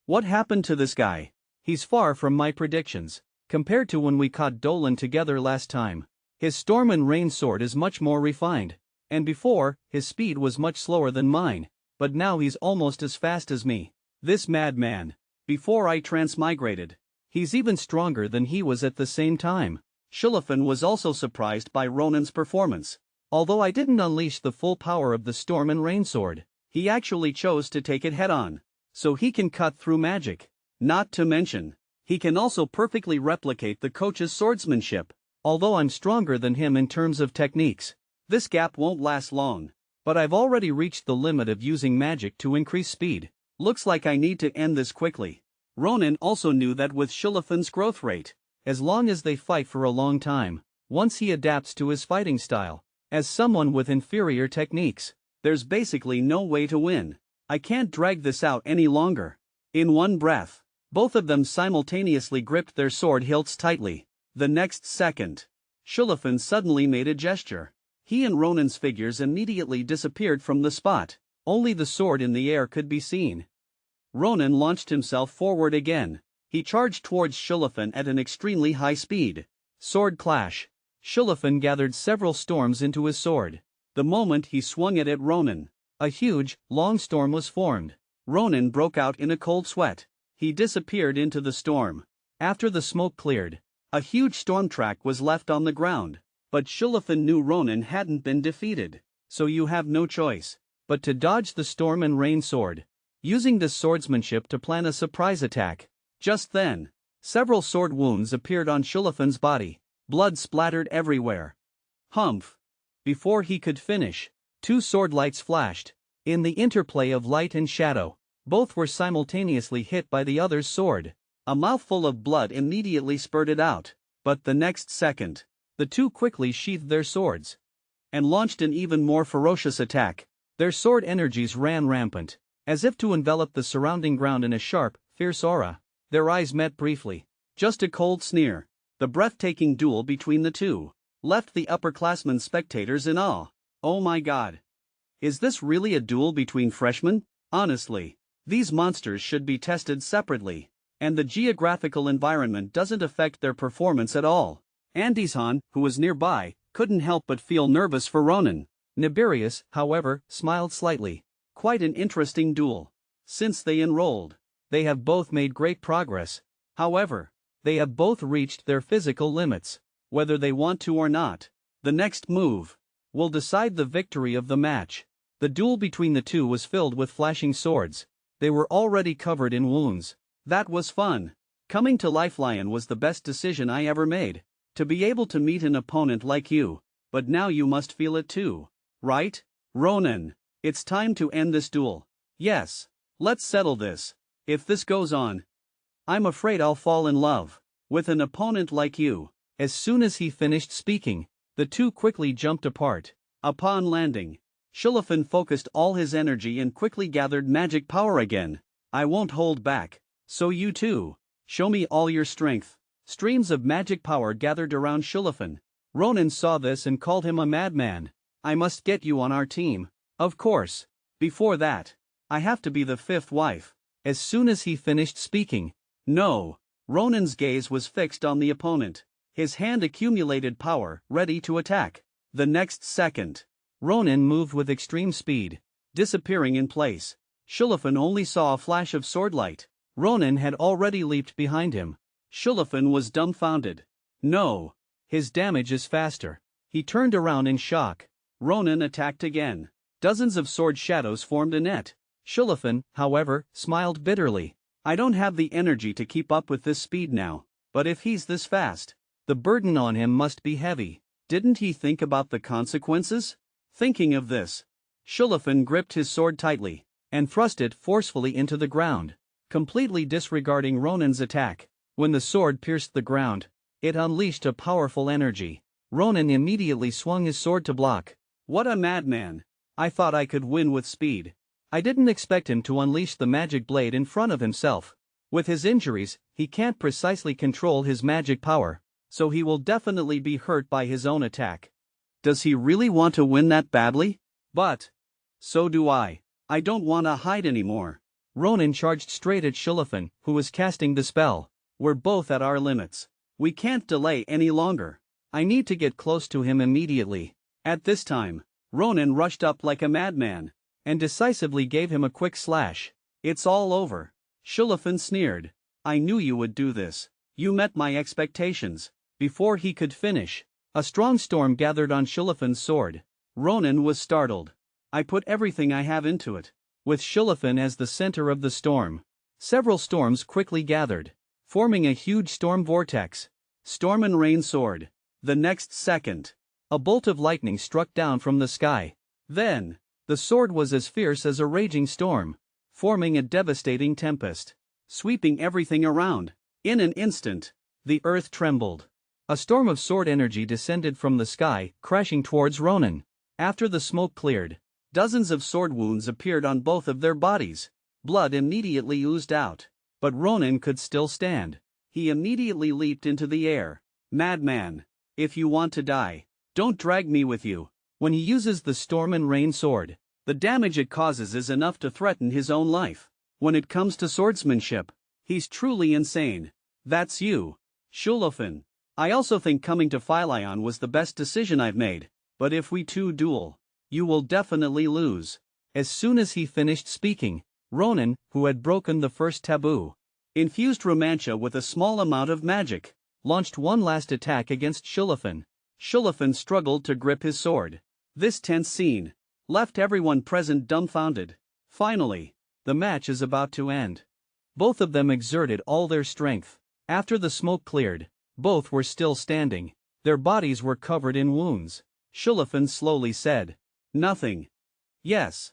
What happened to this guy? He's far from my predictions. Compared to when we caught Dolan together last time, his storm and rain sword is much more refined. And before, his speed was much slower than mine, but now he's almost as fast as me. This madman. Before I transmigrated, he's even stronger than he was at the same time. Shulafin was also surprised by Ronan's performance. Although I didn't unleash the full power of the storm and rain sword, he actually chose to take it head-on. So he can cut through magic. Not to mention, he can also perfectly replicate the coach's swordsmanship. Although I'm stronger than him in terms of techniques, this gap won't last long. But I've already reached the limit of using magic to increase speed. Looks like I need to end this quickly. Ronan also knew that with Shulafin's growth rate, as long as they fight for a long time, once he adapts to his fighting style, as someone with inferior techniques, there's basically no way to win. I can't drag this out any longer. In one breath, both of them simultaneously gripped their sword hilts tightly. The next second, Shulafin suddenly made a gesture. He and Ronan's figures immediately disappeared from the spot. Only the sword in the air could be seen. Ronan launched himself forward again. He charged towards Shulafin at an extremely high speed. Sword clash. Shulafin gathered several storms into his sword. The moment he swung it at Ronan, a huge, long storm was formed. Ronan broke out in a cold sweat. He disappeared into the storm. After the smoke cleared, a huge storm track was left on the ground. But Shulafin knew Ronan hadn't been defeated. So you have no choice but to dodge the storm and rain sword, using this swordsmanship to plan a surprise attack. Just then, several sword wounds appeared on Shulafin's body. Blood splattered everywhere. Humph! Before he could finish, two sword lights flashed. In the interplay of light and shadow, both were simultaneously hit by the other's sword. A mouthful of blood immediately spurted out. But the next second, the two quickly sheathed their swords and launched an even more ferocious attack. Their sword energies ran rampant, as if to envelop the surrounding ground in a sharp, fierce aura. Their eyes met briefly. Just a cold sneer. The breathtaking duel between the two left the upperclassmen spectators in awe. Oh my god. Is this really a duel between freshmen? Honestly, these monsters should be tested separately, and the geographical environment doesn't affect their performance at all. Andy-san, who was nearby, couldn't help but feel nervous for Ronan. Nibirius, however, smiled slightly. Quite an interesting duel. Since they enrolled, they have both made great progress. However, they have both reached their physical limits, whether they want to or not. The next move will decide the victory of the match. The duel between the two was filled with flashing swords. They were already covered in wounds. That was fun. Coming to Lifeline was the best decision I ever made. To be able to meet an opponent like you, but now you must feel it too. Right? Ronan, it's time to end this duel. Yes. Let's settle this. If this goes on, I'm afraid I'll fall in love with an opponent like you. As soon as he finished speaking, the two quickly jumped apart. Upon landing, Shulafin focused all his energy and quickly gathered magic power again. I won't hold back. So you too. Show me all your strength. Streams of magic power gathered around Shulafin. Ronan saw this and called him a madman. I must get you on our team. Of course. Before that, I have to be the fifth wife. As soon as he finished speaking, no. Ronan's gaze was fixed on the opponent. His hand accumulated power, ready to attack. The next second, Ronan moved with extreme speed, disappearing in place. Shulafin only saw a flash of swordlight. Ronan had already leaped behind him. Shulafin was dumbfounded. No. His damage is faster. He turned around in shock. Ronan attacked again. Dozens of sword shadows formed a net. Shulafin, however, smiled bitterly. I don't have the energy to keep up with this speed now. But if he's this fast, the burden on him must be heavy. Didn't he think about the consequences? Thinking of this, Shulafin gripped his sword tightly and thrust it forcefully into the ground, completely disregarding Ronan's attack. When the sword pierced the ground, it unleashed a powerful energy. Ronan immediately swung his sword to block. What a madman! I thought I could win with speed. I didn't expect him to unleash the magic blade in front of himself. With his injuries, he can't precisely control his magic power, so he will definitely be hurt by his own attack. Does he really want to win that badly? But so do I. I don't want to hide anymore. Ronan charged straight at Shulafin, who was casting the spell. We're both at our limits. We can't delay any longer. I need to get close to him immediately. At this time, Ronan rushed up like a madman and decisively gave him a quick slash. It's all over. Shulafin sneered. I knew you would do this. You met my expectations. Before he could finish, a strong storm gathered on Shulafin's sword. Ronan was startled. I put everything I have into it. With Shulafin as the center of the storm, several storms quickly gathered, forming a huge storm vortex. Storm and rain sword. The next second, a bolt of lightning struck down from the sky. Then, the sword was as fierce as a raging storm, forming a devastating tempest, sweeping everything around. In an instant, the earth trembled. A storm of sword energy descended from the sky, crashing towards Ronan. After the smoke cleared, dozens of sword wounds appeared on both of their bodies. Blood immediately oozed out. But Ronan could still stand. He immediately leaped into the air. Madman! If you want to die, don't drag me with you. When he uses the storm and rain sword, the damage it causes is enough to threaten his own life. When it comes to swordsmanship, he's truly insane. That's you, Shulafin. I also think coming to Philion was the best decision I've made, but if we two duel, you will definitely lose. As soon as he finished speaking, Ronan, who had broken the first taboo, infused Romantia with a small amount of magic, launched one last attack against Shulafin. Shulafin struggled to grip his sword. This tense scene left everyone present dumbfounded. Finally, the match is about to end. Both of them exerted all their strength. After the smoke cleared, both were still standing. Their bodies were covered in wounds. Shulafin slowly said, "Nothing." "Yes."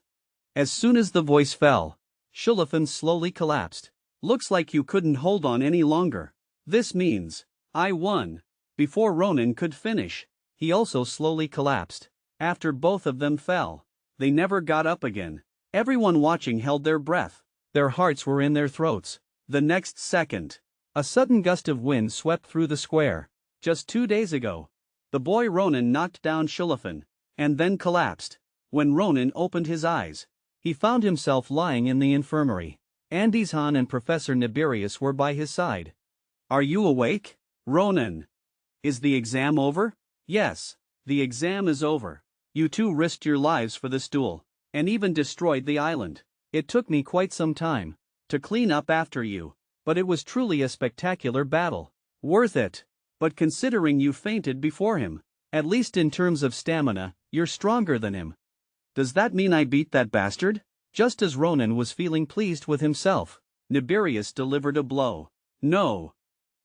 As soon as the voice fell, Shulafin slowly collapsed. "Looks like you couldn't hold on any longer. This means I won." Before Ronan could finish, he also slowly collapsed. After both of them fell, they never got up again. Everyone watching held their breath. Their hearts were in their throats. The next second, a sudden gust of wind swept through the square. Just 2 days ago, the boy Ronan knocked down Shulafin, and then collapsed. When Ronan opened his eyes, he found himself lying in the infirmary. Andizhan and Professor Nibirius were by his side. "Are you awake, Ronan? Is the exam over?" "Yes, the exam is over. You two risked your lives for this duel, and even destroyed the island. It took me quite some time to clean up after you, but it was truly a spectacular battle. Worth it. But considering you fainted before him, at least in terms of stamina, you're stronger than him. Does that mean I beat that bastard? Just as Ronan was feeling pleased with himself, Nibirius delivered a blow. No.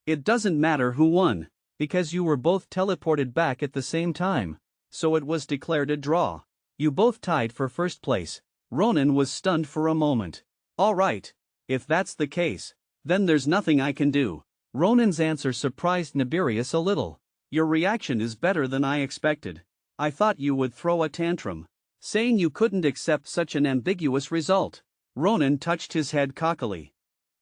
It doesn't matter who won, because you were both teleported back at the same time, so it was declared a draw. You both tied for first place. Ronan was stunned for a moment. All right. If that's the case, then there's nothing I can do. Ronan's answer surprised Nibirius a little. Your reaction is better than I expected. I thought you would throw a tantrum, saying you couldn't accept such an ambiguous result. Ronan touched his head cockily.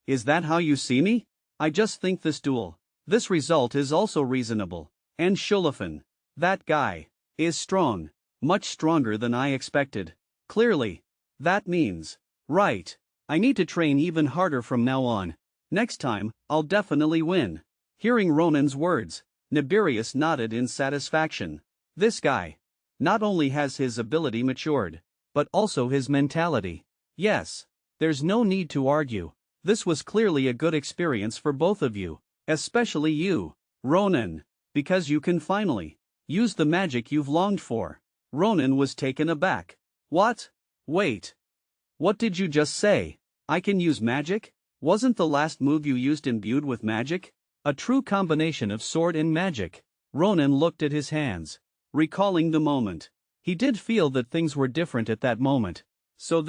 Is that how you see me? I just think this result is also reasonable. And Shulafin, that guy, is strong, much stronger than I expected. Clearly, that means, right, I need to train even harder from now on. Next time, I'll definitely win. Hearing Ronan's words, Nibirius nodded in satisfaction. This guy not only has his ability matured, but also his mentality. Yes, there's no need to argue. This was clearly a good experience for both of you, especially you, Ronan, because you can finally use the magic you've longed for. Ronan was taken aback. What? Wait. What did you just say? I can use magic? Wasn't the last move you used imbued with magic? A true combination of sword and magic. Ronan looked at his hands, recalling the moment. He did feel that things were different at that moment. So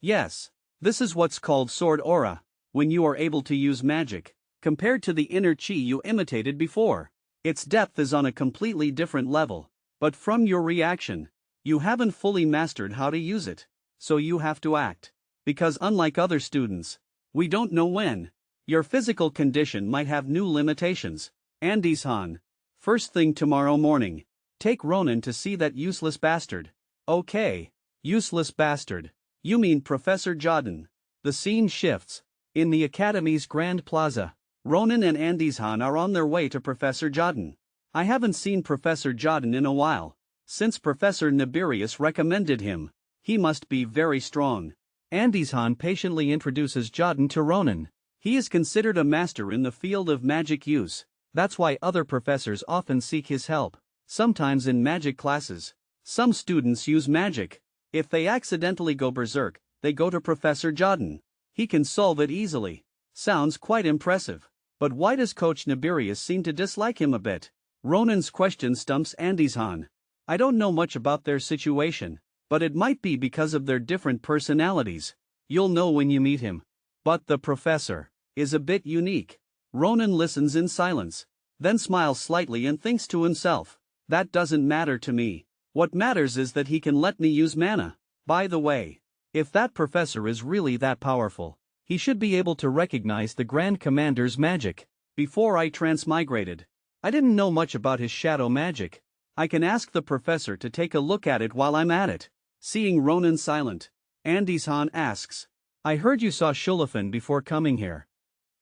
yes, this is what's called sword aura, when you are able to use magic, compared to the inner chi you imitated before. Its depth is on a completely different level, but from your reaction, you haven't fully mastered how to use it, so you have to act. Because unlike other students, we don't know when your physical condition might have new limitations. Andes-han, first thing tomorrow morning, take Ronan to see that useless bastard. Okay, useless bastard. You mean Professor Jodin. The scene shifts. In the Academy's Grand Plaza, Ronan and Andes-han are on their way to Professor Jodin. I haven't seen Professor Jodin in a while. Since Professor Nibirius recommended him, he must be very strong. Andes-han patiently introduces Jodin to Ronan. He is considered a master in the field of magic use. That's why other professors often seek his help. Sometimes in magic classes, some students use magic. If they accidentally go berserk, they go to Professor Jodin. He can solve it easily. Sounds quite impressive. But why does Coach Nibirius seem to dislike him a bit? Ronan's question stumps Andes-han. I don't know much about their situation, but it might be because of their different personalities. You'll know when you meet him. But the professor is a bit unique. Ronan listens in silence, then smiles slightly and thinks to himself, that doesn't matter to me. What matters is that he can let me use mana. By the way, if that professor is really that powerful, he should be able to recognize the Grand Commander's magic. Before I transmigrated, I didn't know much about his shadow magic. I can ask the professor to take a look at it while I'm at it. Seeing Ronan silent, Andes-han asks, I heard you saw Shulafin before coming here.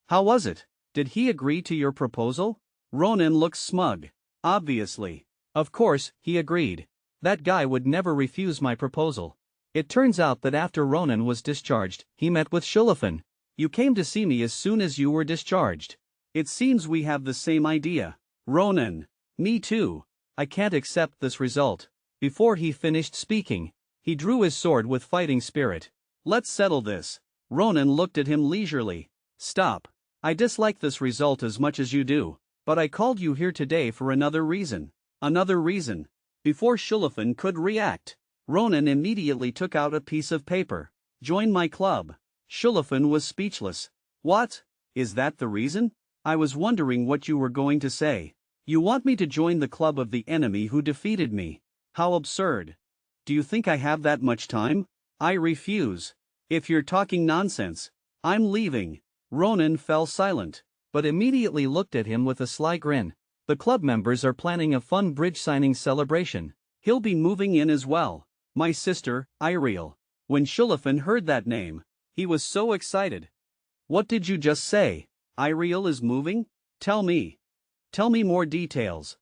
How was it? Did he agree to your proposal? Ronan looks smug. Obviously. Of course, he agreed. That guy would never refuse my proposal. It turns out that after Ronan was discharged, he met with Shulafin. You came to see me as soon as you were discharged. It seems we have the same idea. Ronan. Me too. I can't accept this result. Before he finished speaking, he drew his sword with fighting spirit. Let's settle this. Ronan looked at him leisurely. Stop. I dislike this result as much as you do, but I called you here today for another reason. Another reason. Before Shulafin could react, Ronan immediately took out a piece of paper. Join my club. Shulafin was speechless. What? Is that the reason? I was wondering what you were going to say. You want me to join the club of the enemy who defeated me? How absurd. Do you think I have that much time? I refuse. If you're talking nonsense, I'm leaving. Ronan fell silent, but immediately looked at him with a sly grin. The club members are planning a fun bridge signing celebration. He'll be moving in as well. My sister, Iriel. When Shulafin heard that name, he was so excited. What did you just say? Iriel is moving? Tell me. Tell me more details.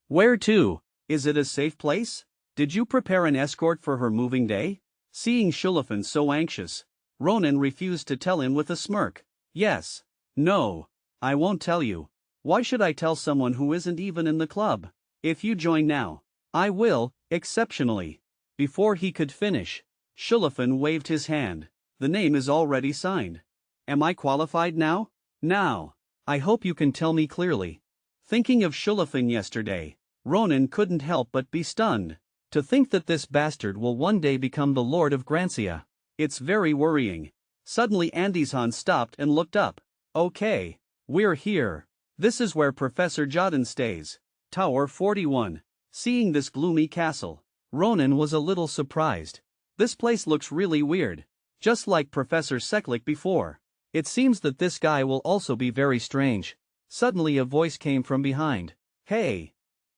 Where to? Is it a safe place? Did you prepare an escort for her moving day? Seeing Shulafan so anxious, Ronan refused to tell him with a smirk. Yes. No. I won't tell you. Why should I tell someone who isn't even in the club? If you join now, I will, exceptionally. Before he could finish, Shulafan waved his hand. The name is already signed. Am I qualified now? Now. I hope you can tell me clearly. Thinking of Shulafan yesterday, Ronan couldn't help but be stunned. To think that this bastard will one day become the Lord of Grancia. It's very worrying. Suddenly Andizhan stopped and looked up. Okay. We're here. This is where Professor Jodin stays. Tower 41. Seeing this gloomy castle, Ronan was a little surprised. This place looks really weird. Just like Professor Seklik before. It seems that this guy will also be very strange. Suddenly a voice came from behind. Hey!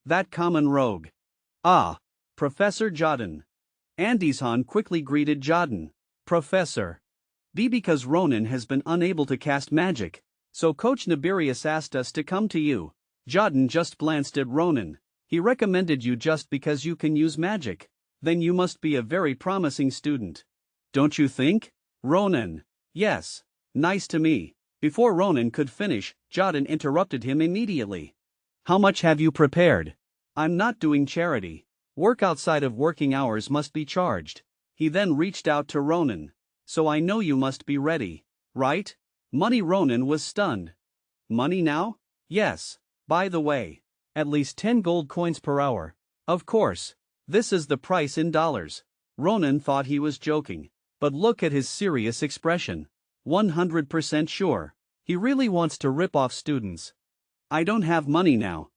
That common rogue. Ah! Professor Jodin. Andizhan quickly greeted Jodin. Professor. Because Ronan has been unable to cast magic, so Coach Nibirius asked us to come to you. Jodin just glanced at Ronan. He recommended you just because you can use magic. Then you must be a very promising student. Don't you think? Ronan. Yes. Nice to me. Before Ronan could finish, Jodin interrupted him immediately. How much have you prepared? I'm not doing charity. Work outside of working hours must be charged. He then reached out to Ronan. So I know you must be ready, right? Money. Ronan was stunned. Money now? Yes. By the way, at least 10 gold coins per hour. Of course. This is the price in dollars. Ronan thought he was joking. But look at his serious expression. 100% sure. He really wants to rip off students. I don't have money now.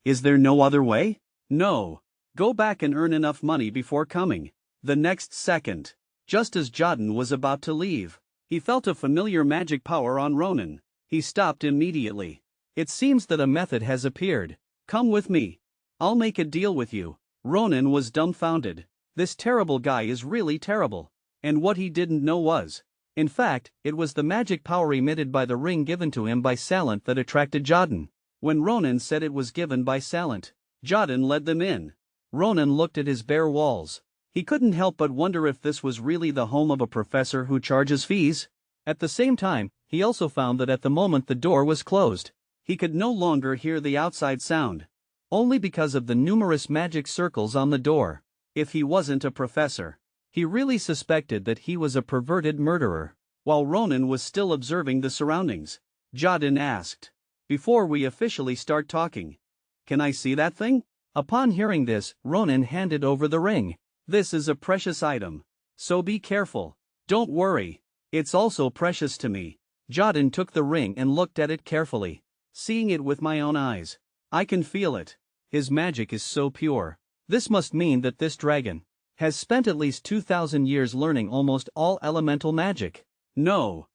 Is there no other way? No. Go back and earn enough money before coming. The next second, just as Jodin was about to leave, he felt a familiar magic power on Ronan. He stopped immediately. It seems that a method has appeared. Come with me. I'll make a deal with you. Ronan was dumbfounded. This terrible guy is really terrible. And what he didn't know was, in fact, it was the magic power emitted by the ring given to him by Salant that attracted Jodin. When Ronan said it was given by Salant, Jodin led them in. Ronan looked at his bare walls. He couldn't help but wonder if this was really the home of a professor who charges fees. At the same time, he also found that at the moment the door was closed. He could no longer hear the outside sound. Only because of the numerous magic circles on the door. If he wasn't a professor, he really suspected that he was a perverted murderer. While Ronan was still observing the surroundings, Jodin asked, before we officially start talking, can I see that thing? Upon hearing this, Ronan handed over the ring. This is a precious item. So be careful. Don't worry. It's also precious to me. Jodin took the ring and looked at it carefully. Seeing it with my own eyes, I can feel it. His magic is so pure. This must mean that this dragon has spent at least 2,000 years learning almost all elemental magic. No.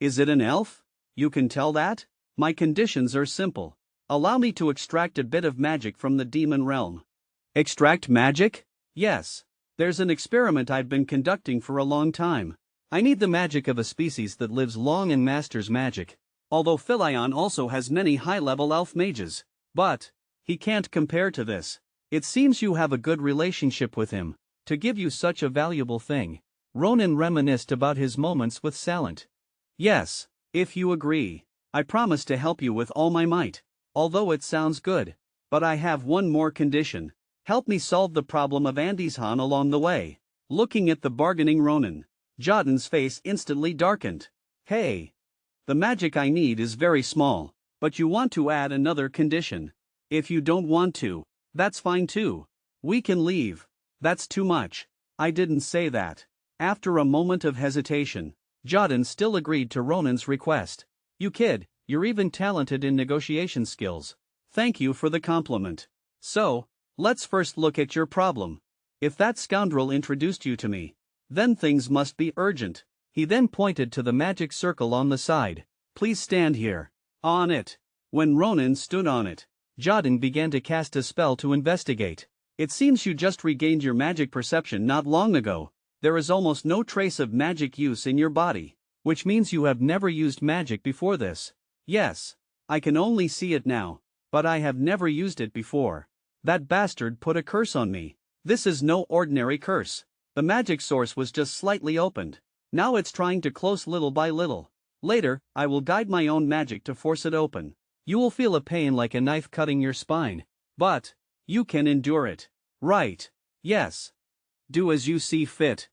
Is it an elf? You can tell that? My conditions are simple. Allow me to extract a bit of magic from the demon realm. Extract magic? Yes. There's an experiment I've been conducting for a long time. I need the magic of a species that lives long and masters magic. Although Philion also has many high-level elf mages. But he can't compare to this. It seems you have a good relationship with him. To give you such a valuable thing. Ronan reminisced about his moments with Salant. Yes, if you agree, I promise to help you with all my might. Although it sounds good. But I have one more condition. Help me solve the problem of Andizhan along the way. Looking at the bargaining Ronan, Jodin's face instantly darkened. Hey! The magic I need is very small, but you want to add another condition. If you don't want to, that's fine too. We can leave. That's too much. I didn't say that. After a moment of hesitation, Jodin still agreed to Ronan's request. You kid, you're even talented in negotiation skills. Thank you for the compliment. So, let's first look at your problem. If that scoundrel introduced you to me, then things must be urgent. He then pointed to the magic circle on the side. Please stand here. On it. When Ronan stood on it, Jodin began to cast a spell to investigate. It seems you just regained your magic perception not long ago. There is almost no trace of magic use in your body, which means you have never used magic before this. Yes, I can only see it now, but I have never used it before. That bastard put a curse on me. This is no ordinary curse. The magic source was just slightly opened. Now it's trying to close little by little. Later, I will guide my own magic to force it open. You will feel a pain like a knife cutting your spine. But you can endure it. Right. Yes. Do as you see fit.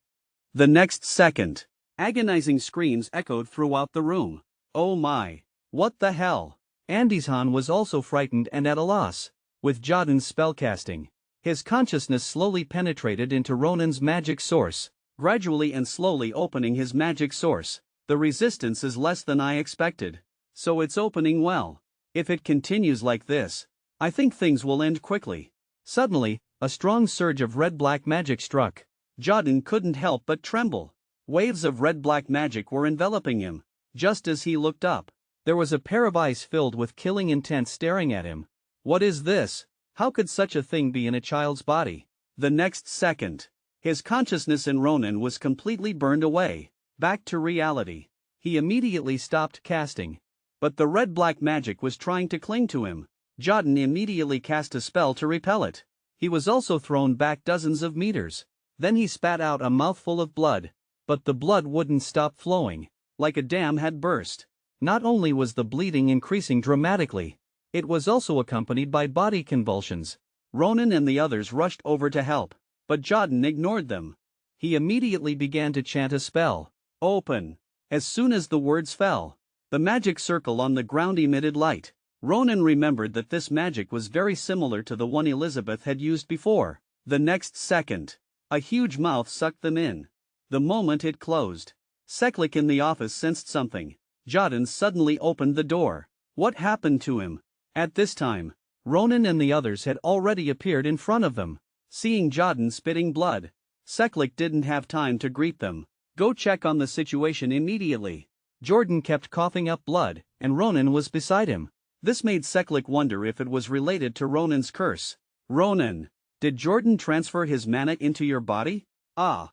The next second, agonizing screams echoed throughout the room. Oh my. What the hell? Andishan was also frightened and at a loss. With Jaden's spellcasting, his consciousness slowly penetrated into Ronan's magic source, gradually and slowly opening his magic source. The resistance is less than I expected. So it's opening well. If it continues like this, I think things will end quickly. Suddenly, a strong surge of red-black magic struck. Jaden couldn't help but tremble. Waves of red-black magic were enveloping him. Just as he looked up, there was a pair of eyes filled with killing intent staring at him. What is this? How could such a thing be in a child's body? The next second, his consciousness in Ronan was completely burned away. Back to reality. He immediately stopped casting. But the red-black magic was trying to cling to him. Jaden immediately cast a spell to repel it. He was also thrown back dozens of meters. Then he spat out a mouthful of blood. But the blood wouldn't stop flowing, like a dam had burst. Not only was the bleeding increasing dramatically, it was also accompanied by body convulsions. Ronan and the others rushed over to help, but Jaden ignored them. He immediately began to chant a spell. Open. As soon as the words fell, the magic circle on the ground emitted light. Ronan remembered that this magic was very similar to the one Elizabeth had used before. The next second, a huge mouth sucked them in. The moment it closed, Seklik in the office sensed something. Jaden suddenly opened the door. What happened to him? At this time, Ronan and the others had already appeared in front of them. Seeing Jaden spitting blood, Seklik didn't have time to greet them. Go check on the situation immediately. Jordan kept coughing up blood, and Ronan was beside him. This made Seklik wonder if it was related to Ronan's curse. Ronan, did Jordan transfer his mana into your body? Ah.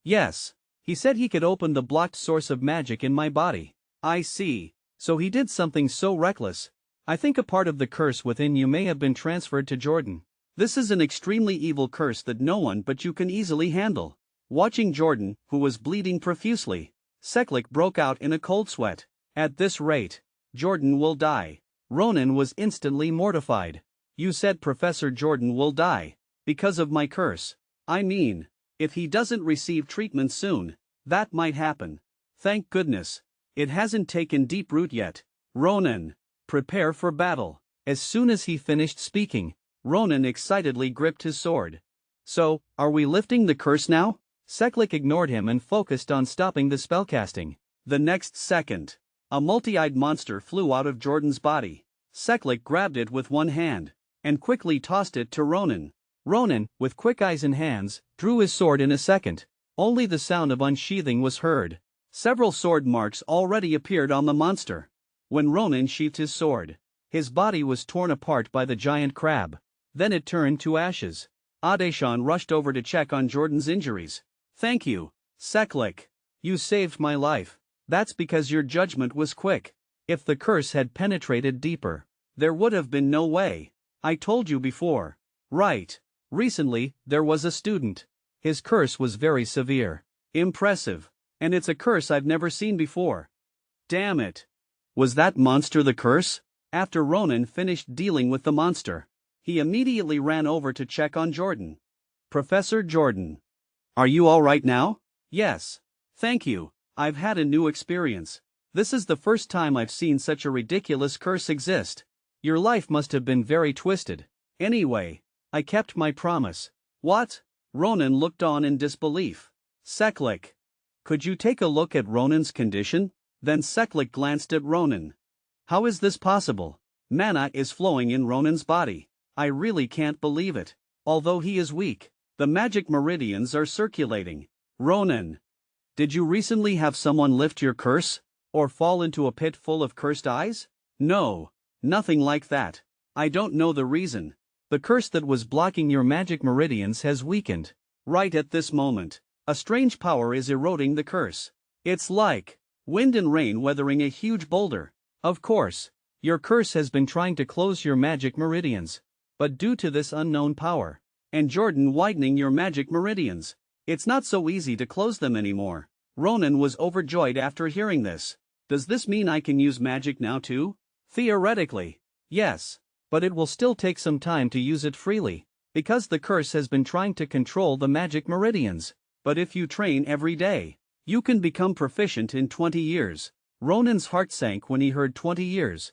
Yes. He said he could open the blocked source of magic in my body. I see. So he did something so reckless. I think a part of the curse within you may have been transferred to Jordan. This is an extremely evil curse that no one but you can easily handle. Watching Jordan, who was bleeding profusely, Seklik broke out in a cold sweat. At this rate, Jordan will die. Ronan was instantly mortified. You said Professor Jordan will die because of my curse. I mean, if he doesn't receive treatment soon, that might happen. Thank goodness. It hasn't taken deep root yet. Ronan, prepare for battle. As soon as he finished speaking, Ronan excitedly gripped his sword. So, are we lifting the curse now? Seklik ignored him and focused on stopping the spellcasting. The next second, a multi-eyed monster flew out of Jordan's body. Seklik grabbed it with one hand and quickly tossed it to Ronan. Ronan, with quick eyes and hands, drew his sword in a second. Only the sound of unsheathing was heard. Several sword marks already appeared on the monster. When Ronan sheathed his sword, his body was torn apart by the giant crab. Then it turned to ashes. Adeshan rushed over to check on Jordan's injuries. Thank you, Seklik. You saved my life. That's because your judgment was quick. If the curse had penetrated deeper, there would have been no way. I told you before. Right. Recently, there was a student. His curse was very severe. Impressive. And it's a curse I've never seen before. Damn it. Was that monster the curse? After Ronan finished dealing with the monster, he immediately ran over to check on Jordan. Professor Jordan. Are you all right now? Yes. Thank you. I've had a new experience. This is the first time I've seen such a ridiculous curse exist. Your life must have been very twisted. Anyway, I kept my promise. What? Ronan looked on in disbelief. Seklik. Could you take a look at Ronan's condition? Then Seklik glanced at Ronan. How is this possible? Mana is flowing in Ronan's body. I really can't believe it. Although he is weak, the magic meridians are circulating. Ronan. Did you recently have someone lift your curse? Or fall into a pit full of cursed eyes? No. Nothing like that. I don't know the reason. The curse that was blocking your magic meridians has weakened. Right at this moment, a strange power is eroding the curse. It's like wind and rain weathering a huge boulder. Of course, your curse has been trying to close your magic meridians. But due to this unknown power, And Jordan widening your magic meridians. It's not so easy to close them anymore. Ronan was overjoyed after hearing this. Does this mean I can use magic now too? Theoretically, yes. But it will still take some time to use it freely, because the curse has been trying to control the magic meridians. But if you train every day, you can become proficient in 20 years. Ronan's heart sank when he heard 20 years.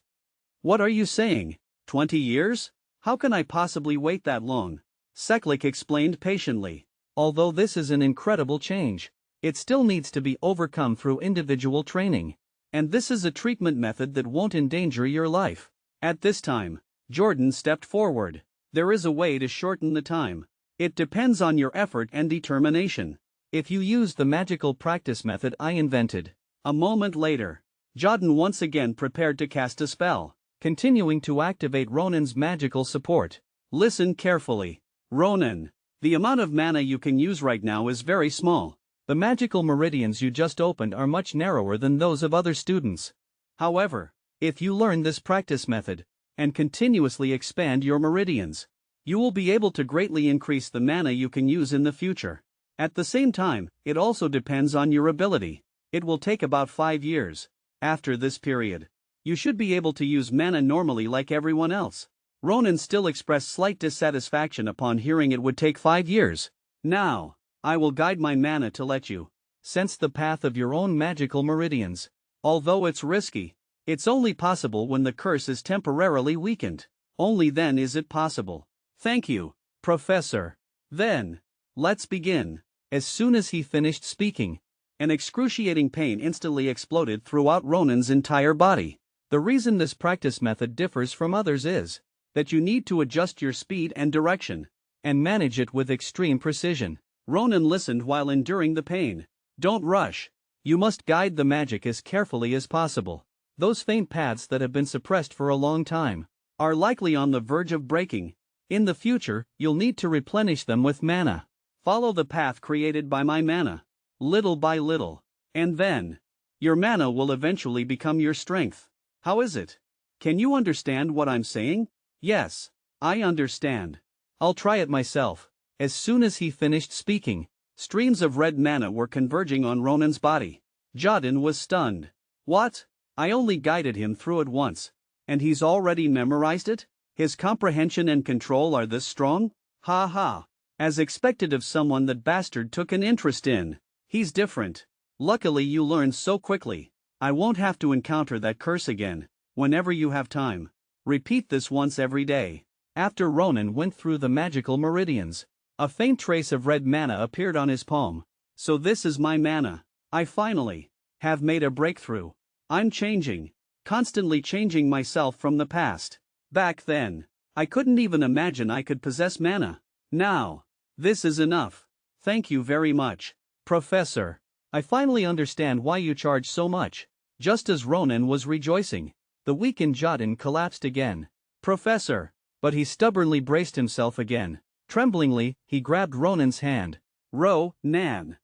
What are you saying? 20 years? How can I possibly wait that long? Seklik explained patiently. Although this is an incredible change, it still needs to be overcome through individual training. And this is a treatment method that won't endanger your life. At this time, Jordan stepped forward. There is a way to shorten the time. It depends on your effort and determination. If you use the magical practice method I invented. A moment later, Jordan once again prepared to cast a spell, continuing to activate Ronan's magical support. Listen carefully. Ronan, the amount of mana you can use right now is very small. The magical meridians you just opened are much narrower than those of other students. However, if you learn this practice method, and continuously expand your meridians, you will be able to greatly increase the mana you can use in the future. At the same time, it also depends on your ability. It will take about 5 years. After this period, you should be able to use mana normally like everyone else. Ronan still expressed slight dissatisfaction upon hearing it would take 5 years. Now, I will guide my mana to let you sense the path of your own magical meridians. Although it's risky, it's only possible when the curse is temporarily weakened. Only then is it possible. Thank you, Professor. Then, let's begin. As soon as he finished speaking, an excruciating pain instantly exploded throughout Ronan's entire body. The reason this practice method differs from others is that you need to adjust your speed and direction, and manage it with extreme precision. Ronan listened while enduring the pain. Don't rush. You must guide the magic as carefully as possible. Those faint paths that have been suppressed for a long time are likely on the verge of breaking. In the future, you'll need to replenish them with mana. Follow the path created by my mana, little by little, and then your mana will eventually become your strength. How is it? Can you understand what I'm saying? Yes, I understand. I'll try it myself. As soon as he finished speaking, streams of red mana were converging on Ronan's body. Jordan was stunned. What? I only guided him through it once, and he's already memorized it? His comprehension and control are this strong? Ha ha. As expected of someone that bastard took an interest in. He's different. Luckily you learned so quickly. I won't have to encounter that curse again. Whenever you have time, repeat this once every day. After Ronan went through the magical meridians, a faint trace of red mana appeared on his palm. So this is my mana. I finally have made a breakthrough. I'm changing, constantly changing myself from the past. Back then, I couldn't even imagine I could possess mana. Now, this is enough. Thank you very much, Professor. I finally understand why you charge so much. Just as Ronan was rejoicing, the weakened Jordan collapsed again. Professor. But he stubbornly braced himself again. Tremblingly, he grabbed Ronan's hand. Nan.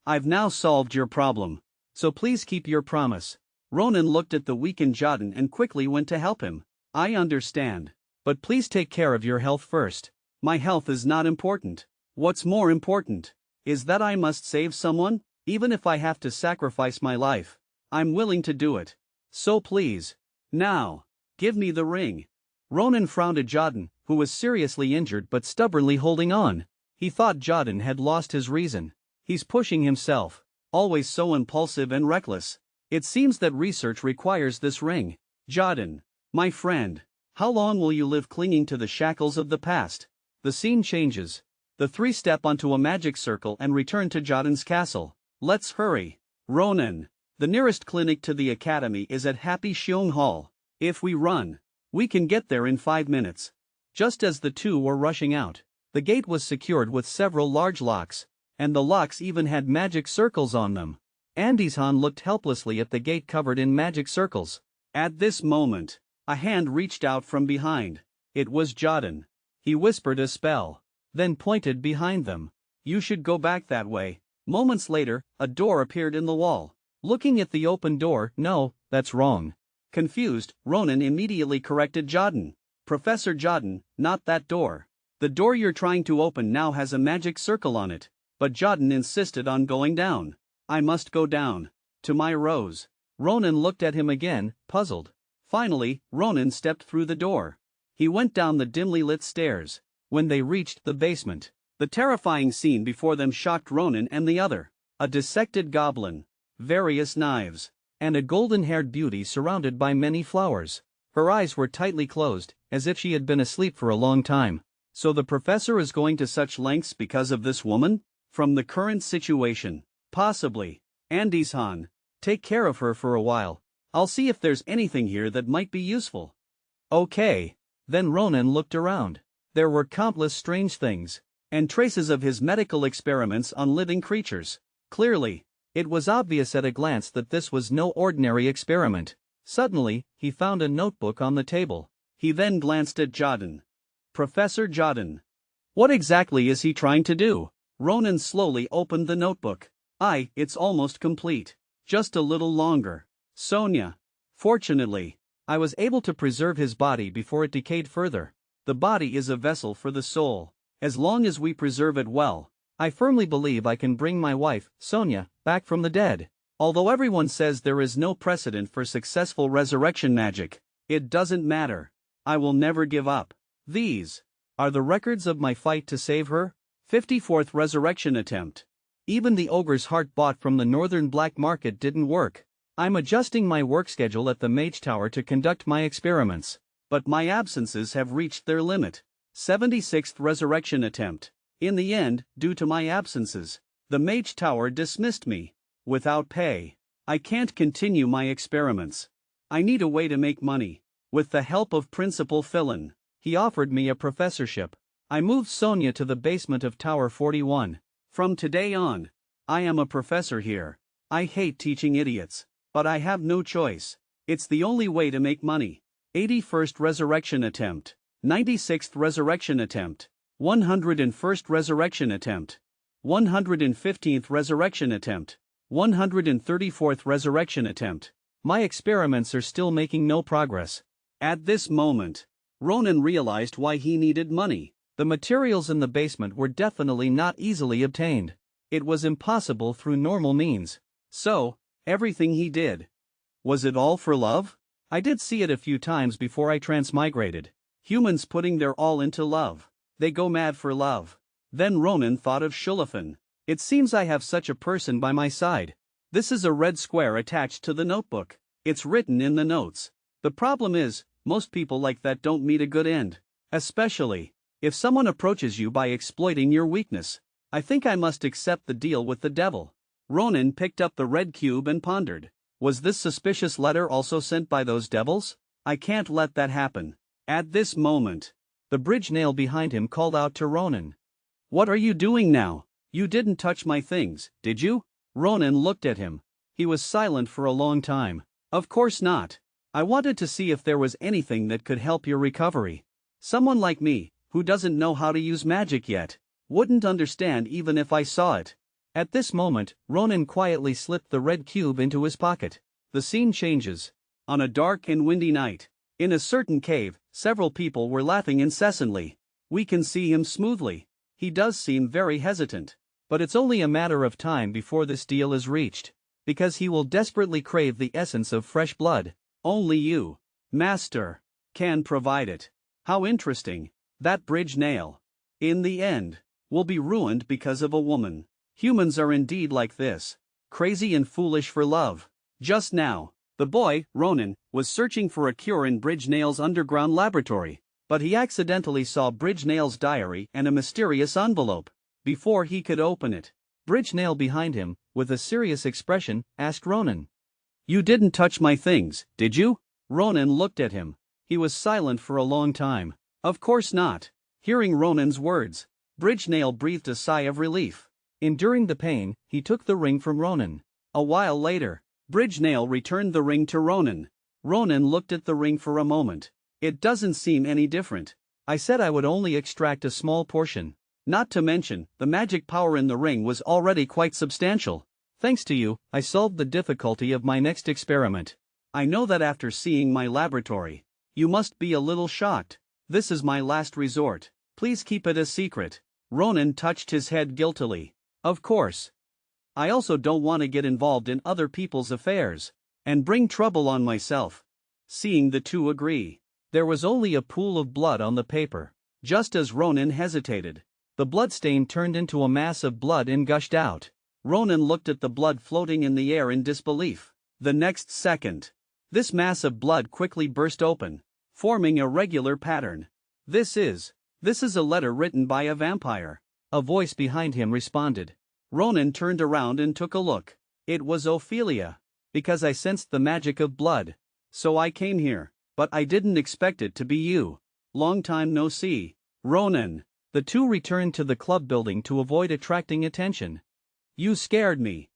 I've now solved your problem. So please keep your promise. Ronan looked at the weakened Jordan and quickly went to help him. I understand. But please take care of your health first. My health is not important. What's more important is that I must save someone, even if I have to sacrifice my life. I'm willing to do it. So please, now, give me the ring. Ronan frowned at Jordan, who was seriously injured but stubbornly holding on. He thought Jordan had lost his reason. He's pushing himself, always so impulsive and reckless. It seems that research requires this ring. Jordan, my friend, how long will you live clinging to the shackles of the past? The scene changes. The three step onto a magic circle and return to Jordan's castle. Let's hurry. Ronan, the nearest clinic to the academy is at Happy Sheung Hall. If we run, we can get there in 5 minutes. Just as the two were rushing out, the gate was secured with several large locks, and the locks even had magic circles on them. Andishan looked helplessly at the gate covered in magic circles. At this moment, a hand reached out from behind. It was Jordan. He whispered a spell, then pointed behind them. You should go back that way. Moments later, a door appeared in the wall. Looking at the open door, no, that's wrong. Confused, Ronan immediately corrected Jordan. Professor Jordan, not that door. The door you're trying to open now has a magic circle on it. But Jodin insisted on going down. I must go down. To my rose. Ronan looked at him again, puzzled. Finally, Ronan stepped through the door. He went down the dimly lit stairs. When they reached the basement, the terrifying scene before them shocked Ronan and the other. A dissected goblin, various knives, and a golden-haired beauty surrounded by many flowers. Her eyes were tightly closed, as if she had been asleep for a long time. So the professor is going to such lengths because of this woman? From the current situation? Possibly. Andes-han, take care of her for a while. I'll see if there's anything here that might be useful. Okay. Then Ronan looked around. There were countless strange things, and traces of his medical experiments on living creatures. Clearly, it was obvious at a glance that this was no ordinary experiment. Suddenly, he found a notebook on the table. He then glanced at Jodin. Professor Jodin. What exactly is he trying to do? Ronan slowly opened the notebook. It's almost complete. Just a little longer. Sonia. Fortunately, I was able to preserve his body before it decayed further. The body is a vessel for the soul. As long as we preserve it well, I firmly believe I can bring my wife, Sonia, back from the dead. Although everyone says there is no precedent for successful resurrection magic, it doesn't matter. I will never give up. These are the records of my fight to save her. 54th resurrection attempt. Even the ogre's heart bought from the northern black market didn't work. I'm adjusting my work schedule at the Mage Tower to conduct my experiments. But my absences have reached their limit. 76th resurrection attempt. In the end, due to my absences, the Mage Tower dismissed me. Without pay. I can't continue my experiments. I need a way to make money. With the help of Principal Philin, he offered me a professorship. I moved Sonia to the basement of Tower 41. From today on, I am a professor here. I hate teaching idiots, but I have no choice. It's the only way to make money. 81st resurrection attempt. 96th resurrection attempt. 101st resurrection attempt. 115th resurrection attempt. 134th resurrection attempt. My experiments are still making no progress. At this moment, Ronan realized why he needed money. The materials in the basement were definitely not easily obtained. It was impossible through normal means. So, everything he did. Was it all for love? I did see it a few times before I transmigrated. Humans putting their all into love. They go mad for love. Then Ronan thought of Shulafin. It seems I have such a person by my side. This is a red square attached to the notebook. It's written in the notes. The problem is, most people like that don't meet a good end. Especially if someone approaches you by exploiting your weakness. I think I must accept the deal with the devil. Ronan picked up the red cube and pondered. Was this suspicious letter also sent by those devils? I can't let that happen. At this moment, the bridge nail behind him called out to Ronan. What are you doing now? You didn't touch my things, did you? Ronan looked at him. He was silent for a long time. Of course not. I wanted to see if there was anything that could help your recovery. Someone like me, who doesn't know how to use magic yet, wouldn't understand even if I saw it. At this moment, Ronan quietly slipped the red cube into his pocket. The scene changes. On a dark and windy night, in a certain cave, several people were laughing incessantly. We can see him smoothly. He does seem very hesitant. But it's only a matter of time before this deal is reached. Because he will desperately crave the essence of fresh blood. Only you, Master, can provide it. How interesting. That bridge nail, in the end, will be ruined because of a woman. Humans are indeed like this. Crazy and foolish for love. Just now, the boy, Ronan, was searching for a cure in Bridge Nail's underground laboratory. But he accidentally saw Bridge Nail's diary and a mysterious envelope. Before he could open it, Bridge Nail behind him, with a serious expression, asked Ronan. You didn't touch my things, did you? Ronan looked at him. He was silent for a long time. Of course not. Hearing Ronan's words, Bridge Nail breathed a sigh of relief. Enduring the pain, he took the ring from Ronan. A while later, Bridge Nail returned the ring to Ronan. Ronan looked at the ring for a moment. It doesn't seem any different. I said I would only extract a small portion. Not to mention, the magic power in the ring was already quite substantial. Thanks to you, I solved the difficulty of my next experiment. I know that after seeing my laboratory, you must be a little shocked. This is my last resort. Please keep it a secret. Ronan touched his head guiltily. Of course. I also don't want to get involved in other people's affairs and bring trouble on myself. Seeing the two agree, there was only a pool of blood on the paper. Just as Ronan hesitated, the bloodstain turned into a mass of blood and gushed out. Ronan looked at the blood floating in the air in disbelief. The next second, this mass of blood quickly burst open, forming a regular pattern. This is a letter written by a vampire. A voice behind him responded. Ronan turned around and took a look. It was Ophelia. Because I sensed the magic of blood. So I came here, but I didn't expect it to be you. Long time no see, Ronan. The two returned to the club building to avoid attracting attention. You scared me.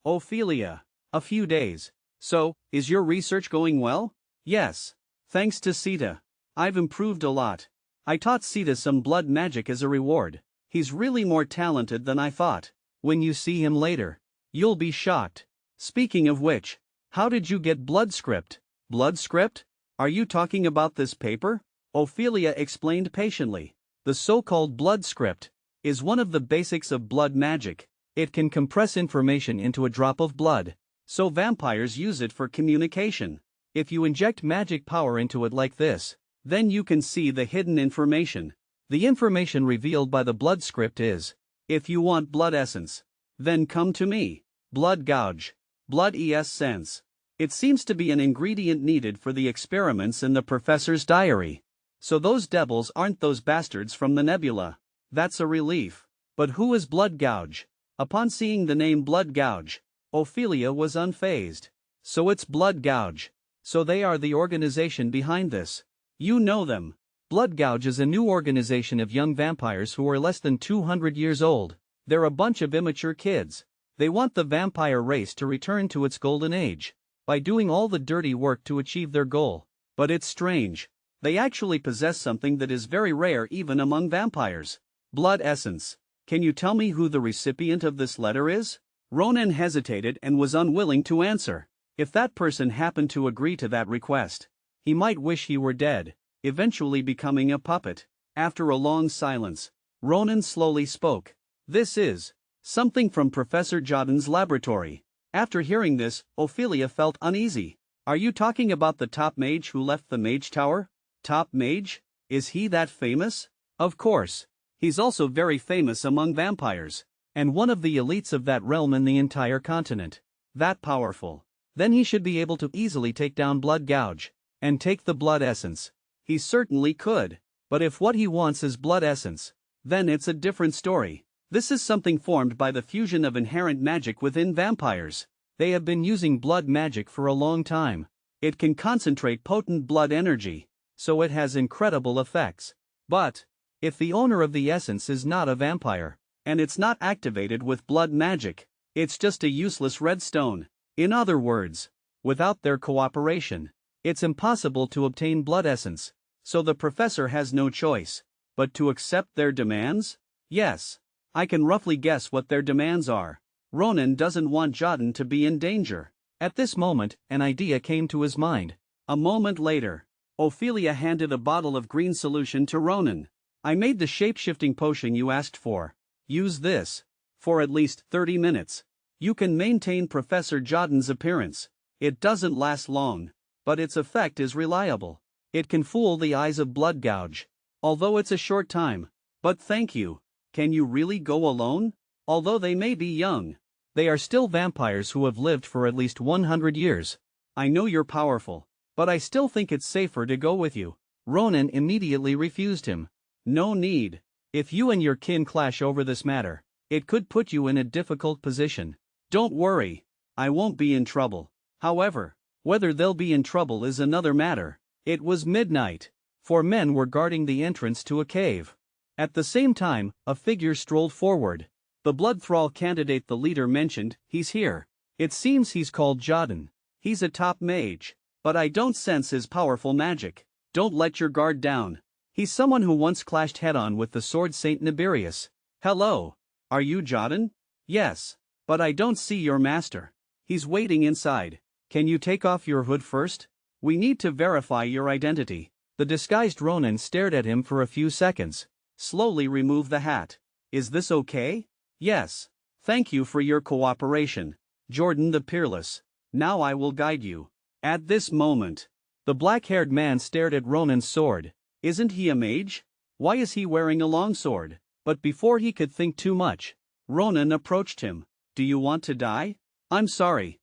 Ophelia. A few days. So, is your research going well? Yes. Thanks to Sita. I've improved a lot. I taught Sita some blood magic as a reward. He's really more talented than I thought. When you see him later, you'll be shocked. Speaking of which, how did you get blood script? Blood script? Are you talking about this paper? Ophelia explained patiently. The so-called blood script is one of the basics of blood magic. It can compress information into a drop of blood, so vampires use it for communication. If you inject magic power into it like this, then you can see the hidden information. The information revealed by the blood script is, if you want blood essence, then come to me. Blood gouge. Blood essence. It seems to be an ingredient needed for the experiments in the professor's diary. So those devils aren't those bastards from the nebula. That's a relief. But who is Blood Gouge? Upon seeing the name Blood Gouge, Ophelia was unfazed. So it's Blood Gouge. So they are the organization behind this. You know them. Blood Gouge is a new organization of young vampires who are less than 200 years old. They're a bunch of immature kids. They want the vampire race to return to its golden age by doing all the dirty work to achieve their goal. But it's strange. They actually possess something that is very rare even among vampires. Blood essence. Can you tell me who the recipient of this letter is? Ronan hesitated and was unwilling to answer. If that person happened to agree to that request, he might wish he were dead, eventually becoming a puppet. After a long silence, Ronan slowly spoke. This is something from Professor Jordan's laboratory. After hearing this, Ophelia felt uneasy. Are you talking about the top mage who left the mage tower? Top mage? Is he that famous? Of course. He's also very famous among vampires, and one of the elites of that realm in the entire continent. That powerful. Then he should be able to easily take down Blood Gouge and take the blood essence. He certainly could. But if what he wants is blood essence, then it's a different story. This is something formed by the fusion of inherent magic within vampires. They have been using blood magic for a long time. It can concentrate potent blood energy, so it has incredible effects. But if the owner of the essence is not a vampire, and it's not activated with blood magic, it's just a useless red stone. In other words, without their cooperation, it's impossible to obtain blood essence. So the professor has no choice but to accept their demands? Yes. I can roughly guess what their demands are. Ronan doesn't want Jordan to be in danger. At this moment, an idea came to his mind. A moment later, Ophelia handed a bottle of green solution to Ronan. I made the shape-shifting potion you asked for. Use this. For at least 30 minutes. You can maintain Professor Jordan's appearance. It doesn't last long, but its effect is reliable. It can fool the eyes of Blood Gouge. Although it's a short time. But thank you. Can you really go alone? Although they may be young, they are still vampires who have lived for at least 100 years. I know you're powerful, but I still think it's safer to go with you. Ronan immediately refused him. No need. If you and your kin clash over this matter, it could put you in a difficult position. Don't worry. I won't be in trouble. However, whether they'll be in trouble is another matter. It was midnight. 4 men were guarding the entrance to a cave. At the same time, a figure strolled forward. The blood thrall candidate the leader mentioned, he's here. It seems he's called Jordan. He's a top mage, but I don't sense his powerful magic. Don't let your guard down. He's someone who once clashed head-on with the sword Saint Nibirius. Hello. Are you Jordan? Yes. But I don't see your master. He's waiting inside. Can you take off your hood first? We need to verify your identity. The disguised Ronan stared at him for a few seconds. Slowly remove the hat. Is this okay? Yes. Thank you for your cooperation, Jordan the Peerless. Now I will guide you. At this moment, the black-haired man stared at Ronan's sword. Isn't he a mage? Why is he wearing a longsword? But before he could think too much, Ronan approached him. Do you want to die? I'm sorry.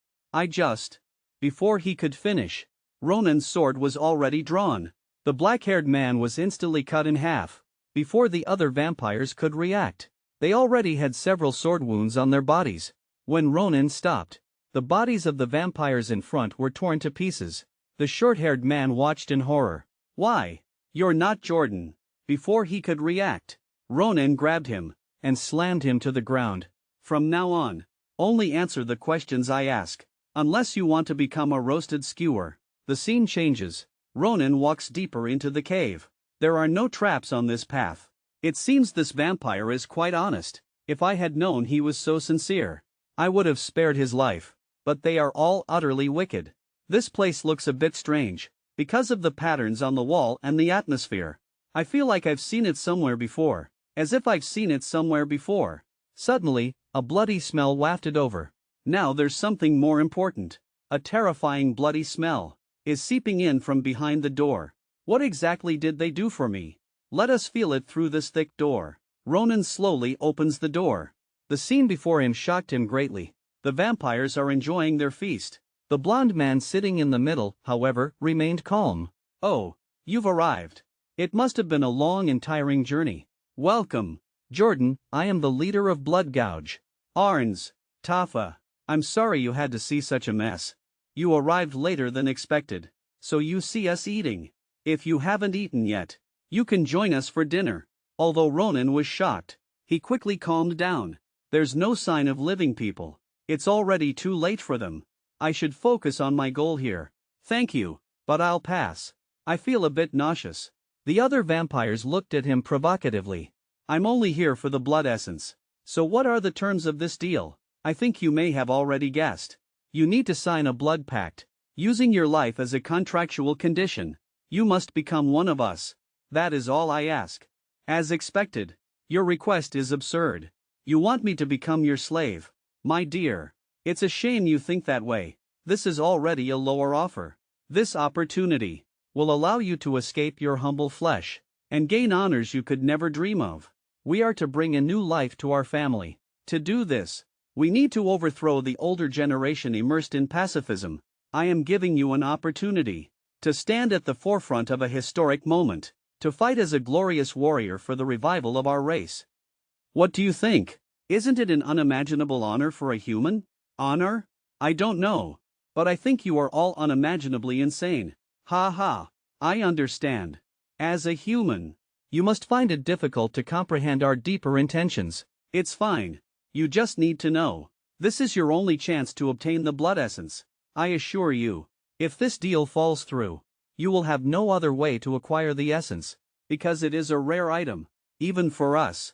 Before he could finish, Ronan's sword was already drawn. The black-haired man was instantly cut in half. Before the other vampires could react, they already had several sword wounds on their bodies. When Ronan stopped, the bodies of the vampires in front were torn to pieces. The short-haired man watched in horror. Why? You're not Jordan. Before he could react, Ronan grabbed him and slammed him to the ground. From now on, only answer the questions I ask, unless you want to become a roasted skewer. The scene changes. Ronan walks deeper into the cave. There are no traps on this path. It seems this vampire is quite honest. If I had known he was so sincere, I would have spared his life. But they are all utterly wicked. This place looks a bit strange, because of the patterns on the wall and the atmosphere. I feel like I've seen it somewhere before, as if I've seen it somewhere before. Suddenly, a bloody smell wafted over. Now there's something more important. A terrifying bloody smell is seeping in from behind the door. What exactly did they do for me? Let us feel it through this thick door. Ronan slowly opens the door. The scene before him shocked him greatly. The vampires are enjoying their feast. The blond man sitting in the middle, however, remained calm. Oh, you've arrived. It must have been a long and tiring journey. Welcome, Jordan. I am the leader of Blood Gouge. Arns, Tafa. I'm sorry you had to see such a mess. You arrived later than expected, so you see us eating. If you haven't eaten yet, you can join us for dinner. Although Ronan was shocked, he quickly calmed down. There's no sign of living people. It's already too late for them. I should focus on my goal here. Thank you, but I'll pass. I feel a bit nauseous. The other vampires looked at him provocatively. I'm only here for the blood essence. So what are the terms of this deal? I think you may have already guessed. You need to sign a blood pact. Using your life as a contractual condition. You must become one of us. That is all I ask. As expected. Your request is absurd. You want me to become your slave. My dear. It's a shame you think that way. This is already a lower offer. This opportunity will allow you to escape your humble flesh and gain honors you could never dream of. We are to bring a new life to our family. To do this, we need to overthrow the older generation immersed in pacifism. I am giving you an opportunity to stand at the forefront of a historic moment, to fight as a glorious warrior for the revival of our race. What do you think? Isn't it an unimaginable honor for a human? Honor? I don't know. But I think you are all unimaginably insane. Ha ha. I understand. As a human, you must find it difficult to comprehend our deeper intentions. It's fine. You just need to know. This is your only chance to obtain the blood essence. I assure you, if this deal falls through, you will have no other way to acquire the essence, because it is a rare item, even for us.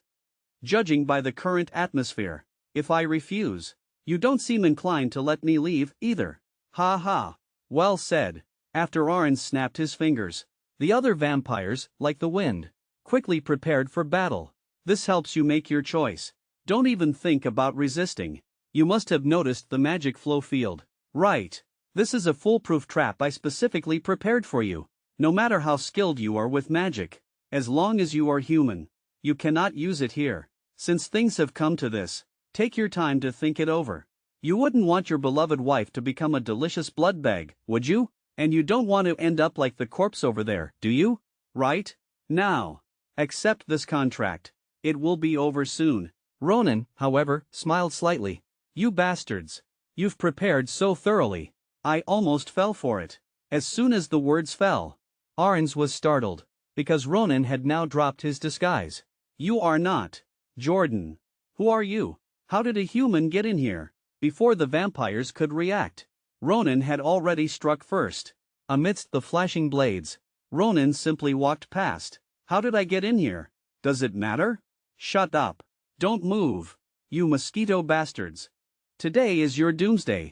Judging by the current atmosphere, if I refuse, you don't seem inclined to let me leave, either. Ha ha. Well said. After Arn snapped his fingers, the other vampires, like the wind, quickly prepared for battle. This helps you make your choice. Don't even think about resisting. You must have noticed the magic flow field. Right. This is a foolproof trap I specifically prepared for you. No matter how skilled you are with magic, as long as you are human, you cannot use it here. Since things have come to this, take your time to think it over. You wouldn't want your beloved wife to become a delicious blood bag, would you? And you don't want to end up like the corpse over there, do you? Right? Now, accept this contract. It will be over soon. Ronan, however, smiled slightly. You bastards. You've prepared so thoroughly. I almost fell for it. As soon as the words fell, Arns was startled, because Ronan had now dropped his disguise. You are not Jordan. Who are you? How did a human get in here? Before the vampires could react, Ronan had already struck first. Amidst the flashing blades, Ronan simply walked past. How did I get in here? Does it matter? Shut up. Don't move. You mosquito bastards. Today is your doomsday.